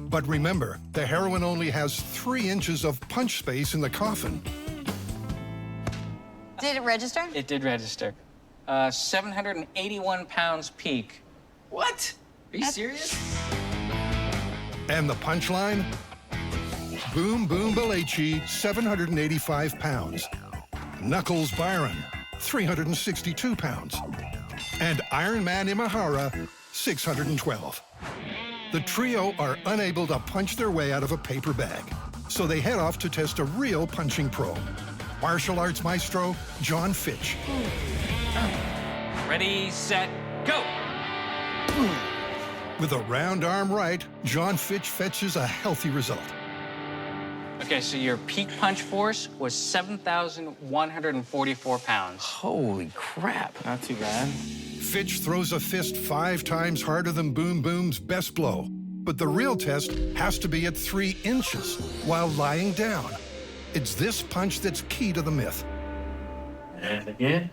But remember, the heroine only has 3 inches of punch space in the coffin. Did it register? It did register. 781 pounds peak. What? Are you serious? And the punchline? Boom Boom Balachi, 785 pounds. Knuckles Byron, 362 pounds. And Iron Man Imahara, 612. The trio are unable to punch their way out of a paper bag, so they head off to test a real punching pro. Martial arts maestro, John Fitch. Ready, set, go! With a round arm right, John Fitch fetches a healthy result. Okay, so your peak punch force was 7,144 pounds. Holy crap. Not too bad. Fitch throws a fist 5 times harder than Boom Boom's best blow. But the real test has to be at 3 inches while lying down. It's this punch that's key to the myth. And again.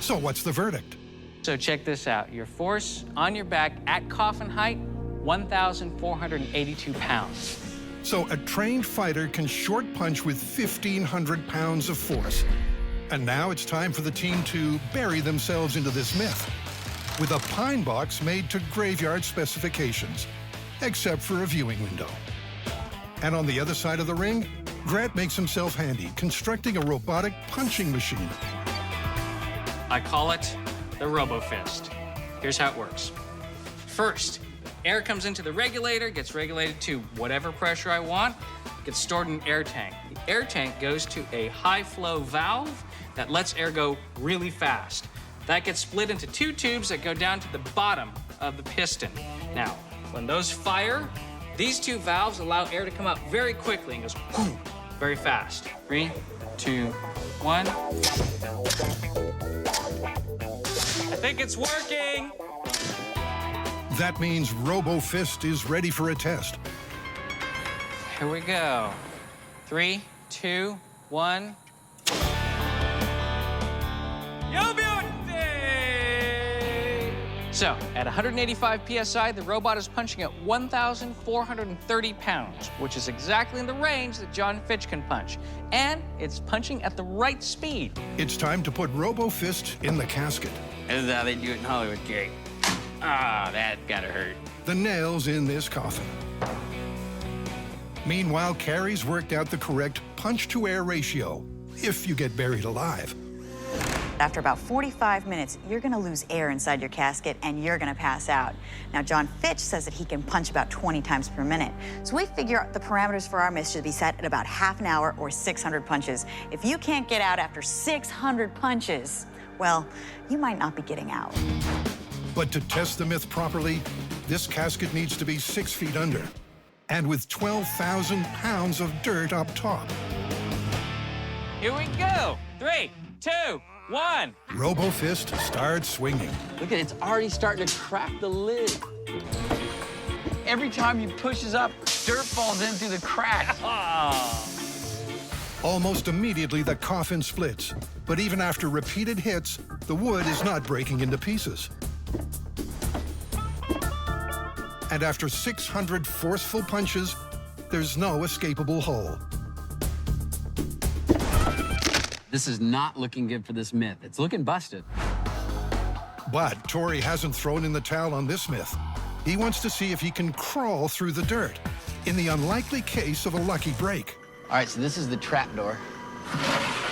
So what's the verdict? So check this out. Your force on your back at coffin height, 1,482 pounds. So a trained fighter can short punch with 1,500 pounds of force. And now it's time for the team to bury themselves into this myth with a pine box made to graveyard specifications, except for a viewing window. And on the other side of the ring, Grant makes himself handy, constructing a robotic punching machine. I call it the RoboFist. Here's how it works. First, air comes into the regulator, gets regulated to whatever pressure I want, gets stored in an air tank. The air tank goes to a high flow valve that lets air go really fast. That gets split into 2 tubes that go down to the bottom of the piston. Now, when those fire, these 2 valves allow air to come out very quickly and goes whoo, very fast. 3, 2, 1. I think it's working. That means Robo-Fist is ready for a test. Here we go. 3, 2, 1. Yo, beauty! So, at 185 PSI, the robot is punching at 1,430 pounds, which is exactly in the range that John Fitch can punch. And it's punching at the right speed. It's time to put Robo-Fist in the casket. This is how they do it in Hollywood, Gary. Ah, that gotta hurt. The nails in this coffin. Meanwhile, Carrie's worked out the correct punch-to-air ratio if you get buried alive. After about 45 minutes, you're gonna lose air inside your casket and you're gonna pass out. Now, John Fitch says that he can punch about 20 times per minute. So we figure the parameters for our myth should be set at about half an hour or 600 punches. If you can't get out after 600 punches, well, you might not be getting out. But to test the myth properly, this casket needs to be 6 feet under, and with 12,000 pounds of dirt up top. Here we go. 3, 2, 1. Robo-Fist starts swinging. Look at it, it's already starting to crack the lid. Every time he pushes up, dirt falls in through the cracks. Almost immediately, the coffin splits. But even after repeated hits, the wood is not breaking into pieces. And after 600 forceful punches, there's no escapable hole. This is not looking good for this myth. It's looking busted. But Tori hasn't thrown in the towel on this myth. He wants to see if he can crawl through the dirt, in the unlikely case of a lucky break. All right, so this is the trap door.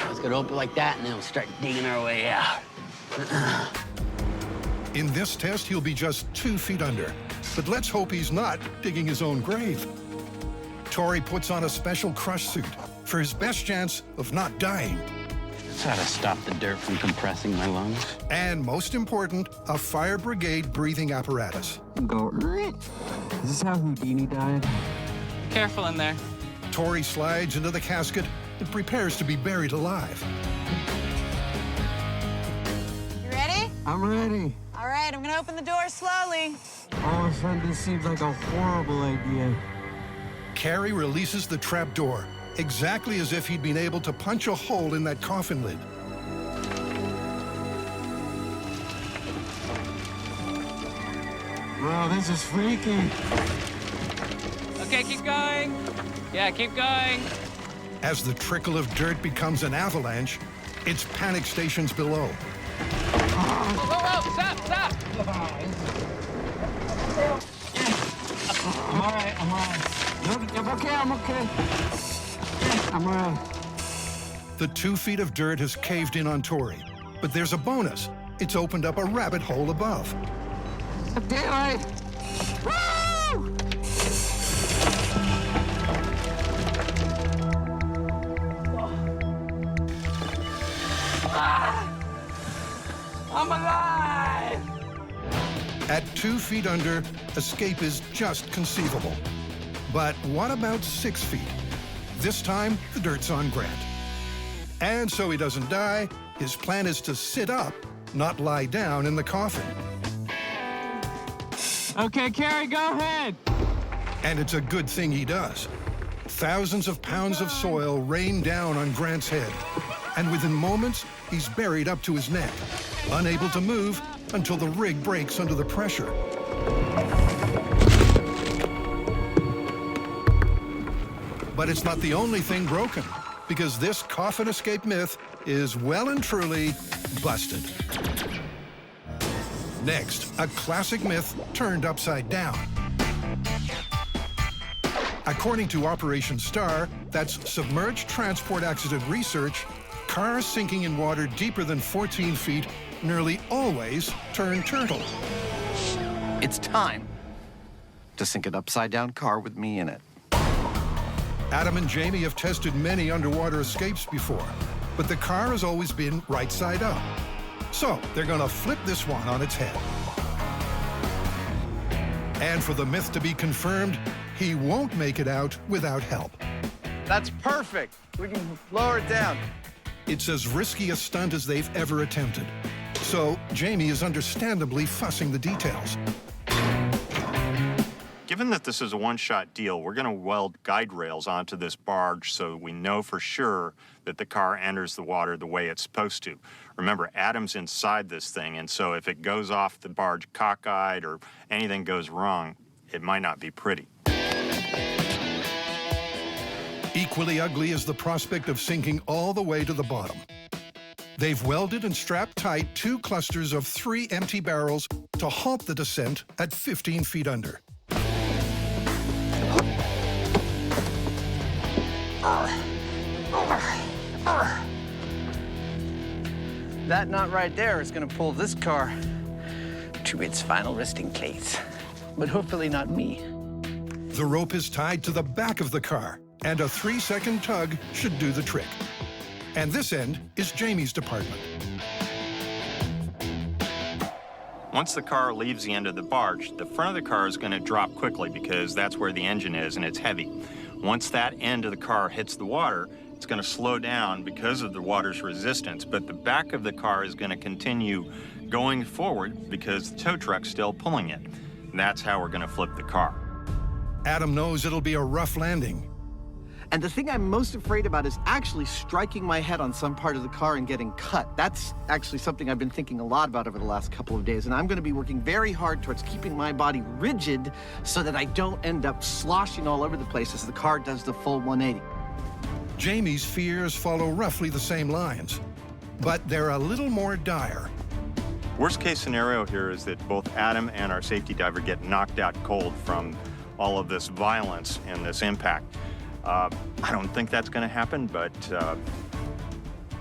Let's go to open like that, and then we'll start digging our way out. In this test, he'll be just 2 feet under. But let's hope he's not digging his own grave. Tori puts on a special crush suit for his best chance of not dying. Try to stop the dirt from compressing my lungs. And most important, a fire brigade breathing apparatus. Go. Is this how Houdini died? Careful in there. Tori slides into the casket and prepares to be buried alive. You ready? I'm ready. All right, I'm gonna open the door slowly. All of a sudden, this seems like a horrible idea. Carrie releases the trap door, exactly as if he'd been able to punch a hole in that coffin lid. Wow, this is freaky. Okay, keep going. Yeah, keep going. As the trickle of dirt becomes an avalanche, it's panic stations below. Whoa, stop, stop. I'm all right, I'm all right. I'm okay, I'm okay. I'm all right. The 2 feet of dirt has caved in on Tori, but there's a bonus. It's opened up a rabbit hole above. Daylight! Woo! I'm alive! At 2 feet under, escape is just conceivable. But what about 6 feet? This time, the dirt's on Grant. And so he doesn't die, his plan is to sit up, not lie down in the coffin. Okay, Carrie, go ahead. And it's a good thing he does. Thousands of pounds of soil rain down on Grant's head. And within moments, he's buried up to his neck, unable to move until the rig breaks under the pressure. But it's not the only thing broken, because this coffin escape myth is well and truly busted. Next, a classic myth turned upside down. According to Operation STAR, that's Submerged Transport Accident Research, cars sinking in water deeper than 14 feet nearly always turn turtle. It's time to sink an upside-down car with me in it. Adam and Jamie have tested many underwater escapes before, but the car has always been right side up. So they're gonna flip this one on its head. And for the myth to be confirmed, he won't make it out without help. That's perfect. We can lower it down. It's as risky a stunt as they've ever attempted. So Jamie is understandably fussing the details. Given that this is a one-shot deal, we're going to weld guide rails onto this barge so we know for sure that the car enters the water the way it's supposed to. Remember, Adam's inside this thing, and so if it goes off the barge cockeyed or anything goes wrong, it might not be pretty. Equally ugly is the prospect of sinking all the way to the bottom. They've welded and strapped tight 2 clusters of 3 empty barrels to halt the descent at 15 feet under. That knot right there is going to pull this car to its final resting place, but hopefully not me. The rope is tied to the back of the car, and a 3-second tug should do the trick. And this end is Jamie's department. Once the car leaves the end of the barge, the front of the car is going to drop quickly because that's where the engine is and it's heavy. Once that end of the car hits the water, it's going to slow down because of the water's resistance, but the back of the car is going to continue going forward because the tow truck's still pulling it. And that's how we're going to flip the car. Adam knows it'll be a rough landing. And the thing I'm most afraid about is actually striking my head on some part of the car and getting cut. That's actually something I've been thinking a lot about over the last couple of days, and I'm going to be working very hard towards keeping my body rigid so that I don't end up sloshing all over the place as the car does the full 180. Jamie's fears follow roughly the same lines, but they're a little more dire. Worst case scenario here is that both Adam and our safety diver get knocked out cold from all of this violence and this impact. I don't think that's going to happen, but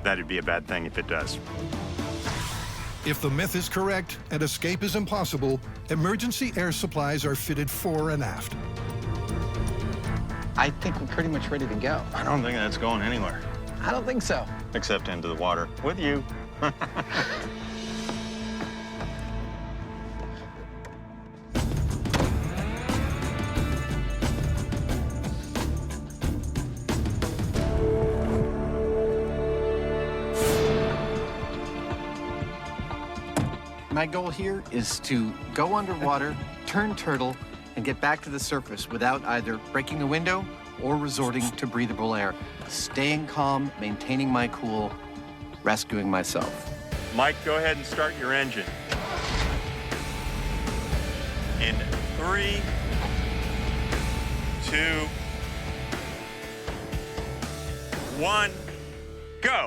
that'd be a bad thing if it does. If the myth is correct and escape is impossible, emergency air supplies are fitted fore and aft. I think we're pretty much ready to go. I don't think that's going anywhere. I don't think so. Except into the water with you. My goal here is to go underwater, turn turtle, and get back to the surface without either breaking a window or resorting to breathable air. Staying calm, maintaining my cool, rescuing myself. Mike, go ahead and start your engine. In 3, 2, 1, go!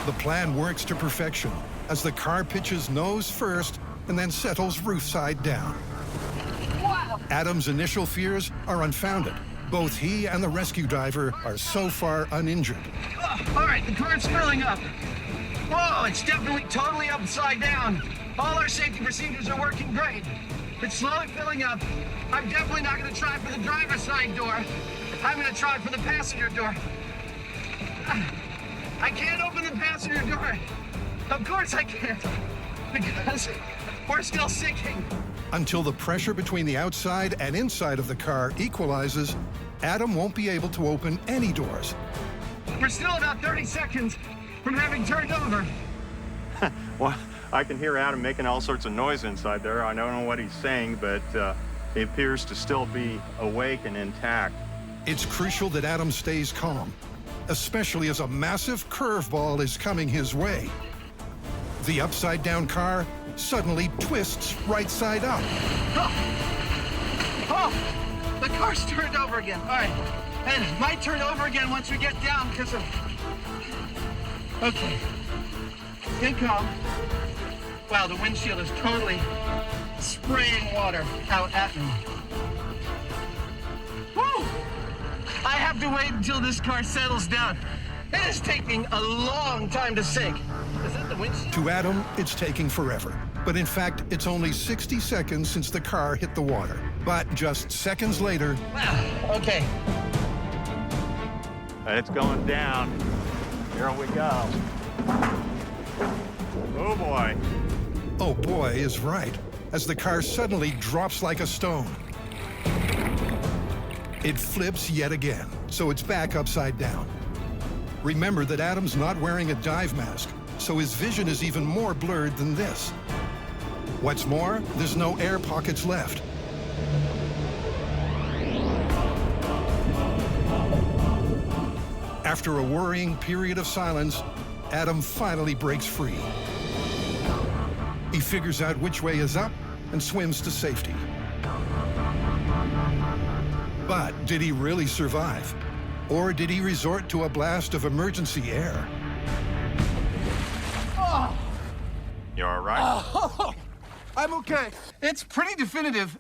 The plan works to perfection as the car pitches nose first and then settles roof side down. Adam's initial fears are unfounded. Both he and the rescue diver are so far uninjured. All right, the car's filling up. Whoa, it's definitely totally upside down. All our safety procedures are working great. It's slowly filling up. I'm definitely not going to try for the driver's side door. I'm going to try for the passenger door. I can't open the passenger door. Of course I can't, because we're still sinking. Until the pressure between the outside and inside of the car equalizes, Adam won't be able to open any doors. We're still about 30 seconds from having turned over. Well, I can hear Adam making all sorts of noise inside there. I don't know what he's saying, but he appears to still be awake and intact. It's crucial that Adam stays calm, especially as a massive curveball is coming his way. The upside-down car suddenly twists right side up. Oh, the car's turned over again. All right, and it might turn over again once we get down because of... Okay, stay calm. Wow, the windshield is totally spraying water out at me. Woo! I have to wait until this car settles down. It is taking a long time to sink. Is that the windshield? To Adam, it's taking forever. But in fact, it's only 60 seconds since the car hit the water. But just seconds later... Wow, okay. It's going down. Here we go. Oh, boy. Oh, boy is right, as the car suddenly drops like a stone. It flips yet again, so it's back upside down. Remember that Adam's not wearing a dive mask, so his vision is even more blurred than this. What's more, there's no air pockets left. After a worrying period of silence, Adam finally breaks free. He figures out which way is up and swims to safety. But did he really survive? Or did he resort to a blast of emergency air? Oh, You all right? oh, I'm okay. It's pretty definitive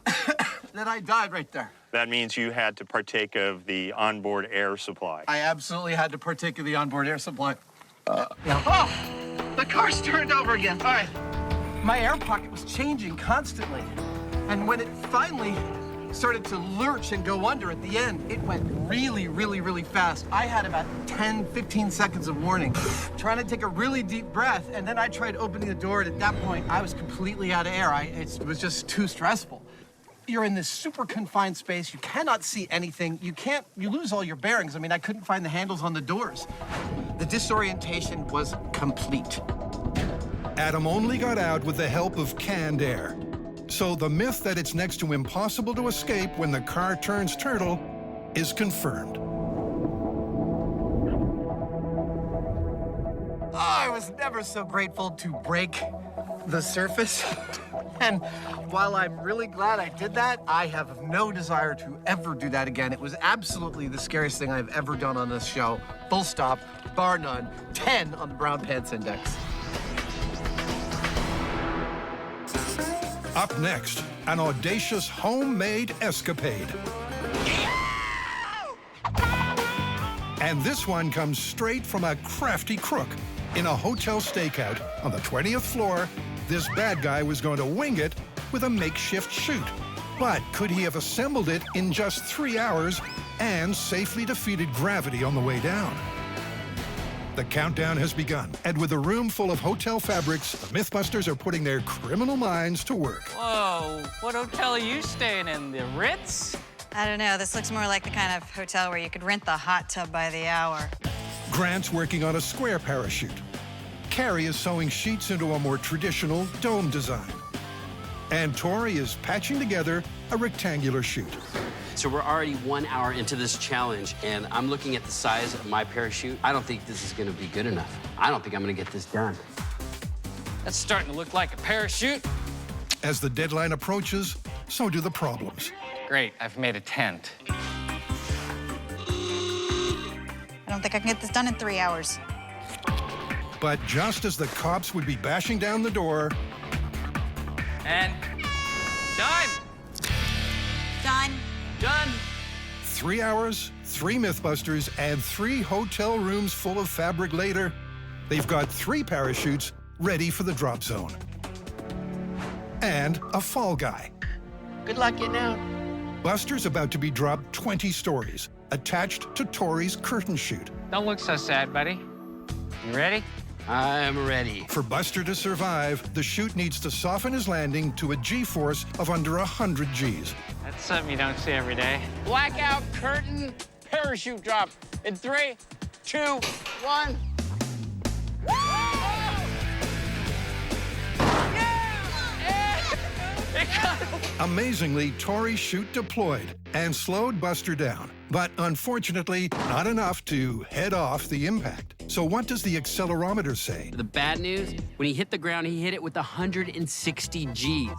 that I died right there. That means you had to partake of the onboard air supply. I absolutely had to partake of the onboard air supply. Oh, the car's turned over again. All right. My air pocket was changing constantly. And when it finally started to lurch and go under at the end, it went really, really, really fast. I had about 10, 15 seconds of warning. Trying to take a really deep breath, and then I tried opening the door, and at that point, I was completely out of air. It was just too stressful. You're in this super confined space. You cannot see anything. You lose all your bearings. I mean, I couldn't find the handles on the doors. The disorientation was complete. Adam only got out with the help of canned air. So the myth that it's next to impossible to escape when the car turns turtle is confirmed. Oh, I was never so grateful to break the surface. And while I'm really glad I did that, I have no desire to ever do that again. It was absolutely the scariest thing I've ever done on this show. Full stop, bar none, 10 on the Brown Pants Index. Up next, an audacious homemade escapade. And this one comes straight from a crafty crook. In a hotel stakeout on the 20th floor, this bad guy was going to wing it with a makeshift chute. But could he have assembled it in just 3 hours and safely defeated gravity on the way down? The countdown has begun, and with a room full of hotel fabrics, the MythBusters are putting their criminal minds to work. Whoa, what hotel are you staying in? The Ritz? I don't know. This looks more like the kind of hotel where you could rent the hot tub by the hour. Grant's working on a square parachute. Carrie is sewing sheets into a more traditional dome design. And Tori is patching together a rectangular chute. So we're already 1 hour into this challenge, and I'm looking at the size of my parachute. I don't think this is gonna be good enough. I don't think I'm gonna get this done. That's starting to look like a parachute. As the deadline approaches, so do the problems. Great, I've made a tent. I don't think I can get this done in 3 hours. But just as the cops would be bashing down the door, And done. Done. Done. 3 hours, 3 MythBusters, and 3 hotel rooms full of fabric later, they've got 3 parachutes ready for the drop zone. And a fall guy. Good luck getting out. Buster's about to be dropped 20 stories, attached to Tori's curtain chute. Don't look so sad, buddy. You ready? I'm ready. For Buster to survive, the chute needs to soften his landing to a G-force of under 100 Gs. That's something you don't see every day. Blackout curtain parachute drop in 3, 2, 1. Amazingly, Tori's chute deployed and slowed Buster down. But unfortunately, not enough to head off the impact. So what does the accelerometer say? The bad news, when he hit the ground, he hit it with 160 Gs.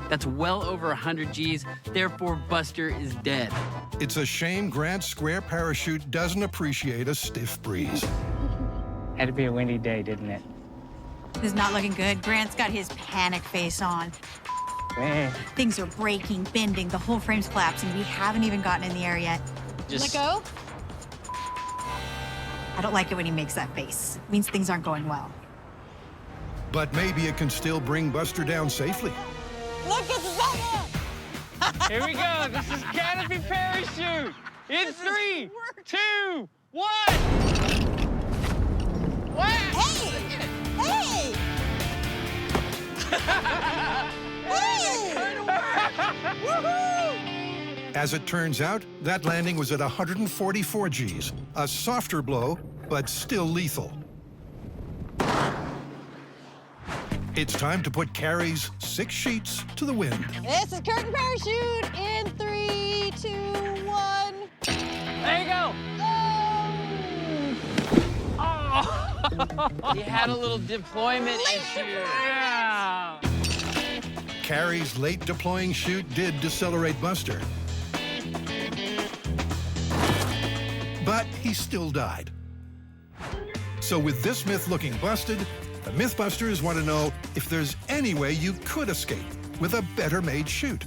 That's well over 100 Gs, therefore Buster is dead. It's a shame Grant's square parachute doesn't appreciate a stiff breeze. Had to be a windy day, didn't it? This is not looking good. Grant's got his panic face on. Things are breaking, bending, the whole frame's collapsing. We haven't even gotten in the air yet. Let go? I don't like it when he makes that face. It means things aren't going well. But maybe it can still bring Buster down safely. Look at that! Here we go. This is canopy parachute. In 3, 2, 1. What? Hey! Hey! Woohoo! As it turns out, that landing was at 144 Gs, a softer blow, but still lethal. It's time to put Carrie's 6 sheets to the wind. This is curtain parachute in 3, 2, 1. There you go. Oh! You had a little deployment issue. Yeah. Carrie's late deploying chute did decelerate Buster. But he still died. So with this myth looking busted, the MythBusters want to know if there's any way you could escape with a better-made chute.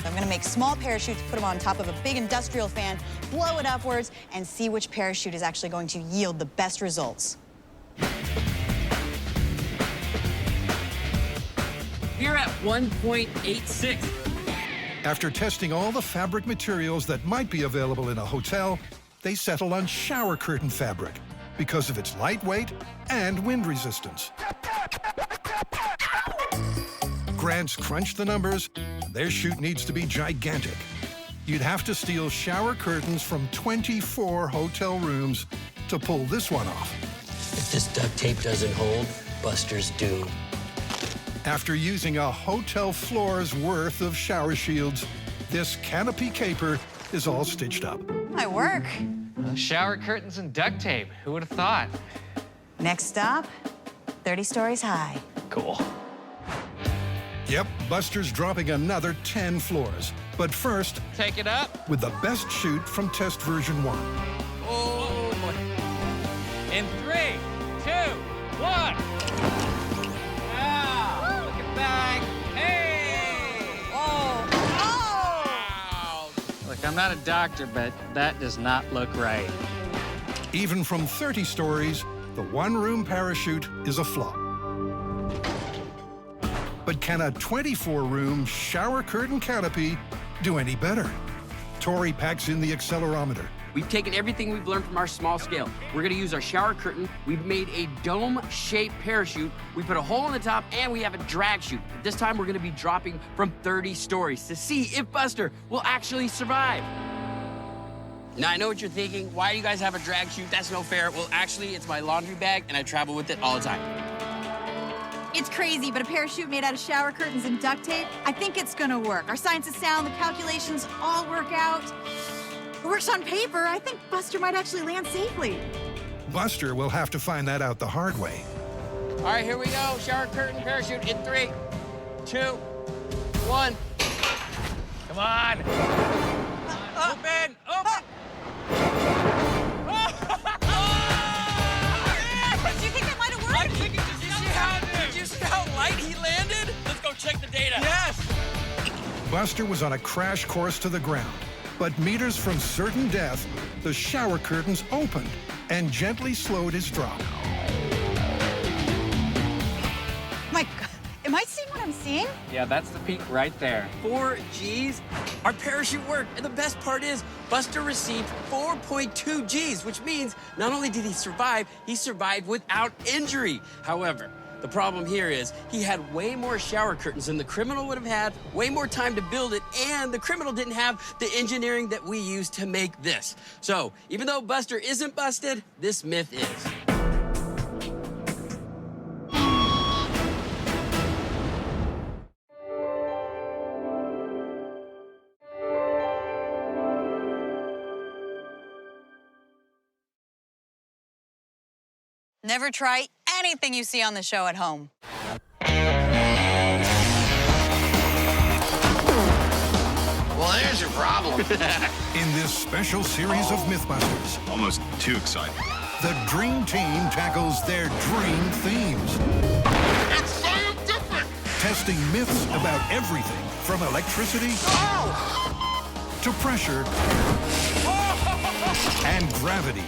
I'm gonna make small parachutes, put them on top of a big industrial fan, blow it upwards, and see which parachute is actually going to yield the best results. We're at 1.86. After testing all the fabric materials that might be available in a hotel, they settled on shower curtain fabric because of its lightweight and wind resistance. Grants crunched the numbers, and their chute needs to be gigantic. You'd have to steal shower curtains from 24 hotel rooms to pull this one off. If this duct tape doesn't hold, Buster's doomed. After using a hotel floor's worth of shower shields, this canopy caper is all stitched up. Might work. Shower curtains and duct tape. Who would have thought? Next stop, 30 stories high. Cool. Yep, Buster's dropping another 10 floors. But first, Take it up. with the best chute from test version 1. Oh, boy. In 3, 2, 1. Ah, look at that. Hey! Oh! Look, I'm not a doctor, but that does not look right. Even from 30 stories, the one-room parachute is a flop. But can a 24-room shower curtain canopy do any better? Tori packs in the accelerometer. We've taken everything we've learned from our small scale. We're gonna use our shower curtain. We've made a dome-shaped parachute. We put a hole in the top, and we have a drag chute. This time, we're gonna be dropping from 30 stories to see if Buster will actually survive. Now, I know what you're thinking. Why do you guys have a drag chute? That's no fair. Well, actually, it's my laundry bag, and I travel with it all the time. It's crazy, but a parachute made out of shower curtains and duct tape, I think it's gonna work. Our science is sound, the calculations all work out. It works on paper. I think Buster might actually land safely. Buster will have to find that out the hard way. All right, here we go. Shower curtain parachute in 3, 2, 1. Come on. Open! Open! Do you think that might have worked? I think it just did you see how light he landed? Let's go check the data. Yes! Buster was on a crash course to the ground, but meters from certain death, the shower curtains opened and gently slowed his drop. My God, am I seeing what I'm seeing? Yeah, that's the peak right there. 4 Gs. Our parachute worked, and the best part is Buster received 4.2 Gs, which means not only did he survived without injury. However, the problem here is he had way more shower curtains than the criminal would have had, way more time to build it, and the criminal didn't have the engineering that we used to make this. So, even though Buster isn't busted, this myth is. Never try anything you see on the show at home. Well, there's your problem. In this special series of MythBusters, Almost too exciting. the Dream Team tackles their dream themes. It's scientific! Testing myths about everything from electricity to pressure and gravity.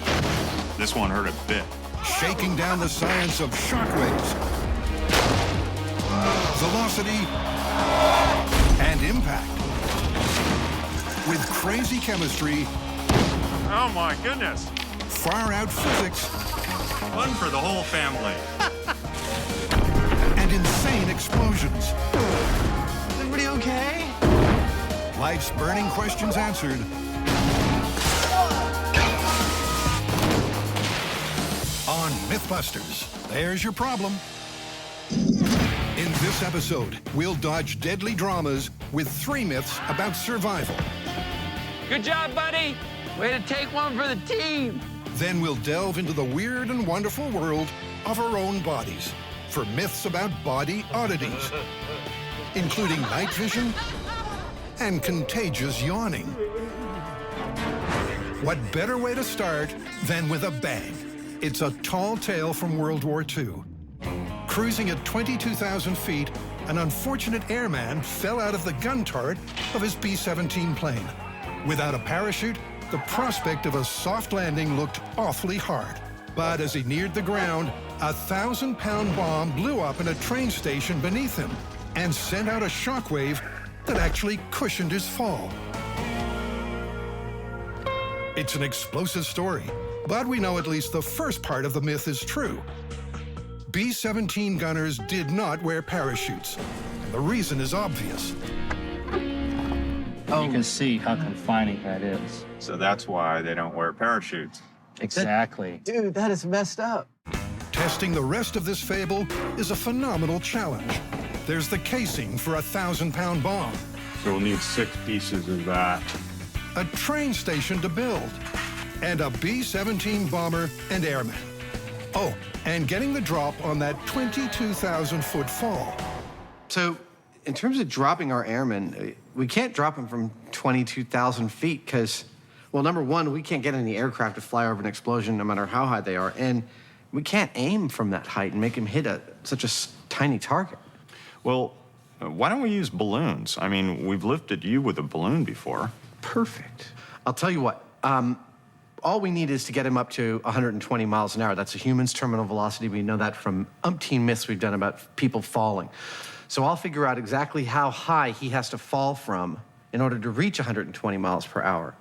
This one hurt a bit. Shaking down the science of shockwaves, velocity, and impact. With crazy chemistry, Oh my goodness. far-out physics, Fun for the whole family. and insane explosions. Everybody okay? Life's burning questions answered. On MythBusters, there's your problem. In this episode, we'll dodge deadly dramas with 3 myths about survival. Good job, buddy. Way to take one for the team. Then we'll delve into the weird and wonderful world of our own bodies for myths about body oddities, including night vision and contagious yawning. What better way to start than with a bang? It's a tall tale from World War II. Cruising at 22,000 feet, an unfortunate airman fell out of the gun turret of his B-17 plane. Without a parachute, the prospect of a soft landing looked awfully hard. But as he neared the ground, a 1,000-pound bomb blew up in a train station beneath him and sent out a shockwave that actually cushioned his fall. It's an explosive story, but we know at least the first part of the myth is true. B-17 gunners did not wear parachutes. The reason is obvious. You can see how confining that is. So that's why they don't wear parachutes. Exactly. Dude, that is messed up. Testing the rest of this fable is a phenomenal challenge. There's the casing for a 1,000-pound bomb. So we'll need 6 pieces of that. A train station to build, and a B-17 bomber and airman. Oh, and getting the drop on that 22,000-foot fall. So, in terms of dropping our airmen, we can't drop them from 22,000 feet because, well, number one, we can't get any aircraft to fly over an explosion no matter how high they are, and we can't aim from that height and make them hit such a tiny target. Well, why don't we use balloons? I mean, we've lifted you with a balloon before. Perfect. I'll tell you what, all we need is to get him up to 120 miles an hour. That's a human's terminal velocity. We know that from umpteen myths we've done about people falling. So I'll figure out exactly how high he has to fall from in order to reach 120 miles per hour.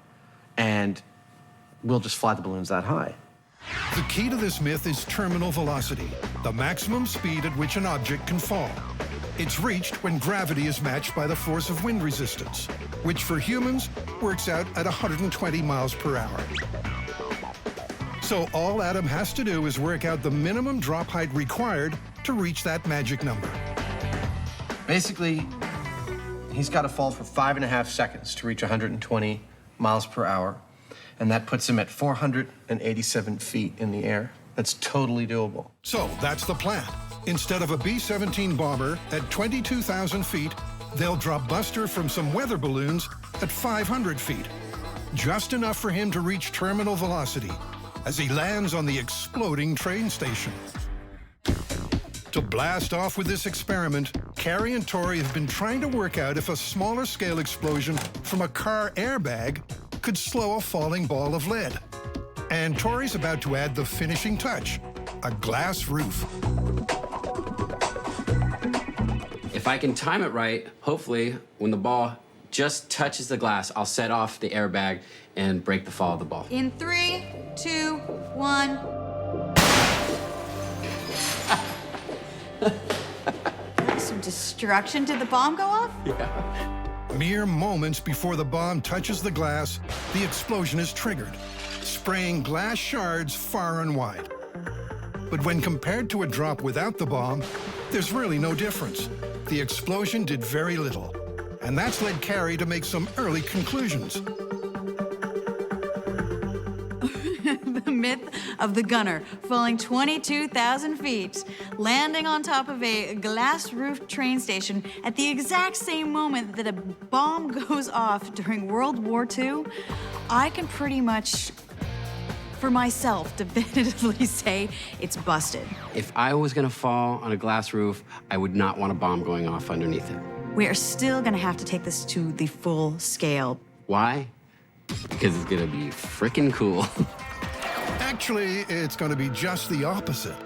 And we'll just fly the balloons that high. The key to this myth is terminal velocity, the maximum speed at which an object can fall. It's reached when gravity is matched by the force of wind resistance, which for humans works out at 120 miles per hour. So all Adam has to do is work out the minimum drop height required to reach that magic number. Basically, he's got to fall for 5.5 seconds to reach 120 miles per hour. And that puts him at 487 feet in the air. That's totally doable. So that's the plan. Instead of a B-17 bomber at 22,000 feet, they'll drop Buster from some weather balloons at 500 feet. Just enough for him to reach terminal velocity as he lands on the exploding train station. To blast off with this experiment, Carrie and Tori have been trying to work out if a smaller scale explosion from a car airbag could slow a falling ball of lead. And Tori's about to add the finishing touch, a glass roof. If I can time it right, hopefully, when the ball just touches the glass, I'll set off the airbag and break the fall of the ball. In 3, 2, 1. Some destruction. Did the bomb go off? Yeah. Mere moments before the bomb touches the glass, the explosion is triggered, spraying glass shards far and wide. But when compared to a drop without the bomb, there's really no difference. The explosion did very little, and that's led Carrie to make some early conclusions. The myth of the gunner falling 22,000 feet, landing on top of a glass-roofed train station at the exact same moment that a bomb goes off during World War II. I can pretty much, for myself, definitively say it's busted. If I was gonna fall on a glass roof, I would not want a bomb going off underneath it. We are still gonna have to take this to the full scale. Why? Because it's gonna be frickin' cool. Actually, it's going to be just the opposite.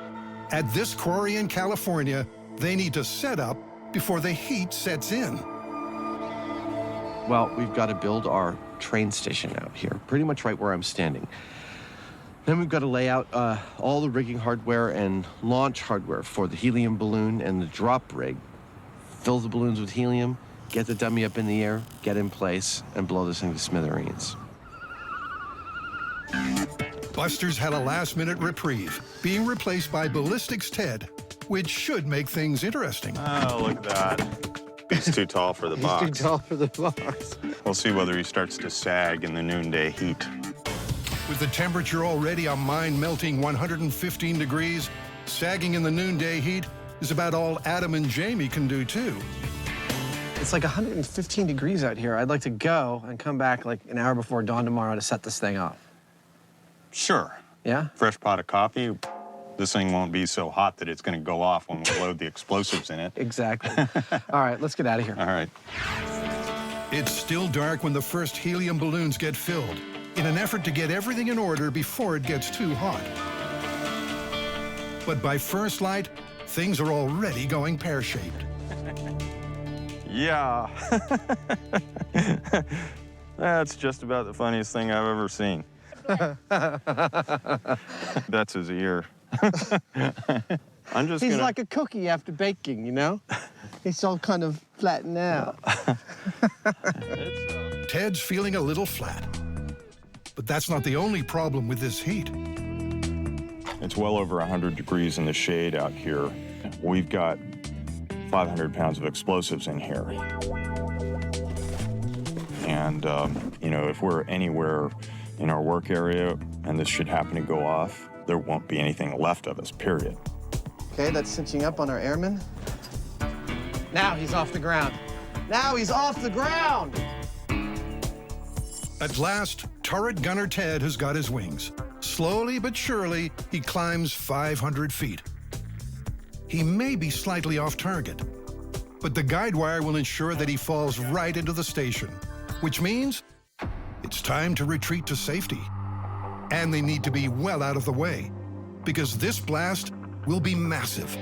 At this quarry in California, they need to set up before the heat sets in. Well, we've got to build our train station out here, pretty much right where I'm standing. Then we've got to lay out all the rigging hardware and launch hardware for the helium balloon and the drop rig. Fill the balloons with helium, get the dummy up in the air, get in place, and blow this thing to smithereens. Busters had a last-minute reprieve, being replaced by Ballistics Ted, which should make things interesting. Oh, look at that. He's too tall for the box. He's too tall for the box. We'll see whether he starts to sag in the noonday heat. With the temperature already a mind-melting 115 degrees, sagging in the noonday heat is about all Adam and Jamie can do, too. It's like 115 degrees out here. I'd like to go and come back like an hour before dawn tomorrow to set this thing off. Sure. Yeah? Fresh pot of coffee. This thing won't be so hot that it's going to go off when we load the explosives in it. Exactly. All right, let's get out of here. All right. It's still dark when the first helium balloons get filled, in an effort to get everything in order before it gets too hot. But by first light, things are already going pear-shaped. Yeah. That's just about the funniest thing I've ever seen. That's his ear. I'm just He's gonna... like a cookie after baking, you know? He's all kind of flattened out. Ted's feeling a little flat. But that's not the only problem with this heat. It's well over 100 degrees in the shade out here. We've got 500 pounds of explosives in here. And, you know, if we're anywhere in our work area and this should happen to go off, there won't be anything left of us, period. Okay, that's cinching up on our airman. Now he's off the ground. Now he's off the ground! At last, turret gunner Ted has got his wings. Slowly but surely, he climbs 500 feet. He may be slightly off target, but the guide wire will ensure that he falls right into the station, which means it's time to retreat to safety. And they need to be well out of the way, because this blast will be massive.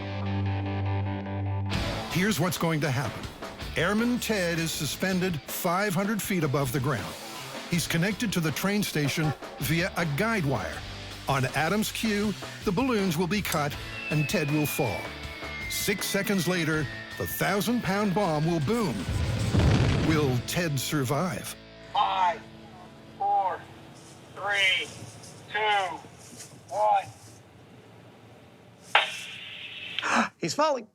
Here's what's going to happen. Airman Ted is suspended 500 feet above the ground. He's connected to the train station via a guide wire. On Adam's cue, the balloons will be cut and Ted will fall. 6 seconds later, the 1,000-pound bomb will boom. Will Ted survive? 5, 4, 3, 2, 1. He's falling.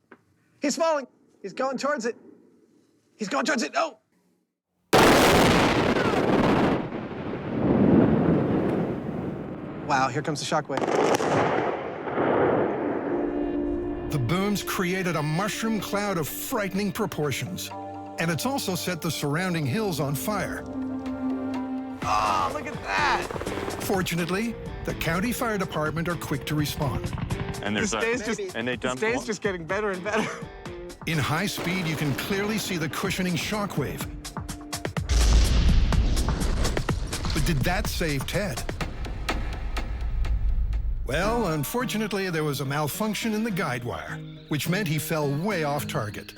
He's falling. He's going towards it. He's going towards it. Oh! Wow, here comes the shockwave. The booms created a mushroom cloud of frightening proportions. And it's also set the surrounding hills on fire. Oh, look at that! Fortunately, the county fire department are quick to respond. And there's This day's just getting better and better. In high speed, you can clearly see the cushioning shockwave. But did that save Ted? Well, unfortunately, there was a malfunction in the guide wire, which meant he fell way off target.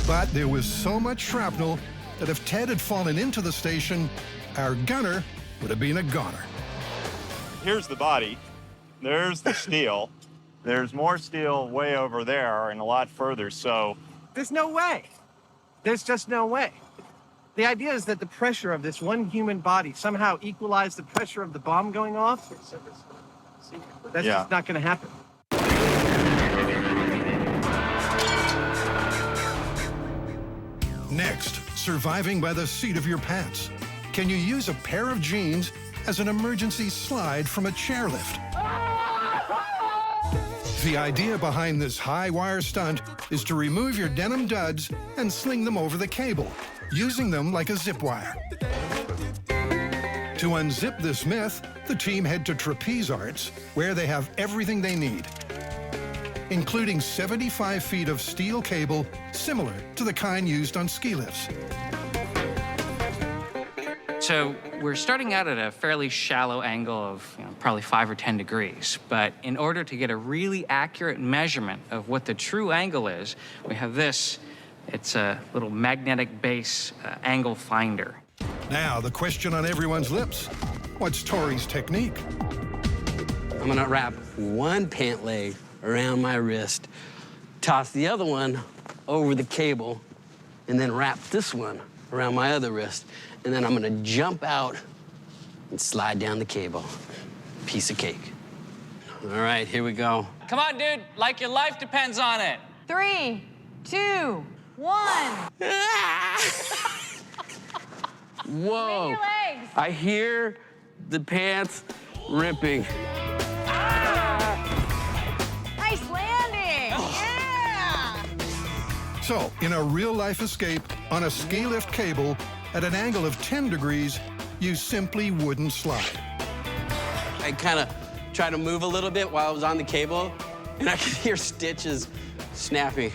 But there was so much shrapnel that if Ted had fallen into the station, our gunner would have been a goner. Here's the body. There's the steel. There's more steel way over there and a lot further, so... There's no way. There's just no way. The idea is that the pressure of this one human body somehow equalized the pressure of the bomb going off. That's just not going to happen. Next, surviving by the seat of your pants. Can you use a pair of jeans as an emergency slide from a chairlift? The idea behind this high wire stunt is to remove your denim duds and sling them over the cable, using them like a zip wire. To unzip this myth, the team head to Trapeze Arts, where they have everything they need, including 75 feet of steel cable similar to the kind used on ski lifts. So we're starting out at a fairly shallow angle of probably 5 or 10 degrees. But in order to get a really accurate measurement of what the true angle is, we have this. It's a little magnetic base angle finder. Now, the question on everyone's lips. What's Tori's technique? I'm gonna wrap one pant leg around my wrist, toss the other one over the cable, and then wrap this one around my other wrist. And then I'm gonna jump out and slide down the cable. Piece of cake. All right, here we go. Come on, dude, like your life depends on it. 3, 2, 1. Whoa. Your legs. I hear the pants ripping. Nice landing. Yeah. So, in a real-life escape on a ski lift cable at an angle of 10 degrees, you simply wouldn't slide. I kind of tried to move a little bit while I was on the cable, and I could hear stitches snapping.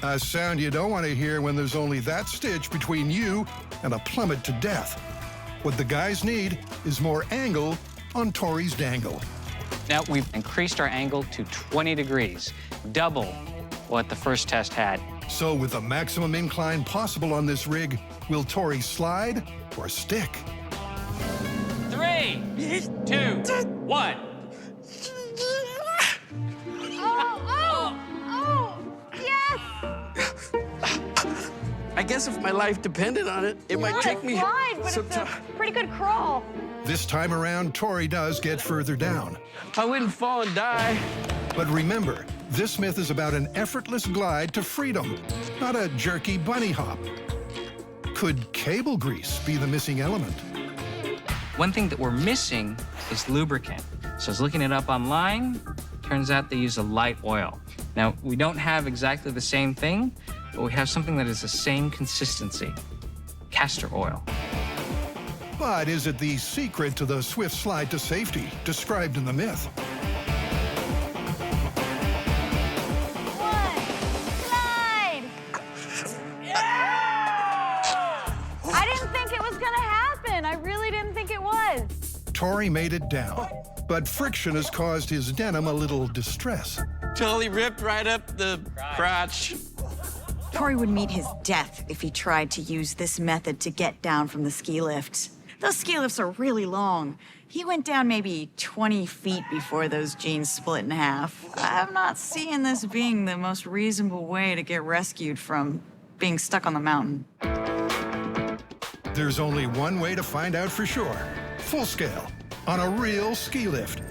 A sound you don't want to hear when there's only that stitch between you and a plummet to death. What the guys need is more angle on Tori's dangle. Now, we've increased our angle to 20 degrees, double what the first test had. So with the maximum incline possible on this rig, will Tori slide or stick? 3, 2, 1. Yes! I guess if my life depended on it, it might take me slide, but some it's a time. pretty good crawl. This time around, Tori does get further down. I wouldn't fall and die. But remember, this myth is about an effortless glide to freedom, not a jerky bunny hop. Could cable grease be the missing element? One thing that we're missing is lubricant. So I was looking it up online. Turns out they use a light oil. Now, we don't have exactly the same thing, but we have something that is the same consistency, castor oil. But is it the secret to the swift slide to safety described in the myth? Slide! I didn't think it was gonna happen. I really didn't think it was. Tori made it down, but friction has caused his denim a little distress. Totally ripped right up the crotch. Tori would meet his death if he tried to use this method to get down from the ski lift. Those ski lifts are really long. He went down maybe 20 feet before those jeans split in half. I'm not seeing this being the most reasonable way to get rescued from being stuck on the mountain. There's only one way to find out for sure. Full scale, on a real ski lift.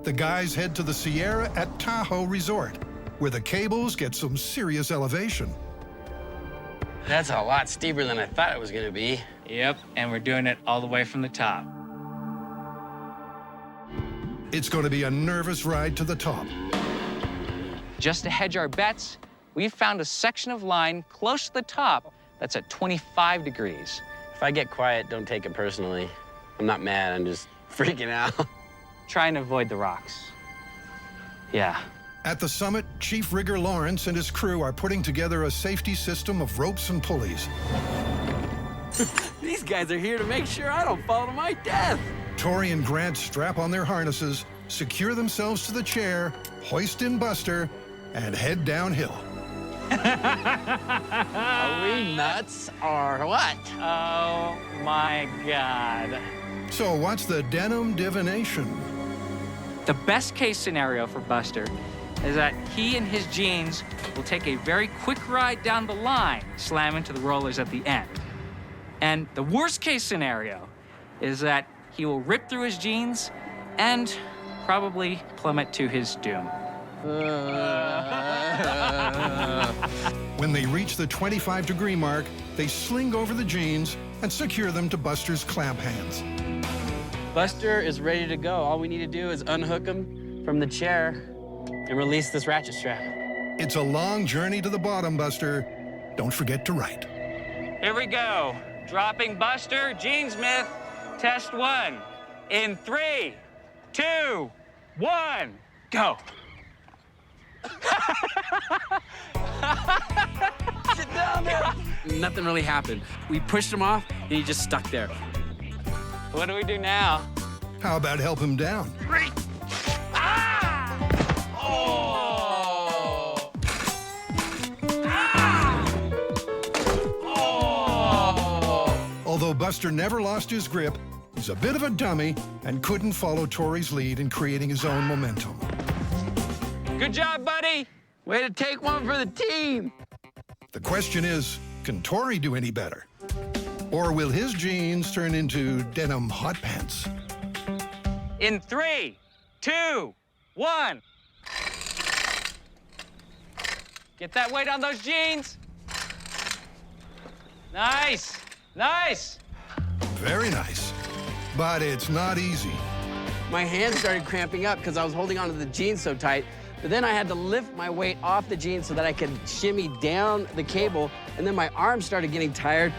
The guys head to the Sierra at Tahoe Resort, where the cables get some serious elevation. That's a lot steeper than I thought it was gonna be. Yep, and we're doing it all the way from the top. It's going to be a nervous ride to the top. Just to hedge our bets, we've found a section of line close to the top that's at 25 degrees. If I get quiet, don't take it personally. I'm not mad, I'm just freaking out. Try and avoid the rocks. Yeah. At the summit, Chief Rigger Lawrence and his crew are putting together a safety system of ropes and pulleys. These guys are here to make sure I don't fall to my death. Tori and Grant strap on their harnesses, secure themselves to the chair, hoist in Buster, and head downhill. Are we nuts or what? Oh my God. So what's the denim divination? The best case scenario for Buster is that he and his jeans will take a very quick ride down the line, slam into the rollers at the end. And the worst case scenario is that he will rip through his jeans and probably plummet to his doom. When they reach the 25-degree mark, they sling over the jeans and secure them to Buster's clamp hands. Buster is ready to go. All we need to do is unhook him from the chair and release this ratchet strap. It's a long journey to the bottom, Buster. Don't forget to write. Here we go. Dropping Buster, Jeansmith, test 1. In 3, 2, 1, go. Sit down there. Nothing really happened. We pushed him off, and he just stuck there. What do we do now? How about help him down? Oh! Ah! Oh! Although Buster never lost his grip, he's a bit of a dummy and couldn't follow Tori's lead in creating his own momentum. Good job, buddy. Way to take one for the team. The question is, can Tori do any better? Or will his jeans turn into denim hot pants? In 3, 2, 1. Get that weight on those jeans. Nice, nice. Very nice. But it's not easy. My hands started cramping up because I was holding onto the jeans so tight. But then I had to lift my weight off the jeans so that I could shimmy down the cable, and then my arms started getting tired.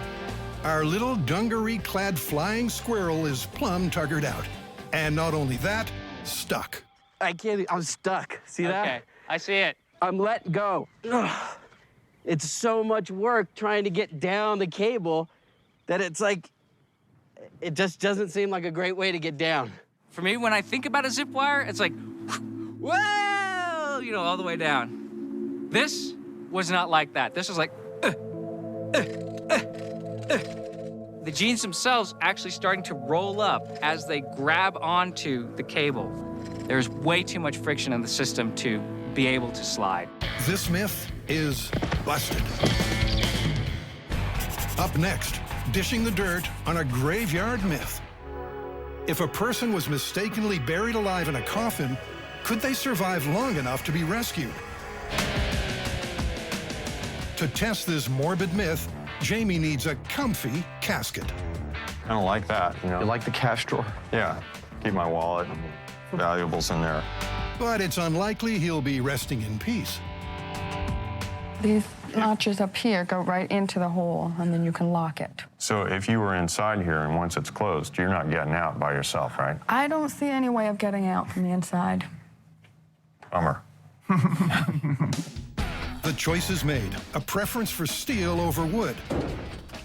Our little dungaree-clad flying squirrel is plumb tuggered out. And not only that, stuck. I can't, I'm stuck. See that? Okay, I see it. I'm let go. Ugh. It's so much work trying to get down the cable that it's like, it just doesn't seem like a great way to get down. For me, when I think about a zip wire, it's like, whoa, you know, all the way down. This was not like that. This was like, The jeans themselves actually starting to roll up as they grab onto the cable. There's way too much friction in the system to be able to slide. This myth is busted. Up next, dishing the dirt on a graveyard myth. If a person was mistakenly buried alive in a coffin, could they survive long enough to be rescued? To test this morbid myth, Jamie needs a comfy casket. I don't like that, you know. You like the cash drawer? Yeah, keep my wallet and valuables in there. But it's unlikely he'll be resting in peace. These notches up here go right into the hole, and then you can lock it. So if you were inside here and once it's closed, you're not getting out by yourself, right? I don't see any way of getting out from the inside. Bummer. The choice is made, a preference for steel over wood.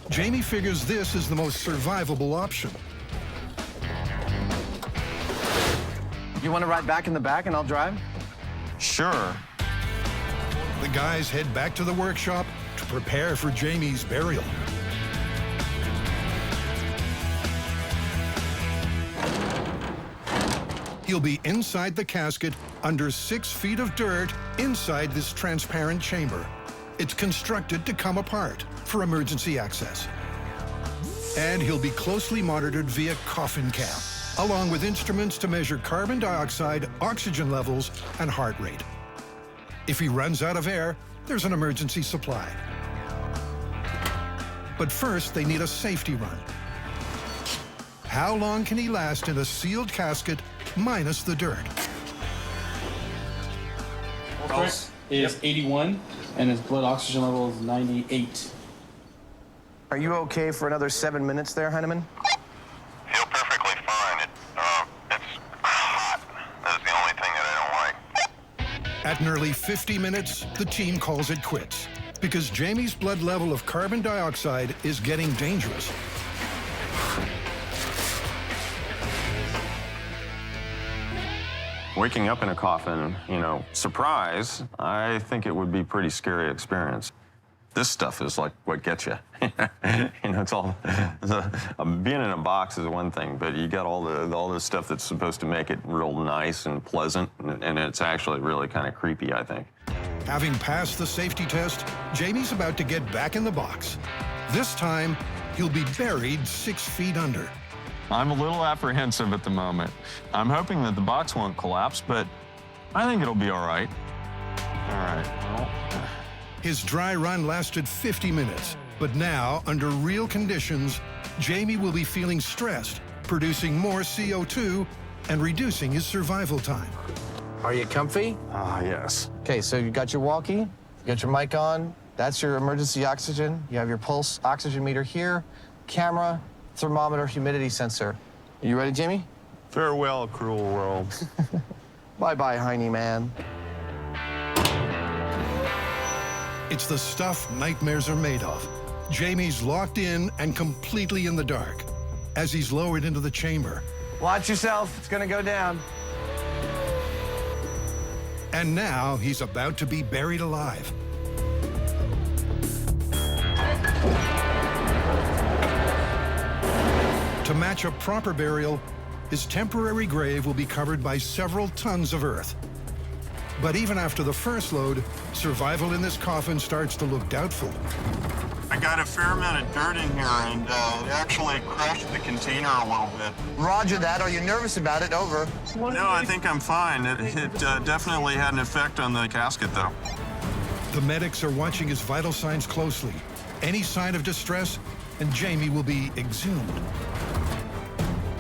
Jamie figures this is the most survivable option. You want to ride back in the back and I'll drive? Sure. The guys head back to the workshop to prepare for Jamie's burial. He'll be inside the casket under 6 feet of dirt inside this transparent chamber. It's constructed to come apart for emergency access. And he'll be closely monitored via Coffin cam, along with instruments to measure carbon dioxide, oxygen levels, and heart rate. If he runs out of air, there's an emergency supply. But first, they need a safety run. How long can he last in a sealed casket minus the dirt? Pulse is 81, and his blood oxygen level is 98. Are you okay for another 7 minutes there, Heineman? Feel perfectly fine. It's hot. That's the only thing that I don't like. At nearly 50 minutes, the team calls it quits because Jamie's blood level of carbon dioxide is getting dangerous. Waking up in a coffin, you know, surprise, I think it would be a pretty scary experience. This stuff is like what gets you. You know, it's all, being in a box is one thing, but you got all the stuff that's supposed to make it real nice and pleasant, and it's actually really kind of creepy, I think. Having passed the safety test, Jamie's about to get back in the box. This time, he'll be buried 6 feet under. I'm a little apprehensive at the moment. I'm hoping that the box won't collapse, but I think it'll be all right. All right, well. His dry run lasted 50 minutes, but now, under real conditions, Jamie will be feeling stressed, producing more CO2 and reducing his survival time. Are you comfy? Yes. Okay, so you got your walkie, you got your mic on, that's your emergency oxygen, you have your pulse oxygen meter here, camera, thermometer, humidity sensor. Are you ready, Jamie? Farewell, cruel world. Bye-bye, Heine man. It's the stuff nightmares are made of. Jamie's locked in and completely in the dark as he's lowered into the chamber. Watch yourself, it's gonna go down. And now he's about to be buried alive. To match a proper burial, his temporary grave will be covered by several tons of earth. But even after the first load, survival in this coffin starts to look doubtful. I got a fair amount of dirt in here, and it actually crushed the container a little bit. Roger that. Are you nervous about it? Over. No, I think I'm fine. It definitely had an effect on the casket, though. The medics are watching his vital signs closely. Any sign of distress, and Jamie will be exhumed.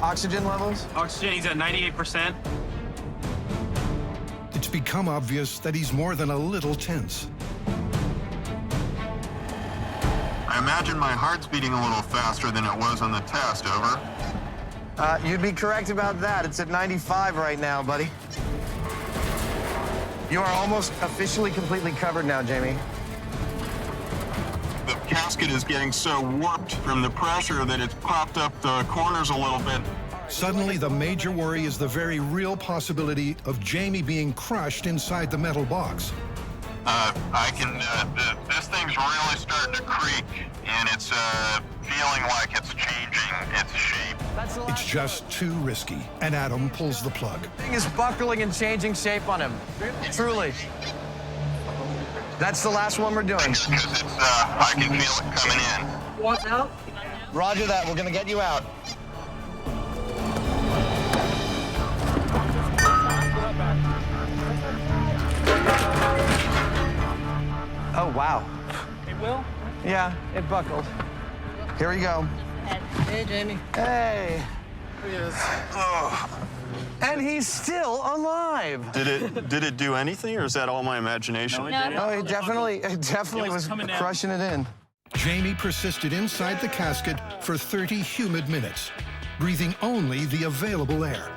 Oxygen levels? Oxygen, he's at 98%. It's become obvious that he's more than a little tense. I imagine my heart's beating a little faster than it was on the test, over. You'd be correct about that. It's at 95 right now, buddy. You are almost officially completely covered now, Jamie. The casket is getting so warped from the pressure that it's popped up the corners a little bit. Suddenly, the major worry is the very real possibility of Jamie being crushed inside the metal box. This thing's really starting to creak, and it's feeling like it's changing its shape. It's just too risky, and Adam pulls the plug. The thing is buckling and changing shape on him. Truly. That's the last one we're doing. Because it's, I can feel it coming in. What's out? Roger that. We're gonna get you out. Oh, wow. It will? Yeah, it buckled. Here we go. Hey, Jamie. Hey. Here he is. Oh. And he's still alive. Did it do anything, or is that all my imagination? No, it definitely was crushing it in. Jamie persisted inside the casket for 30 humid minutes, breathing only the available air.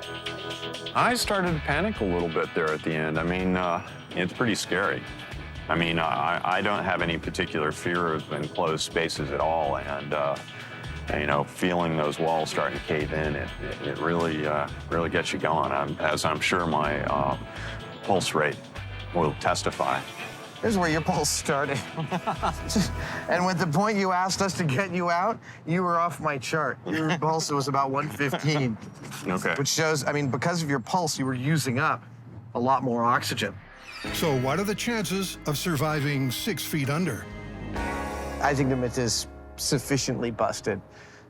I started to panic a little bit there at the end. I mean, it's pretty scary. I mean, I don't have any particular fear of enclosed spaces at all, and you know, feeling those walls starting to cave in, it really gets you going, as I'm sure my pulse rate will testify. Here's where your pulse started. And with the point you asked us to get you out, you were off my chart. Your pulse was about 115. Okay. Which shows, I mean, because of your pulse, you were using up a lot more oxygen. So what are the chances of surviving 6 feet under? I think the myth is sufficiently busted.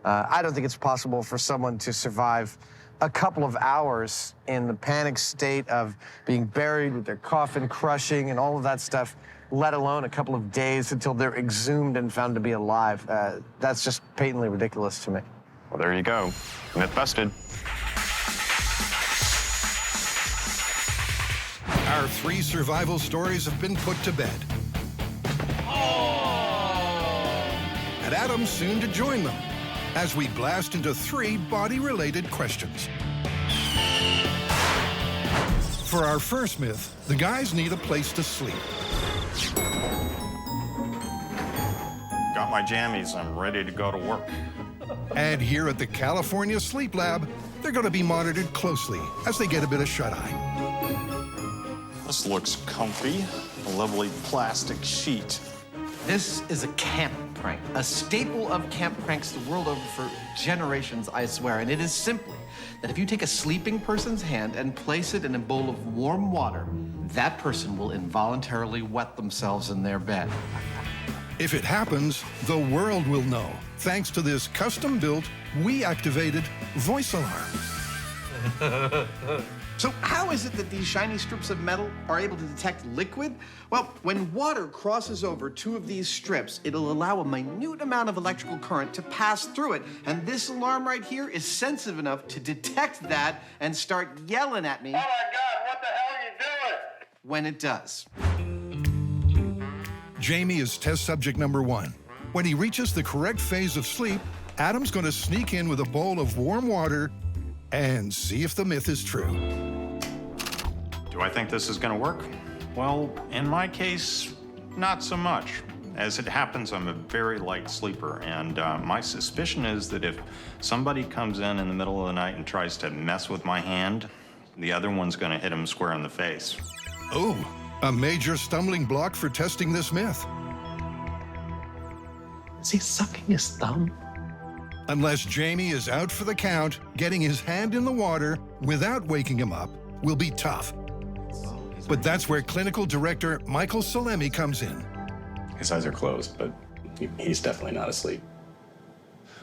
I don't think it's possible for someone to survive a couple of hours in the panic state of being buried with their coffin crushing and all of that stuff, let alone a couple of days until they're exhumed and found to be alive. That's just patently ridiculous to me. Well, there you go. Myth busted. Our 3 survival stories have been put to bed. And Adam's soon to join them as we blast into 3 body-related questions. For our first myth, the guys need a place to sleep. Got my jammies. I'm ready to go to work. And here at the California Sleep Lab, they're going to be monitored closely as they get a bit of shut-eye. This looks comfy. A lovely plastic sheet. This is a camp prank, a staple of camp pranks the world over for generations, I swear. And it is simply that if you take a sleeping person's hand and place it in a bowl of warm water, that person will involuntarily wet themselves in their bed. If it happens, the world will know, thanks to this custom-built, we-activated voice alarm. So how is it that these shiny strips of metal are able to detect liquid? Well, when water crosses over 2 of these strips, it'll allow a minute amount of electrical current to pass through it. And this alarm right here is sensitive enough to detect that and start yelling at me. Oh my God, what the hell are you doing? When it does. Jamie is test subject number 1. When he reaches the correct phase of sleep, Adam's going to sneak in with a bowl of warm water and see if the myth is true. Do I think this is going to work? Well, in my case, not so much. As it happens, I'm a very light sleeper, and my suspicion is that if somebody comes in the middle of the night and tries to mess with my hand, the other one's going to hit him square in the face. Oh, a major stumbling block for testing this myth. Is he sucking his thumb? Unless Jamie is out for the count, getting his hand in the water without waking him up will be tough. But that's where clinical director Michael Salemi comes in. His eyes are closed, but he's definitely not asleep.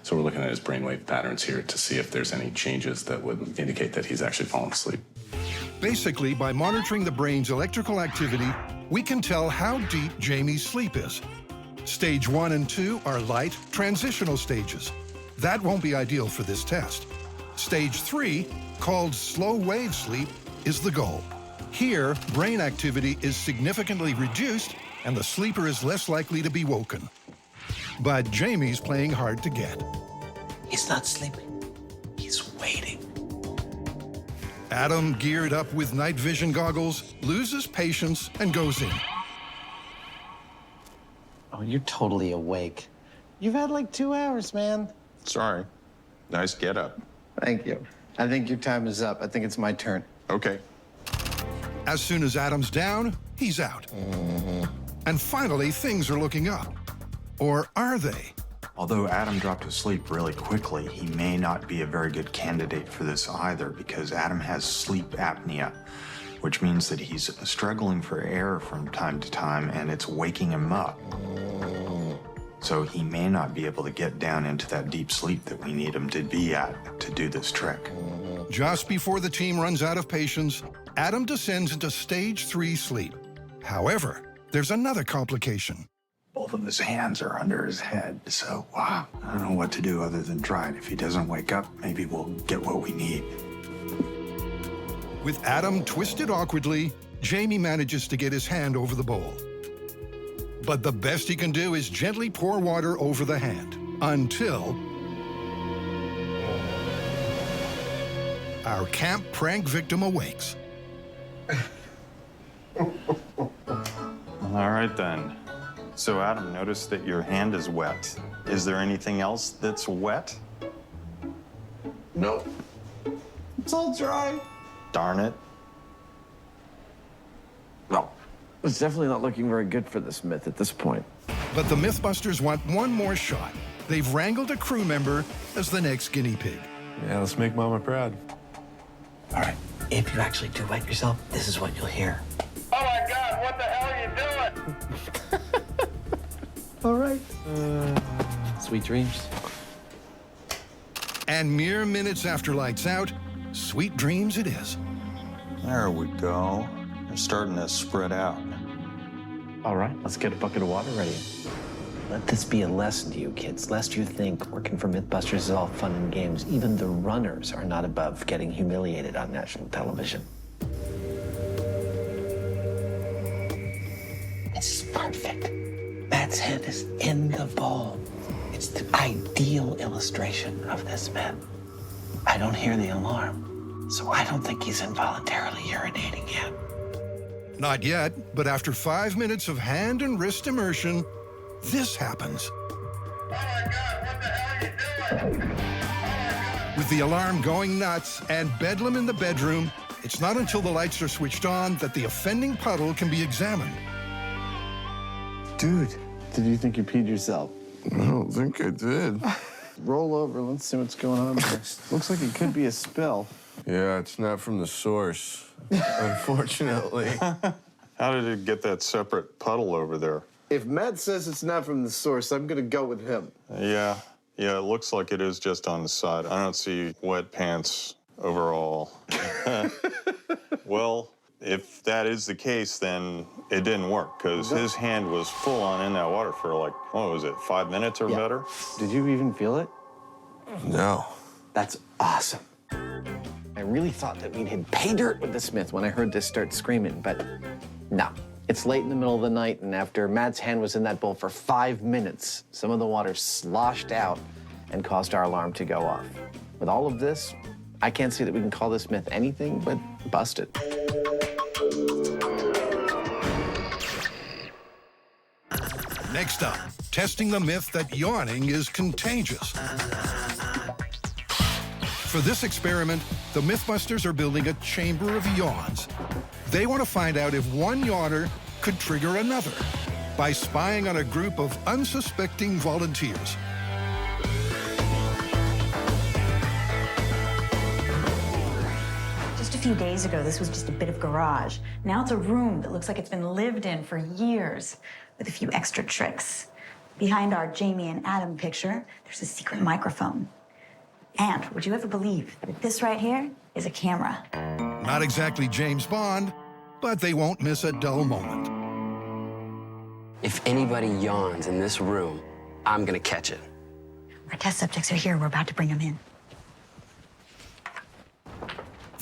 So we're looking at his brainwave patterns here to see if there's any changes that would indicate that he's actually fallen asleep. Basically, by monitoring the brain's electrical activity, we can tell how deep Jamie's sleep is. Stage 1 and 2 are light, transitional stages. That won't be ideal for this test. Stage 3, called slow wave sleep, is the goal. Here, brain activity is significantly reduced and the sleeper is less likely to be woken. But Jamie's playing hard to get. He's not sleeping. He's waiting. Adam, geared up with night vision goggles, loses patience and goes in. Oh, you're totally awake. You've had like 2 hours, man. Sorry. Nice get up. Thank you. I think your time is up. I think it's my turn. Okay. As soon as Adam's down, he's out. And finally, things are looking up. Or are they? Although Adam dropped to sleep really quickly, he may not be a very good candidate for this either because Adam has sleep apnea, which means that he's struggling for air from time to time and it's waking him up. So he may not be able to get down into that deep sleep that we need him to be at to do this trick. Just before the team runs out of patience, Adam descends into stage 3 sleep. However, there's another complication. Both of his hands are under his head, so I don't know what to do other than try it. If he doesn't wake up, maybe we'll get what we need. With Adam twisted awkwardly, Jamie manages to get his hand over the bowl. But the best he can do is gently pour water over the hand until our camp prank victim awakes. All right, then. So, Adam, notice that your hand is wet. Is there anything else that's wet? Nope. It's all dry. Darn it. No. It's definitely not looking very good for this myth at this point. But the MythBusters want one more shot. They've wrangled a crew member as the next guinea pig. Yeah, let's make Mama proud. All right, if you actually do wet yourself, this is what you'll hear. Oh my God, what the hell are you doing? All right. Sweet dreams. And mere minutes after lights out, sweet dreams it is. There we go. They're starting to spread out. All right, let's get a bucket of water ready. Let this be a lesson to you kids, lest you think working for MythBusters is all fun and games. Even the runners are not above getting humiliated on national television. This is perfect. Matt's head is in the bowl. It's the ideal illustration of this myth. I don't hear the alarm, so I don't think he's involuntarily urinating yet. Not yet, but after 5 minutes of hand and wrist immersion, this happens. Oh my God, what the hell are you doing? With the alarm going nuts and bedlam in the bedroom, it's not until the lights are switched on that the offending puddle can be examined. Dude, did you think you peed yourself? I don't think I did. Roll over, let's see what's going on there. Looks like it could be a spill. Yeah, it's not from the source, unfortunately. How did it get that separate puddle over there? If Matt says it's not from the source, I'm gonna go with him. Yeah, it looks like it is just on the side. I don't see wet pants overall. Well, if that is the case, then it didn't work because his hand was full on in that water for like, what was it, 5 minutes or better? Did you even feel it? No. That's awesome. I really thought that we'd hit pay dirt with the Smith when I heard this start screaming, but no. It's late in the middle of the night, and after Matt's hand was in that bowl for 5 minutes, some of the water sloshed out and caused our alarm to go off. With all of this, I can't see that we can call this myth anything but busted. Next up, testing the myth that yawning is contagious. For this experiment, the MythBusters are building a chamber of yawns. They want to find out if one yawner could trigger another by spying on a group of unsuspecting volunteers. Just a few days ago, this was just a bit of garage. Now it's a room that looks like it's been lived in for years, with a few extra tricks. Behind our Jamie and Adam picture, there's a secret microphone. And would you ever believe that this right here is a camera? Not exactly James Bond, but they won't miss a dull moment. If anybody yawns in this room, I'm gonna catch it. Our test subjects are here. We're about to bring them in.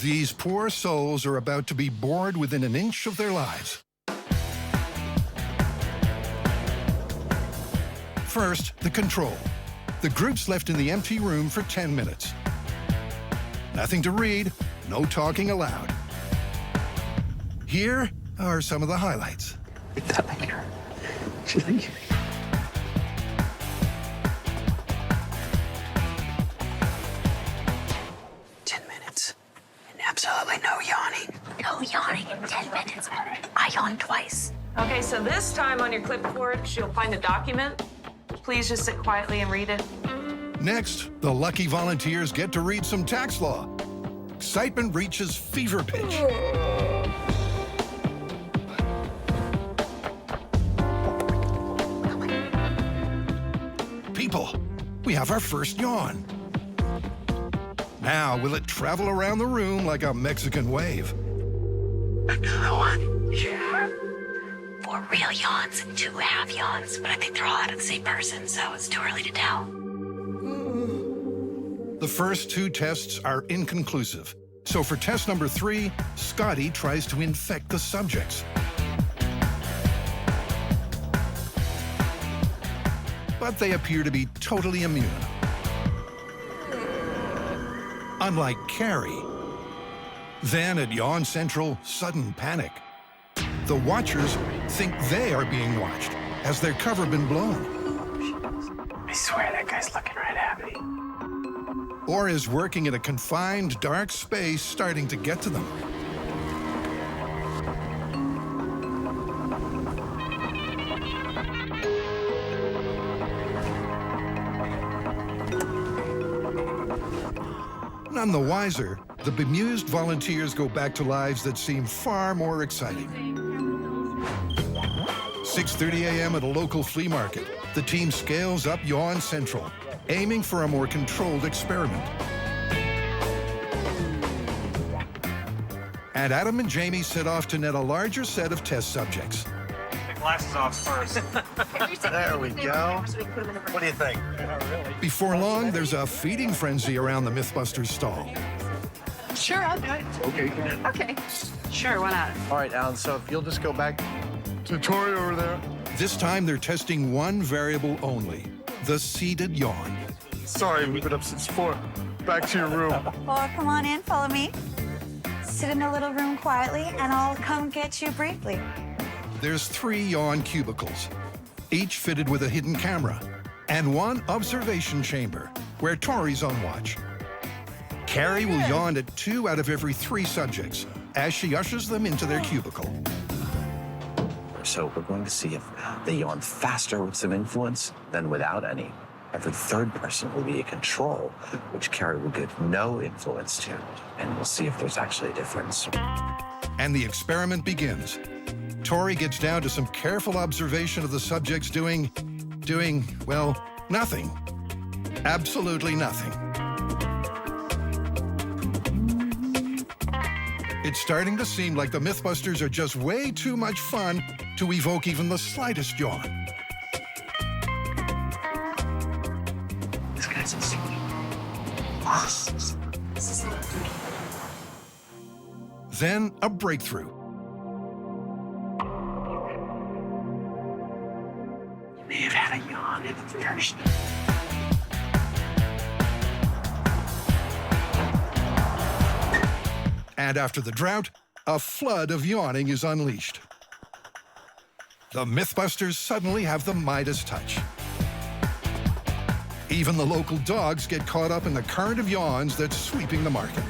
These poor souls are about to be bored within an inch of their lives. First, the control. The group's left in the empty room for 10 minutes. Nothing to read, no talking aloud. Here are some of the highlights. Absolutely no yawning. No yawning in 10 minutes. I yawned twice. Okay, so this time on your clipboard, you'll find a document. Please just sit quietly and read it. Next, the lucky volunteers get to read some tax law. Excitement reaches fever pitch. People, we have our first yawn. Now, will it travel around the room like a Mexican wave? Another one. Sure. 4 real yawns and 2 half yawns, but I think they're all out of the same person, so it's too early to tell. The first 2 tests are inconclusive. So for test number 3, Scotty tries to infect the subjects. But they appear to be totally immune. Unlike Carrie. Then at Yawn Central, sudden panic. The watchers think they are being watched as their cover been blown. I swear that guy's looking right at me. Or is working in a confined, dark space starting to get to them. None the wiser, the bemused volunteers go back to lives that seem far more exciting. 6:30 a.m. at a local flea market, the team scales up Yawn Central, aiming for a more controlled experiment. And Adam and Jamie set off to net a larger set of test subjects. The glasses off first. There we go. What do you think? Before long, there's a feeding frenzy around the MythBusters stall. Sure, I'll do it. Okay. Okay. Sure, why not? All right, Alan, so if you'll just go back to Tori over there. This time, they're testing one variable only, the seated yawn. Sorry, we've been up since 4. Back to your room. Well, come on in, follow me. Sit in a little room quietly, and I'll come get you briefly. There's 3 yawn cubicles, each fitted with a hidden camera, and 1 observation chamber, where Tori's on watch. Carrie will yawn at 2 out of every 3 subjects, as she ushers them into their cubicle. So we're going to see if they yawn faster with some influence than without any. Every 3rd person will be a control, which Carrie will give no influence to, and we'll see if there's actually a difference. And the experiment begins. Tori gets down to some careful observation of the subjects doing, well, nothing. Absolutely nothing. It's starting to seem like the MythBusters are just way too much fun to evoke even the slightest yawn. This guy's asleep. Then a breakthrough. You may have had a yawn in the first. And after the drought, a flood of yawning is unleashed. The MythBusters suddenly have the Midas touch. Even the local dogs get caught up in the current of yawns that's sweeping the market.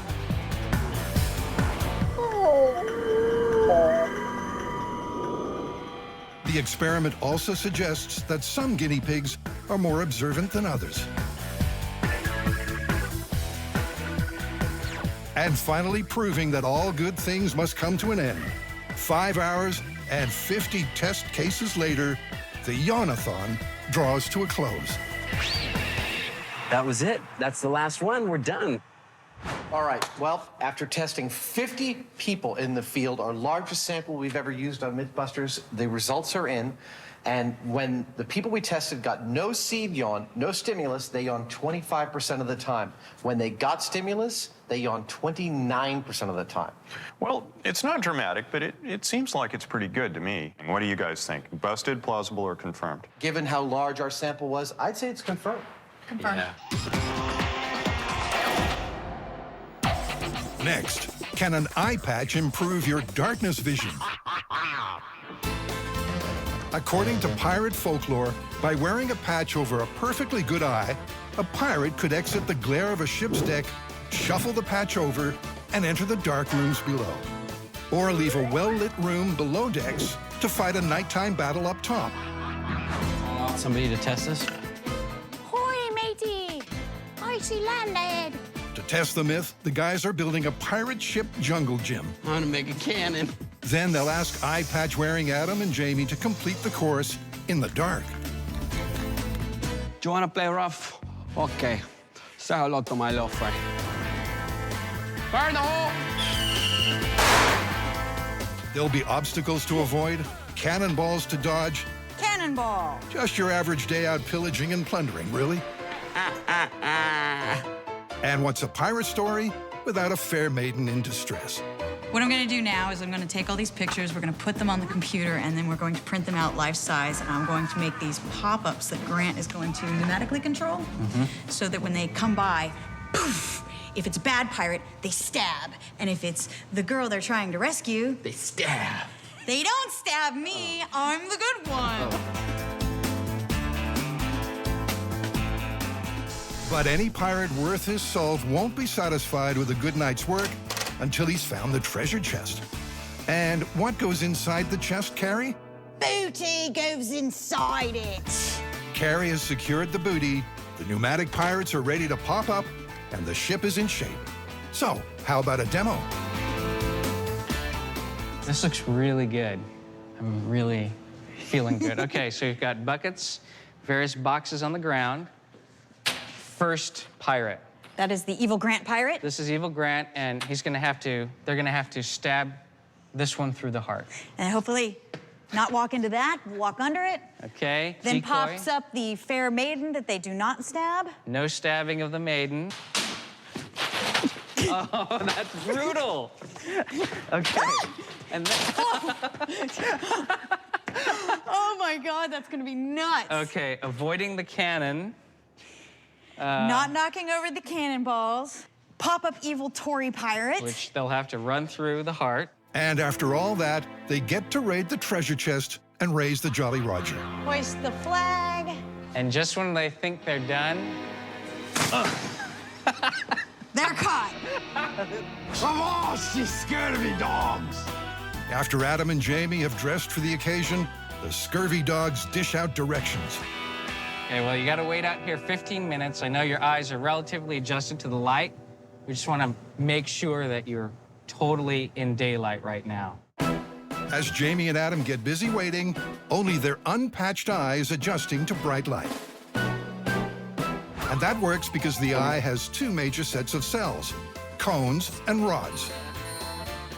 The experiment also suggests that some guinea pigs are more observant than others. and finally proving that all good things must come to an end. 5 hours and 50 test cases later, the Yawnathon draws to a close. That was it. That's the last one. We're done. All right, well, after testing 50 people in the field, our largest sample we've ever used on MythBusters, the results are in. And when the people we tested got no seed yawn, no stimulus, they yawned 25% of the time. When they got stimulus, they yawned 29% of the time. Well, it's not dramatic, but it seems like it's pretty good to me. What do you guys think? Busted, plausible, or confirmed? Given how large our sample was, I'd say it's confirmed. Confirmed. Yeah. Next, can an eye patch improve your darkness vision? According to pirate folklore, by wearing a patch over a perfectly good eye, a pirate could exit the glare of a ship's deck, shuffle the patch over, and enter the dark rooms below. Or leave a well-lit room below decks to fight a nighttime battle up top. Somebody to test this? Hoy, matey! I see land ahead. To test the myth, the guys are building a pirate ship jungle gym. I'm gonna make a cannon. Then they'll ask eye patch wearing Adam and Jamie to complete the course in the dark. Do you wanna play rough? Okay. Say hello to my little friend. Fire in the hole! There'll be obstacles to avoid, cannonballs to dodge. Cannonball. Just your average day out pillaging and plundering, really. And what's a pirate story without a fair maiden in distress? What I'm going to do now is I'm going to take all these pictures, we're going to put them on the computer, and then we're going to print them out life size, and I'm going to make these pop-ups that Grant is going to pneumatically control, so that when they come by, poof, if it's a bad pirate, they stab, and if it's the girl they're trying to rescue, they stab. They don't stab me, I'm the good one. But any pirate worth his salt won't be satisfied with a good night's work until he's found the treasure chest. And what goes inside the chest, Carrie? Booty goes inside it. Carrie has secured the booty, the pneumatic pirates are ready to pop up, and the ship is in shape. So, how about a demo? This looks really good. I'm really feeling good. Okay, so you've got buckets, various boxes on the ground. First pirate. That is the evil Grant pirate? This is evil Grant, and they're gonna have to stab this one through the heart. And hopefully not walk into that, walk under it. Okay, Then decoy. pops up the fair maiden that they do not stab. No stabbing of the maiden. Oh, that's brutal. Okay, and then... Oh my God, that's gonna be nuts. Okay, avoiding the cannon. Not knocking over the cannonballs. Pop-up evil Tory pirate. Which they'll have to run through the heart. And after all that, they get to raid the treasure chest and raise the Jolly Roger. Hoist the flag. And just when they think they're done... They're caught. Come on, she's scared of me, dogs. After Adam and Jamie have dressed for the occasion, the scurvy dogs dish out directions. Okay, well, you gotta wait out here 15 minutes. I know your eyes are relatively adjusted to the light. We just wanna make sure that you're totally in daylight right now. As Jamie and Adam get busy waiting, only their unpatched eyes adjusting to bright light. And that works because the eye has two major sets of cells, cones and rods.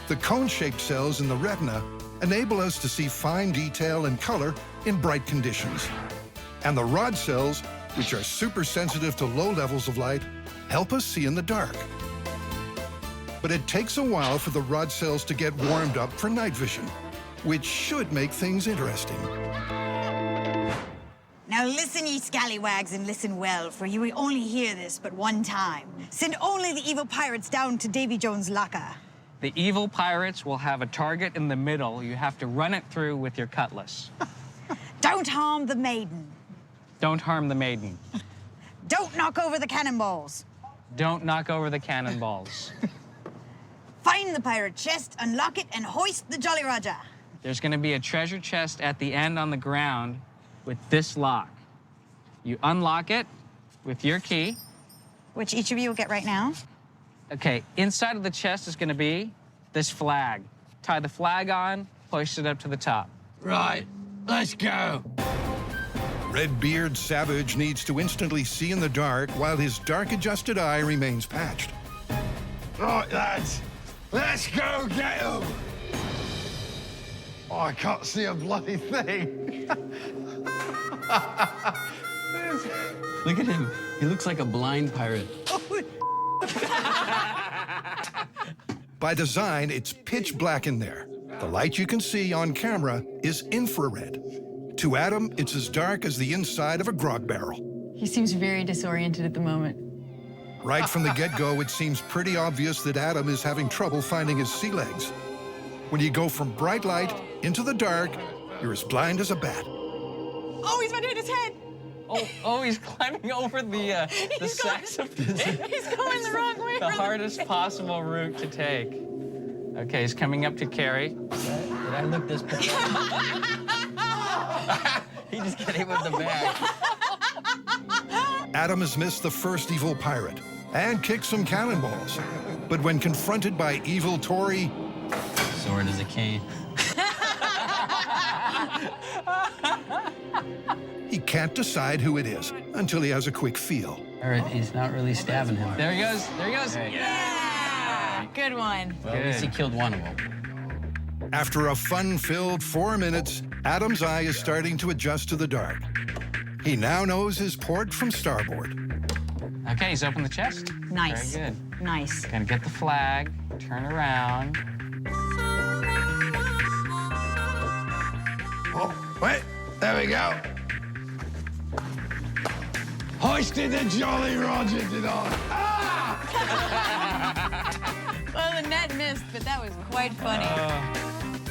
The cone-shaped cells in the retina enable us to see fine detail and color in bright conditions. And the rod cells, which are super sensitive to low levels of light, help us see in the dark. But it takes a while for the rod cells to get warmed up for night vision, which should make things interesting. Now listen, ye scallywags, and listen well, for you will only hear this but one time. Send only the evil pirates down to Davy Jones' locker. The evil pirates will have a target in the middle. You have to run it through with your cutlass. Don't harm the maiden. Don't harm the maiden. Don't knock over the cannonballs. Don't knock over the cannonballs. Find the pirate chest, unlock it, and hoist the Jolly Roger. There's gonna be a treasure chest at the end on the ground with this lock. You unlock it with your key. Which each of you will get right now. Okay, inside of the chest is gonna be this flag. Tie the flag on, hoist it up to the top. Right, let's go. Redbeard Savage needs to instantly see in the dark while his dark-adjusted eye remains patched. Right, lads, let's go get him. Oh, I can't see a bloody thing. Look at him. He looks like a blind pirate. By design, it's pitch black in there. The light you can see on camera is infrared. To Adam, it's as dark as the inside of a grog barrel. He seems very disoriented at the moment. Right from the get-go, it seems pretty obvious that Adam is having trouble finding his sea legs. When you go from bright light into the dark, you're as blind as a bat. Oh, he's about to hit his head. Oh, he's climbing over the saxophone. He's going the wrong way. The hardest possible route to take. Okay, he's coming up to Carrie. Did I look this bad? He just got hit with the bag. Adam has missed the first evil pirate and kicked some cannonballs. But when confronted by evil Tory... Sword is a cane. He can't decide who it is until he has a quick feel. All right, he's not really stabbing him. There he goes. There he goes. Yeah, good one. Well, at least he killed one of them. After a fun-filled 4 minutes, Adam's eye is starting to adjust to the dark. He now knows his port from starboard. Okay, he's opened the chest. Nice. Very good. Nice. Gonna get the flag, turn around. Oh, wait, there we go. Hoisted the Jolly Roger, did I? Ah! Well, the net missed, but that was quite funny.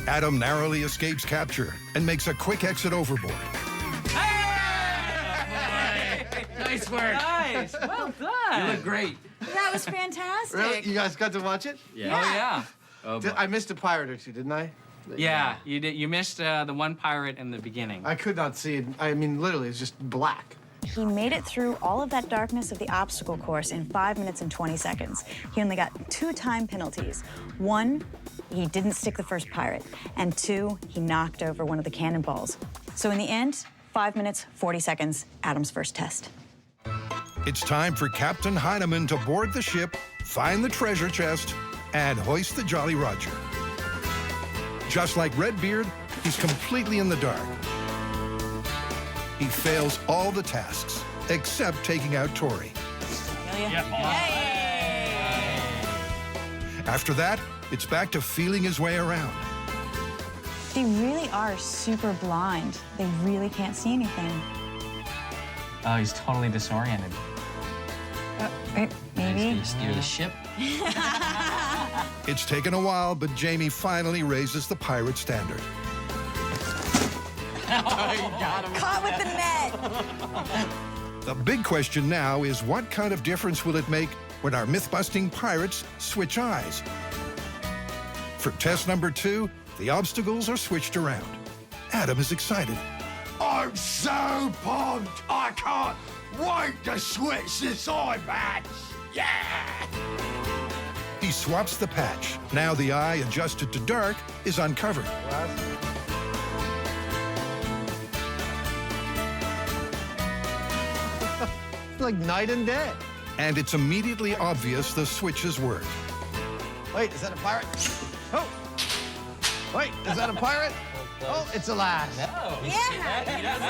Adam narrowly escapes capture and makes a quick exit overboard. Nice work. Nice. Well done. You look great. That was fantastic. Really? You guys got to watch it? Yeah. Oh, yeah. Oh, I missed a pirate or two, didn't I? Yeah, you did. You missed the one pirate in the beginning. I could not see it. I mean, literally, it's just black. He made it through all of that darkness of the obstacle course in 5 minutes and 20 seconds. He only got 2 time penalties. 1, he didn't stick the first pirate, and 2, he knocked over one of the cannonballs. So in the end, 5 minutes, 40 seconds, Adam's first test. It's time for Captain Heineman to board the ship, find the treasure chest, and hoist the Jolly Roger. Just like Redbeard, he's completely in the dark. He fails all the tasks, except taking out Tori. After that, it's back to feeling his way around. They really are super blind. They really can't see anything. Oh, he's totally disoriented. Maybe. He's gonna steer the ship. It's taken a while, but Jamie finally raises the pirate standard. Caught with the net. The big question now is what kind of difference will it make when our myth-busting pirates switch eyes? For test number 2, the obstacles are switched around. Adam is excited. I'm so pumped! I can't wait to switch this eye patch! Yeah! He swaps the patch. Now the eye adjusted to dark is uncovered. It's like night and day. And it's immediately obvious the switches worked. Wait, is that a pirate? Oh! Wait, is that a pirate? Oh, it's a lass. No. Yeah.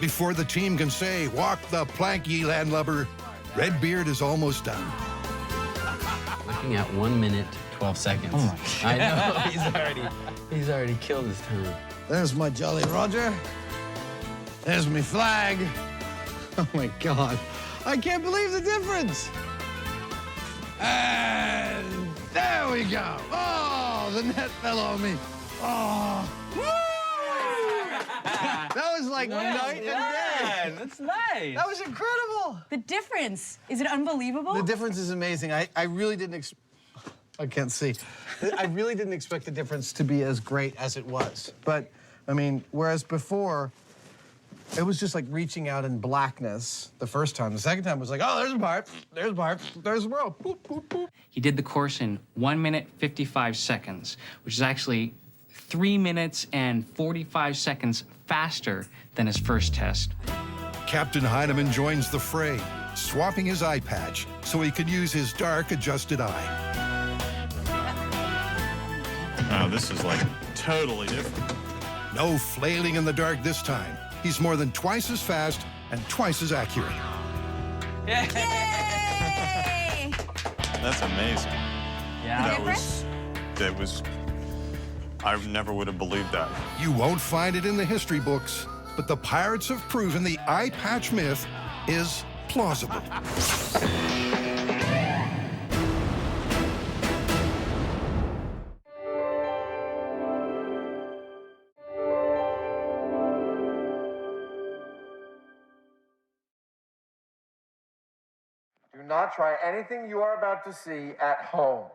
Before the team can say, "Walk the plank, ye landlubber," Redbeard is almost done. Looking at 1 minute, 12 seconds. Oh my I know, he's already killed his time. There's my Jolly Roger. There's my flag. Oh my God. I can't believe the difference. And there we go. Oh, the net fell on me. Oh. Woo! That was like night and day. That's nice. That was incredible. The difference. Is it unbelievable? The difference is amazing. I really didn't I can't see. I really didn't expect the difference to be as great as it was. But, I mean, whereas before, It was just like reaching out in blackness the first time. The second time was like, oh, there's a pipe, there's a pipe, there's a rope. Boop, boop, boop. He did the course in 1 minute, 55 seconds, which is actually 3 minutes and 45 seconds faster than his first test. Captain Heineman joins the fray, swapping his eye patch so he could use his dark adjusted eye. Oh, this is like totally different. No flailing in the dark this time. He's more than twice as fast and twice as accurate. Yay! That's amazing. Yeah. That was, I never would have believed that. You won't find it in the history books, but the pirates have proven the eye patch myth is plausible. Do not try anything you are about to see at home.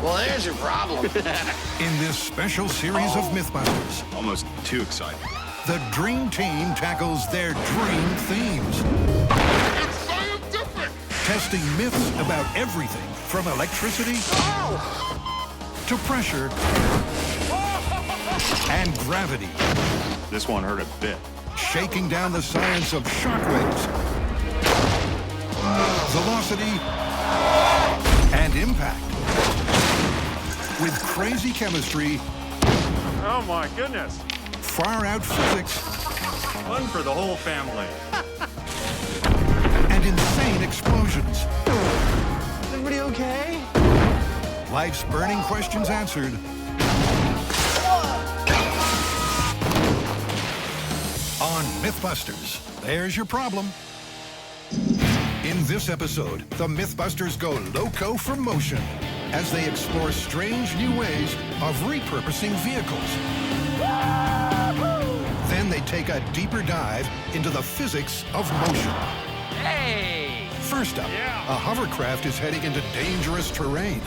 Well, there's your problem. In this special series of MythBusters, Almost too exciting. the Dream Team tackles their dream themes. It's scientific! Testing myths about everything from electricity to pressure and gravity. This one hurt a bit. Shaking down the science of shockwaves, velocity, and impact. With crazy chemistry, Oh my goodness. far-out physics, Fun for the whole family. and insane explosions. Is everybody okay? Life's burning questions answered. On MythBusters, there's your problem. In this episode, the MythBusters go loco for motion as they explore strange new ways of repurposing vehicles. Then they take a deeper dive into the physics of motion. Hey! First up, a hovercraft is heading into dangerous terrain.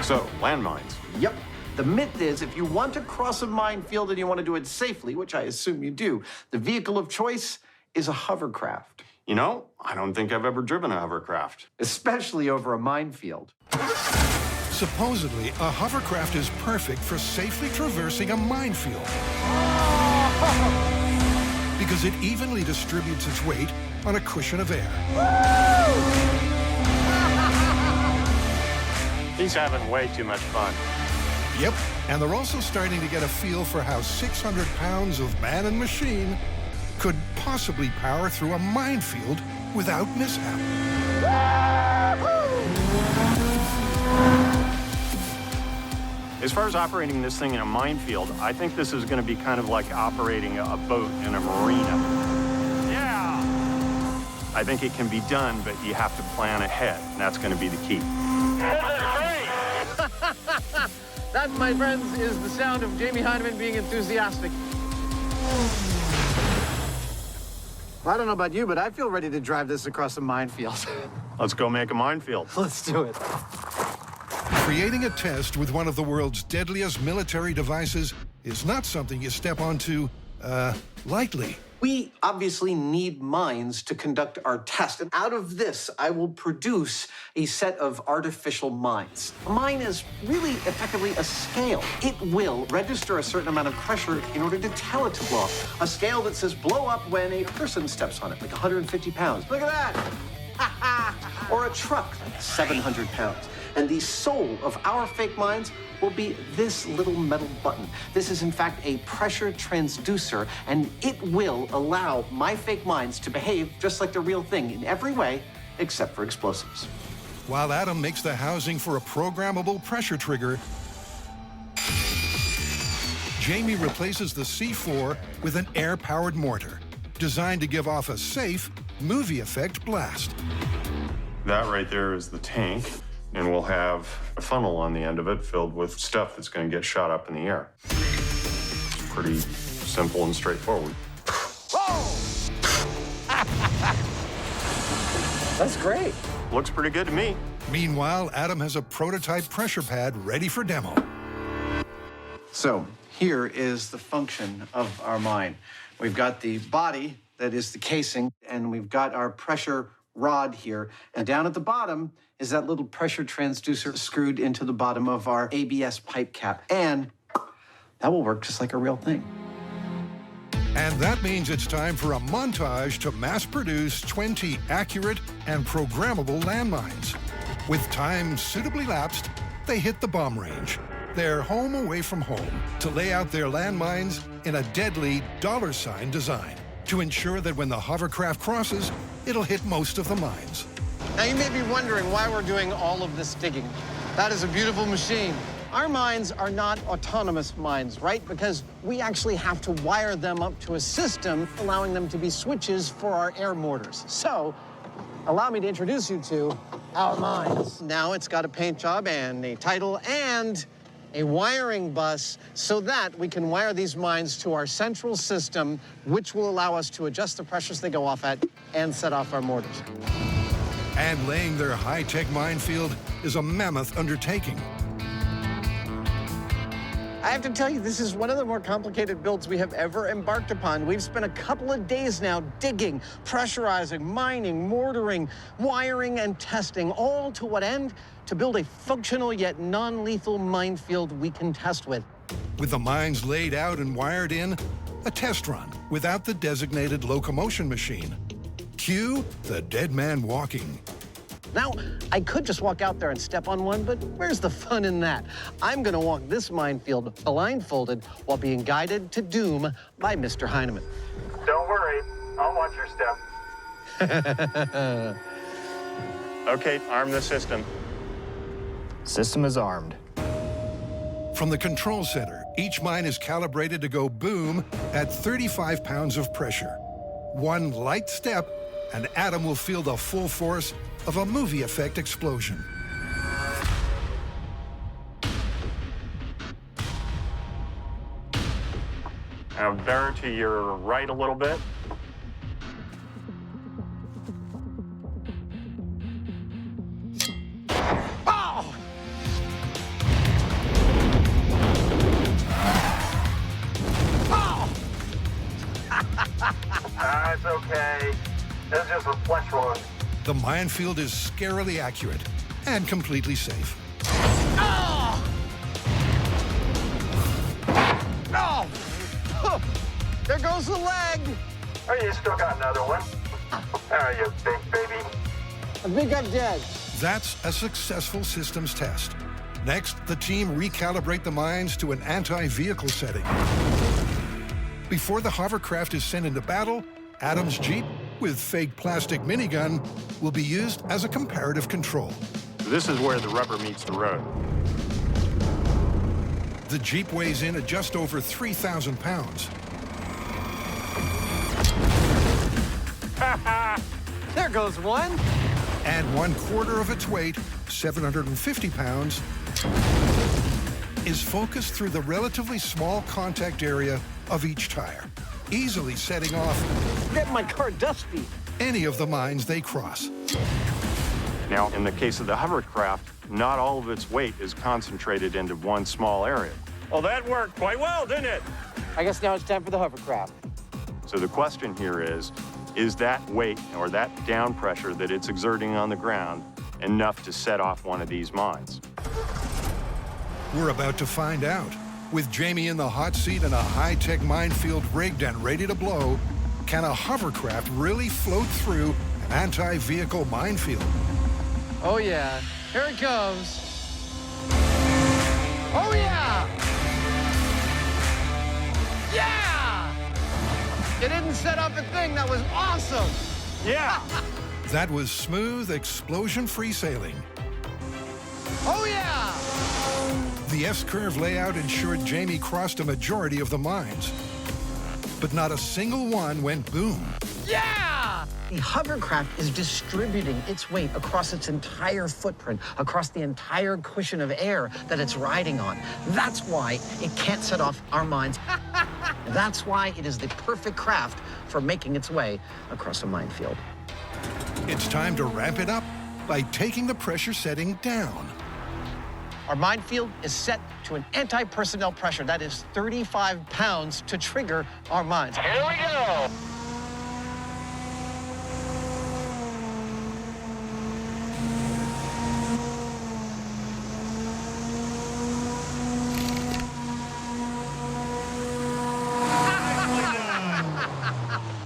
So, landmines. Yep. The myth is if you want to cross a minefield and you want to do it safely, which I assume you do, the vehicle of choice is a hovercraft. You know, I don't think I've ever driven a hovercraft. Especially over a minefield. Supposedly, a hovercraft is perfect for safely traversing a minefield. Because it evenly distributes its weight on a cushion of air. He's having way too much fun. Yep, and they're also starting to get a feel for how 600 pounds of man and machine could possibly power through a minefield without mishap. As far as operating this thing in a minefield, I think this is going to be kind of like operating a boat in a marina. Yeah! I think it can be done, but you have to plan ahead, and that's going to be the key. That, my friends, is the sound of Jamie Heineman being enthusiastic. I don't know about you, but I feel ready to drive this across a minefield. Let's go make a minefield. Let's do it. Creating a test with one of the world's deadliest military devices is not something you step onto, lightly. We obviously need mines to conduct our test, and out of this, I will produce a set of artificial mines. A mine is really effectively a scale. It will register a certain amount of pressure in order to tell it to blow up. A scale that says blow up when a person steps on it, like 150 pounds. Look at that! Or a truck, like 700 pounds. And the soul of our fake mines will be this little metal button. This is, in fact, a pressure transducer, and it will allow my fake mines to behave just like the real thing in every way, except for explosives. While Adam makes the housing for a programmable pressure trigger, Jamie replaces the C4 with an air-powered mortar, designed to give off a safe, movie effect blast. That right there is the tank, and we'll have a funnel on the end of it filled with stuff that's going to get shot up in the air. It's pretty simple and straightforward. That's great. Looks pretty good to me. Meanwhile, Adam has a prototype pressure pad ready for demo. So here is the function of our mine. We've got the body that is the casing, and we've got our pressure rod here. And down at the bottom is that little pressure transducer screwed into the bottom of our ABS pipe cap. And that will work just like a real thing. And that means it's time for a montage to mass-produce 20 accurate and programmable landmines. With time suitably lapsed, they hit the bomb range, their home away from home, to lay out their landmines in a deadly $sign design to ensure that when the hovercraft crosses, it'll hit most of the mines. Now, you may be wondering why we're doing all of this digging. That is a beautiful machine. Our mines are not autonomous mines, right? Because we actually have to wire them up to a system, allowing them to be switches for our air mortars. So, allow me to introduce you to our mines. Now it's got a paint job and a title and a wiring bus so that we can wire these mines to our central system, which will allow us to adjust the pressures they go off at and set off our mortars. And laying their high-tech minefield is a mammoth undertaking. I have to tell you, this is one of the more complicated builds we have ever embarked upon. We've spent a couple of days now digging, pressurizing, mining, mortaring, wiring, and testing, all to what end? To build a functional yet non-lethal minefield we can test with. With the mines laid out and wired in, a test run without the designated locomotion machine. Cue the dead man walking. Now, I could just walk out there and step on one, but where's the fun in that? I'm gonna walk this minefield blindfolded while being guided to doom by Mr. Heineman. Don't worry, I'll watch your step. Okay, arm the system. System is armed. From the control center, each mine is calibrated to go boom at 35 pounds of pressure. One light step, and Adam will feel the full force of a movie effect explosion. Now bear to your right a little bit. Oh! Oh! It's okay. It's just a flesh wound. The minefield is scarily accurate and completely safe. Oh! Oh! Huh. There goes the leg. Oh, you still got another one. Oh, you big baby. I think I'm dead. That's a successful systems test. Next, the team recalibrate the mines to an anti-vehicle setting. Before the hovercraft is sent into battle, Adam's Jeep, with fake plastic minigun, will be used as a comparative control. This is where the rubber meets the road. The Jeep weighs in at just over 3,000 pounds. There goes one. And 1/4 of its weight, 750 pounds, is focused through the relatively small contact area of each tire, easily setting off Get my car dusty. any of the mines they cross. Now, in the case of the hovercraft, not all of its weight is concentrated into one small area. Well, that worked quite well, didn't it? I guess now it's time for the hovercraft. So the question here is that weight or that down pressure that it's exerting on the ground enough to set off one of these mines? We're about to find out. With Jamie in the hot seat and a high-tech minefield rigged and ready to blow, can a hovercraft really float through an anti-vehicle minefield? Oh, yeah. Here it comes. Oh, yeah! Yeah! You didn't set up a thing. That was awesome. Yeah. That was smooth, explosion-free sailing. Oh, yeah! The S-curve layout ensured Jamie crossed a majority of the mines, but not a single one went boom. Yeah! The hovercraft is distributing its weight across its entire footprint, across the entire cushion of air that it's riding on. That's why it can't set off our mines. That's why it is the perfect craft for making its way across a minefield. It's time to ramp it up by taking the pressure setting down. Our minefield is set to an anti-personnel pressure. That is 35 pounds to trigger our mines. Here we go.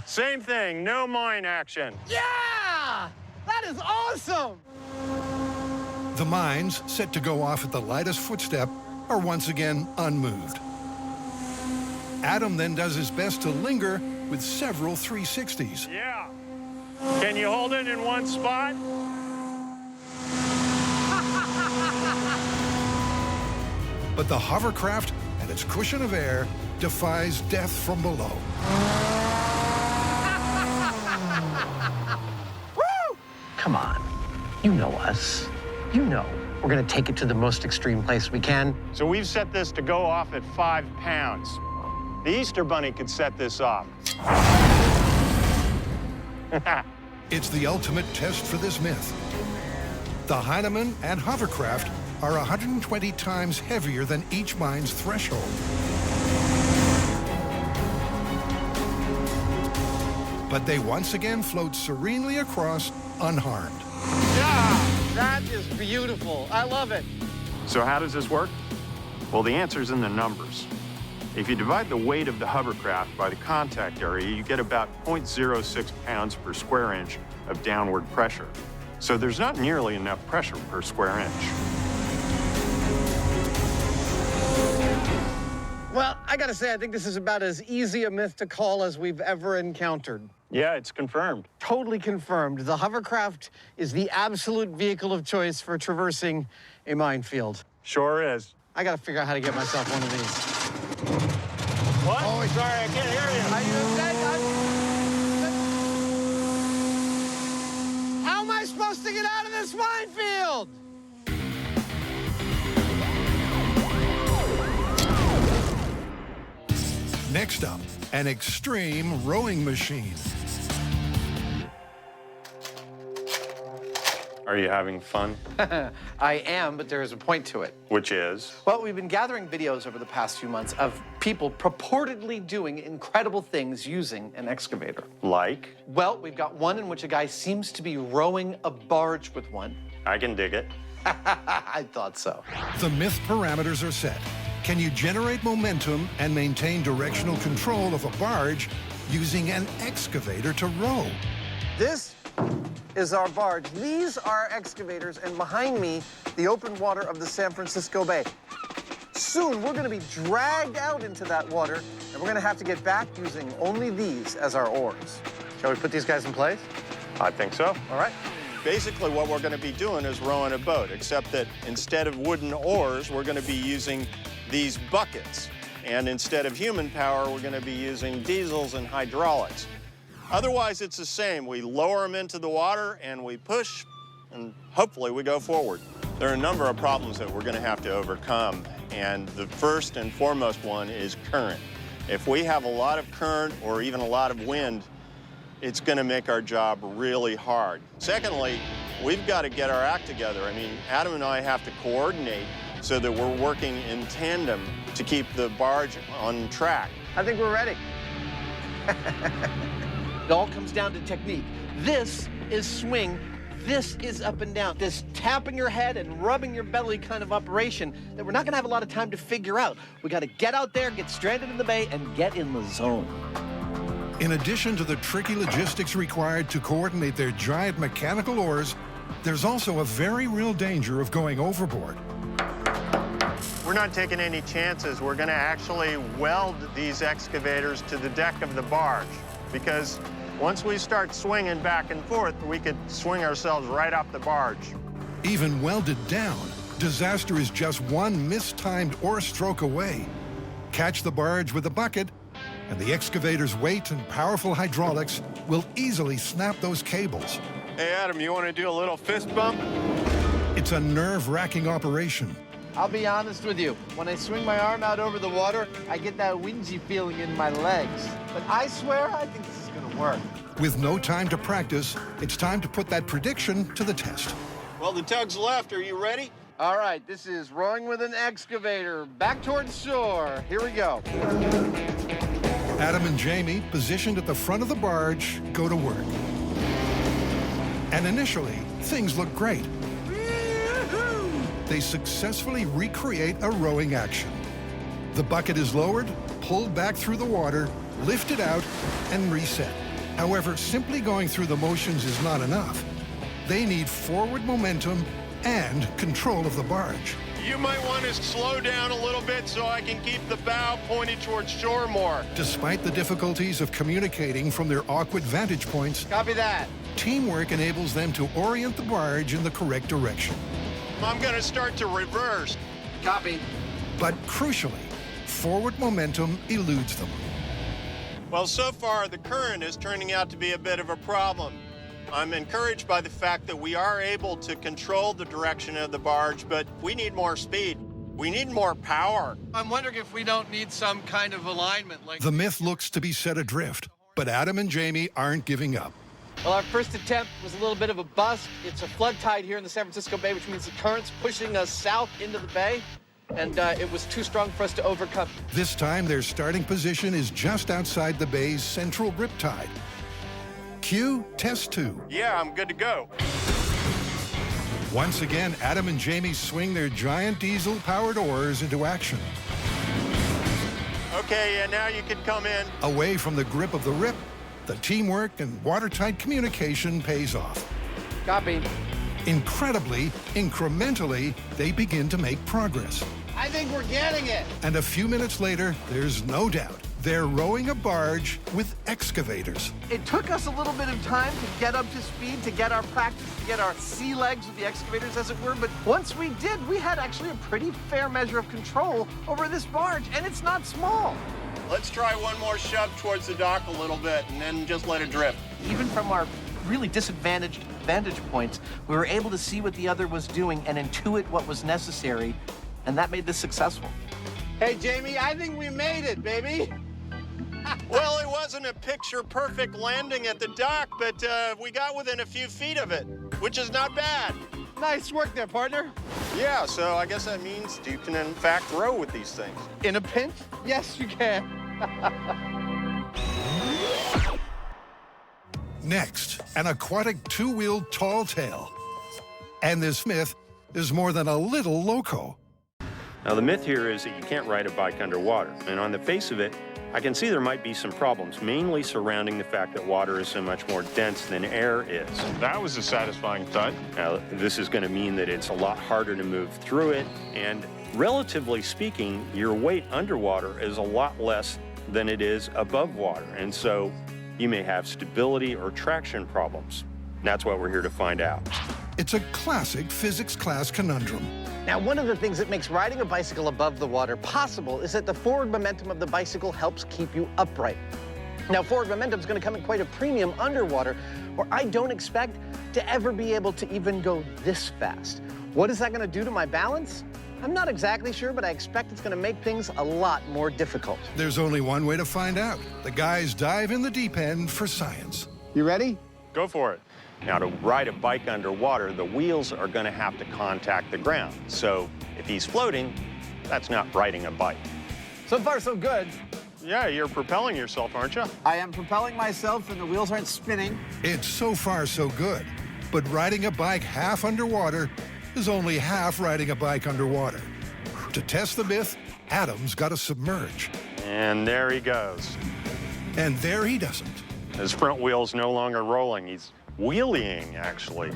Same thing, no mine action. Yeah! That is awesome! The mines, set to go off at the lightest footstep, are once again unmoved. Adam then does his best to linger with several 360s. Yeah. Can you hold it in one spot? But the hovercraft and its cushion of air defies death from below. Woo! Come on. You know us. You know we're going to take it to the most extreme place we can. So we've set this to go off at 5 pounds. The Easter Bunny could set this off. It's the ultimate test for this myth. The Heinemann and hovercraft are 120 times heavier than each mine's threshold. But they once again float serenely across unharmed. Yeah, that is beautiful. I love it. So how does this work? Well, the answer's in the numbers. If you divide the weight of the hovercraft by the contact area, you get about 0.06 pounds per square inch of downward pressure. So there's not nearly enough pressure per square inch. Well, I gotta say, I think this is about as easy a myth to call as we've ever encountered. Yeah, it's confirmed. Totally confirmed. The hovercraft is the absolute vehicle of choice for traversing a minefield. Sure is. I gotta figure out how to get myself one of these. What? Oh, sorry, I can't hear you. Are you okay? How am I supposed to get out of this minefield? Next up, an extreme rowing machine. Are you having fun? I am, but there is a point to it. Which is? Well, we've been gathering videos over the past few months of people purportedly doing incredible things using an excavator. Like? Well, we've got one in which a guy seems to be rowing a barge with one. I can dig it. I thought so. The myth parameters are set. Can you generate momentum and maintain directional control of a barge using an excavator to row? This is our barge. These are excavators, and behind me, the open water of the San Francisco Bay. Soon, we're gonna be dragged out into that water, and we're gonna have to get back using only these as our oars. Shall we put these guys in place? I think so. All right. Basically, what we're going to be doing is rowing a boat, except that instead of wooden oars, we're going to be using these buckets. And instead of human power, we're going to be using diesels and hydraulics. Otherwise, it's the same. We lower them into the water, and we push, and hopefully we go forward. There are a number of problems that we're going to have to overcome, and the first and foremost one is current. If we have a lot of current or even a lot of wind, it's going to make our job really hard. Secondly, we've got to get our act together. I mean, Adam and I have to coordinate so that we're working in tandem to keep the barge on track. I think we're ready. It all comes down to technique. This is swing. This is up and down. This tapping your head and rubbing your belly kind of operation that we're not going to have a lot of time to figure out. We got to get out there, get stranded in the bay, and get in the zone. In addition to the tricky logistics required to coordinate their giant mechanical oars, there's also a very real danger of going overboard. We're not taking any chances. We're going to actually weld these excavators to the deck of the barge, because once we start swinging back and forth, we could swing ourselves right off the barge. Even welded down, disaster is just one mistimed oar stroke away. Catch the barge with a bucket, and the excavator's weight and powerful hydraulics will easily snap those cables. Hey, Adam, you want to do a little fist bump? It's a nerve-wracking operation. I'll be honest with you. When I swing my arm out over the water, I get that whingy feeling in my legs. But I swear, I think this is going to work. With no time to practice, it's time to put that prediction to the test. Well, the tug's left. Are you ready? All right, this is rowing with an excavator. Back towards shore. Here we go. Adam and Jamie, positioned at the front of the barge, go to work. And initially, things look great. They successfully recreate a rowing action. The bucket is lowered, pulled back through the water, lifted out, and reset. However, simply going through the motions is not enough. They need forward momentum and control of the barge. You might want to slow down a little bit so I can keep the bow pointed towards shore more. Despite the difficulties of communicating from their awkward vantage points, Copy that. teamwork enables them to orient the barge in the correct direction. I'm going to start to reverse. Copy. But crucially, forward momentum eludes them. Well, so far, the current is turning out to be a bit of a problem. I'm encouraged by the fact that we are able to control the direction of the barge, but we need more speed. We need more power. I'm wondering if we don't need some kind of alignment like... The myth looks to be set adrift, but Adam and Jamie aren't giving up. Well, our first attempt was a little bit of a bust. It's a flood tide here in the San Francisco Bay, which means the current's pushing us south into the bay, and it was too strong for us to overcome. This time, their starting position is just outside the bay's central riptide. Cue test 2. Yeah, I'm good to go. Once again, Adam and Jamie swing their giant diesel-powered oars into action. Okay, yeah, now you can come in. Away from the grip of the rip, the teamwork and watertight communication pays off. Copy. Incredibly, incrementally, they begin to make progress. I think we're getting it. And a few minutes later, there's no doubt, they're rowing a barge with excavators. It took us a little bit of time to get up to speed, to get our practice, to get our sea legs with the excavators, as it were. But once we did, we had actually a pretty fair measure of control over this barge, and it's not small. Let's try one more shove towards the dock a little bit and then just let it drift. Even from our really disadvantaged vantage points, we were able to see what the other was doing and intuit what was necessary, and that made this successful. Hey, Jamie, I think we made it, baby. Well, it wasn't a picture-perfect landing at the dock, but we got within a few feet of it, which is not bad. Nice work there, partner. Yeah, so I guess that means you can, in fact, row with these things. In a pinch? Yes, you can. Next, an aquatic two-wheeled tall tale. And this myth is more than a little loco. Now, the myth here is that you can't ride a bike underwater. And on the face of it, I can see there might be some problems, mainly surrounding the fact that water is so much more dense than air is. That was a satisfying thud. Now, this is going to mean that it's a lot harder to move through it, and relatively speaking, your weight underwater is a lot less than it is above water, and so you may have stability or traction problems. That's what we're here to find out. It's a classic physics class conundrum. Now, one of the things that makes riding a bicycle above the water possible is that the forward momentum of the bicycle helps keep you upright. Now, forward momentum is going to come at quite a premium underwater, where I don't expect to ever be able to even go this fast. What is that going to do to my balance? I'm not exactly sure, but I expect it's going to make things a lot more difficult. There's only one way to find out. The guys dive in the deep end for science. You ready? Go for it. Now, to ride a bike underwater, the wheels are going to have to contact the ground. So if he's floating, that's not riding a bike. So far, so good. Yeah, you're propelling yourself, aren't you? I am propelling myself, and the wheels aren't spinning. It's so far so good. But riding a bike half underwater is only half riding a bike underwater. To test the myth, Adam's got to submerge. And there he goes. And there he doesn't. His front wheel's no longer rolling. He's wheeling, actually.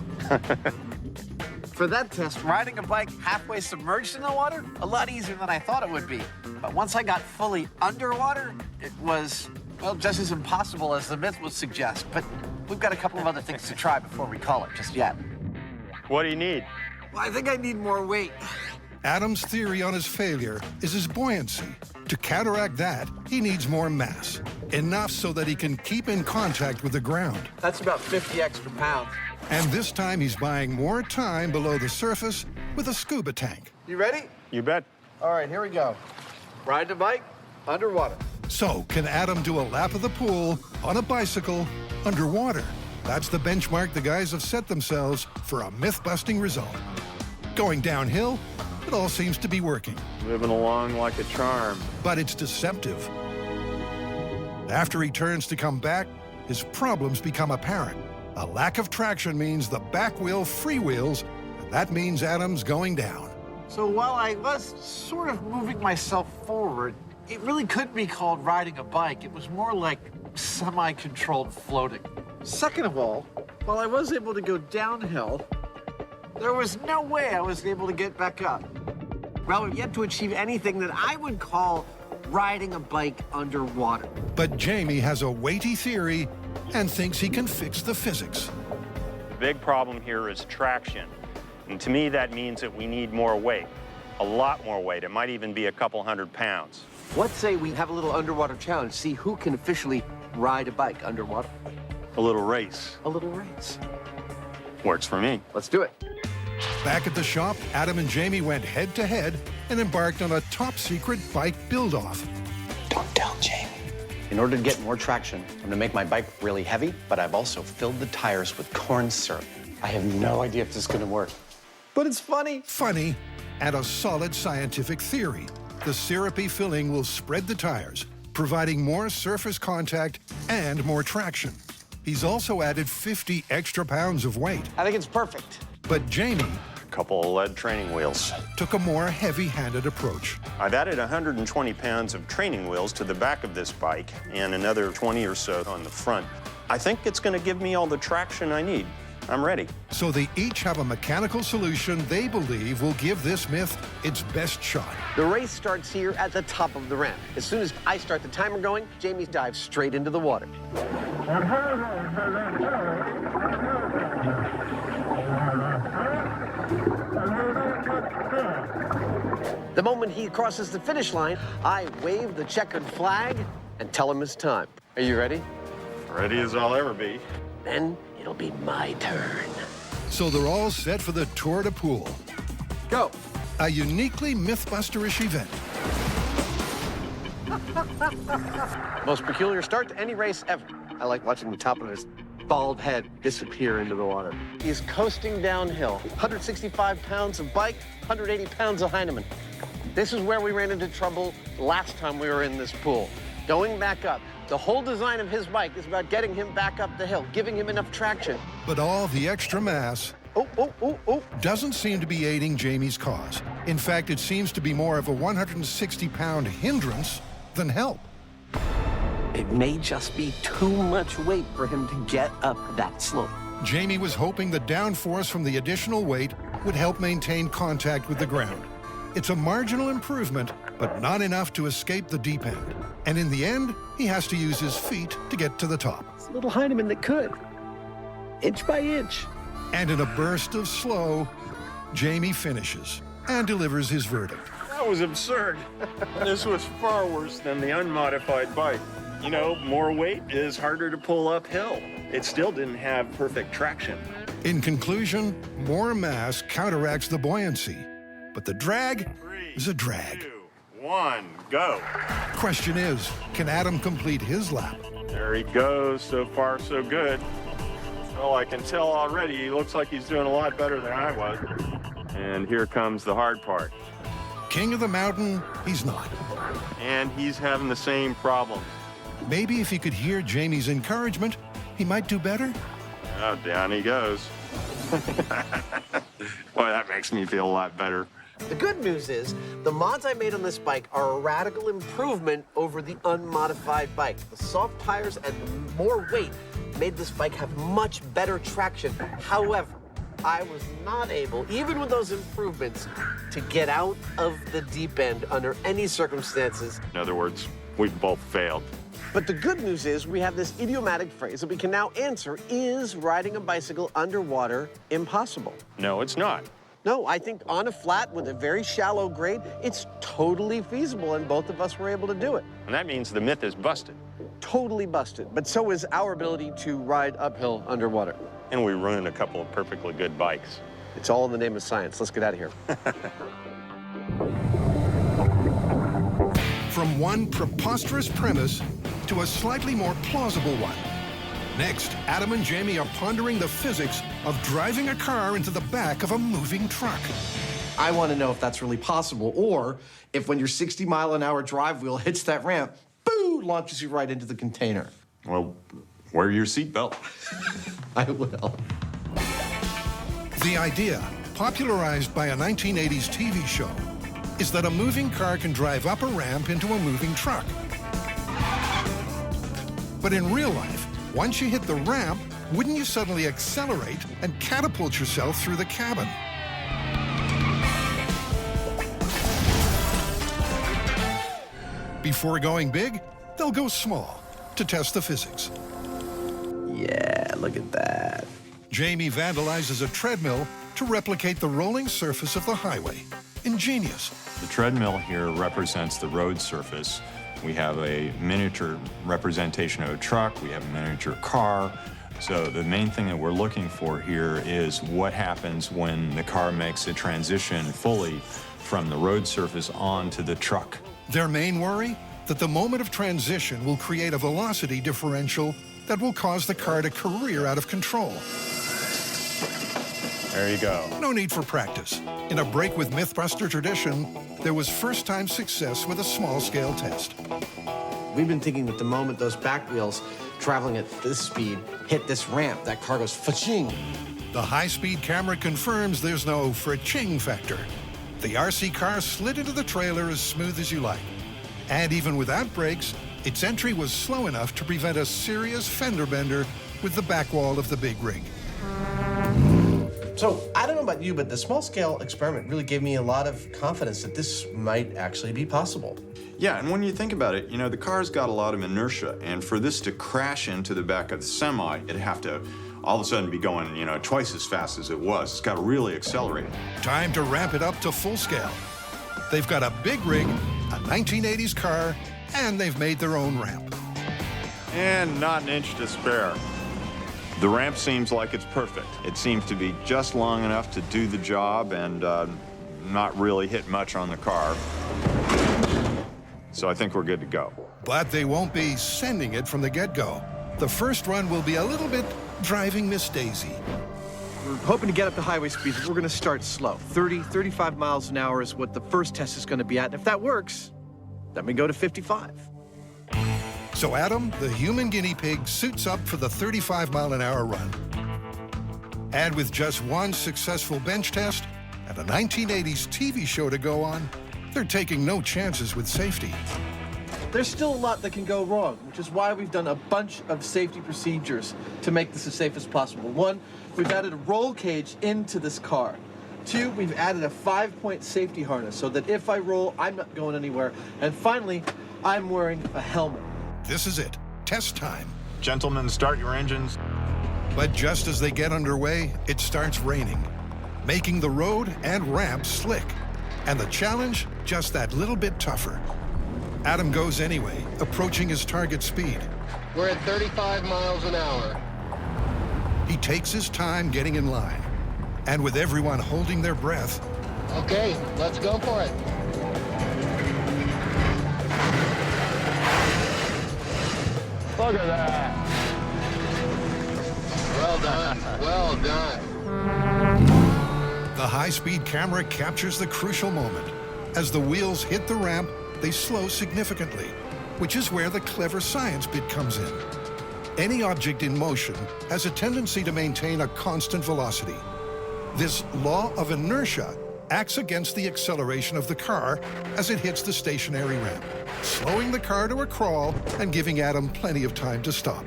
For that test, riding a bike halfway submerged in the water, a lot easier than I thought it would be. But once I got fully underwater, it was, well, just as impossible as the myth would suggest. But we've got a couple of other things to try before we call it just yet. What do you need? Well, I think I need more weight. Adam's theory on his failure is his buoyancy. To counteract that, he needs more mass. Enough so that he can keep in contact with the ground. That's about 50 extra pounds. And this time he's buying more time below the surface with a scuba tank. You ready? You bet. All right, here we go. Ride the bike underwater. So, can Adam do a lap of the pool on a bicycle underwater? That's the benchmark the guys have set themselves for a myth-busting result. Going downhill, it all seems to be working. Moving along like a charm. But it's deceptive. After he turns to come back, his problems become apparent. A lack of traction means the back wheel freewheels, and that means Adam's going down. So while I was sort of moving myself forward, it really couldn't be called riding a bike. It was more like semi-controlled floating. Second of all, while I was able to go downhill, there was no way I was able to get back up. Well, we've yet to achieve anything that I would call riding a bike underwater. But Jamie has a weighty theory and thinks he can fix the physics. The big problem here is traction. And to me, that means that we need more weight. A lot more weight. It might even be a couple 100 pounds. Let's say we have a little underwater challenge, see who can officially ride a bike underwater. A little race. A little race. Works for me. Let's do it. Back at the shop, Adam and Jamie went head-to-head and embarked on a top-secret bike build-off. Don't tell Jamie. In order to get more traction, I'm gonna make my bike really heavy, but I've also filled the tires with corn syrup. I have no idea if this is gonna work, but it's funny. Funny, and a solid scientific theory. The syrupy filling will spread the tires, providing more surface contact and more traction. He's also added 50 extra pounds of weight. I think it's perfect. But Jamie, A couple of lead training wheels. took a more heavy-handed approach. I've added 120 pounds of training wheels to the back of this bike and another 20 or so on the front. I think it's going to give me all the traction I need. I'm ready. So they each have a mechanical solution they believe will give this myth its best shot. The race starts here at the top of the ramp. As soon as I start the timer going, Jamie dives straight into the water. The moment he crosses the finish line, I wave the checkered flag and tell him it's time. Are you ready? Ready as I'll ever be. Then it'll be my turn. So they're all set for the Tour de Pool. Go. A uniquely mythbusterish event. Most peculiar start to any race ever. I like watching the top of his bald head disappear into the water. He's coasting downhill. 165 pounds of bike, 180 pounds of Heinemann. This is where we ran into trouble last time we were in this pool. Going back up. The whole design of his bike is about getting him back up the hill, giving him enough traction. But all the extra mass doesn't seem to be aiding Jamie's cause. In fact, it seems to be more of a 160-pound hindrance than help. It may just be too much weight for him to get up that slope. Jamie was hoping the downforce from the additional weight would help maintain contact with the ground. It's a marginal improvement, but not enough to escape the deep end. And in the end, he has to use his feet to get to the top. It's a little Heinemann that could. Inch by inch. And in a burst of slow, Jamie finishes and delivers his verdict. That was absurd. This was far worse than the unmodified bike. You know, more weight is harder to pull uphill. It still didn't have perfect traction. In conclusion, more mass counteracts the buoyancy, but the drag is a drag. 2, 1, go. Question is, can Adam complete his lap? There he goes. So far, so good. Well, I can tell already he looks like he's doing a lot better than I was. And here comes the hard part. King of the mountain, he's not. And he's having the same problems. Maybe if he could hear Jamie's encouragement, he might do better. Oh, down he goes. Boy, that makes me feel a lot better. The good news is, the mods I made on this bike are a radical improvement over the unmodified bike. The soft tires and the more weight made this bike have much better traction. However, I was not able, even with those improvements, to get out of the deep end under any circumstances. In other words, we've both failed. But the good news is we have this idiomatic phrase that we can now answer: is riding a bicycle underwater impossible? No, it's not. No, I think on a flat with a very shallow grade, it's totally feasible, and both of us were able to do it. And that means the myth is busted. Totally busted. But so is our ability to ride uphill underwater. And we ruined a couple of perfectly good bikes. It's all in the name of science. Let's get out of here. from one preposterous premise to a slightly more plausible one. Next, Adam and Jamie are pondering the physics of driving a car into the back of a moving truck. I want to know if that's really possible, or if when your 60-mile-an-hour drive wheel hits that ramp, boo, launches you right into the container. Well, wear your seatbelt. I will. The idea, popularized by a 1980s TV show, is that a moving car can drive up a ramp into a moving truck. But in real life, once you hit the ramp, wouldn't you suddenly accelerate and catapult yourself through the cabin? Before going big, they'll go small to test the physics. Yeah, look at that. Jamie vandalizes a treadmill to replicate the rolling surface of the highway. Ingenious. The treadmill here represents the road surface. We have a miniature representation of a truck. We have a miniature car. So the main thing that we're looking for here is what happens when the car makes a transition fully from the road surface onto the truck. Their main worry? That the moment of transition will create a velocity differential that will cause the car to career out of control. There you go. No need for practice. In a break with MythBuster tradition, there was first-time success with a small-scale test. We've been thinking that the moment those back wheels traveling at this speed hit this ramp, that car goes fa-ching. The high-speed camera confirms there's no fa-ching factor. The RC car slid into the trailer as smooth as you like. And even without brakes, its entry was slow enough to prevent a serious fender bender with the back wall of the big rig. So, I don't know about you, but the small-scale experiment really gave me a lot of confidence that this might actually be possible. Yeah, and when you think about it, you know, the car's got a lot of inertia, and for this to crash into the back of the semi, it'd have to all of a sudden be going, you know, twice as fast as it was. It's got to really accelerate. Time to ramp it up to full scale. They've got a big rig, a 1980s car, and they've made their own ramp. And not an inch to spare. The ramp seems like it's perfect. It seems to be just long enough to do the job and not really hit much on the car. So I think we're good to go. But they won't be sending it from the get-go. The first run will be a little bit driving Miss Daisy. We're hoping to get up to highway speeds, but we're going to start slow. 30, 35 miles an hour is what the first test is going to be at. And if that works, then we go to 55. So Adam, the human guinea pig, suits up for the 35-mile-an-hour run. And with just one successful bench test and a 1980s TV show to go on, they're taking no chances with safety. There's still a lot that can go wrong, which is why we've done a bunch of safety procedures to make this as safe as possible. One, we've added a roll cage into this car. Two, we've added a 5-point safety harness so that if I roll, I'm not going anywhere. And finally, I'm wearing a helmet. This is it. Test time. Gentlemen, start your engines. But just as they get underway, it starts raining, making the road and ramp slick. And the challenge, just that little bit tougher. Adam goes anyway, approaching his target speed. We're at 35 miles an hour. He takes his time getting in line. And with everyone holding their breath... Okay, let's go for it. Look at that. Well done, well done. The high-speed camera captures the crucial moment. As the wheels hit the ramp, they slow significantly, which is where the clever science bit comes in. Any object in motion has a tendency to maintain a constant velocity. This law of inertia acts against the acceleration of the car as it hits the stationary ramp, slowing the car to a crawl and giving Adam plenty of time to stop.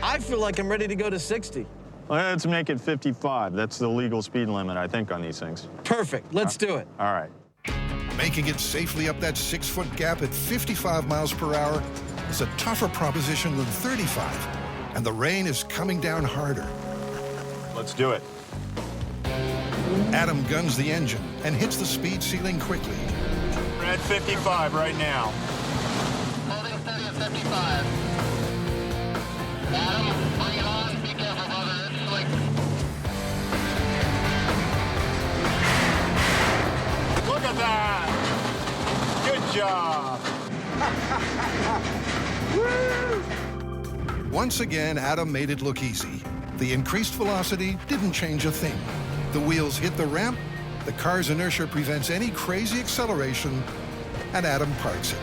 I feel like I'm ready to go to 60. Let's make it 55. That's the legal speed limit, I think, on these things. Perfect. Let's do it. All right. Making it safely up that 6-foot gap at 55 miles per hour is a tougher proposition than 35, and the rain is coming down harder. Let's do it. Adam guns the engine and hits the speed ceiling quickly. We're at 55 right now. Holding steady at 55. Adam, bring it on. Be careful, brother. It's slick. Look at that. Good job. Once again, Adam made it look easy. The increased velocity didn't change a thing. The wheels hit the ramp, the car's inertia prevents any crazy acceleration, and Adam parks it.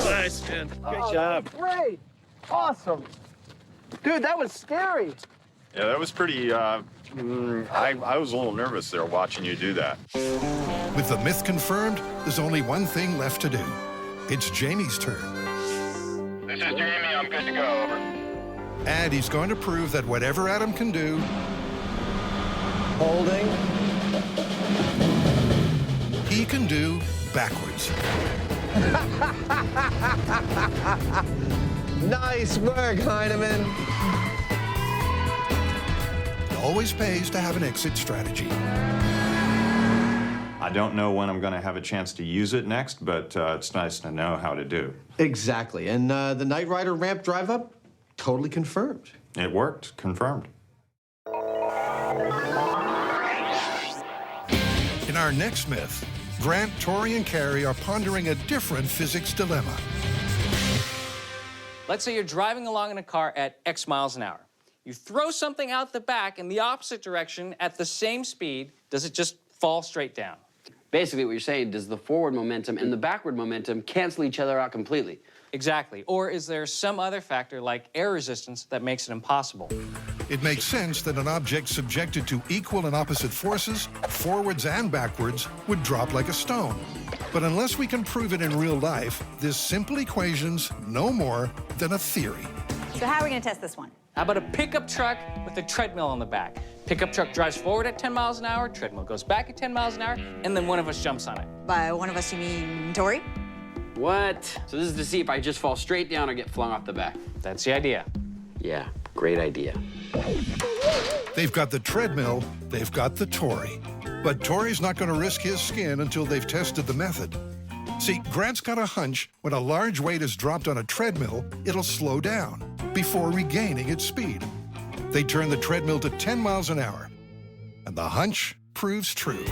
Nice, man. Great job. Great. Awesome. Dude, that was scary. Yeah, that was pretty, I was a little nervous there watching you do that. With the myth confirmed, there's only one thing left to do. It's Jamie's turn. This is Jamie. I'm good to go. Over. And he's going to prove that whatever Adam can do, Holding. he can do backwards. Nice work, Heinemann. It always pays to have an exit strategy. I don't know when I'm going to have a chance to use it next, but it's nice to know how to do. Exactly. And the Knight Rider ramp drive up, totally confirmed. It worked, confirmed. In our next myth, Grant, Tori, and Carrie are pondering a different physics dilemma. Let's say you're driving along in a car at X miles an hour. You throw something out the back in the opposite direction at the same speed. Does it just fall straight down? Basically, what you're saying, does the forward momentum and the backward momentum cancel each other out completely? Exactly. Or is there some other factor like air resistance that makes it impossible? It makes sense that an object subjected to equal and opposite forces, forwards and backwards, would drop like a stone. But unless we can prove it in real life, this simple equation's no more than a theory. So how are we going to test this one? How about a pickup truck with a treadmill on the back? Pickup truck drives forward at 10 miles an hour, treadmill goes back at 10 miles an hour, and then one of us jumps on it. By one of us, you mean Tori? What? So this is to see if I just fall straight down or get flung off the back. That's the idea. Yeah, great idea. They've got the treadmill, they've got the Tory. But Tory's not going to risk his skin until they've tested the method. See, Grant's got a hunch when a large weight is dropped on a treadmill, it'll slow down before regaining its speed. They turn the treadmill to 10 miles an hour, and the hunch proves true.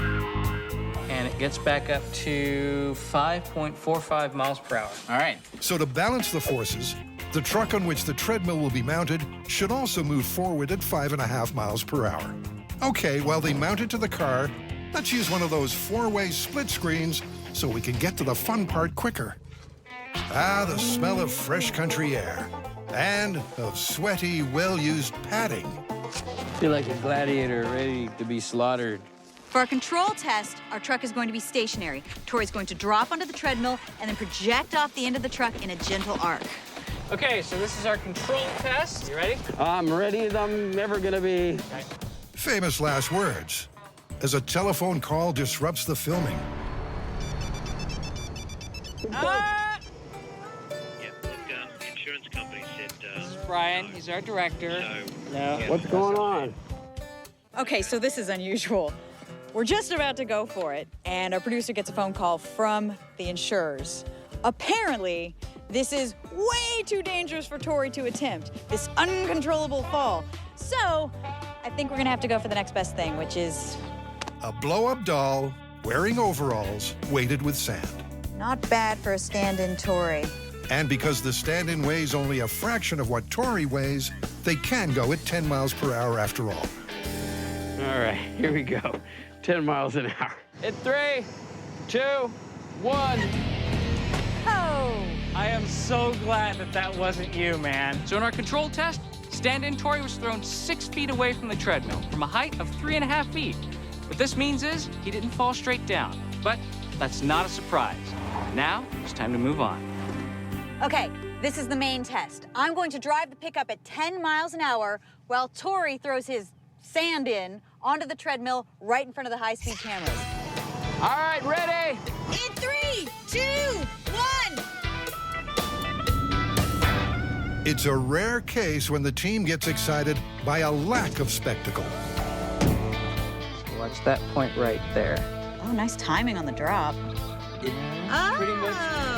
And it gets back up to 5.45 miles per hour. All right. So to balance the forces, the truck on which the treadmill will be mounted should also move forward at 5.5 miles per hour. Okay, while they mount it to the car, let's use one of those four-way split screens so we can get to the fun part quicker. Ah, the smell of fresh country air. And of sweaty, well-used padding. Feel like a gladiator ready to be slaughtered. For our control test, our truck is going to be stationary. Tori's going to drop onto the treadmill and then project off the end of the truck in a gentle arc. Okay, so this is our control test. You ready? I'm ready as I'm ever gonna be. Okay. Famous last words, as a telephone call disrupts the filming. Ah! Yeah, look, the insurance company said... This is Brian. He's our director. What's going on? Okay, so this is unusual. We're just about to go for it, and our producer gets a phone call from the insurers. Apparently, this is way too dangerous for Tori to attempt, this uncontrollable fall. So, I think we're gonna have to go for the next best thing, which is... A blow-up doll wearing overalls weighted with sand. not bad for a stand-in Tori. And because the stand-in weighs only a fraction of what Tori weighs, they can go at 10 miles per hour after all. All right, here we go. 10 miles an hour. In 3, 2, 1. Oh! I am so glad that that wasn't you, man. So in our control test, stand-in Tori was thrown 6 feet away from the treadmill from a height of 3.5 feet. What this means is he didn't fall straight down, but that's not a surprise. Now it's time to move on. Okay, this is the main test. I'm going to drive the pickup at 10 miles an hour while Tori throws his sand in onto the treadmill right in front of the high-speed cameras. All right, ready? In 3, 2, 1. It's a rare case when the team gets excited by a lack of spectacle. So watch that point right there. Oh, nice timing on the drop. It pretty much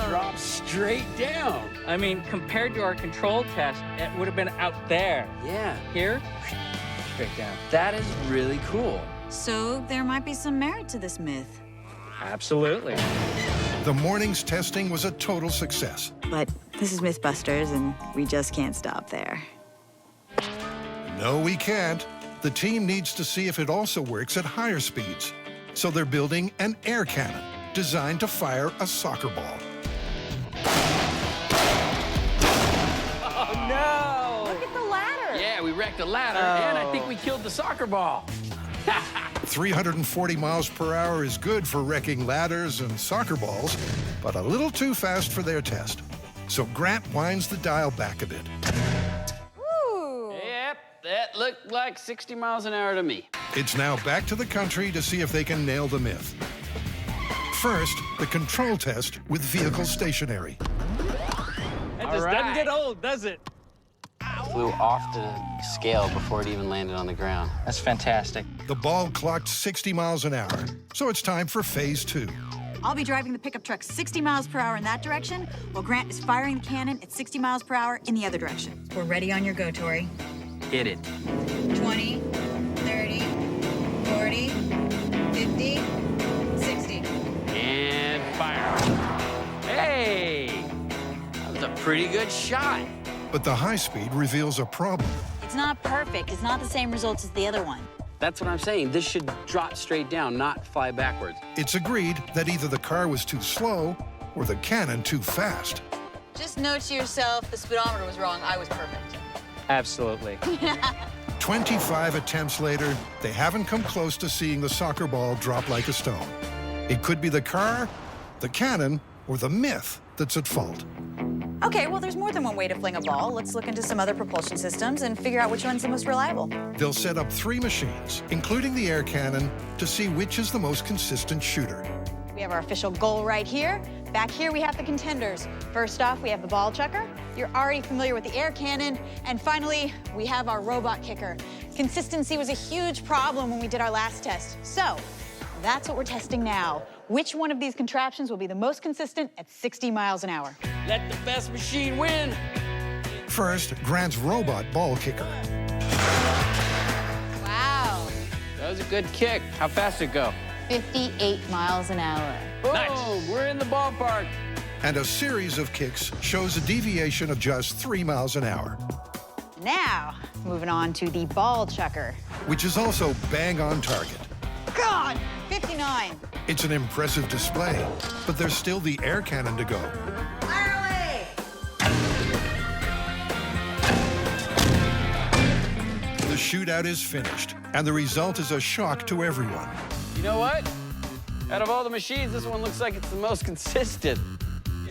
drops straight down. I mean, compared to our control test, it would have been out there. Yeah. Here, straight down. That is really cool. So there might be some merit to this myth. Absolutely. The morning's testing was a total success. But this is MythBusters, and we just can't stop there. No, we can't. The team needs to see if it also works at higher speeds. So they're building an air cannon designed to fire a soccer ball. Oh, no! Look at the ladder. Yeah, we wrecked the ladder, and I think we killed the soccer ball. 340 miles per hour is good for wrecking ladders and soccer balls, but a little too fast for their test. So Grant winds the dial back a bit. Yep, that looked like 60 miles an hour to me. It's now back to the country to see if they can nail the myth. First, the control test with vehicle stationary. That just doesn't get old, does it? Flew off the scale before it even landed on the ground. That's fantastic. The ball clocked 60 miles an hour, so it's time for phase 2. I'll be driving the pickup truck 60 miles per hour in that direction, while Grant is firing the cannon at 60 miles per hour in the other direction. We're ready on your go, Tori. Hit it. 20, 30, 40, 50, 60. And fire. Hey! That was a pretty good shot. But the high speed reveals a problem. It's not perfect. It's not the same results as the other one. That's what I'm saying. This should drop straight down, not fly backwards. It's agreed that either the car was too slow or the cannon too fast. Just note to yourself, the speedometer was wrong. I was perfect. Absolutely. 25 attempts later, they haven't come close to seeing the soccer ball drop like a stone. It could be the car, the cannon, or the myth that's at fault. Okay, well, there's more than one way to fling a ball. Let's look into some other propulsion systems and figure out which one's the most reliable. They'll set up 3 machines, including the air cannon, to see which is the most consistent shooter. We have our official goal right here. Back here, we have the contenders. First off, we have the ball chucker. You're already familiar with the air cannon. And finally, we have our robot kicker. Consistency was a huge problem when we did our last test. So that's what we're testing now. Which one of these contraptions will be the most consistent at 60 miles an hour? Let the best machine win. First, Grant's robot ball kicker. Wow. That was a good kick. How fast did it go? 58 miles an hour. Boom! Nice. We're in the ballpark. And a series of kicks shows a deviation of just 3 miles an hour, Now, moving on to the ball chucker. which is also bang on target. God, 59. It's an impressive display, but there's still the air cannon to go. Fire away! The shootout is finished, and the result is a shock to everyone. You know what? Out of all the machines, this one looks like it's the most consistent.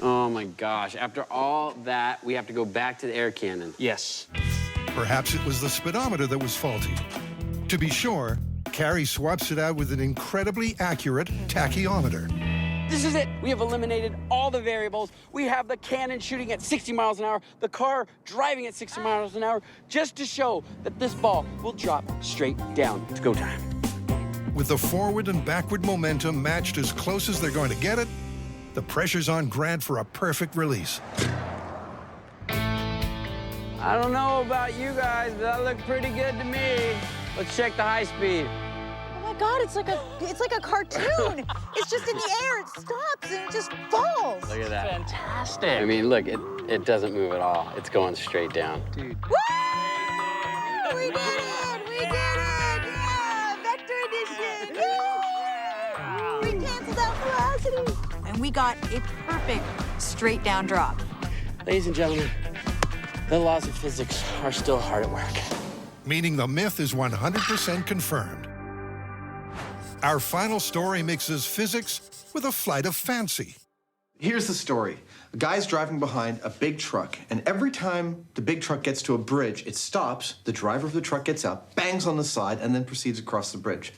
Oh my gosh, after all that, we have to go back to the air cannon. Yes. Perhaps it was the speedometer that was faulty. To be sure, Carrie swaps it out with an incredibly accurate tachyometer. This is it. We have eliminated all the variables. We have the cannon shooting at 60 miles an hour, the car driving at 60 miles an hour, just to show that this ball will drop straight down. It's go time. With the forward and backward momentum matched as close as they're going to get it, the pressure's on Grant for a perfect release. I don't know about you guys, but that looked pretty good to me. Let's check the high speed. Oh my God, it's like a cartoon. It's just in the air, it stops, and it just falls. Look at that. Fantastic. I mean, look, it doesn't move at all. It's going straight down. Dude. Woo! We did it! We did it! Yeah! Vector edition! Yeah! We canceled out velocity. And we got a perfect straight down drop. Ladies and gentlemen, the laws of physics are still hard at work. Meaning the myth is 100% confirmed. Our final story mixes physics with a flight of fancy. Here's the story. A guy's driving behind a big truck, and every time the big truck gets to a bridge, it stops, the driver of the truck gets out, bangs on the side, and then proceeds across the bridge.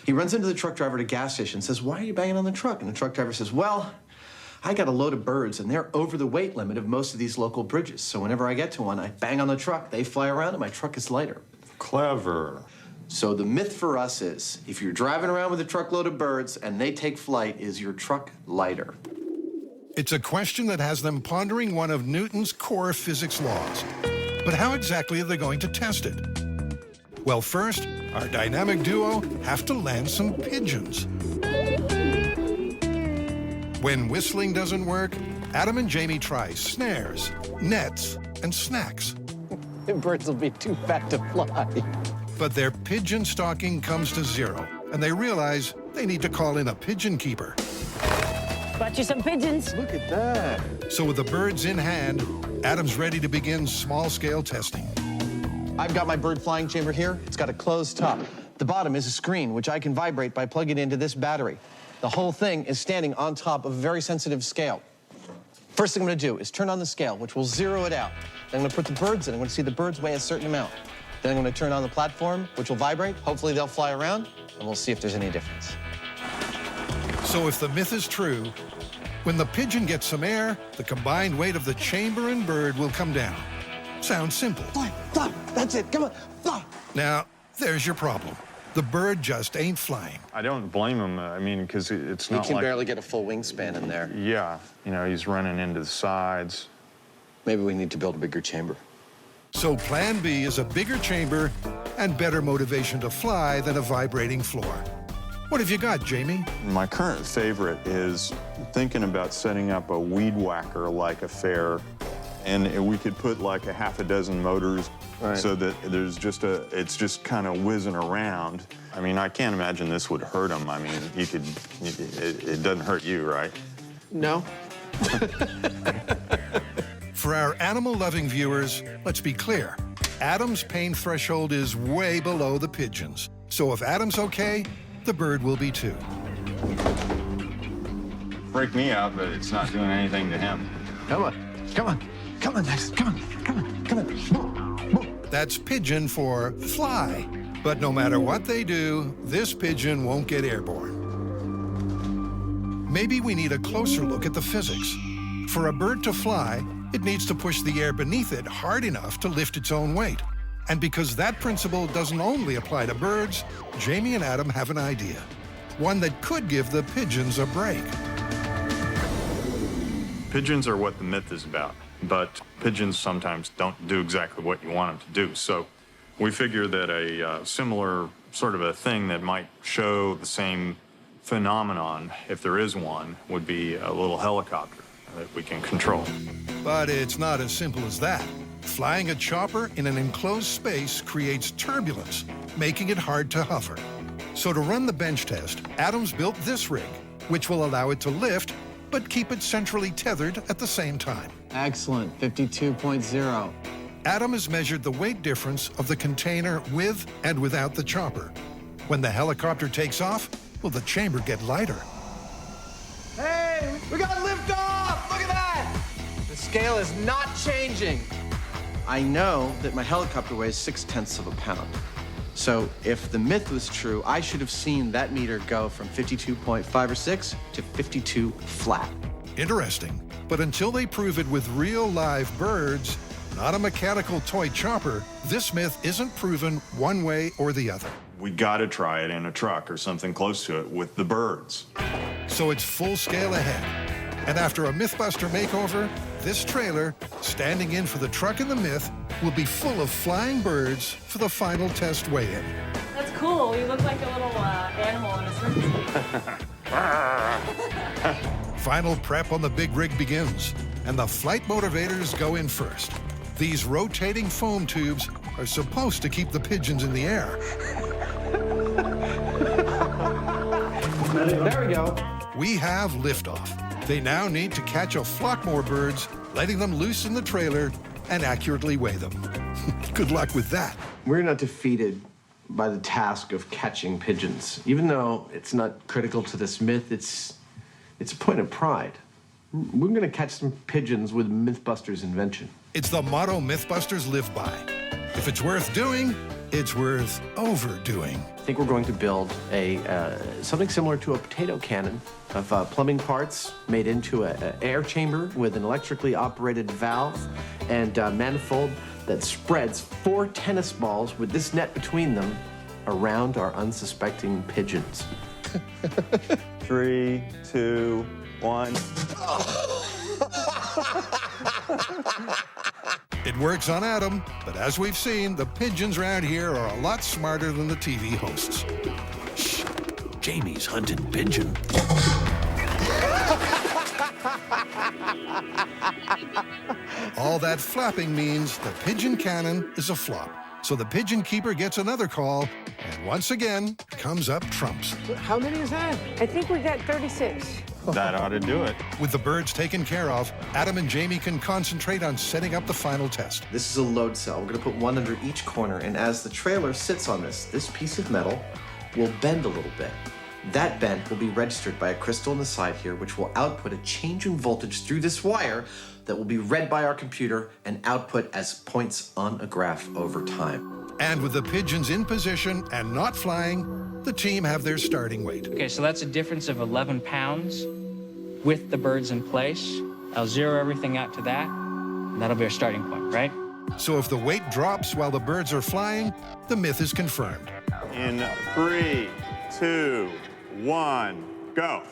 He runs into the truck driver at a gas station and says, "Why are you banging on the truck?" And the truck driver says, "Well, I got a load of birds, and they're over the weight limit of most of these local bridges. So whenever I get to one, I bang on the truck, they fly around, and my truck is lighter." Clever. So the myth for us is, if you're driving around with a truckload of birds and they take flight, is your truck lighter? It's a question that has them pondering one of Newton's core physics laws. But how exactly are they going to test it? Well, first, our dynamic duo have to land some pigeons. When whistling doesn't work, Adam and Jamie try snares, nets, and snacks. The birds will be too fat to fly. But their pigeon stalking comes to zero, and they realize they need to call in a pigeon keeper. Got you some pigeons. Look at that. So with the birds in hand, Adam's ready to begin small-scale testing. I've got my bird flying chamber here. It's got a closed top. The bottom is a screen, which I can vibrate by plugging it into this battery. The whole thing is standing on top of a very sensitive scale. First thing I'm gonna do is turn on the scale, which will zero it out. Then I'm gonna put the birds in. I'm gonna see the birds weigh a certain amount. Then I'm gonna turn on the platform, which will vibrate. Hopefully they'll fly around, and we'll see if there's any difference. So if the myth is true, when the pigeon gets some air, the combined weight of the chamber and bird will come down. Sounds simple. Fly, fly, that's it, come on, fly. Now, there's your problem. The bird just ain't flying. I don't blame him. I mean, because it's not He can like... barely get a full wingspan in there. Yeah, you know, he's running into the sides. Maybe we need to build a bigger chamber. So plan B is a bigger chamber and better motivation to fly than a vibrating floor. What have you got, Jamie? My current favorite is thinking about setting up a weed whacker-like affair, and we could put like a half a dozen motors so that there's just it's just kind of whizzing around. I mean, I can't imagine this would hurt him. I mean, it doesn't hurt you, right? No. For our animal-loving viewers, let's be clear. Adam's pain threshold is way below the pigeon's. So if Adam's okay, the bird will be too. Freak me out, but it's not doing anything to him. Come on, come on, come on, Max, come on, come on, come on. That's pigeon for fly. But no matter what they do, this pigeon won't get airborne. Maybe we need a closer look at the physics. For a bird to fly, it needs to push the air beneath it hard enough to lift its own weight. And because that principle doesn't only apply to birds, Jamie and Adam have an idea. One that could give the pigeons a break. Pigeons are what the myth is about, but pigeons sometimes don't do exactly what you want them to do. So we figure that a similar sort of a thing that might show the same phenomenon, if there is one, would be a little helicopter that we can control. But it's not as simple as that. Flying a chopper in an enclosed space creates turbulence, making it hard to hover. So to run the bench test, Adam's built this rig, which will allow it to lift, but keep it centrally tethered at the same time. Excellent, 52.0. Adam has measured the weight difference of the container with and without the chopper. When the helicopter takes off, will the chamber get lighter? Hey, we got lift off! Look at that! The scale is not changing. I know that my helicopter weighs 0.6 of a pound. So if the myth was true, I should have seen that meter go from 52.5 or 6 to 52 flat. Interesting. But until they prove it with real live birds, not a mechanical toy chopper, this myth isn't proven one way or the other. We gotta try it in a truck or something close to it with the birds. So it's full scale ahead. And after a MythBuster makeover, this trailer, standing in for the truck and the myth, will be full of flying birds for the final test weigh-in. That's cool. You look like a little animal in a circus. Final prep on the big rig begins, and the flight motivators go in first. These rotating foam tubes are supposed to keep the pigeons in the air. There we go. We have liftoff. They now need to catch a flock more birds, letting them loose in the trailer and accurately weigh them. Good luck with that. We're not defeated by the task of catching pigeons. Even though it's not critical to this myth, it's a point of pride. We're gonna catch some pigeons with MythBusters' invention. It's the motto MythBusters live by. If it's worth doing, it's worth overdoing. I think we're going to build something similar to a potato cannon of plumbing parts made into an air chamber with an electrically operated valve and manifold that spreads 4 tennis balls with this net between them around our unsuspecting pigeons. 3, 2, 1. It works on Adam, but as we've seen, the pigeons around here are a lot smarter than the TV hosts. Shh, Jamie's hunting pigeon. All that flapping means the pigeon cannon is a flop. So the pigeon keeper gets another call, and once again comes up trumps. How many is that? I think we got 36. That ought to do it. With the birds taken care of, Adam and Jamie can concentrate on setting up the final test. This is a load cell. We're gonna put one under each corner, and as the trailer sits on this piece of metal will bend a little bit. That bend will be registered by a crystal on the side here, which will output a change in voltage through this wire that will be read by our computer and output as points on a graph over time. And with the pigeons in position and not flying, the team have their starting weight. Okay, so that's a difference of 11 pounds with the birds in place. I'll zero everything out to that, and that'll be our starting point, right? So if the weight drops while the birds are flying, the myth is confirmed. In 3, 2, 1, go.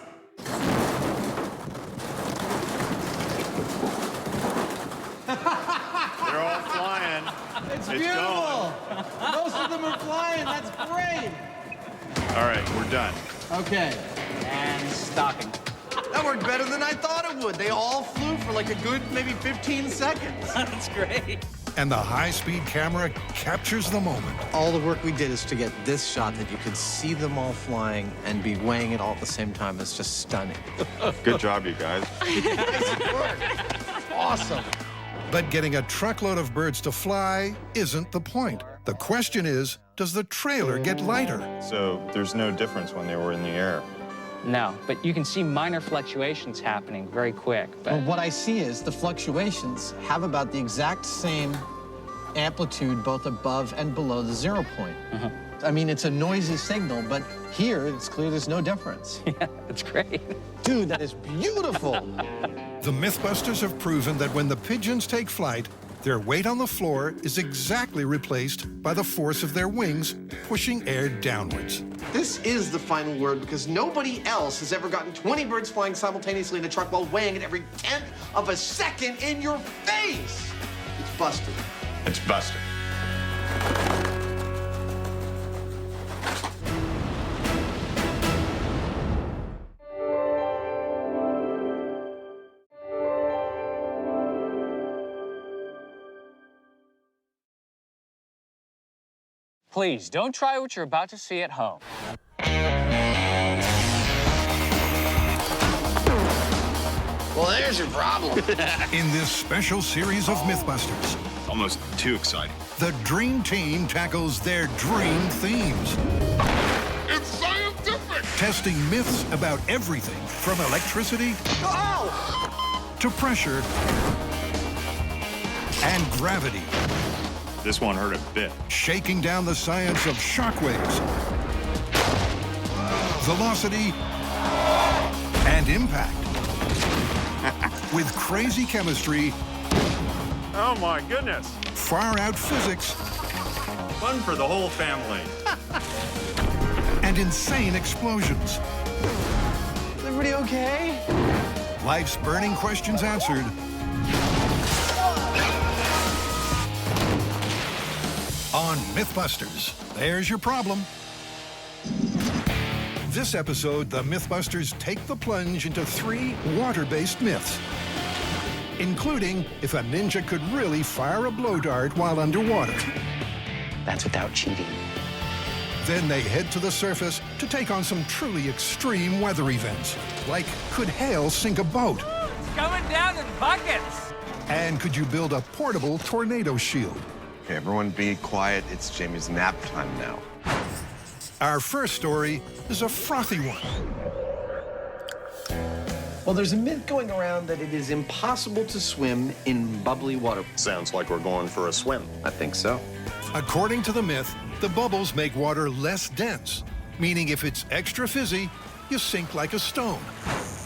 They're all flying. It's beautiful. Most of them are flying. That's great. All right, we're done. Okay. And stopping. That worked better than I thought it would. They all flew for like a good maybe 15 seconds. That's great. And the high-speed camera captures the moment. All the work we did is to get this shot that you could see them all flying and be weighing it all at the same time. It's just stunning. Good job, you guys. Nice work. Awesome. But getting a truckload of birds to fly isn't the point. The question is, does the trailer get lighter? So there's no difference when they were in the air. No, but you can see minor fluctuations happening very quick. Well, what I see is the fluctuations have about the exact same amplitude both above and below the 0 point. I mean, it's a noisy signal, but here it's clear there's no difference. Yeah, that's great. Dude, that is beautiful. The MythBusters have proven that when the pigeons take flight, their weight on the floor is exactly replaced by the force of their wings pushing air downwards. This is the final word because nobody else has ever gotten 20 birds flying simultaneously in a truck while weighing it every 10th of a second in your face. It's busted. It's busted. Please, don't try what you're about to see at home. Well, there's your problem. In this special series of MythBusters, Almost too exciting. the Dream Team tackles their dream themes. It's scientific! Testing myths about everything from electricity to pressure and gravity. This one hurt a bit. Shaking down the science of shockwaves, velocity, and impact. With crazy chemistry, Oh my goodness. far-out physics, Fun for the whole family. and insane explosions. Is everybody okay? Life's burning questions answered. On MythBusters, there's your problem. This episode, the MythBusters take the plunge into 3 water-based myths, including if a ninja could really fire a blow dart while underwater. That's without cheating. Then they head to the surface to take on some truly extreme weather events, like could hail sink a boat? Coming down in buckets. And could you build a portable tornado shield? Okay, everyone be quiet. It's Jamie's nap time now. Our first story is a frothy one. Well, there's a myth going around that it is impossible to swim in bubbly water. Sounds like we're going for a swim. I think so. According to the myth, the bubbles make water less dense, meaning if it's extra fizzy, you sink like a stone.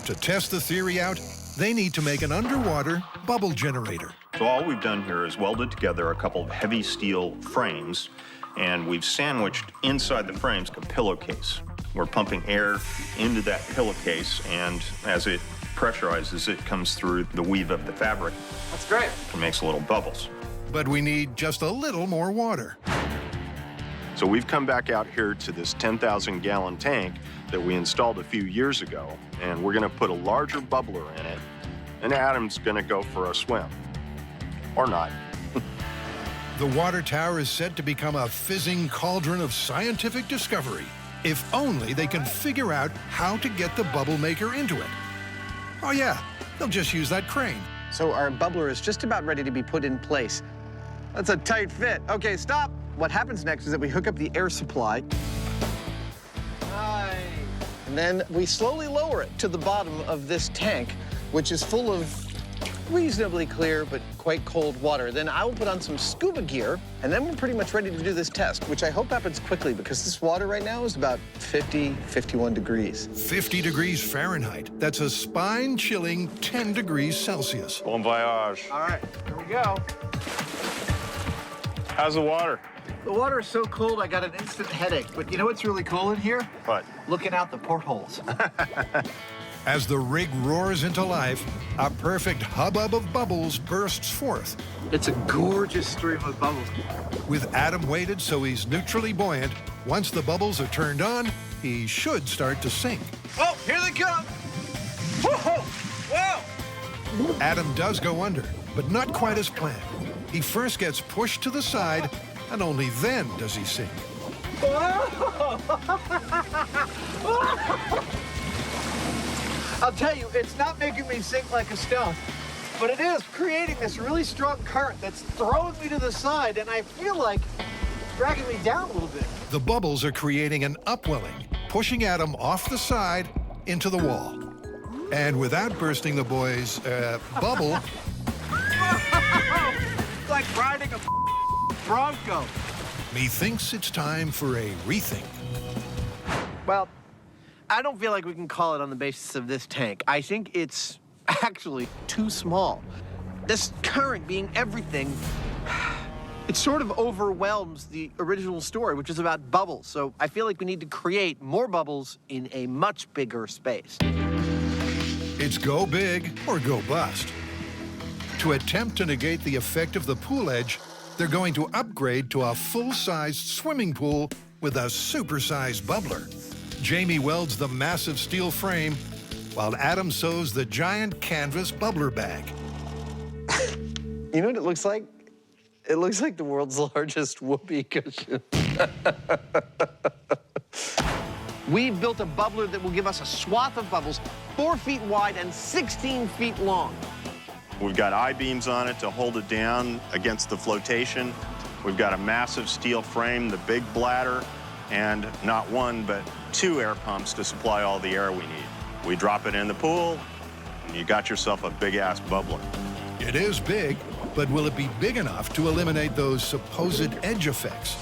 To test the theory out, they need to make an underwater bubble generator. So all we've done here is welded together a couple of heavy steel frames, and we've sandwiched inside the frames a pillowcase. We're pumping air into that pillowcase, and as it pressurizes, it comes through the weave of the fabric. That's great. It makes little bubbles. But we need just a little more water. So we've come back out here to this 10,000-gallon tank that we installed a few years ago, and we're gonna put a larger bubbler in it and Adam's gonna go for a swim. Or not. The water tower is set to become a fizzing cauldron of scientific discovery, if only they can figure out how to get the bubble maker into it. Oh yeah, they'll just use that crane. So our bubbler is just about ready to be put in place. That's a tight fit. Okay, stop. What happens next is that we hook up the air supply. And then we slowly lower it to the bottom of this tank, which is full of reasonably clear but quite cold water. Then I will put on some scuba gear, and then we're pretty much ready to do this test, which I hope happens quickly because this water right now is about 50, 51 degrees. 50 degrees Fahrenheit. That's a spine-chilling 10 degrees Celsius. Bon voyage. All right, here we go. How's the water? The water is so cold, I got an instant headache. But you know what's really cool in here? What? Looking out the portholes. As the rig roars into life, a perfect hubbub of bubbles bursts forth. It's a gorgeous stream of bubbles. With Adam weighted so he's neutrally buoyant, once the bubbles are turned on, he should start to sink. Oh, here they come! Whoa! Whoa! Adam does go under, but not quite as planned. He first gets pushed to the side, and only then does he sink. I'll tell you, it's not making me sink like a stone, but it is creating this really strong current that's throwing me to the side, and I feel like dragging me down a little bit. The bubbles are creating an upwelling, pushing Adam off the side into the wall. And without bursting the boy's bubble... It's like riding a Bronco. Methinks it's time for a rethink. Well, I don't feel like we can call it on the basis of this tank. I think it's actually too small. This current being everything, it sort of overwhelms the original story, which is about bubbles. So I feel like we need to create more bubbles in a much bigger space. It's go big or go bust. To attempt to negate the effect of the pool edge, they're going to upgrade to a full-sized swimming pool with a super-sized bubbler. Jamie welds the massive steel frame, while Adam sews the giant canvas bubbler bag. You know what it looks like? It looks like the world's largest whoopee cushion. We built a bubbler that will give us a swath of bubbles 4 feet wide and 16 feet long. We've got I-beams on it to hold it down against the flotation. We've got a massive steel frame, the big bladder, and not one, but 2 air pumps to supply all the air we need. We drop it in the pool, and you got yourself a big-ass bubbler. It is big, but will it be big enough to eliminate those supposed edge effects?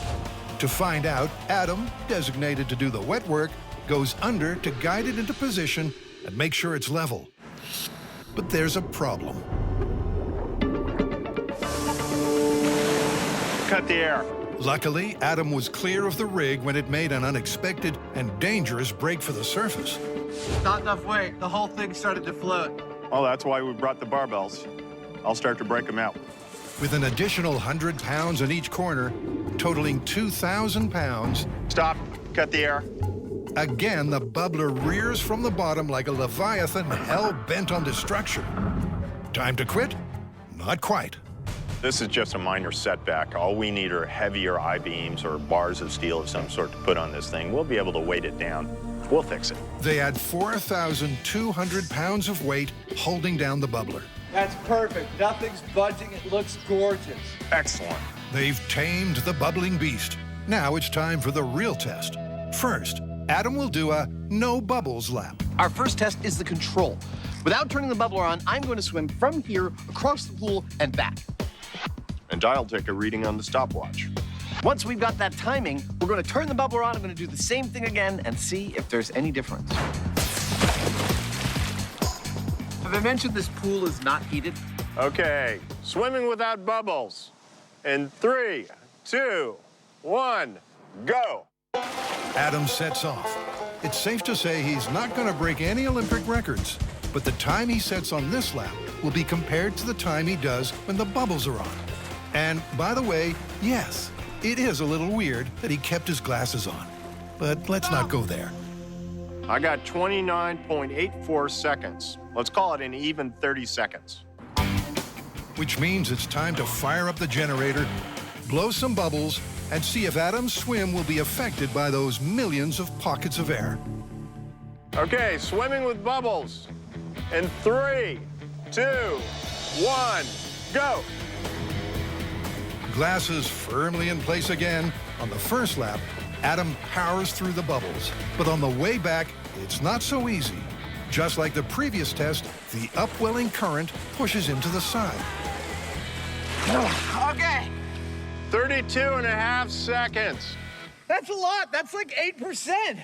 To find out, Adam, designated to do the wet work, goes under to guide it into position and make sure it's level. But there's a problem. Cut the air. Luckily, Adam was clear of the rig when it made an unexpected and dangerous break for the surface. Not enough weight. The whole thing started to float. Well, that's why we brought the barbells. I'll start to break them out. With an additional 100 pounds in each corner, totaling 2,000 pounds. Stop. Cut the air. Again, the bubbler rears from the bottom like a leviathan hell-bent on destruction. Time to quit? Not quite. This is just a minor setback. All we need are heavier I-beams or bars of steel of some sort to put on this thing. We'll be able to weight it down. We'll fix it. They add 4,200 pounds of weight holding down the bubbler. That's perfect. Nothing's budging. It looks gorgeous. Excellent. They've tamed the bubbling beast. Now it's time for the real test. First, Adam will do a no bubbles lap. Our first test is the control. Without turning the bubbler on, I'm going to swim from here across the pool and back. And I'll take a reading on the stopwatch. Once we've got that timing, we're going to turn the bubbler on. I'm going to do the same thing again and see if there's any difference. Have I mentioned this pool is not heated? Okay, swimming without bubbles. In 3, 2, 1, go. Adam sets off. It's safe to say he's not going to break any Olympic records, but the time he sets on this lap will be compared to the time he does when the bubbles are on. And by the way, yes, it is a little weird that he kept his glasses on, but let's not go there. I got 29.84 seconds. Let's call it an even 30 seconds. Which means it's time to fire up the generator, blow some bubbles, and see if Adam's swim will be affected by those millions of pockets of air. Okay, swimming with bubbles. In 3, 2, 1, go. Glasses firmly in place again. On the first lap, Adam powers through the bubbles. But on the way back, it's not so easy. Just like the previous test, the upwelling current pushes him to the side. Okay. 32.5 seconds. That's a lot. That's like 8%. It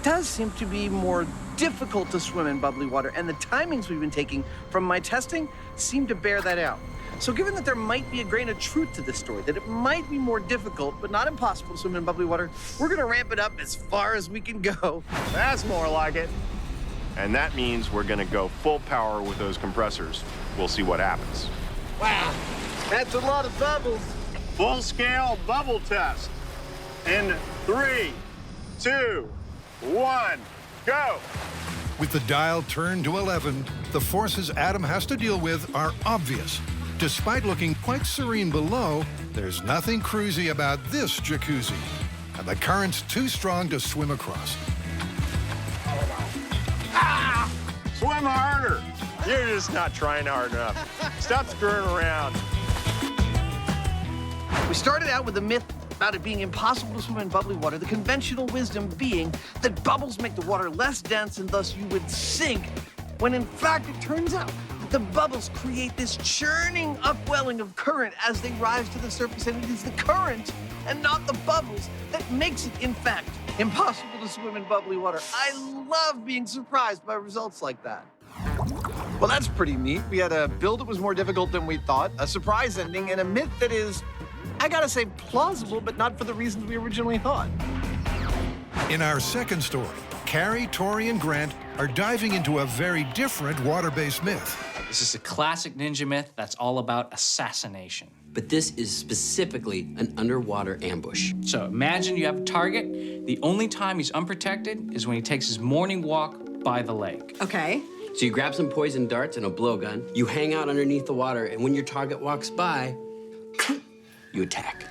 does seem to be more difficult to swim in bubbly water, and the timings we've been taking from my testing seem to bear that out. So given that there might be a grain of truth to this story, that it might be more difficult but not impossible to swim in bubbly water, we're gonna ramp it up as far as we can go. That's more like it. And that means we're gonna go full power with those compressors. We'll see what happens. Wow, that's a lot of bubbles. Full scale bubble test. In 3, 2, 1, go. With the dial turned to 11, the forces Adam has to deal with are obvious. Despite looking quite serene below, there's nothing cruisy about this jacuzzi. And the current's too strong to swim across. Ah! Swim harder. You're just not trying hard enough. Stop screwing around. We started out with a myth about it being impossible to swim in bubbly water, the conventional wisdom being that bubbles make the water less dense and thus you would sink, when in fact it turns out that the bubbles create this churning upwelling of current as they rise to the surface, and it is the current and not the bubbles that makes it, in fact, impossible to swim in bubbly water. I love being surprised by results like that. Well, that's pretty neat. We had a build that was more difficult than we thought, a surprise ending, and a myth that is, I gotta say, plausible, but not for the reasons we originally thought. In our second story, Carrie, Tori, and Grant are diving into a very different water-based myth. This is a classic ninja myth that's all about assassination. But this is specifically an underwater ambush. So imagine you have a target. The only time he's unprotected is when he takes his morning walk by the lake. Okay. So you grab some poison darts and a blowgun, you hang out underneath the water, and when your target walks by, you attack.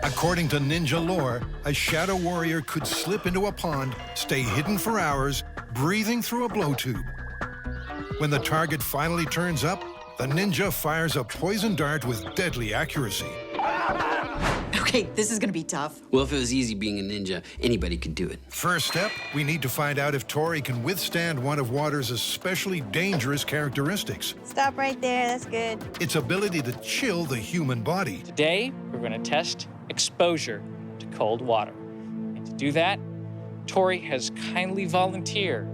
According to ninja lore, a shadow warrior could slip into a pond, stay hidden for hours, breathing through a blow tube. When the target finally turns up, the ninja fires a poison dart with deadly accuracy. Okay, this is gonna be tough. Well, if it was easy being a ninja, anybody could do it. First step, we need to find out if Tori can withstand one of water's especially dangerous characteristics. Stop right there, that's good. Its ability to chill the human body. Today, we're going to test exposure to cold water. And to do that, Tori has kindly volunteered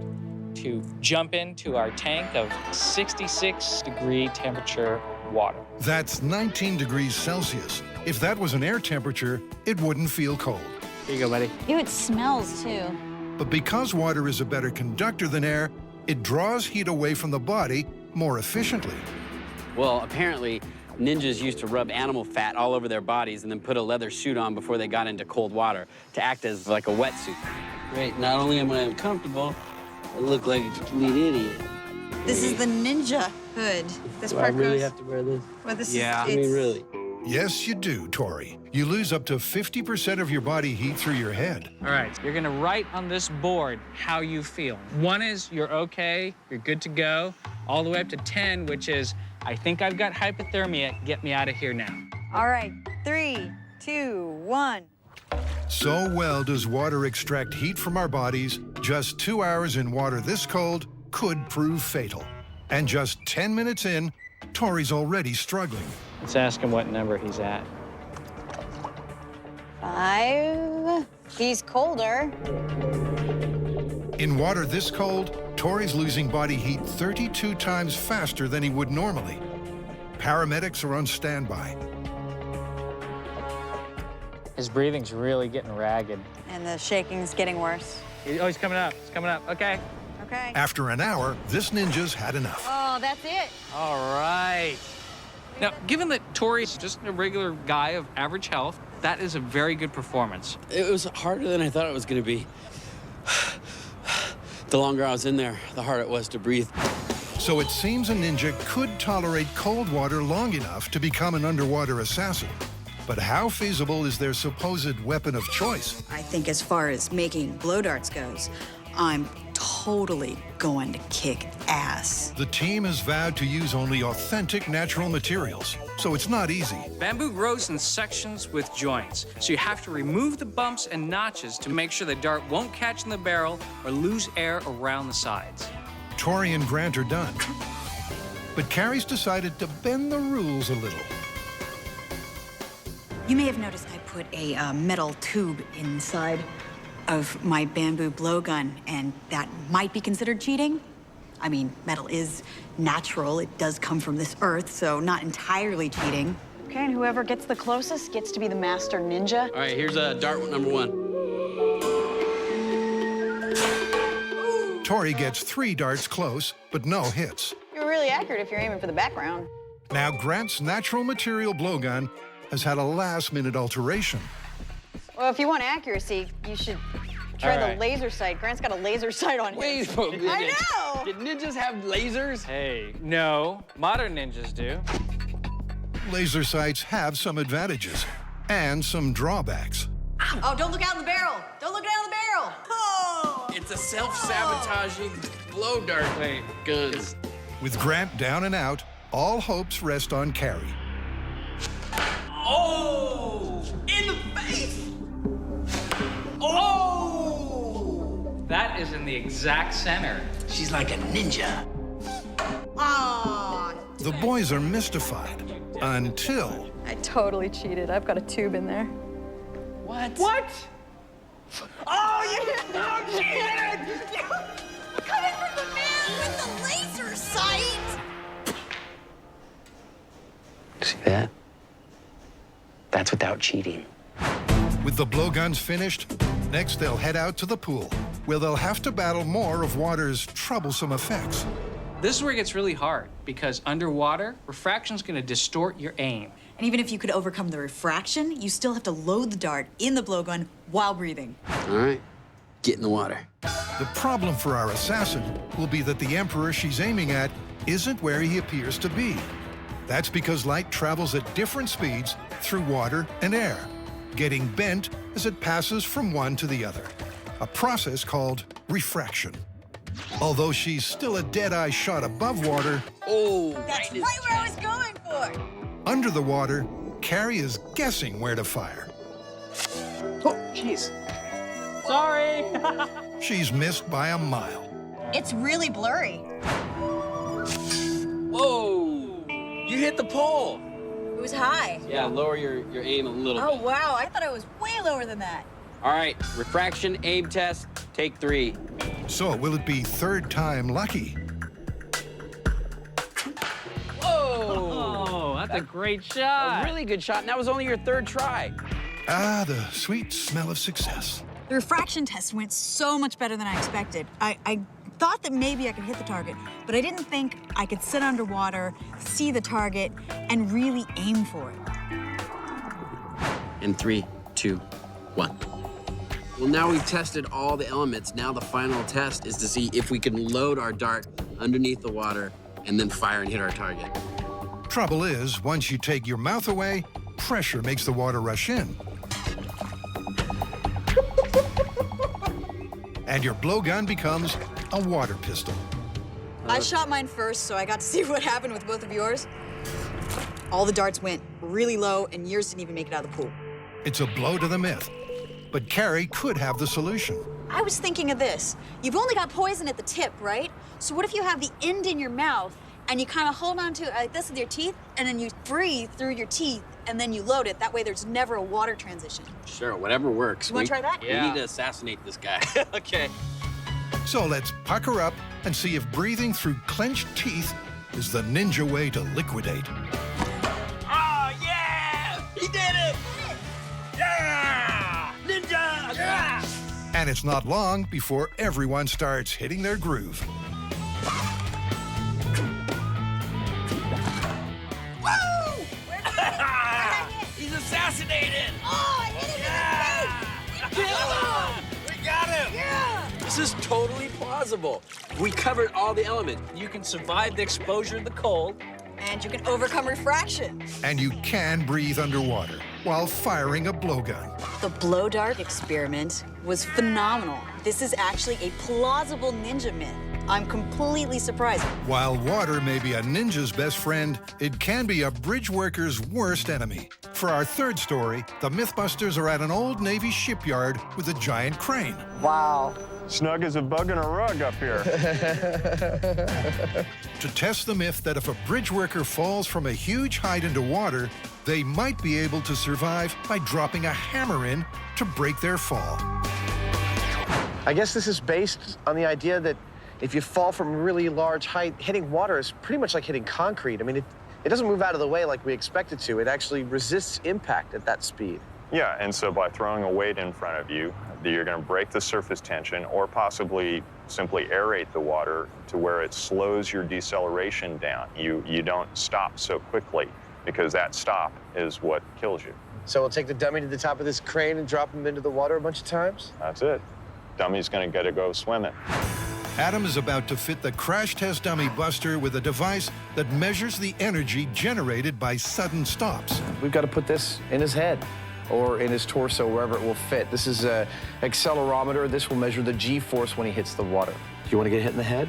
to jump into our tank of 66-degree temperature water. That's 19 degrees Celsius. If that was an air temperature, it wouldn't feel cold. Here you go, buddy. Ew, it smells too. But because water is a better conductor than air, it draws heat away from the body more efficiently. Well, apparently, ninjas used to rub animal fat all over their bodies and then put a leather suit on before they got into cold water to act as like a wetsuit. Great, not only am I uncomfortable, I look like a complete idiot. This is the ninja hood. This Do part I really goes... have to wear this? Well, this Yeah, is, I mean, really. Yes, you do, Tori. You lose up to 50% of your body heat through your head. All right, you're gonna write on this board how you feel. 1 is you're okay, you're good to go, all the way up to 10, which is I think I've got hypothermia, get me out of here now. All right, 3, 2, 1. So well does water extract heat from our bodies, just 2 hours in water this cold could prove fatal. And just 10 minutes in, Tori's already struggling. Let's ask him what number he's at. 5. He's colder. In water this cold, Tori's losing body heat 32 times faster than he would normally. Paramedics are on standby. His breathing's really getting ragged. And the shaking's getting worse. Oh, he's coming up. He's coming up. Okay. Okay. After an hour, this ninja's had enough. Oh, that's it. All right. Now, given that Tori's just a regular guy of average health, that is a very good performance. It was harder than I thought it was going to be. The longer I was in there, the harder it was to breathe. So it seems a ninja could tolerate cold water long enough to become an underwater assassin. But how feasible is their supposed weapon of choice? I think as far as making blow darts goes, I'm totally going to kick ass. The team has vowed to use only authentic natural materials, so it's not easy. Bamboo grows in sections with joints, so you have to remove the bumps and notches to make sure the dart won't catch in the barrel or lose air around the sides. Tori and Grant are done. But Carrie's decided to bend the rules a little. You may have noticed I put a metal tube inside of my bamboo blowgun, and that might be considered cheating. I mean, metal is natural. It does come from this earth, so not entirely cheating. Okay, and whoever gets the closest gets to be the master ninja. All right, here's dart number 1. Tori gets 3 darts close, but no hits. You're really accurate if you're aiming for the background. Now Grant's natural material blowgun has had a last-minute alteration. Well, if you want accuracy, you should try All right. the laser sight. Grant's got a laser sight on him. Wait a minute. I know! Did ninjas have lasers? Hey, no, modern ninjas do. Laser sights have some advantages and some drawbacks. Oh, don't look out in the barrel! Don't look out in the barrel! Oh! It's a self-sabotaging blow dart. Wait, guns. With Grant down and out, all hopes rest on Carrie. Oh! In the face! Oh! That is in the exact center. She's like a ninja. Ah! The boys are mystified until... I totally cheated. I've got a tube in there. What? What? Oh, you cheated! Coming from the man with the laser sight! See that? That's without cheating. With the blowguns finished, next they'll head out to the pool, where they'll have to battle more of water's troublesome effects. This is where it gets really hard, because underwater, refraction's gonna distort your aim. And even if you could overcome the refraction, you still have to load the dart in the blowgun while breathing. All right, get in the water. The problem for our assassin will be that the Emperor she's aiming at isn't where he appears to be. That's because light travels at different speeds through water and air, getting bent as it passes from one to the other, a process called refraction. Although she's still a dead-eye shot above water, That's right where I was going for! under the water, Carrie is guessing where to fire. Oh, jeez. Sorry! She's missed by a mile. It's really blurry. Whoa! You hit the pole. It was high. Yeah, lower your aim a little Oh, bit. wow. I thought I was way lower than that. All right, refraction aim test, take 3. So will it be third time lucky? Whoa! Oh, that's a great shot. A really good shot, and that was only your 3rd try. Ah, the sweet smell of success. The refraction test went so much better than I expected. I thought that maybe I could hit the target, but I didn't think I could sit underwater, see the target, and really aim for it. In 3, 2, 1. Well, now we've tested all the elements. Now the final test is to see if we can load our dart underneath the water and then fire and hit our target. Trouble is, once you take your mouth away, pressure makes the water rush in. And your blowgun becomes a water pistol. I shot mine first, so I got to see what happened with both of yours. All the darts went really low, and yours didn't even make it out of the pool. It's a blow to the myth. But Carrie could have the solution. I was thinking of this. You've only got poison at the tip, right? So what if you have the end in your mouth, and you kind of hold on to it like this with your teeth, and then you breathe through your teeth, and then you load it. That way there's never a water transition. Sure, whatever works. You wanna try that? We need to assassinate this guy. Okay. So let's pucker up and see if breathing through clenched teeth is the ninja way to liquidate. Oh, yeah! He did it! Yeah! Ninja! Yeah! And it's not long before everyone starts hitting their groove. Woo! He's assassinated! Oh, I hit him in the face! We got him! Yeah! This This is totally plausible. We covered all the elements. You can survive the exposure to the cold. And you can overcome refraction. And you can breathe underwater while firing a blowgun. The blow dart experiment was phenomenal. This is actually a plausible ninja myth. I'm completely surprised. While water may be a ninja's best friend, it can be a bridge worker's worst enemy. For our third story, the MythBusters are at an old Navy shipyard with a giant crane. Wow. Snug as a bug in a rug up here. To test the myth that if a bridge worker falls from a huge height into water, they might be able to survive by dropping a hammer in to break their fall. I guess this is based on the idea that if you fall from a really large height, hitting water is pretty much like hitting concrete. I mean, it doesn't move out of the way like we expect it to. It actually resists impact at that speed. Yeah, and so by throwing a weight in front of you, you're going to break the surface tension or possibly simply aerate the water to where it slows your deceleration down. You don't stop so quickly because that stop is what kills you. So we'll take the dummy to the top of this crane and drop him into the water a bunch of times? That's it. Dummy's going to go swimming. Adam is about to fit the crash test dummy buster with a device that measures the energy generated by sudden stops. We've got to put this in his head or in his torso, wherever it will fit. This is an accelerometer. This will measure the G-force when he hits the water. Do you want to get hit in the head?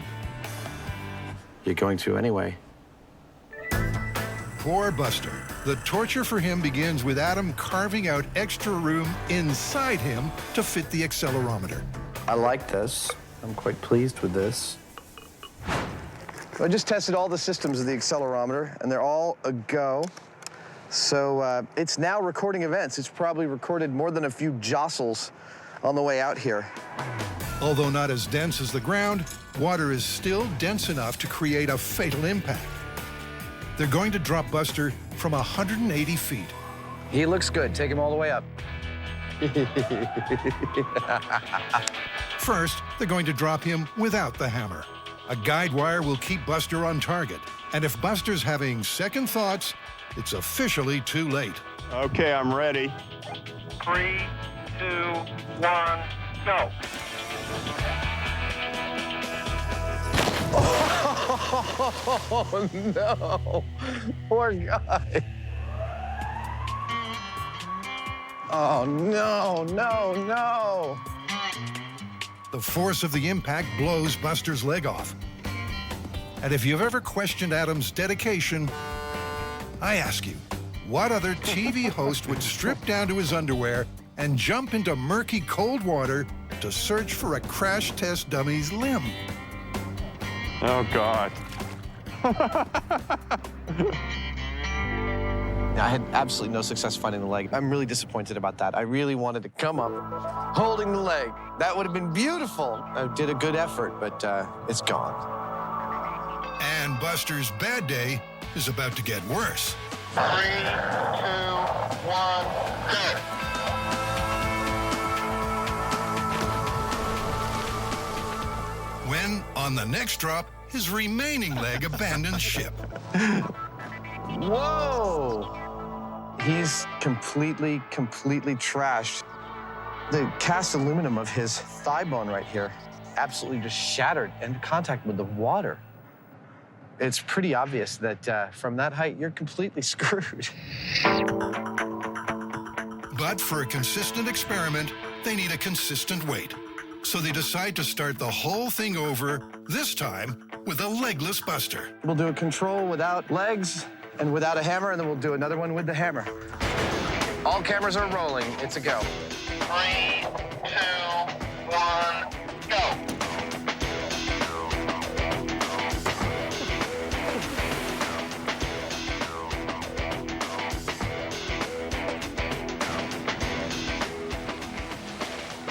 You're going to anyway. Poor Buster. The torture for him begins with Adam carving out extra room inside him to fit the accelerometer. I like this. I'm quite pleased with this. I just tested all the systems of the accelerometer, and they're all a go. So it's now recording events. It's probably recorded more than a few jostles on the way out here. Although not as dense as the ground, water is still dense enough to create a fatal impact. They're going to drop Buster from 180 feet. He looks good. Take him all the way up. First, they're going to drop him without the hammer. A guide wire will keep Buster on target. And if Buster's having second thoughts, it's officially too late. Okay, I'm ready. 3, 2, 1, go. Oh, no. Poor guy. Oh, no, no, no. The force of the impact blows Buster's leg off. And if you've ever questioned Adam's dedication, I ask you, what other TV host would strip down to his underwear and jump into murky cold water to search for a crash test dummy's limb? Oh, God. I had absolutely no success finding the leg. I'm really disappointed about that. I really wanted to come up holding the leg. That would have been beautiful. I did a good effort, but it's gone. And Buster's bad day is about to get worse. 3, 2, 1, go. When, on the next drop, his remaining leg abandons ship. Whoa! He's completely trashed. The cast aluminum of his thigh bone right here absolutely just shattered in contact with the water. It's pretty obvious that from that height, you're completely screwed. But for a consistent experiment, they need a consistent weight. So they decide to start the whole thing over, this time with a legless Buster. We'll do a control without legs and without a hammer, and then we'll do another one with the hammer. All cameras are rolling. It's a go. 3, 2, 1, go.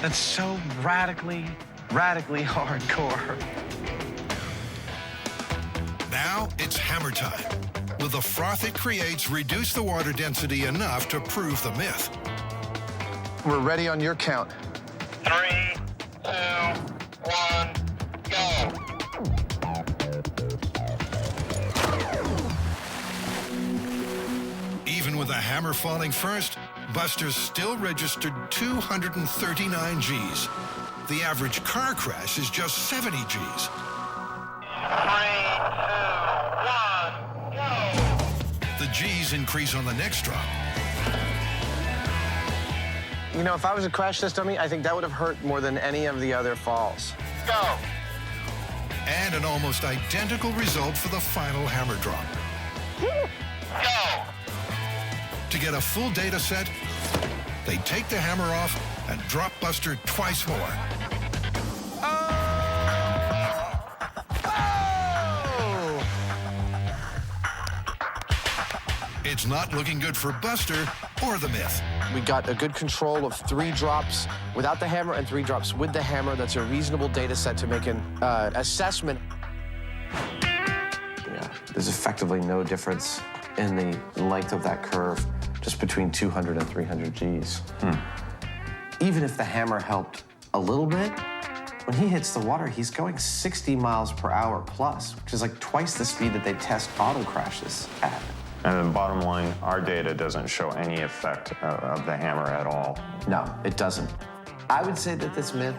That's so radically hardcore. Now it's hammer time. Will the froth it creates reduce the water density enough to prove the myth? We're ready on your count. 3, 2, 1, go. Even with a hammer falling first, Buster still registered 239 Gs. The average car crash is just 70 Gs. 3, 2, 1, go! The Gs increase on the next drop. You know, if I was to crash this dummy, I think that would have hurt more than any of the other falls. Go! And an almost identical result for the final hammer drop. Go! To get a full data set, they take the hammer off and drop Buster twice more. It's not looking good for Buster or the myth. We got a good control of 3 drops without the hammer and 3 drops with the hammer. That's a reasonable data set to make an assessment. Yeah, there's effectively no difference in the length of that curve, just between 200 and 300 Gs. Even if the hammer helped a little bit, when he hits the water, he's going 60 miles per hour plus, which is like twice the speed that they test auto crashes at. And then bottom line, our data doesn't show any effect of the hammer at all. No, it doesn't. I would say that this myth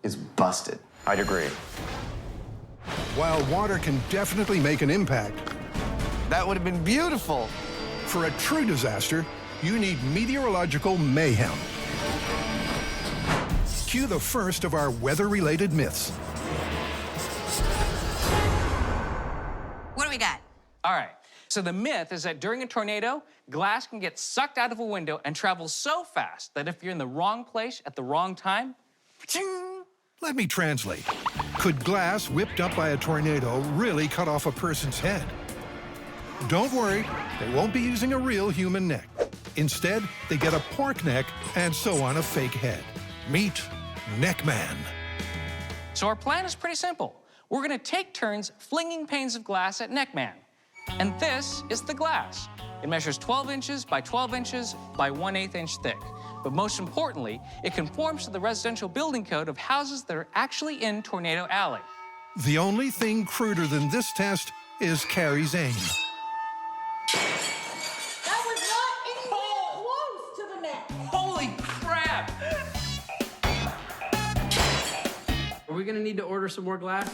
is busted. I'd agree. While water can definitely make an impact, That would have been beautiful. for a true disaster, you need meteorological mayhem. Cue the first of our weather-related myths. What do we got? All right. So the myth is that during a tornado, glass can get sucked out of a window and travel so fast that if you're in the wrong place at the wrong time, Let me translate. Could glass whipped up by a tornado really cut off a person's head? Don't worry, they won't be using a real human neck. Instead, they get a pork neck and sew on a fake head. Meet Neckman. So our plan is pretty simple. We're gonna take turns flinging panes of glass at Neckman. And this is the glass. It measures 12 inches by 12 inches by 1/8 inch thick. But most importantly, it conforms to the residential building code of houses that are actually in Tornado Alley. The only thing cruder than this test is Carrie's aim. That was not anywhere close to the net. Holy crap! Are we gonna need to order some more glass?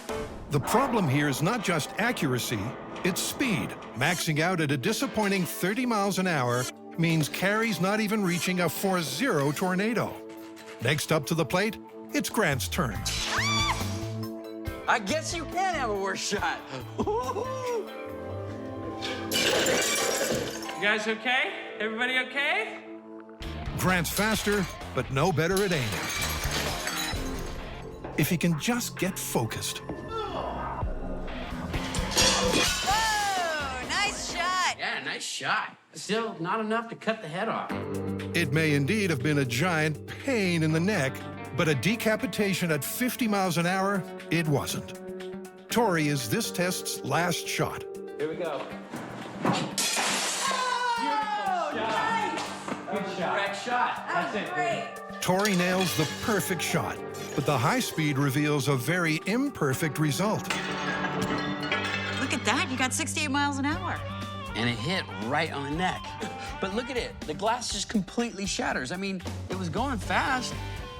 The problem here is not just accuracy, it's speed. Maxing out at a disappointing 30 miles an hour means Carrie's not even reaching a 4-0 tornado. Next up to the plate, it's Grant's turn. I guess you can have a worse shot. You guys okay? Everybody okay? Grant's faster, but no better at aiming. If he can just get focused. Whoa, nice shot. Yeah, nice shot. Still not enough to cut the head off. It may indeed have been a giant pain in the neck, but a decapitation at 50 miles an hour, it wasn't. Tori is this test's last shot. Here we go. Good shot. Correct shot. That's it. Great. Tori nails the perfect shot, but the high speed reveals a very imperfect result. Look at that. You got 68 miles an hour. And it hit right on the neck. But look at it. The glass just completely shatters. I mean, it was going fast,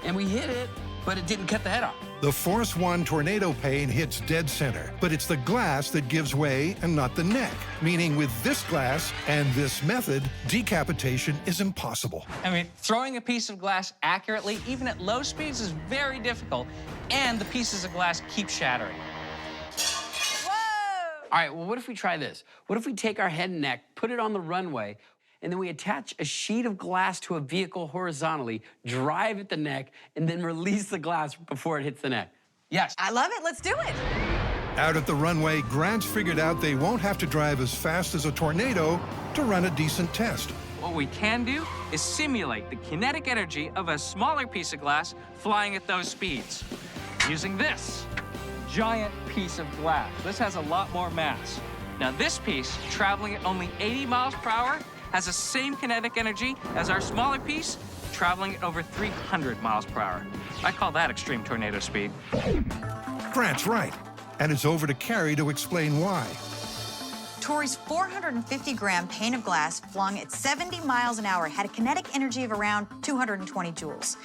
and we hit it, but it didn't cut the head off. The Force 1 tornado pane hits dead center, but it's the glass that gives way and not the neck, meaning with this glass and this method, decapitation is impossible. I mean, throwing a piece of glass accurately, even at low speeds, is very difficult, and the pieces of glass keep shattering. All right, well, what if we try this? What if we take our head and neck, put it on the runway, and then we attach a sheet of glass to a vehicle horizontally, drive at the neck, and then release the glass before it hits the neck? Yes. I love it. Let's do it. Out at the runway, Grant's figured out they won't have to drive as fast as a tornado to run a decent test. What we can do is simulate the kinetic energy of a smaller piece of glass flying at those speeds using this giant piece of glass. This has a lot more mass. Now this piece, traveling at only 80 miles per hour, has the same kinetic energy as our smaller piece, traveling at over 300 miles per hour. I call that extreme tornado speed. Grant's right, and it's over to Carrie to explain why. Tori's 450-gram pane of glass flung at 70 miles an hour had a kinetic energy of around 220 joules.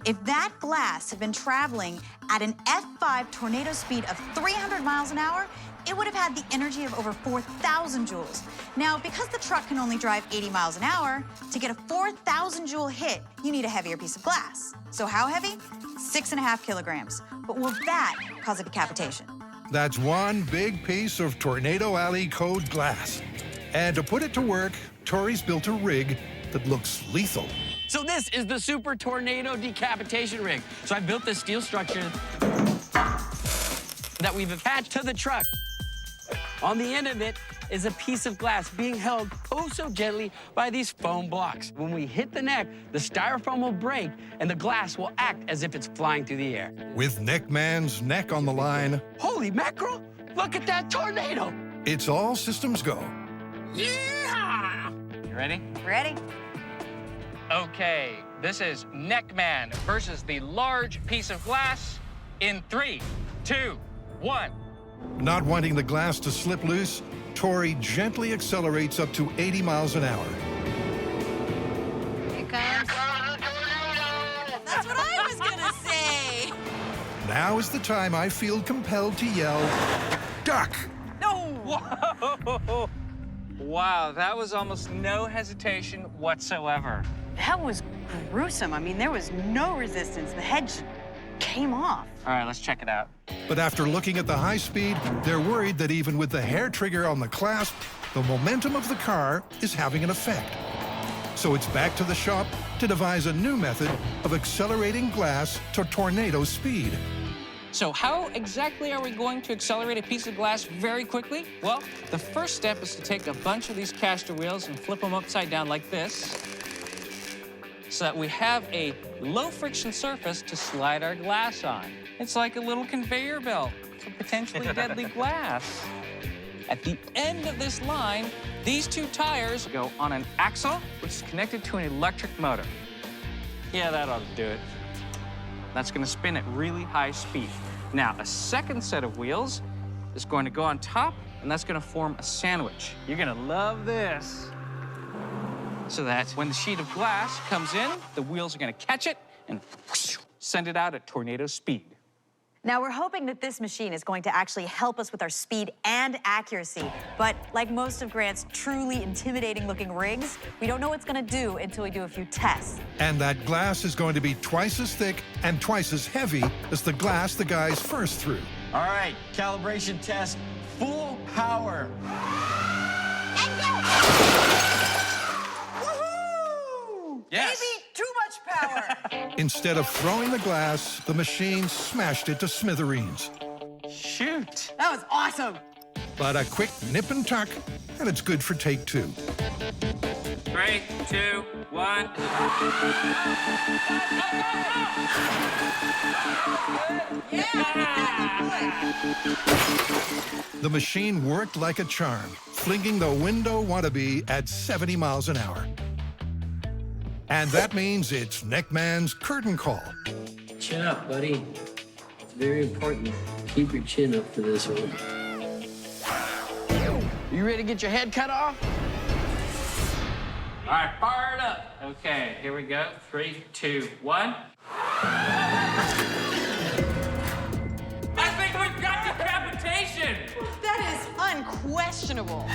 If that glass had been traveling at an F5 tornado speed of 300 miles an hour, it would have had the energy of over 4,000 joules. Now, because the truck can only drive 80 miles an hour, to get a 4,000 joule hit, you need a heavier piece of glass. So how heavy? 6.5 kilograms. But will that cause a decapitation? That's one big piece of Tornado Alley code glass. And to put it to work, Tori's built a rig that looks lethal. So this is the Super Tornado Decapitation Rig. So I built this steel structure that we've attached to the truck. On the end of it is a piece of glass being held oh so gently by these foam blocks. When we hit the neck, the styrofoam will break and the glass will act as if it's flying through the air. With Neckman's neck on the line, Holy mackerel! Look at that tornado! it's all systems go. Yeah! You ready? Ready? Okay, this is Neckman versus the large piece of glass in 3, 2, 1. Not wanting the glass to slip loose, Tori gently accelerates up to 80 miles an hour. Here comes. That's what I was gonna say. Now is the time I feel compelled to yell, duck! No! Whoa! Wow, that was almost no hesitation whatsoever. That was gruesome. I mean, there was no resistance. The head just came off. All right, let's check it out. But after looking at the high speed, they're worried that even with the hair trigger on the clasp, the momentum of the car is having an effect. So it's back to the shop to devise a new method of accelerating glass to tornado speed. So how exactly are we going to accelerate a piece of glass very quickly? Well, the first step is to take a bunch of these caster wheels and flip them upside down like this, so that we have a low-friction surface to slide our glass on. It's like a little conveyor belt for potentially deadly glass. At the end of this line, these two tires go on an axle, which is connected to an electric motor. Yeah, that ought to do it. That's gonna spin at really high speed. Now, a second set of wheels is going to go on top, and that's gonna form a sandwich. You're gonna love this. So that when the sheet of glass comes in, the wheels are gonna catch it and whoosh, send it out at tornado speed. Now, we're hoping that this machine is going to actually help us with our speed and accuracy. But like most of Grant's truly intimidating-looking rigs, we don't know what it's going to do until we do a few tests. And that glass is going to be twice as thick and twice as heavy as the glass the guys first threw. All right, calibration test, full power. And go! Woohoo! Yes. Maybe too much power. Instead of throwing the glass, the machine smashed it to smithereens. Shoot. That was awesome. But a quick nip and tuck, and it's good for take 2. 3, 2, 1. The machine worked like a charm, flinging the window wannabe at 70 miles an hour. And that means it's Neckman's curtain call. Chin up, buddy. It's very important. Keep your chin up for this one. You ready to get your head cut off? All right, fire it up. Okay, here we go. 3, 2, 1. I think we've got decapitation. That is unquestionable.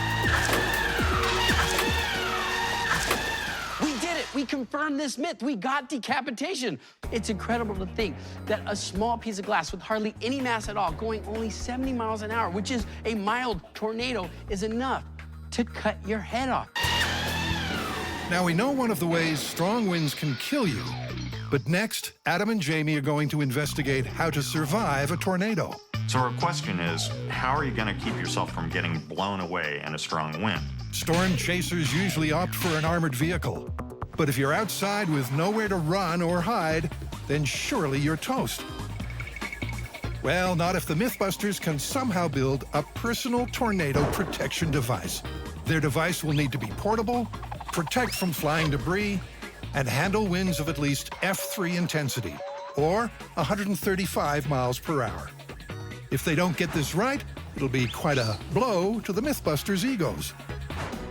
We did it. We confirmed this myth. We got decapitation. It's incredible to think that a small piece of glass with hardly any mass at all, going only 70 miles an hour, which is a mild tornado, is enough to cut your head off. Now, we know one of the ways strong winds can kill you. But next, Adam and Jamie are going to investigate how to survive a tornado. So our question is, how are you going to keep yourself from getting blown away in a strong wind? Storm chasers usually opt for an armored vehicle. But if you're outside with nowhere to run or hide, then surely you're toast. Well, not if the MythBusters can somehow build a personal tornado protection device. Their device will need to be portable, protect from flying debris, and handle winds of at least F3 intensity, or 135 miles per hour. If they don't get this right, It'll be quite a blow to the MythBusters' egos.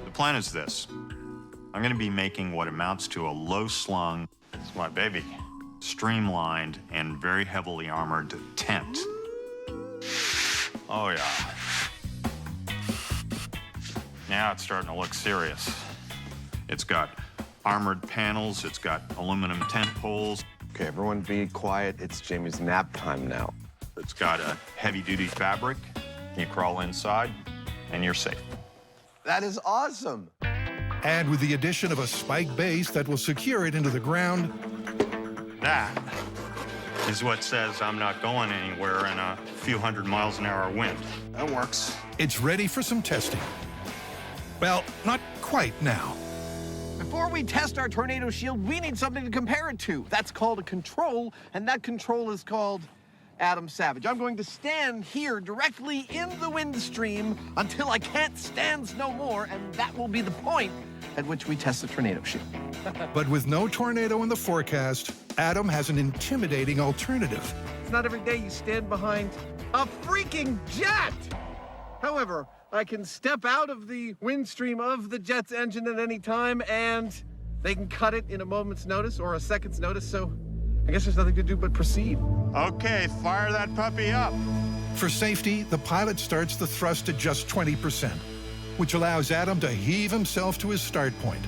The plan is this. I'm going to be making what amounts to a low-slung, it's my baby, streamlined and very heavily armored tent. Oh, yeah. Now it's starting to look serious. It's got armored panels, it's got aluminum tent poles. Okay, everyone be quiet. It's Jamie's nap time now. It's got a heavy-duty fabric. You crawl inside, and you're safe. That is awesome. And with the addition of a spike base that will secure it into the ground. That is what says I'm not going anywhere in a few 100 miles an hour wind. That works. It's ready for some testing. Well, not quite now. Before we test our tornado shield, we need something to compare it to. That's called a control, and that control is called Adam Savage. I'm going to stand here directly in the wind stream until I can't stand no more, and that will be the point at which we test the tornado shield. But with no tornado in the forecast, Adam has an intimidating alternative. It's not every day you stand behind a freaking jet! However, I can step out of the wind stream of the jet's engine at any time, and they can cut it in a moment's notice or a second's notice, so I guess there's nothing to do but proceed. Okay, fire that puppy up. For safety, the pilot starts the thrust at just 20%, which allows Adam to heave himself to his start point.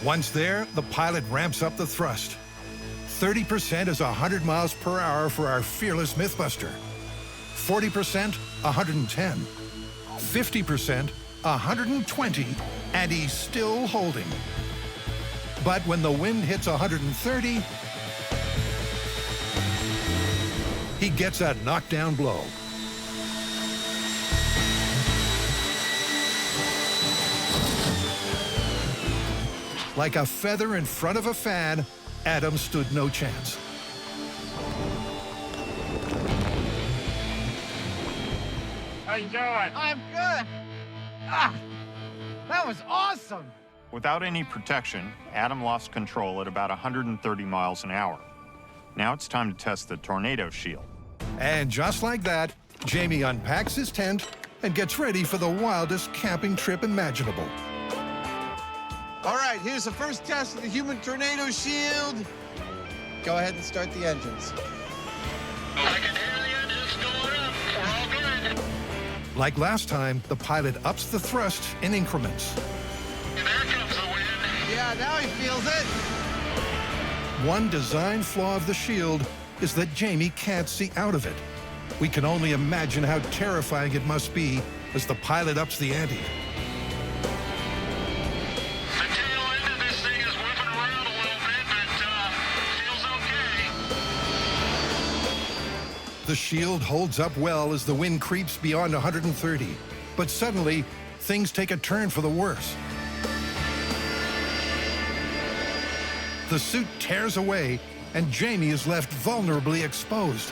Once there, the pilot ramps up the thrust. 30% is 100 miles per hour for our fearless MythBuster. 40%, 110. 50%, 120, and he's still holding. But when the wind hits 130, he gets a knockdown blow. Like a feather in front of a fan, Adam stood no chance. How you doing? I'm good. That was awesome. Without any protection, Adam lost control at about 130 miles an hour. Now it's time to test the tornado shield. And just like that, Jamie unpacks his tent and gets ready for the wildest camping trip imaginable. All right, here's the first test of the human tornado shield. Go ahead and start the engines. I can hear the engines going up. We're all good. Like last time, the pilot ups the thrust in increments. And there comes the wind. Yeah, now he feels it. One design flaw of the shield is that Jamie can't see out of it. We can only imagine how terrifying it must be as the pilot ups the ante. The tail end of this thing is whipping around a little bit, but feels okay. The shield holds up well as the wind creeps beyond 130. But suddenly, things take a turn for the worse. The suit tears away, and Jamie is left vulnerably exposed.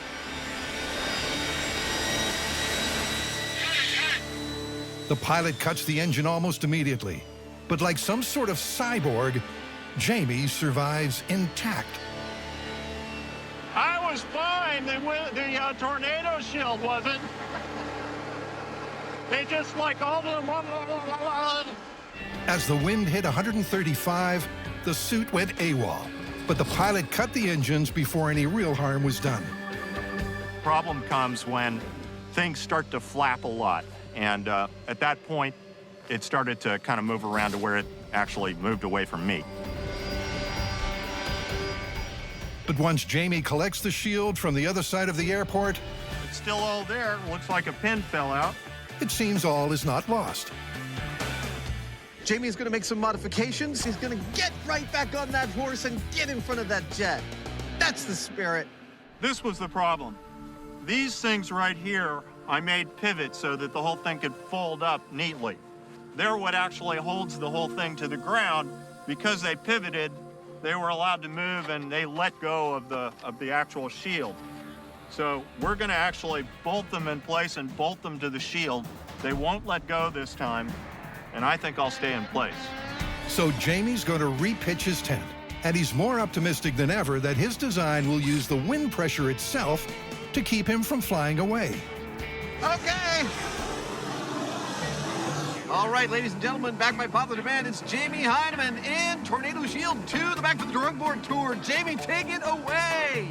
The pilot cuts the engine almost immediately, but like some sort of cyborg, Jamie survives intact. I was fine. The tornado shield wasn't. They just like all the... As the wind hit 135, the suit went AWOL, but the pilot cut the engines before any real harm was done. Problem comes when things start to flap a lot. And at that point, it started to kind of move around to where it actually moved away from me. But once Jamie collects the shield from the other side of the airport, It's still all there. Looks like a pin fell out. it seems all is not lost. Jamie's gonna make some modifications. He's gonna get right back on that horse and get in front of that jet. That's the spirit. This was the problem. These things right here, I made pivots so that the whole thing could fold up neatly. They're what actually holds the whole thing to the ground. Because they pivoted, they were allowed to move and they let go of the actual shield. So we're gonna actually bolt them in place and bolt them to the shield. They won't let go this time, and I think I'll stay in place. So Jamie's going to repitch his tent, and he's more optimistic than ever that his design will use the wind pressure itself to keep him from flying away. Okay. All right, ladies and gentlemen, back by popular demand, it's Jamie Heineman in Tornado Shield 2, the Back to the Drawing Board Tour. Jamie, take it away.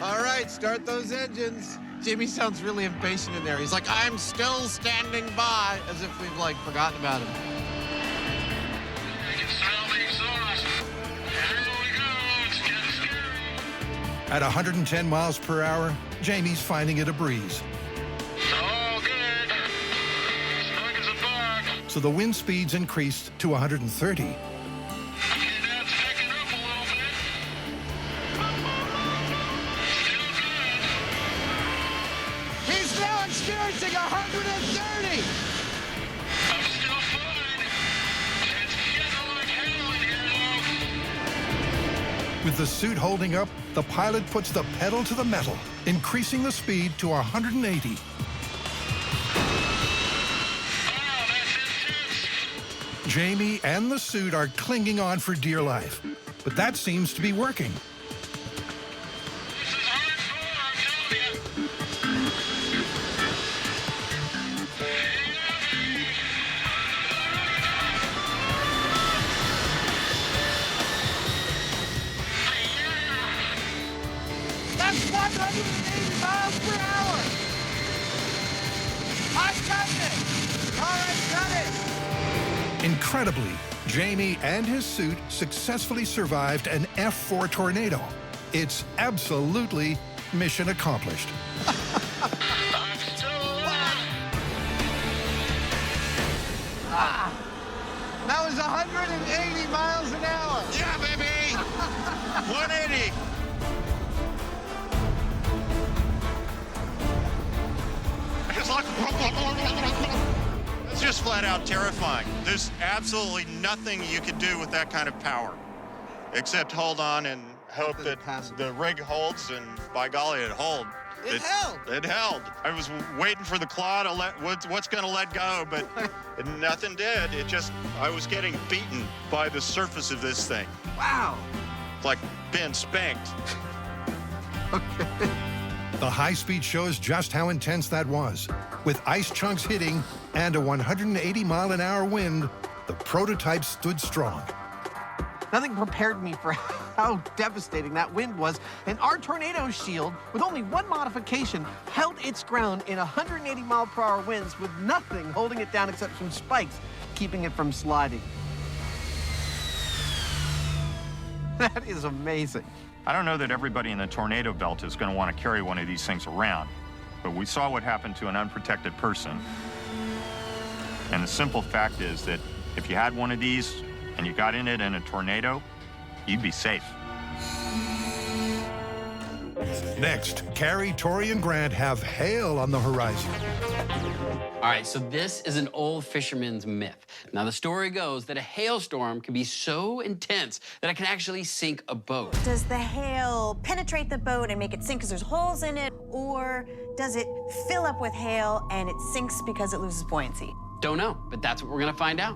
All right, start those engines. Jamie sounds really impatient in there. He's like, I'm still standing by, as if we've, like, forgotten about him. I can smell the exhaust. Here we go. It's getting scary. At 110 miles per hour, Jamie's finding it a breeze. All good. Snug as a bug. So the wind speeds increased to 130. Okay, that's picking up a little bit. Still good. He's now experiencing 130. I'm still fine. It's getting like hell in here, though. With the suit holding up, the pilot puts the pedal to the metal, increasing the speed to 180. Jamie and the suit are clinging on for dear life, but that seems to be working. That's 180 miles per hour. I'm cutting it. All right, cut it. Incredibly, Jamie and his suit successfully survived an F4 tornado. It's absolutely mission accomplished. That was 180 miles an hour. Yeah, baby. 180. It's like it's just flat out terrifying. There's absolutely nothing you could do with that kind of power, except hold on and hope that the rig holds, and by golly, it held. It held. It held. I was waiting for the claw to let what's going to let go, but nothing did. It just, I was getting beaten by the surface of this thing. Wow. Like being spanked. The high speed shows just how intense that was. With ice chunks hitting and a 180-mile-an-hour wind, the prototype stood strong. Nothing prepared me for how devastating that wind was, and our tornado shield, with only one modification, held its ground in 180-mile-per-hour winds with nothing holding it down except some spikes, keeping it from sliding. That is amazing. I don't know that everybody in the tornado belt is going to want to carry one of these things around, but we saw what happened to an unprotected person. And the simple fact is that if you had one of these and you got in it in a tornado, you'd be safe. Next, Carrie, Tori, and Grant have hail on the horizon. All right, so this is an old fisherman's myth. Now, the story goes that a hailstorm can be so intense that it can actually sink a boat. Does the hail penetrate the boat and make it sink because there's holes in it? Or does it fill up with hail and it sinks because it loses buoyancy? Don't know, but that's what we're gonna find out.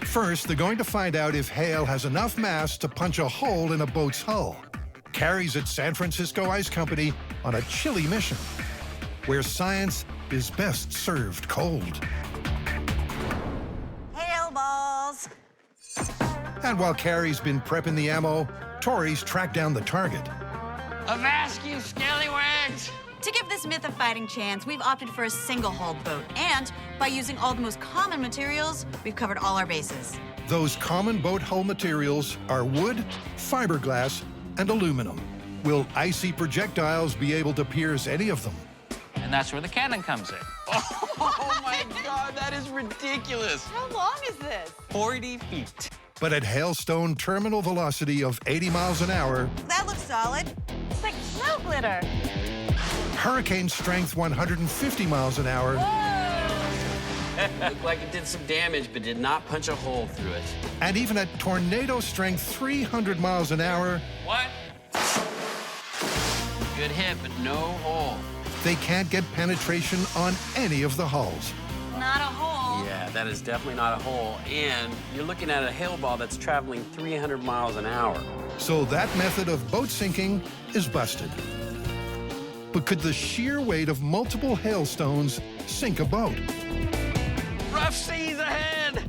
First, they're going to find out if hail has enough mass to punch a hole in a boat's hull. Carrie's at San Francisco Ice Company on a chilly mission, where science is best served cold. Hail balls. And while Carrie's been prepping the ammo, Tori's tracked down the target. Avast, you scallywags! To give this myth a fighting chance, we've opted for a single-hulled boat. And by using all the most common materials, we've covered all our bases. Those common boat hull materials are wood, fiberglass, and aluminum. Will icy projectiles be able to pierce any of them? And that's where the cannon comes in. Oh my God, that is ridiculous. How long is this? 40 feet. But at hailstone terminal velocity of 80 miles an hour, That looks solid. It's like snow glitter. hurricane strength 150 miles an hour, Looked like it did some damage, but did not punch a hole through it. and even at tornado strength 300 miles an hour, What? Good hit, but no hole. they can't get penetration on any of the hulls. Not a hole. Yeah, that is definitely not a hole. And you're looking at a hail ball that's traveling 300 miles an hour. So that method of boat sinking is busted. But could the sheer weight of multiple hailstones sink a boat? Rough seas ahead!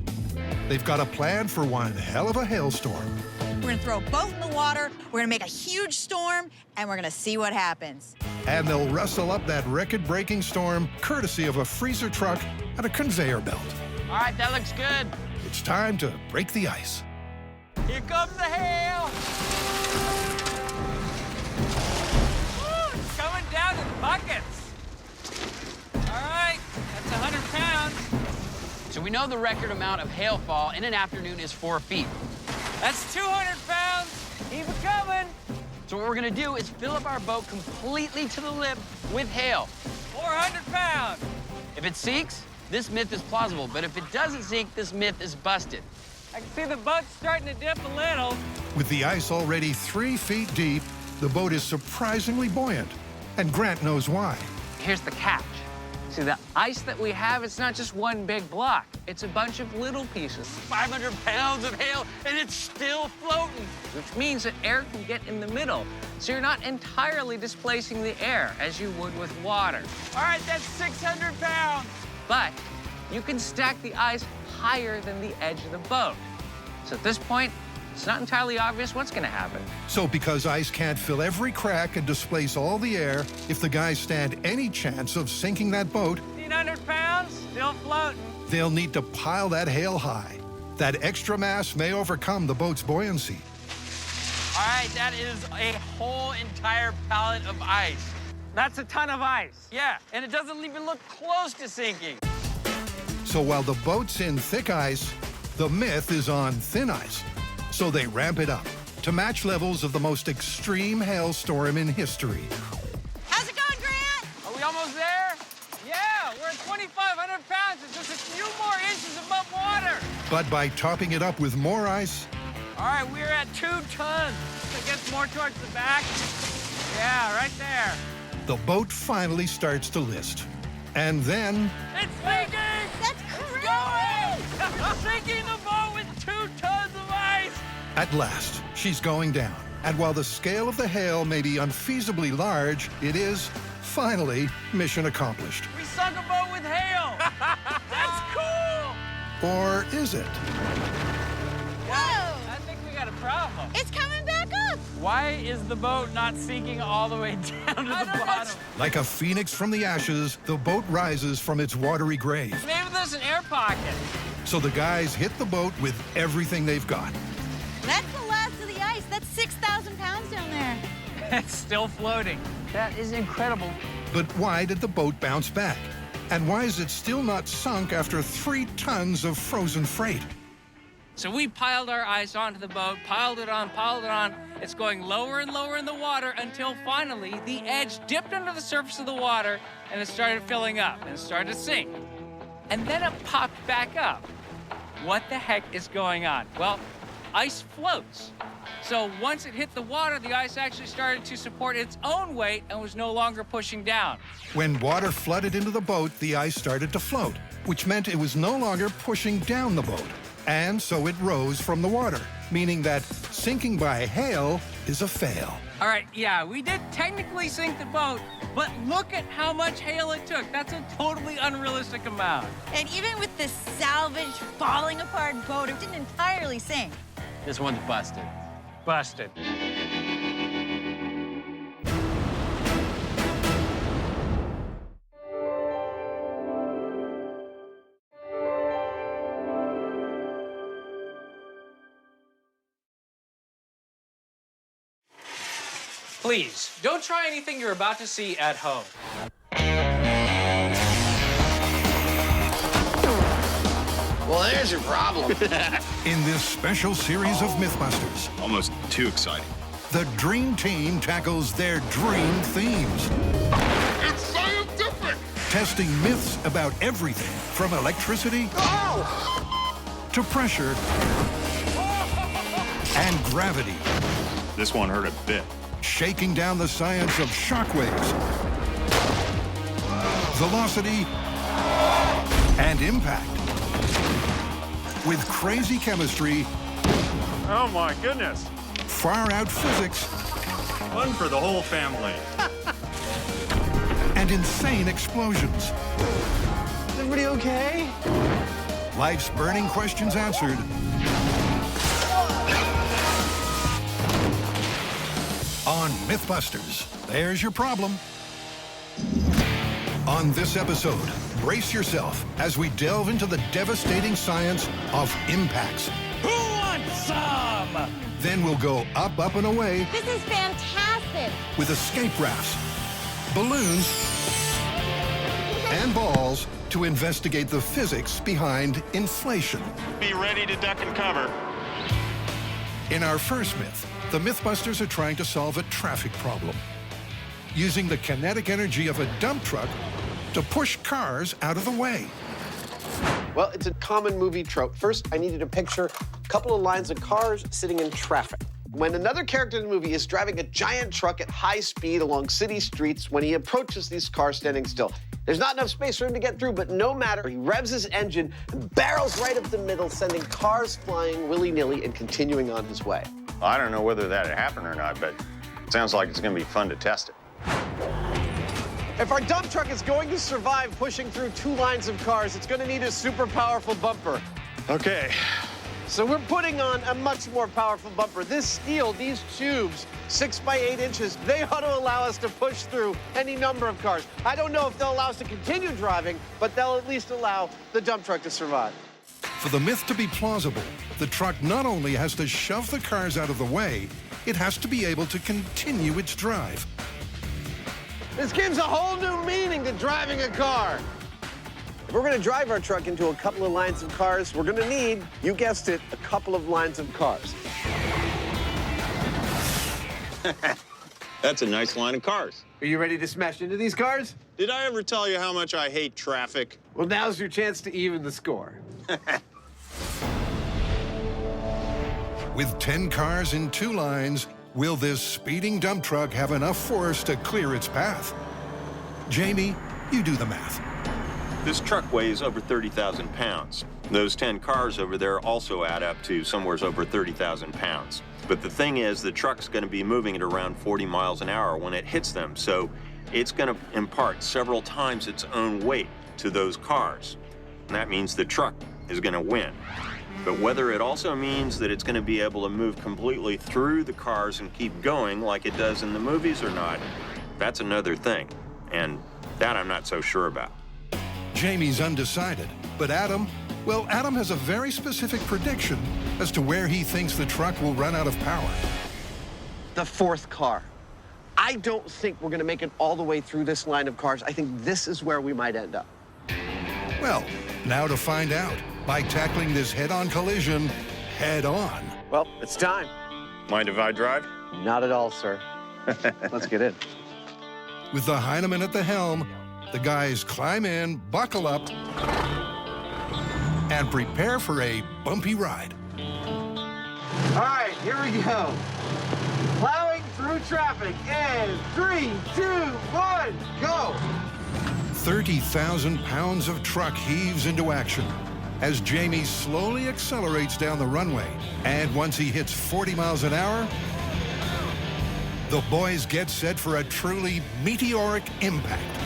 They've got a plan for one hell of a hailstorm. We're gonna throw a boat in the water, we're gonna make a huge storm, and we're gonna see what happens. And they'll wrestle up that record-breaking storm courtesy of a freezer truck and a conveyor belt. All right, that looks good. It's time to break the ice. Here comes the hail! Woo, it's coming down in buckets. All right, that's 100 pounds. So we know the record amount of hailfall in an afternoon is 4 feet. That's 200 pounds. Keep it coming. So what we're gonna do is fill up our boat completely to the lip with hail. 400 pounds. If it sinks, this myth is plausible, but if it doesn't sink, this myth is busted. I can see the boat's starting to dip a little. With the ice already 3 feet deep, the boat is surprisingly buoyant, and Grant knows why. Here's the catch. See, the ice that we have, it's not just one big block. It's a bunch of little pieces. 500 pounds of hail, and it's still floating. Which means that air can get in the middle. So you're not entirely displacing the air as you would with water. All right, that's 600 pounds. But you can stack the ice higher than the edge of the boat. So at this point, it's not entirely obvious what's gonna happen. So because ice can't fill every crack and displace all the air, if the guys stand any chance of sinking that boat, 1,500 pounds, still floating. they'll need to pile that hail high. That extra mass may overcome the boat's buoyancy. All right, that is a whole entire pallet of ice. That's a ton of ice. Yeah, and it doesn't even look close to sinking. So while the boat's in thick ice, the myth is on thin ice. So they ramp it up to match levels of the most extreme hailstorm in history. How's it going, Grant? Are we almost there? Yeah, we're at 2,500 pounds. It's just a few more inches above water. But by topping it up with more ice, All right, we're at 2 tons. So it gets more towards the back. Yeah, right there. the boat finally starts to list. And then It's sinking! That's crazy! It's sinking the boat with 2 tons of ice! at last, she's going down. And while the scale of the hail may be unfeasibly large, it is, finally, mission accomplished. We sunk a boat with hail! That's cool! Or is it? Whoa! I think we got a problem. It's coming back up! Why is the boat not sinking all the way down to the bottom? Like a phoenix from the ashes, the boat rises from its watery grave. Maybe there's an air pocket. So the guys hit the boat with everything they've got. That's the last of the ice. That's 6,000 pounds down there. It's still floating. That is incredible. But why did the boat bounce back? And why is it still not sunk after 3 tons of frozen freight? So we piled our ice onto the boat, piled it on, piled it on. It's going lower and lower in the water until finally the edge dipped under the surface of the water and it started filling up and it started to sink. And then it popped back up. What the heck is going on? Well, ice floats. So once it hit the water, the ice actually started to support its own weight and was no longer pushing down. When water flooded into the boat, the ice started to float, which meant it was no longer pushing down the boat. And so it rose from the water, meaning that sinking by hail is a fail. All right, yeah, we did technically sink the boat, but look at how much hail it took. That's a totally unrealistic amount. And even with this salvaged, falling apart boat, it didn't entirely sink. This one's busted. Busted. Please, don't try anything you're about to see at home. Well, there's your problem. In this special series of MythBusters, Almost too exciting. the Dream Team tackles their dream themes. It's scientific! Testing myths about everything from electricity to pressure and gravity. This one hurt a bit. Shaking down the science of shockwaves, velocity, and impact. With crazy chemistry, Oh my goodness. far-out physics, Fun for the whole family. and insane explosions. Is everybody okay? Life's burning questions answered. On MythBusters, there's your problem. On this episode, brace yourself as we delve into the devastating science of impacts. Who wants some? Then we'll go up, up, and away This is fantastic. with escape rafts, balloons, and balls to investigate the physics behind inflation. Be ready to duck and cover. In our first myth, the MythBusters are trying to solve a traffic problem, using the kinetic energy of a dump truck to push cars out of the way. Well, it's a common movie trope. First, I needed to picture a couple of lines of cars sitting in traffic. When another character in the movie is driving a giant truck at high speed along city streets when he approaches these cars standing still. There's not enough space for him to get through, but no matter, he revs his engine and barrels right up the middle, sending cars flying willy-nilly and continuing on his way. I don't know whether that'd happen or not, but it sounds like it's gonna be fun to test it. If our dump truck is going to survive pushing through 2 lines of cars, it's going to need a super powerful bumper. Okay. So we're putting on a much more powerful bumper. This steel, these tubes, 6 by 8 inches, they ought to allow us to push through any number of cars. I don't know if they'll allow us to continue driving, but they'll at least allow the dump truck to survive. For the myth to be plausible, the truck not only has to shove the cars out of the way, it has to be able to continue its drive. This gives a whole new meaning to driving a car. If we're going to drive our truck into a couple of lines of cars, we're going to need, you guessed it, a couple of lines of cars. That's a nice line of cars. Are you ready to smash into these cars? Did I ever tell you how much I hate traffic? Well, now's your chance to even the score. With 10 cars in 2 lines, will this speeding dump truck have enough force to clear its path? Jamie, you do the math. This truck weighs over 30,000 pounds. Those 10 cars over there also add up to somewhere over 30,000 pounds. But the thing is, the truck's going to be moving at around 40 miles an hour when it hits them, so it's going to impart several times its own weight to those cars. And that means the truck is going to win. But whether it also means that it's going to be able to move completely through the cars and keep going like it does in the movies or not, that's another thing. And that I'm not so sure about. Jamie's undecided, but Adam has a very specific prediction as to where he thinks the truck will run out of power. The 4th car. I don't think we're going to make it all the way through this line of cars. I think this is where we might end up. Well, now to find out by tackling this head-on collision head-on. Well, it's time. Mind if I drive? Not at all, sir. Let's get in. With the Heineman at the helm, the guys climb in, buckle up, and prepare for a bumpy ride. All right, here we go. Plowing through traffic in 3, 2, 1, go. 30,000 pounds of truck heaves into action as Jamie slowly accelerates down the runway. And once he hits 40 miles an hour, the boys get set for a truly meteoric impact.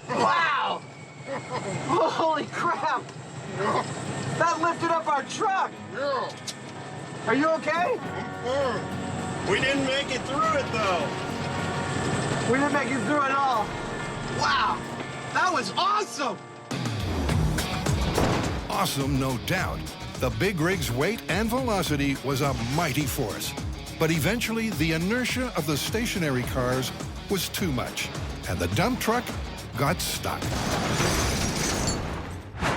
Wow! Holy crap! That lifted up our truck! Yeah. Are you okay? We didn't make it through it, though. We didn't make it through at all. Wow! That was awesome! Awesome, no doubt. The big rig's weight and velocity was a mighty force. But eventually, the inertia of the stationary cars was too much, and the dump truck got stuck.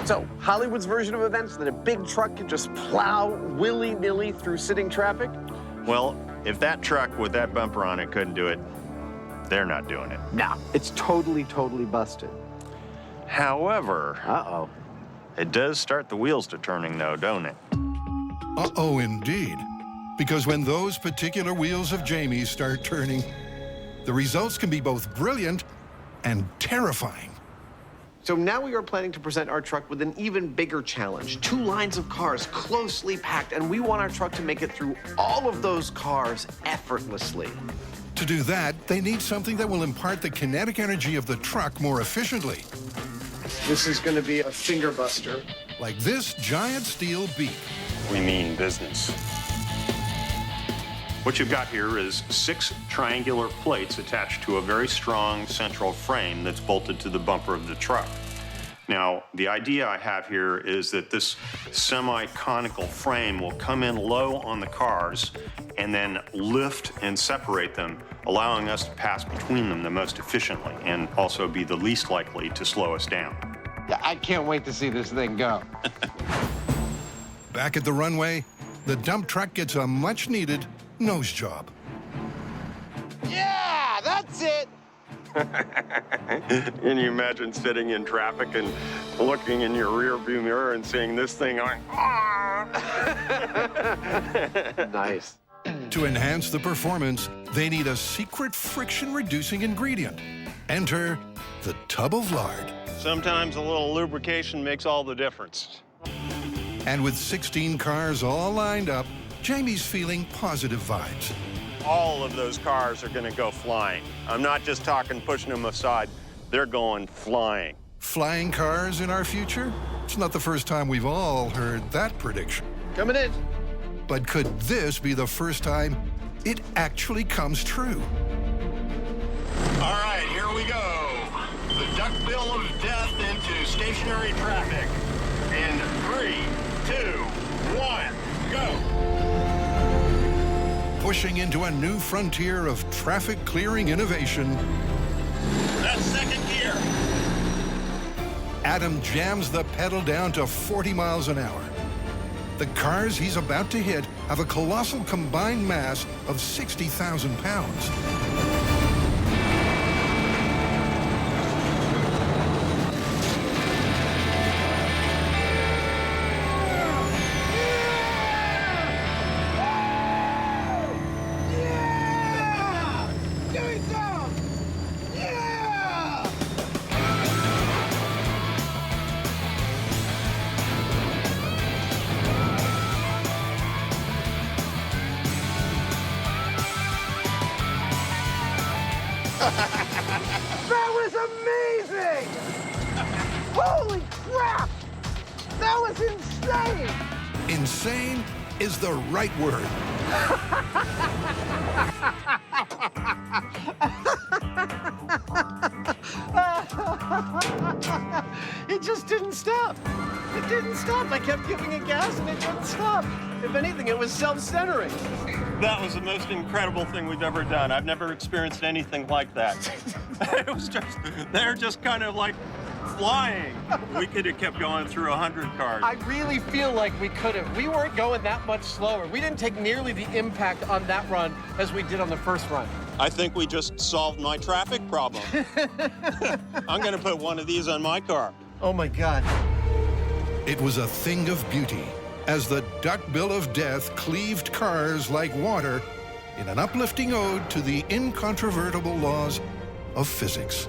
So, Hollywood's version of events that a big truck can just plow willy-nilly through sitting traffic? Well, if that truck with that bumper on it couldn't do it, they're not doing it. No, it's totally busted. However, uh-oh, it does start the wheels to turning, though, don't it? Uh-oh, indeed. Because when those particular wheels of Jamie's start turning, the results can be both brilliant and terrifying. So now we are planning to present our truck with an even bigger challenge. 2 lines of cars closely packed, and we want our truck to make it through all of those cars effortlessly. To do that, they need something that will impart the kinetic energy of the truck more efficiently. This is going to be a finger buster. Like this giant steel beak. We mean business. What you've got here is 6 triangular plates attached to a very strong central frame that's bolted to the bumper of the truck. Now, the idea I have here is that this semi-conical frame will come in low on the cars and then lift and separate them, allowing us to pass between them the most efficiently and also be the least likely to slow us down. Yeah, I can't wait to see this thing go. Back at the runway, the dump truck gets a much-needed nose job. Yeah, that's it. Can you imagine sitting in traffic and looking in your rear view mirror and seeing this thing going, Nice. To enhance the performance, they need a secret friction-reducing ingredient. Enter the tub of lard. Sometimes a little lubrication makes all the difference. And with 16 cars all lined up, Jamie's feeling positive vibes. All of those cars are going to go flying. I'm not just talking pushing them aside. They're going flying. Flying cars in our future? It's not the first time we've all heard that prediction. Coming in. But could this be the first time it actually comes true? All right, here we go. The duckbill of death into stationary traffic. In 3, 2, 1, go. Pushing into a new frontier of traffic clearing innovation. That's second gear. Adam jams the pedal down to 40 miles an hour. The cars he's about to hit have a colossal combined mass of 60,000 pounds. That was amazing! Holy crap! That was insane! Insane is the right word. It just didn't stop. It didn't stop. I kept giving it gas and it didn't stop. If anything, it was self-centering. That was the most incredible thing we've ever done. I've never experienced anything like that. It was just, they're just kind of like flying. We could have kept going through 100 cars. I really feel like we could have. We weren't going that much slower. We didn't take nearly the impact on that run as we did on the first run. I think we just solved my traffic problem. I'm going to put one of these on my car. Oh, my God. It was a thing of beauty as the duckbill of death cleaved cars like water in an uplifting ode to the incontrovertible laws of physics.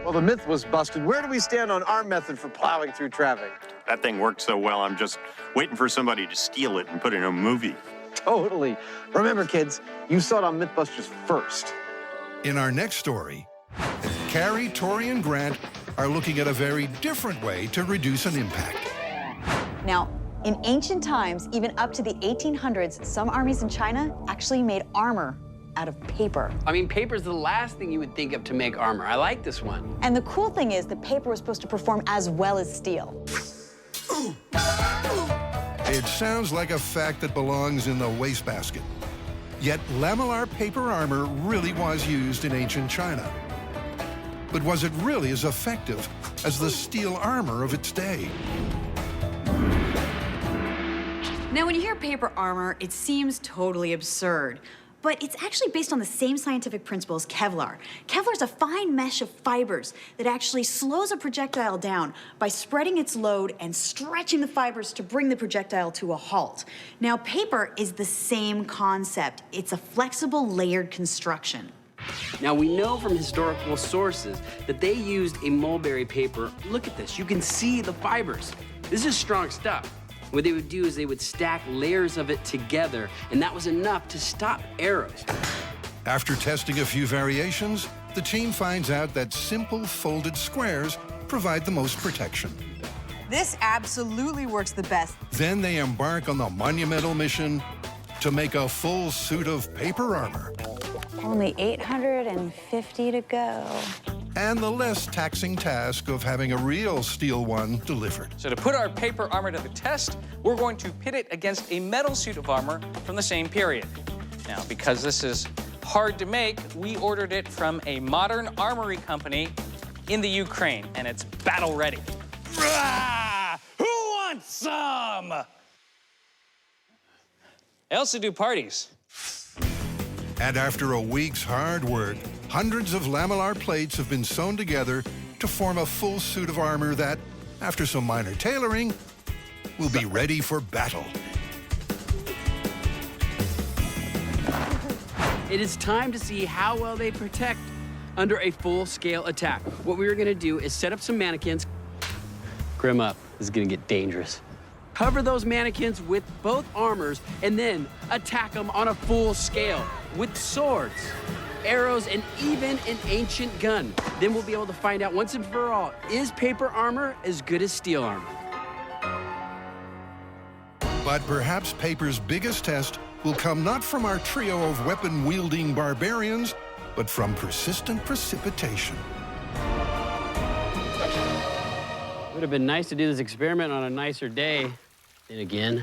Well, the myth was busted. Where do we stand on our method for plowing through traffic? That thing worked so well, I'm just waiting for somebody to steal it and put it in a movie. Totally. Remember, kids, you saw it on MythBusters first. In our next story, Carrie, Tori, and Grant are looking at a very different way to reduce an impact. Now, in ancient times, even up to the 1800s, some armies in China actually made armor out of paper. I mean, paper's the last thing you would think of to make armor. I like this one. And the cool thing is the paper was supposed to perform as well as steel. It sounds like a fact that belongs in the wastebasket. Yet lamellar paper armor really was used in ancient China. But was it really as effective as the steel armor of its day? Now, when you hear paper armor, it seems totally absurd. but it's actually based on the same scientific principle as Kevlar. Kevlar is a fine mesh of fibers that actually slows a projectile down by spreading its load and stretching the fibers to bring the projectile to a halt. Now, paper is the same concept. It's a flexible, layered construction. Now, we know from historical sources that they used a mulberry paper. Look at this. You can see the fibers. This is strong stuff. What they would do is they would stack layers of it together, and that was enough to stop arrows. After testing a few variations, the team finds out that simple folded squares provide the most protection. This absolutely works the best. Then they embark on the monumental mission to make a full suit of paper armor. Only 850 to go. And the less taxing task of having a real steel one delivered. So to put our paper armor to the test, we're going to pit it against a metal suit of armor from the same period. Now, because this is hard to make, we ordered it from a modern armory company in the Ukraine, and it's battle ready. Rah! Who wants some? I also do parties. And after a week's hard work, hundreds of lamellar plates have been sewn together to form a full suit of armor that, after some minor tailoring, will be ready for battle. It is time to see how well they protect under a full-scale attack. What we are gonna do is set up some mannequins. Grim up, this is gonna get dangerous. Cover those mannequins with both armors and then attack them on a full scale with swords, arrows, and even an ancient gun. Then we'll be able to find out once and for all, is paper armor as good as steel armor? But perhaps paper's biggest test will come not from our trio of weapon-wielding barbarians, but from persistent precipitation. Would have been nice to do this experiment on a nicer day. Then again,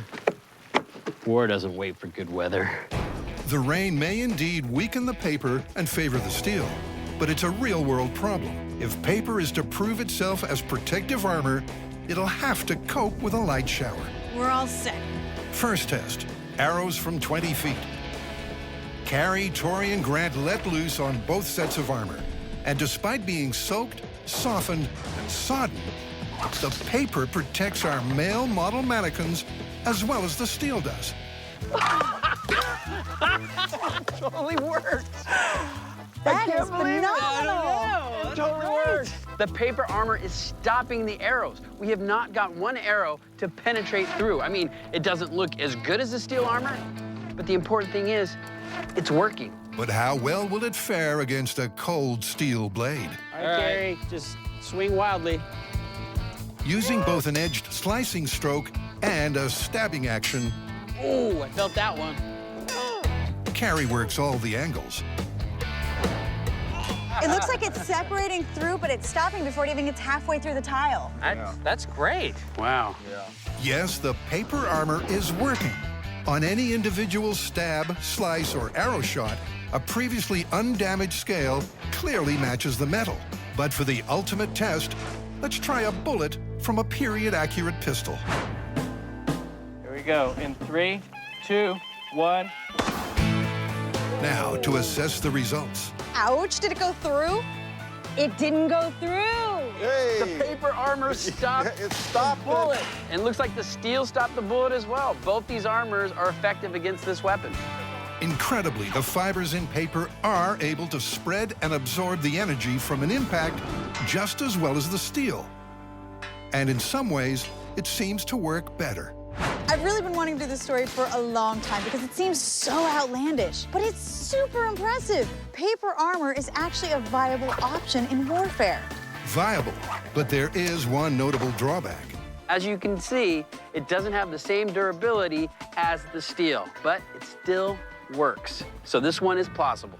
war doesn't wait for good weather. The rain may indeed weaken the paper and favor the steel, but it's a real-world problem. If paper is to prove itself as protective armor, it'll have to cope with a light shower. We're all set. First test, arrows from 20 feet. Carrie, Tori, and Grant let loose on both sets of armor. And despite being soaked, softened, and sodden, the paper protects our male model mannequins as well as the steel does. Totally worked. That is phenomenal. It totally worked. The paper armor is stopping the arrows. We have not got one arrow to penetrate through. I mean, it doesn't look as good as the steel armor, but the important thing is, it's working. But how well will it fare against a cold steel blade? All right, Carrie, just swing wildly. Using both an edged slicing stroke and a stabbing action, Ooh, I felt that one. Carrie works all the angles. It looks like it's separating through, but it's stopping before it even gets halfway through the tile. That's great. Wow. Yes, the paper armor is working. On any individual stab, slice, or arrow shot, a previously undamaged scale clearly matches the metal. But for the ultimate test, let's try a bullet from a period-accurate pistol. Here we go. In 3, 2, 1. Now, to assess the results. Ouch, did it go through? It didn't go through. The paper armor stopped the bullet. And it looks like the steel stopped the bullet as well. Both these armors are effective against this weapon. Incredibly, the fibers in paper are able to spread and absorb the energy from an impact just as well as the steel. And in some ways, it seems to work better. I've really been wanting to do this story for a long time because it seems so outlandish, but it's super impressive. Paper armor is actually a viable option in warfare. Viable, but there is one notable drawback. As you can see, it doesn't have the same durability as the steel, but it still works. So this one is plausible.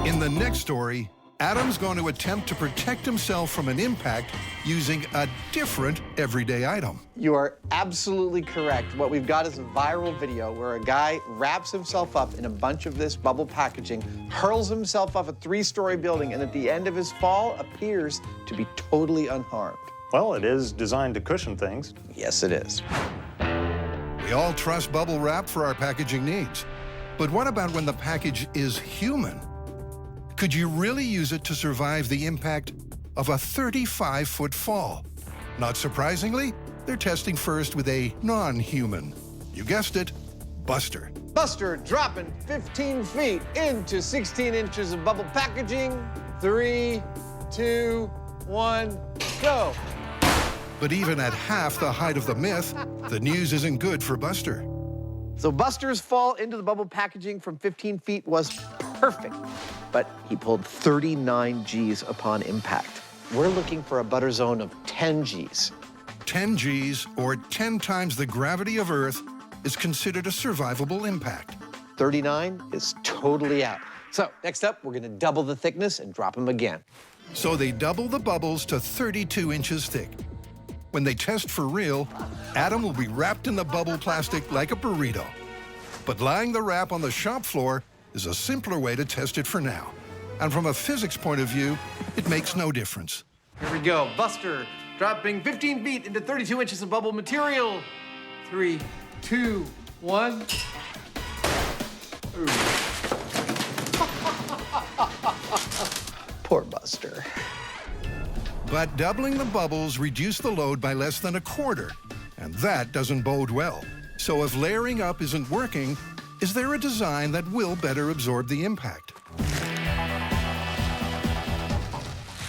In the next story, Adam's going to attempt to protect himself from an impact using a different everyday item. You are absolutely correct. What we've got is a viral video where a guy wraps himself up in a bunch of this bubble packaging, hurls himself off a 3-story building, and at the end of his fall appears to be totally unharmed. Well, it is designed to cushion things. Yes, it is. We all trust bubble wrap for our packaging needs. But what about when the package is human? Could you really use it to survive the impact of a 35-foot fall? Not surprisingly, they're testing first with a non-human. You guessed it, Buster. Buster dropping 15 feet into 16 inches of bubble packaging. 3, 2, 1, go. But even at half the height of the myth, the news isn't good for Buster. So Buster's fall into the bubble packaging from 15 feet was perfect, but he pulled 39 Gs upon impact. We're looking for a butter zone of 10 Gs. 10 Gs, or 10 times the gravity of Earth, is considered a survivable impact. 39 is totally out. So next up, we're gonna double the thickness and drop them again. So they double the bubbles to 32 inches thick. When they test for real, Adam will be wrapped in the bubble plastic like a burrito. But lying the wrap on the shop floor is a simpler way to test it for now. And from a physics point of view, it makes no difference. Here we go, Buster dropping 15 feet into 32 inches of bubble material. 3, 2, 1. Poor Buster. But doubling the bubbles reduced the load by less than a quarter, and that doesn't bode well. So if layering up isn't working, is there a design that will better absorb the impact?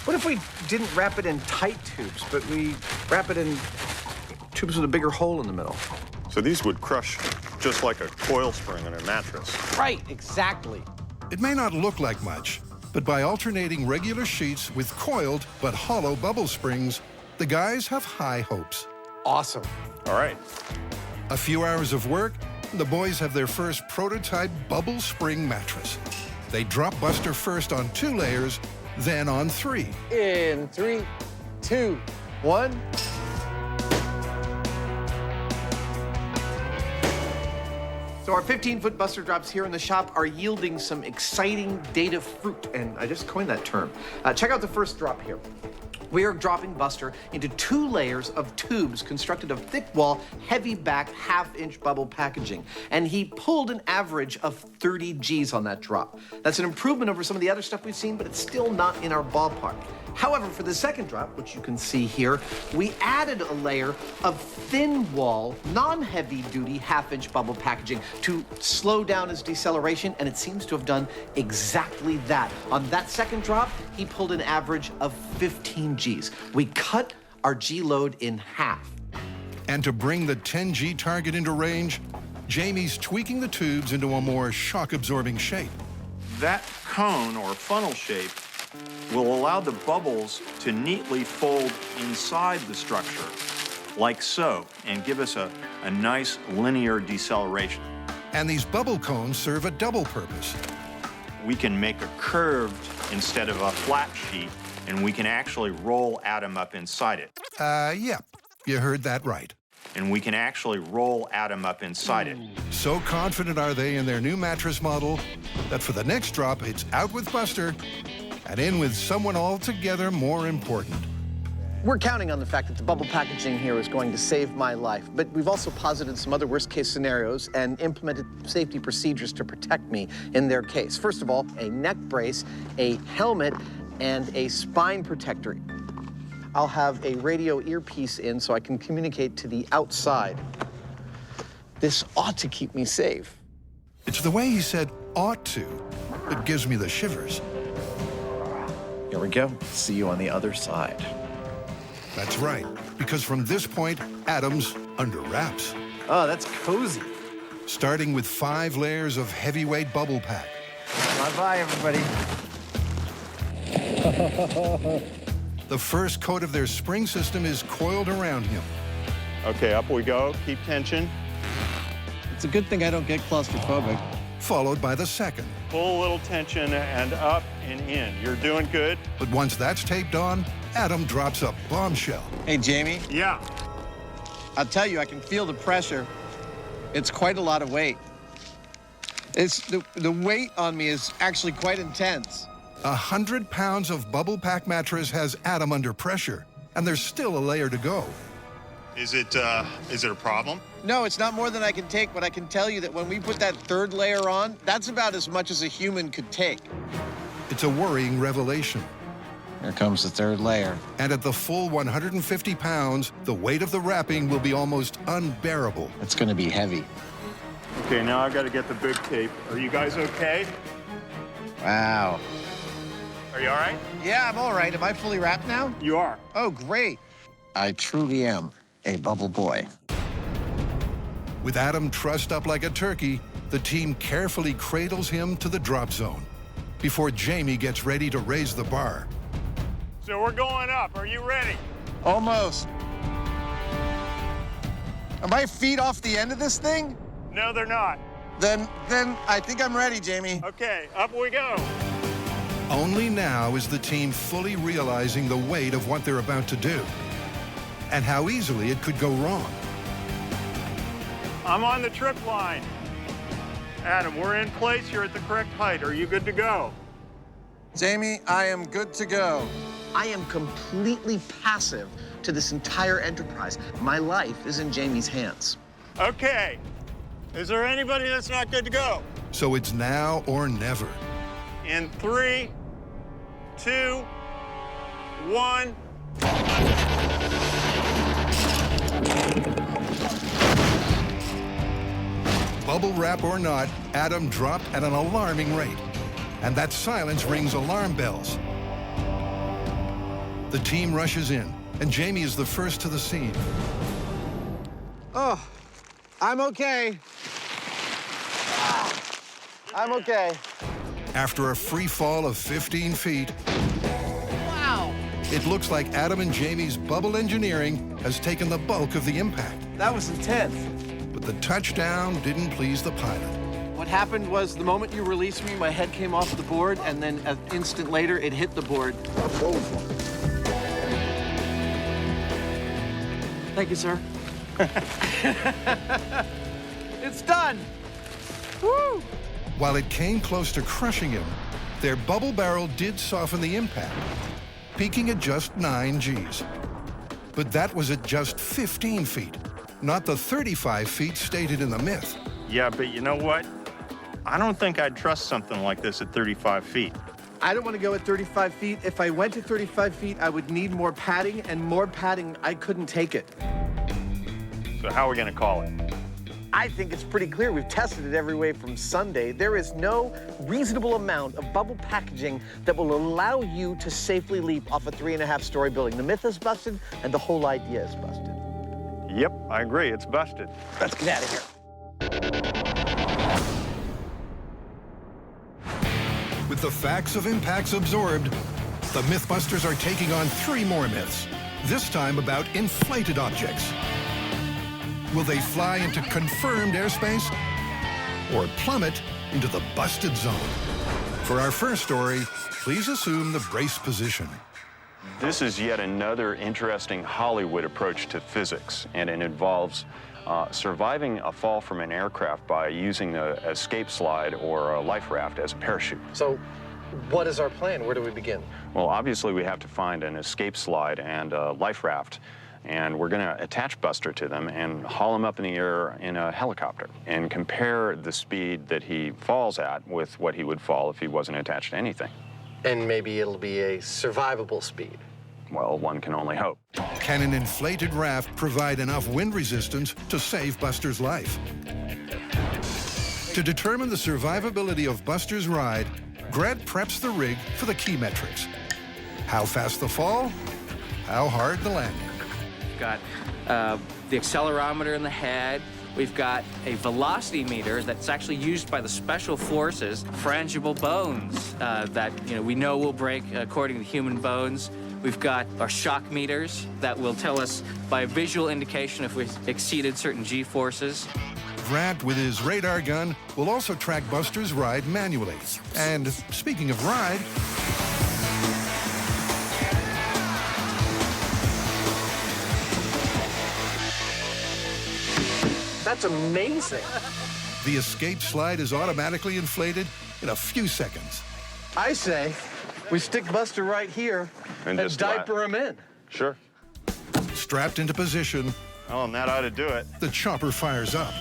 What if we didn't wrap it in tight tubes, but we wrap it in tubes with a bigger hole in the middle? So these would crush just like a coil spring on a mattress. Right, exactly. It may not look like much, but by alternating regular sheets with coiled but hollow bubble springs, the guys have high hopes. Awesome. All right. A few hours of work, the boys have their first prototype bubble spring mattress. They drop Buster first on 2 layers, then on 3. In 3, 2, 1. So our 15-foot Buster drops here in the shop are yielding some exciting data fruit, and I just coined that term. Check out the first drop here. We are dropping Buster into 2 layers of tubes constructed of thick wall, heavy back, half-inch bubble packaging. And he pulled an average of 30 Gs on that drop. That's an improvement over some of the other stuff we've seen, but it's still not in our ballpark. However, for the second drop, which you can see here, we added a layer of thin wall, non-heavy duty half-inch bubble packaging to slow down his deceleration, and it seems to have done exactly that. On that second drop, he pulled an average of 15 Gs. We cut our G load in half. And to bring the 10 G target into range, Jamie's tweaking the tubes into a more shock-absorbing shape. That cone or funnel shape will allow the bubbles to neatly fold inside the structure, like so, and give us a nice linear deceleration. And these bubble cones serve a double purpose. We can make a curved instead of a flat sheet, and we can actually roll Adam up inside it. Yeah, you heard that right. And we can actually roll Adam up inside it. So confident are they in their new mattress model that for the next drop, it's out with Buster and in with someone altogether more important. We're counting on the fact that the bubble packaging here is going to save my life, but we've also posited some other worst-case scenarios and implemented safety procedures to protect me in their case. First of all, a neck brace, a helmet, and a spine protector. I'll have a radio earpiece in so I can communicate to the outside. This ought to keep me safe. It's the way he said ought to that gives me the shivers. Here we go. See you on the other side. That's right, because from this point, Adam's under wraps. Oh, that's cozy. Starting with 5 layers of heavyweight bubble pack. Bye-bye, everybody. The first coat of their spring system is coiled around him. Okay, up we go. Keep tension. It's a good thing I don't get claustrophobic. Followed by the second. Pull a little tension and up and in. You're doing good. But once that's taped on, Adam drops a bombshell. Hey, Jamie. Yeah. I'll tell you, I can feel the pressure. It's quite a lot of weight. It's the weight on me is actually quite intense. 100 pounds of bubble pack mattress has Adam under pressure, and there's still a layer to go. Is it a problem? No, it's not more than I can take, but I can tell you that when we put that third layer on, that's about as much as a human could take. It's a worrying revelation. Here comes the third layer. And at the full 150 pounds, the weight of the wrapping will be almost unbearable. It's going to be heavy. Okay, now I've got to get the big tape. Are you guys okay? Wow. Are you all right? Yeah, I'm all right. Am I fully wrapped now? You are. Oh, great. I truly am a bubble boy. With Adam trussed up like a turkey, the team carefully cradles him to the drop zone before Jamie gets ready to raise the bar. So we're going up. Are you ready? Almost. Are my feet off the end of this thing? No, they're not. Then I think I'm ready, Jamie. Okay, up we go. Only now is the team fully realizing the weight of what they're about to do and how easily it could go wrong. I'm on the trip line. Adam, we're in place. You're at the correct height. Are you good to go? Jamie, I am good to go. I am completely passive to this entire enterprise. My life is in Jamie's hands. Okay. Is there anybody that's not good to go? So it's now or never. In 3, 2, 1. Bubble wrap or not, Adam dropped at an alarming rate. And that silence rings alarm bells. The team rushes in, and Jamie is the first to the scene. Oh, I'm okay. I'm okay. After a free fall of 15 feet, Wow. it looks like Adam and Jamie's bubble engineering has taken the bulk of the impact. That was intense. But the touchdown didn't please the pilot. What happened was the moment you released me, my head came off the board, and then an instant later, it hit the board. Thank you, sir. It's done. Woo! While it came close to crushing him, their bubble barrel did soften the impact, peaking at just 9 Gs. But that was at just 15 feet, not the 35 feet stated in the myth. Yeah, but you know what? I don't think I'd trust something like this at 35 feet. I don't want to go at 35 feet. If I went to 35 feet, I would need more padding, and more padding, I couldn't take it. So how are we going to call it? I think it's pretty clear. We've tested it every way from Sunday. There is no reasonable amount of bubble packaging that will allow you to safely leap off a 3.5-story building. The myth is busted, and the whole idea is busted. Yep, I agree. It's busted. Let's get out of here. With the facts of impacts absorbed, the MythBusters are taking on 3 more myths, this time about inflated objects. Will they fly into confirmed airspace or plummet into the busted zone? For our first story, please assume the brace position. This is yet another interesting Hollywood approach to physics, and it involves surviving a fall from an aircraft by using an escape slide or a life raft as a parachute. So, what is our plan? Where do we begin? Well, obviously, we have to find an escape slide and a life raft, and we're going to attach Buster to them and haul him up in the air in a helicopter and compare the speed that he falls at with what he would fall if he wasn't attached to anything. And maybe it'll be a survivable speed. Well, one can only hope. Can an inflated raft provide enough wind resistance to save Buster's life? To determine the survivability of Buster's ride, Grant preps the rig for the key metrics. How fast the fall, how hard the landing. We've got the accelerometer in the head. We've got a velocity meter that's actually used by the special forces, frangible bones that we know will break according to human bones. We've got our shock meters that will tell us by visual indication if we've exceeded certain G-forces. Grant, with his radar gun, will also track Buster's ride manually. And speaking of ride, That's amazing. the escape slide is automatically inflated in a few seconds. I say we stick Buster right here and just diaper him in. Sure. Strapped into position, Oh, and that ought to do it. The chopper fires up.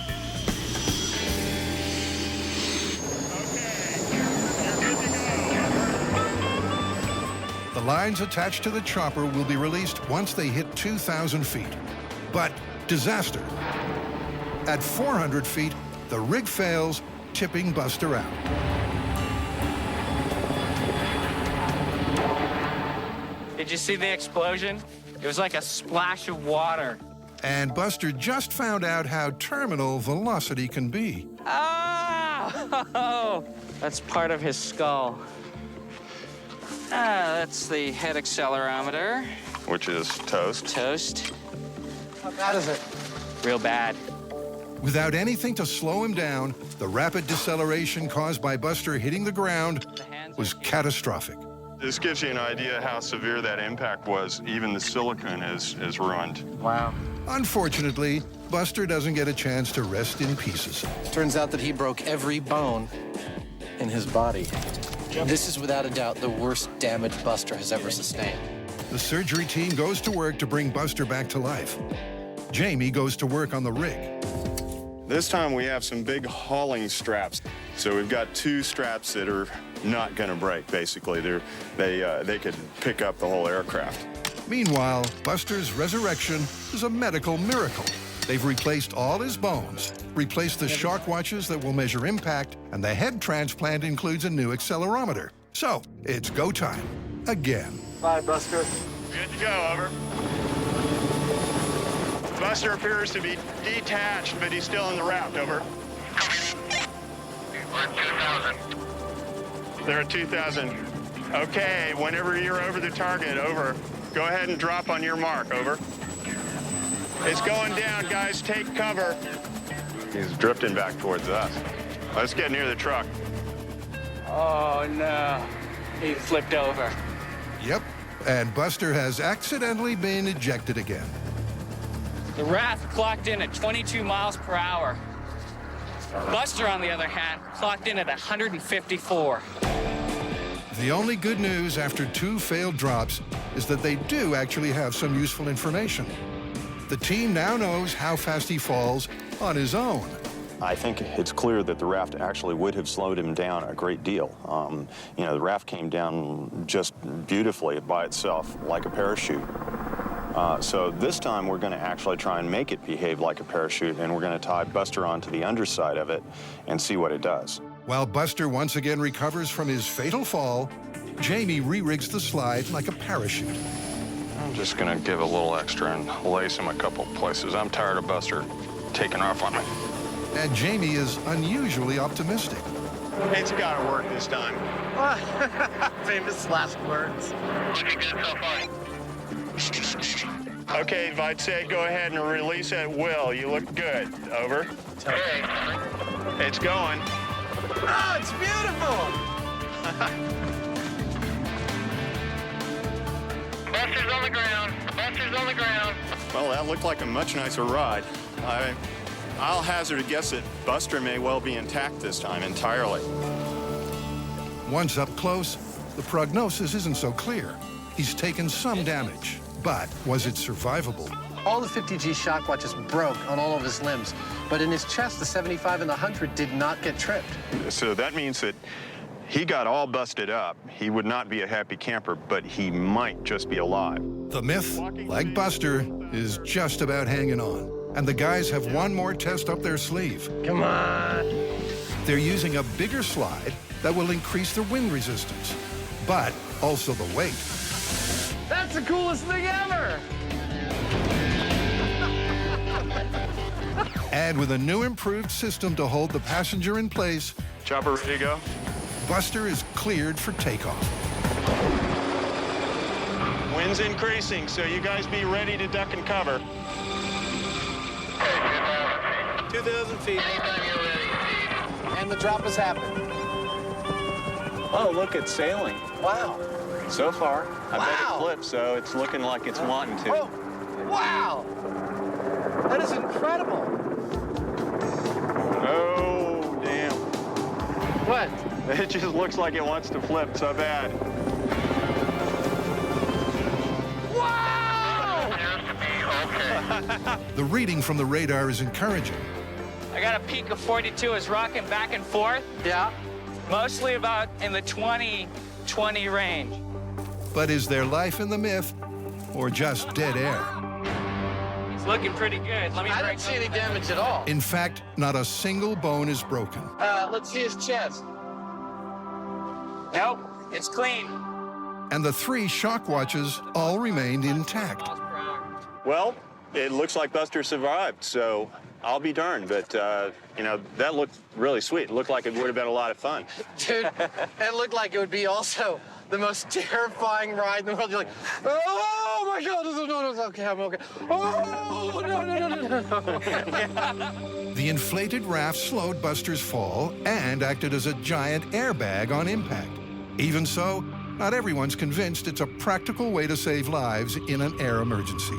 The lines attached to the chopper will be released once they hit 2,000 feet. But disaster. At 400 feet, the rig fails, tipping Buster out. Did you see the explosion? It was like a splash of water. And Buster just found out how terminal velocity can be. Oh! That's part of his skull. That's the head accelerometer. Which is toast. Toast. How bad is it? Real bad. Without anything to slow him down, the rapid deceleration caused by Buster hitting the ground was catastrophic. This gives you an idea how severe that impact was. Even the silicone is ruined. Wow. Unfortunately, Buster doesn't get a chance to rest in pieces. Turns out that he broke every bone in his body. This is without a doubt the worst damage Buster has ever sustained. The surgery team goes to work to bring Buster back to life. Jamie goes to work on the rig. This time we have some big hauling straps. So we've got 2 straps that are not going to break, basically. They could pick up the whole aircraft. Meanwhile, Buster's resurrection is a medical miracle. They've replaced all his bones, replaced the shock watches that will measure impact, and the head transplant includes a new accelerometer. So, it's go time. Again. Bye, Buster. Good to go, over. Buster appears to be detached, but he's still in the raft, over. We're at 2,000. They're at 2,000. Okay, whenever you're over the target, over. Go ahead and drop on your mark, over. It's going down, guys, take cover. He's drifting back towards us. Let's get near the truck. Oh, no. He flipped over. Yep, and Buster has accidentally been ejected again. The raft clocked in at 22 miles per hour. Buster, on the other hand, clocked in at 154. The only good news after 2 failed drops is that they do actually have some useful information. The team now knows how fast he falls on his own. I think it's clear that the raft actually would have slowed him down a great deal. You know, the raft came down just beautifully by itself, like a parachute. So this time we're going to actually try and make it behave like a parachute, and we're going to tie Buster onto the underside of it and see what it does. While Buster once again recovers from his fatal fall, Jamie re-rigs the slide like a parachute. I'm just going to give a little extra and lace him a couple places. I'm tired of Buster taking off on me. And Jamie is unusually optimistic. It's got to work this time. Famous last words. Looking good so far. Okay, I'd say go ahead and release at will. You look good. Over. Okay. It's going. Oh, it's beautiful! Buster's on the ground. Buster's on the ground. Well, that looked like a much nicer ride. I'll hazard a guess that Buster may well be intact this time entirely. Once up close, the prognosis isn't so clear. He's taken some damage, but was it survivable? All the 50G shock watches broke on all of his limbs, but in his chest, the 75 and the 100 did not get tripped. So that means that he got all busted up. He would not be a happy camper, but he might just be alive. The myth, like Buster, is just about hanging on. And the guys have one more test up their sleeve. Come on. They're using a bigger slide that will increase the wind resistance, but also the weight. That's the coolest thing ever! And with a new improved system to hold the passenger in place, Chopper ready to go? Buster is cleared for takeoff. Wind's increasing, so you guys be ready to duck and cover. 2,000 feet. Anytime you're ready. And the drop has happened. Oh, look, it's sailing. Wow. So far. I bet Wow. it flipped, so it's looking like it's wanting to. Oh, wow. That is incredible. Oh, damn. What? It just looks like it wants to flip so bad. Wow! Appears to be okay. The reading from the radar is encouraging. I got a peak of 42. It's rocking back and forth. Yeah. Mostly about in the 20 range. But is there life in the myth or just dead air? It's looking pretty good. Let me I break don't see any damage at all. In fact, not a single bone is broken. Let's see his chest. Nope, it's clean. And the 3 shock watches all remained intact. Well, it looks like Buster survived, so I'll be darned. But, you know, that looked really sweet. It looked like it would have been a lot of fun. Dude, it looked like it would be also the most terrifying ride in the world. You're like, oh my God, no, it's okay, I'm okay. Oh, no. The inflated raft slowed Buster's fall and acted as a giant airbag on impact. Even so, not everyone's convinced it's a practical way to save lives in an air emergency.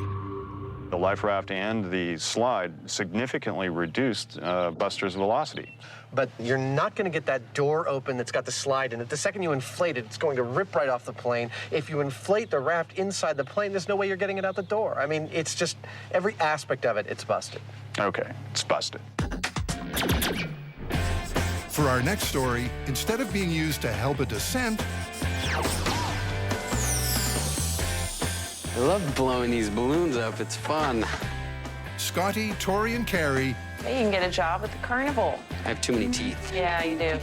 The life raft and the slide significantly reduced Buster's velocity. But you're not going to get that door open that's got the slide in it. The second you inflate it, it's going to rip right off the plane. If you inflate the raft inside the plane, there's no way you're getting it out the door. I mean, it's just every aspect of it, it's busted. Okay, it's busted. For our next story, instead of being used to help a descent, I love blowing these balloons up. It's fun. Scotty, Tori, and Carrie Hey, you can get a job at the carnival. I have too many teeth. Yeah, you do.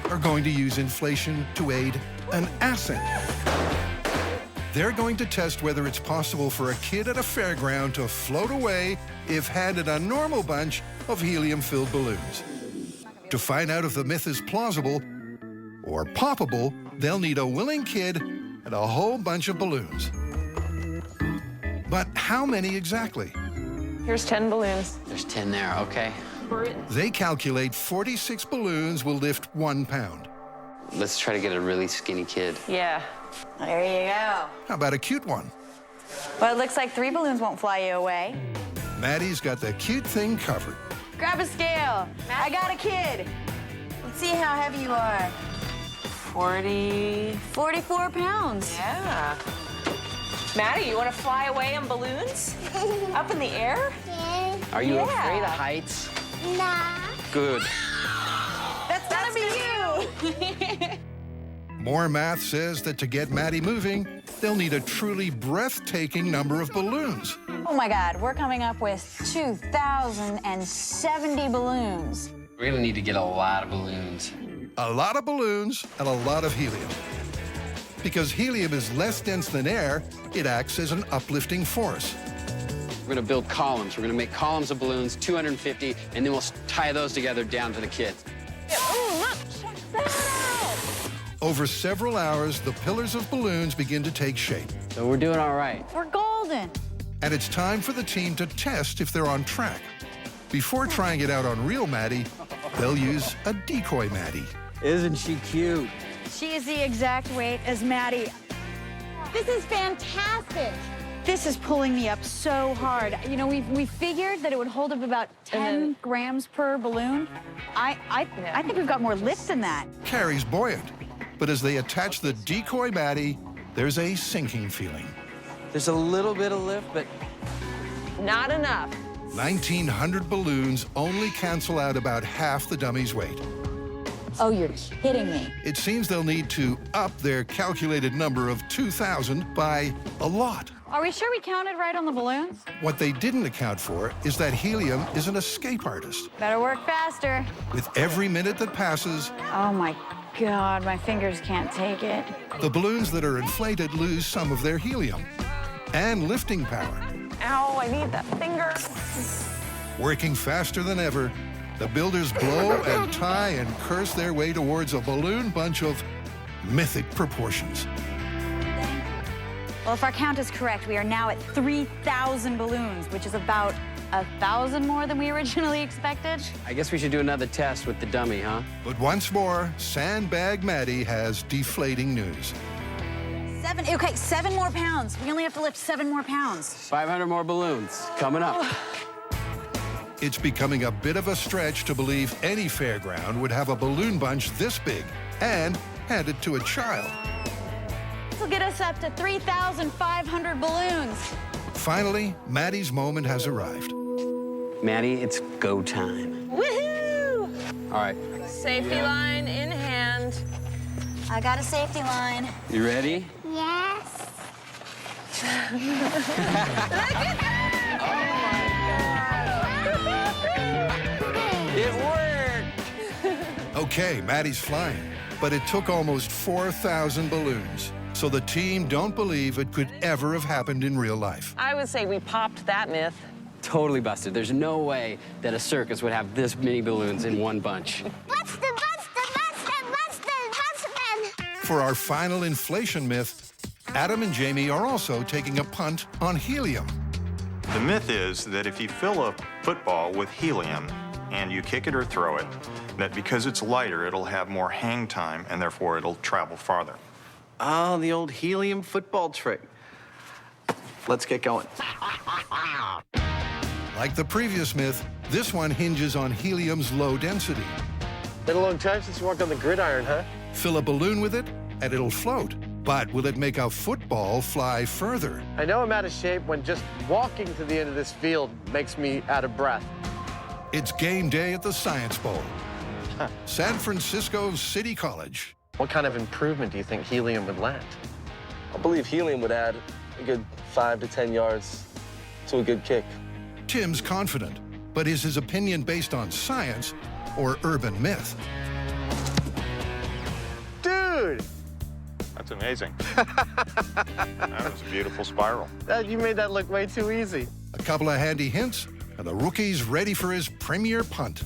are going to use inflation to aid an ascent. They're going to test whether it's possible for a kid at a fairground to float away if handed a normal bunch of helium-filled balloons. To find out if the myth is plausible or poppable, they'll need a willing kid and a whole bunch of balloons. But how many exactly? Here's 10 balloons. There's 10 there, okay. They calculate 46 balloons will lift 1 pound. Let's try to get a really skinny kid. Yeah. There you go. How about a cute one? Well, it looks like 3 balloons won't fly you away. Maddie's got the cute thing covered. Grab a scale. I got a kid. Let's see how heavy you are. 44 pounds. Yeah. Maddie, you want to fly away in balloons? Up in the air? Are you afraid of heights? Nah. Good. That's gonna be you. More math says that to get Maddie moving, they'll need a truly breathtaking number of balloons. Oh my God, we're coming up with 2,070 balloons. We're gonna need to get a lot of balloons. A lot of balloons and a lot of helium. Because helium is less dense than air, it acts as an uplifting force. We're gonna build columns. We're gonna make columns of balloons, 250, and then we'll tie those together down to the kid. Oh, look, check that out. Over several hours, the pillars of balloons begin to take shape. So we're doing all right. We're golden. And it's time for the team to test if they're on track. Before trying it out on real Maddie, they'll use a decoy Maddie. Isn't she cute? She is the exact weight as Maddie. This is fantastic. This is pulling me up so hard. You know, we figured that it would hold up about 10 grams per balloon. I think we've got more lift than that. Carrie's buoyant, but as they attach the decoy Maddie, there's a sinking feeling. There's a little bit of lift, but Not enough. 1,900 balloons only cancel out about half the dummy's weight. Oh, you're kidding me. It seems they'll need to up their calculated number of 2,000 by a lot. Are we sure we counted right on the balloons? What they didn't account for is that helium is an escape artist. Better work faster. With every minute that passes, Oh my God, my fingers can't take it. the balloons that are inflated lose some of their helium and lifting power. Ow, I need that finger. Working faster than ever, the builders blow and tie and curse their way towards a balloon bunch of mythic proportions. Well, if our count is correct, we are now at 3,000 balloons, which is about 1,000 more than we originally expected. I guess we should do another test with the dummy, huh? But once more, Sandbag Maddie has deflating news. 7 more pounds. We only have to lift 7 more pounds. 500 more balloons coming up. It's becoming a bit of a stretch to believe any fairground would have a balloon bunch this big and hand it to a child. This will get us up to 3,500 balloons. finally, Maddie's moment has arrived. Maddie, it's go time. Woohoo! All right. Safety line in hand. I got a safety line. You ready? Yes. It worked! Okay, Maddie's flying, but it took almost 4,000 balloons. So the team don't believe it could ever have happened in real life. I would say we popped that myth. Totally busted. There's no way that a circus would have this many balloons in one bunch. Busted, busted, busted, busted, busted. For our final inflation myth, Adam and Jamie are also taking a punt on helium. The myth is that if you fill a football with helium and you kick it or throw it, that because it's lighter, it'll have more hang time and therefore it'll travel farther. Oh, the old helium football trick. Let's get going. Like the previous myth, this one hinges on helium's low density. Been a long time since you walked on the gridiron, huh? Fill a balloon with it, and it'll float. But will it make a football fly further? I know I'm out of shape when just walking to the end of this field makes me out of breath. It's game day at the Science Bowl. San Francisco's City College. What kind of improvement do you think helium would land? I believe helium would add a good 5 to 10 yards to a good kick. Tim's confident, but is his opinion based on science or urban myth? Dude! That's amazing. That was a beautiful spiral. You made that look way too easy. A couple of handy hints, and the rookie's ready for his premier punt.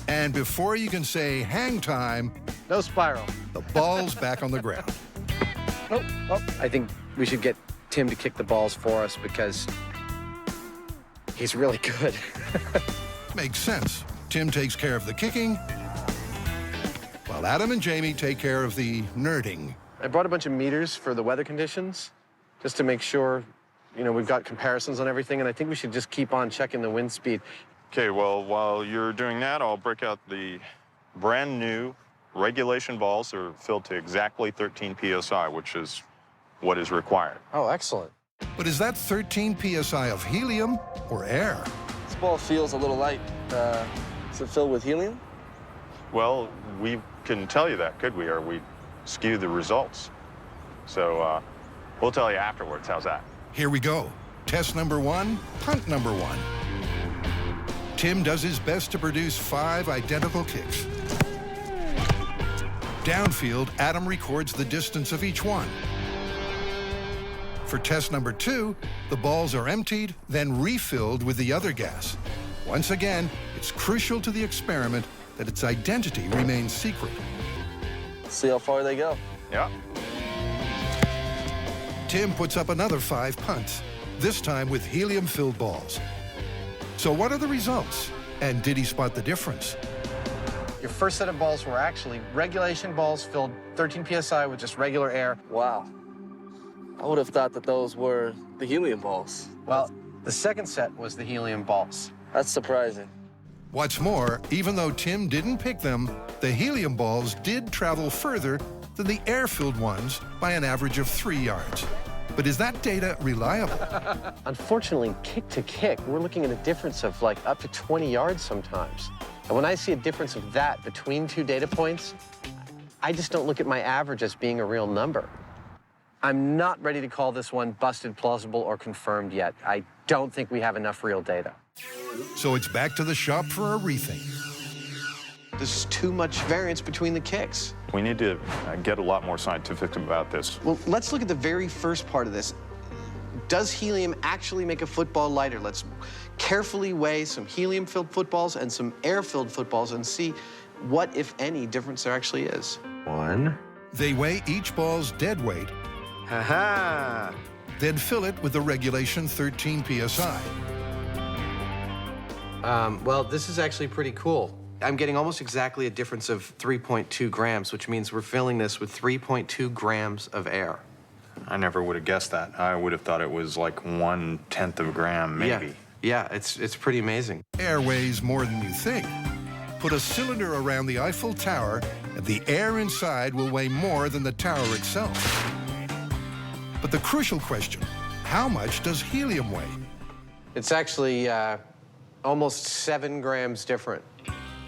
And before you can say hang time, no spiral. The ball's back on the ground. I think we should get Tim to kick the balls for us because he's really good. Makes sense. Tim takes care of the kicking, while Adam and Jamie take care of the nerding. I brought a bunch of meters for the weather conditions, just to make sure, we've got comparisons on everything, and I think we should just keep on checking the wind speed. Okay, well, while you're doing that, I'll break out the brand new regulation balls. They're filled to exactly 13 PSI, which is what is required. Oh, excellent. But is that 13 PSI of helium or air? This ball feels a little light. Is it filled with helium? Well, we couldn't tell you that, could we? Or we'd skew the results. So we'll tell you afterwards. How's that? Here we go. Test number 1, punt number 1. Tim does his best to produce 5 identical kicks. Downfield, Adam records the distance of each one. For test number 2, the balls are emptied, then refilled with the other gas. Once again, it's crucial to the experiment that its identity remains secret. See how far they go. Yeah. Tim puts up another 5 punts, this time with helium-filled balls. So what are the results? And did he spot the difference? Your first set of balls were actually regulation balls filled 13 PSI with just regular air. Wow. I would have thought that those were the helium balls. Well, the second set was the helium balls. That's surprising. What's more, even though Tim didn't pick them, the helium balls did travel further than the air-filled ones by an average of 3 yards. But is that data reliable? Unfortunately, kick to kick, we're looking at a difference of like up to 20 yards sometimes. And when I see a difference of that between 2 data points, I just don't look at my average as being a real number. I'm not ready to call this one busted, plausible, or confirmed yet. I don't think we have enough real data. So it's back to the shop for a rethink. This is too much variance between the kicks. We need to get a lot more scientific about this. Well, let's look at the very first part of this. Does helium actually make a football lighter? Let's carefully weigh some helium-filled footballs and some air-filled footballs and see what, if any, difference there actually is. 1. They weigh each ball's dead weight. Ha-ha! Then fill it with the regulation 13 PSI. Well, this is actually pretty cool. I'm getting almost exactly a difference of 3.2 grams, which means we're filling this with 3.2 grams of air. I never would have guessed that. I would have thought it was like 1/10 of a gram, maybe. Yeah, it's pretty amazing. Air weighs more than you think. Put a cylinder around the Eiffel Tower, and the air inside will weigh more than the tower itself. But the crucial question, How much does helium weigh? It's actually almost 7 grams different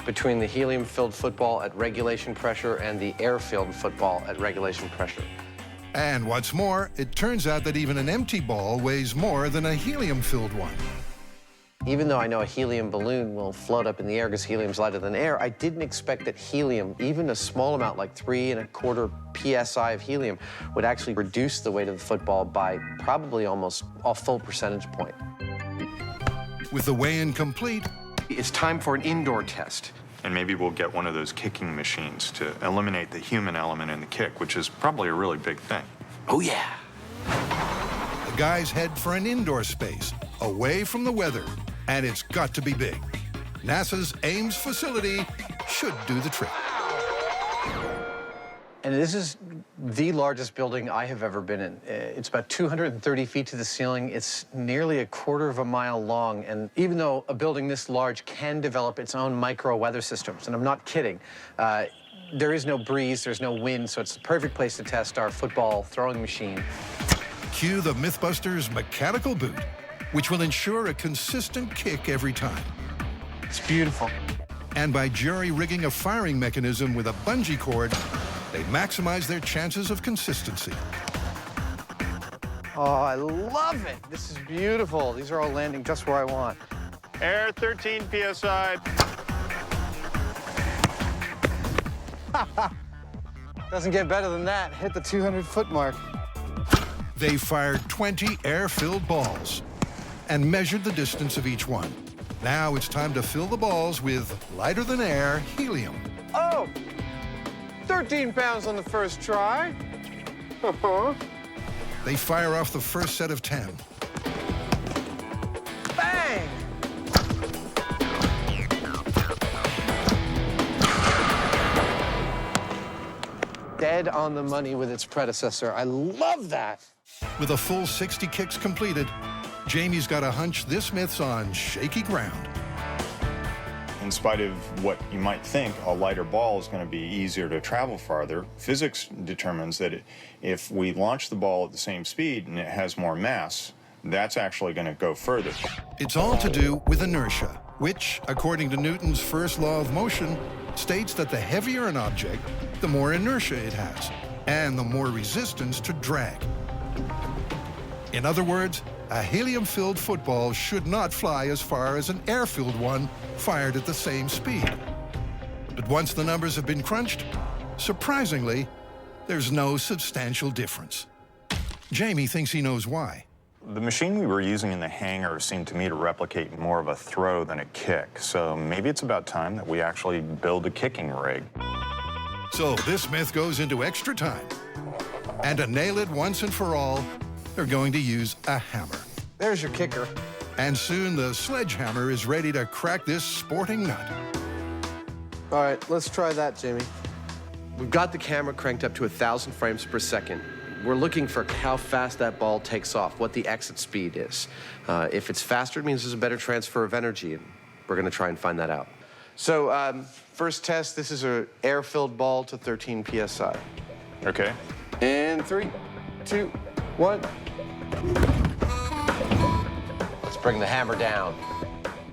between the helium-filled football at regulation pressure and the air-filled football at regulation pressure. And what's more, it turns out that even an empty ball weighs more than a helium-filled one. Even though I know a helium balloon will float up in the air because helium's lighter than air, I didn't expect that helium, even a small amount like 3¼ psi of helium, would actually reduce the weight of the football by probably almost a full percentage point. With the weigh-in complete, it's time for an indoor test. And maybe we'll get one of those kicking machines to eliminate the human element in the kick, which is probably a really big thing. Oh, yeah. The guys head for an indoor space, away from the weather, and it's got to be big. NASA's Ames facility should do the trick. And this is the largest building I have ever been in. It's about 230 feet to the ceiling. It's nearly 1/4 mile long. And even though a building this large can develop its own micro weather systems, and I'm not kidding, there is no breeze, there's no wind, so it's the perfect place to test our football throwing machine. Cue the MythBusters mechanical boot, which will ensure a consistent kick every time. It's beautiful. And by jury-rigging a firing mechanism with a bungee cord, they maximize their chances of consistency. Oh, I love it. This is beautiful. These are all landing just where I want. Air 13 psi. Doesn't get better than that. Hit the 200-foot mark. They fired 20 air-filled balls and measured the distance of each one. Now it's time to fill the balls with lighter-than-air helium. Oh! 13 pounds on the first try. They fire off the first set of 10. Bang! Dead on the money with its predecessor. I love that. With a full 60 kicks completed, Jamie's got a hunch this myth's on shaky ground. In spite of what you might think, a lighter ball is going to be easier to travel farther. Physics determines that if we launch the ball at the same speed and it has more mass, that's actually going to go further. It's all to do with inertia, which, according to Newton's first law of motion, states that the heavier an object, the more inertia it has, and the more resistance to drag. In other words, a helium-filled football should not fly as far as an air-filled one fired at the same speed. But once the numbers have been crunched, surprisingly, there's no substantial difference. Jamie thinks he knows why. The machine we were using in the hangar seemed to me to replicate more of a throw than a kick, so maybe it's about time that we actually build a kicking rig. So this myth goes into extra time. And to nail it once and for all, they're going to use a hammer. There's your kicker. And soon the sledgehammer is ready to crack this sporting nut. All right, let's try that, Jamie. We've got the camera cranked up to 1,000 frames per second. We're looking for how fast that ball takes off, what the exit speed is. If it's faster, it means there's a better transfer of energy, and we're going to try and find that out. So, first test, this is an air-filled ball to 13 psi. Okay. And 3, 2, 1. Let's bring the hammer down.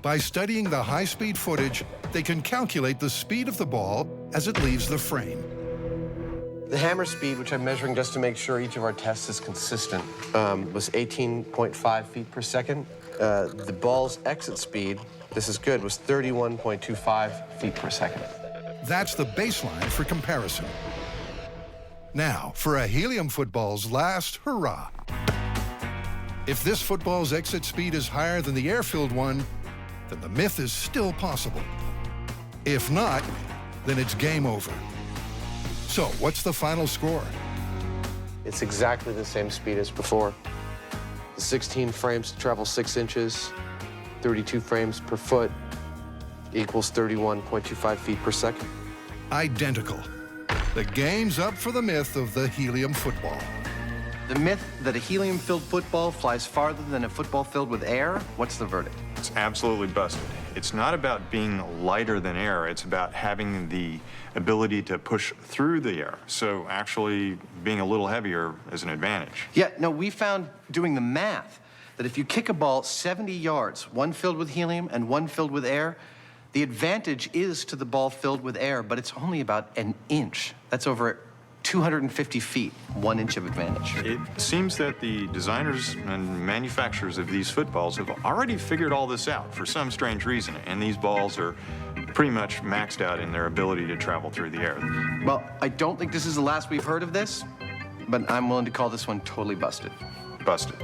By studying the high-speed footage, they can calculate the speed of the ball as it leaves the frame. The hammer speed, which I'm measuring just to make sure each of our tests is consistent, was 18.5 feet per second. The ball's exit speed, this is good, was 31.25 feet per second. That's the baseline for comparison. Now, for a helium football's last hurrah. If this football's exit speed is higher than the air-filled one, then the myth is still possible. If not, then it's game over. So, what's the final score? It's exactly the same speed as before. The 16 frames to travel 6 inches, 32 frames per foot, equals 31.25 feet per second. Identical. The game's up for the myth of the helium football. The myth that a helium-filled football flies farther than a football filled with air, what's the verdict? It's absolutely busted. It's not about being lighter than air, it's about having the ability to push through the air. So actually being a little heavier is an advantage. Yeah, no, we found doing the math that if you kick a ball 70 yards, one filled with helium and one filled with air, the advantage is to the ball filled with air, but it's only about an inch. That's over 250 feet, 1 inch of advantage. It seems that the designers and manufacturers of these footballs have already figured all this out for some strange reason, and these balls are pretty much maxed out in their ability to travel through the air. Well, I don't think this is the last we've heard of this, but I'm willing to call this one totally busted. Busted.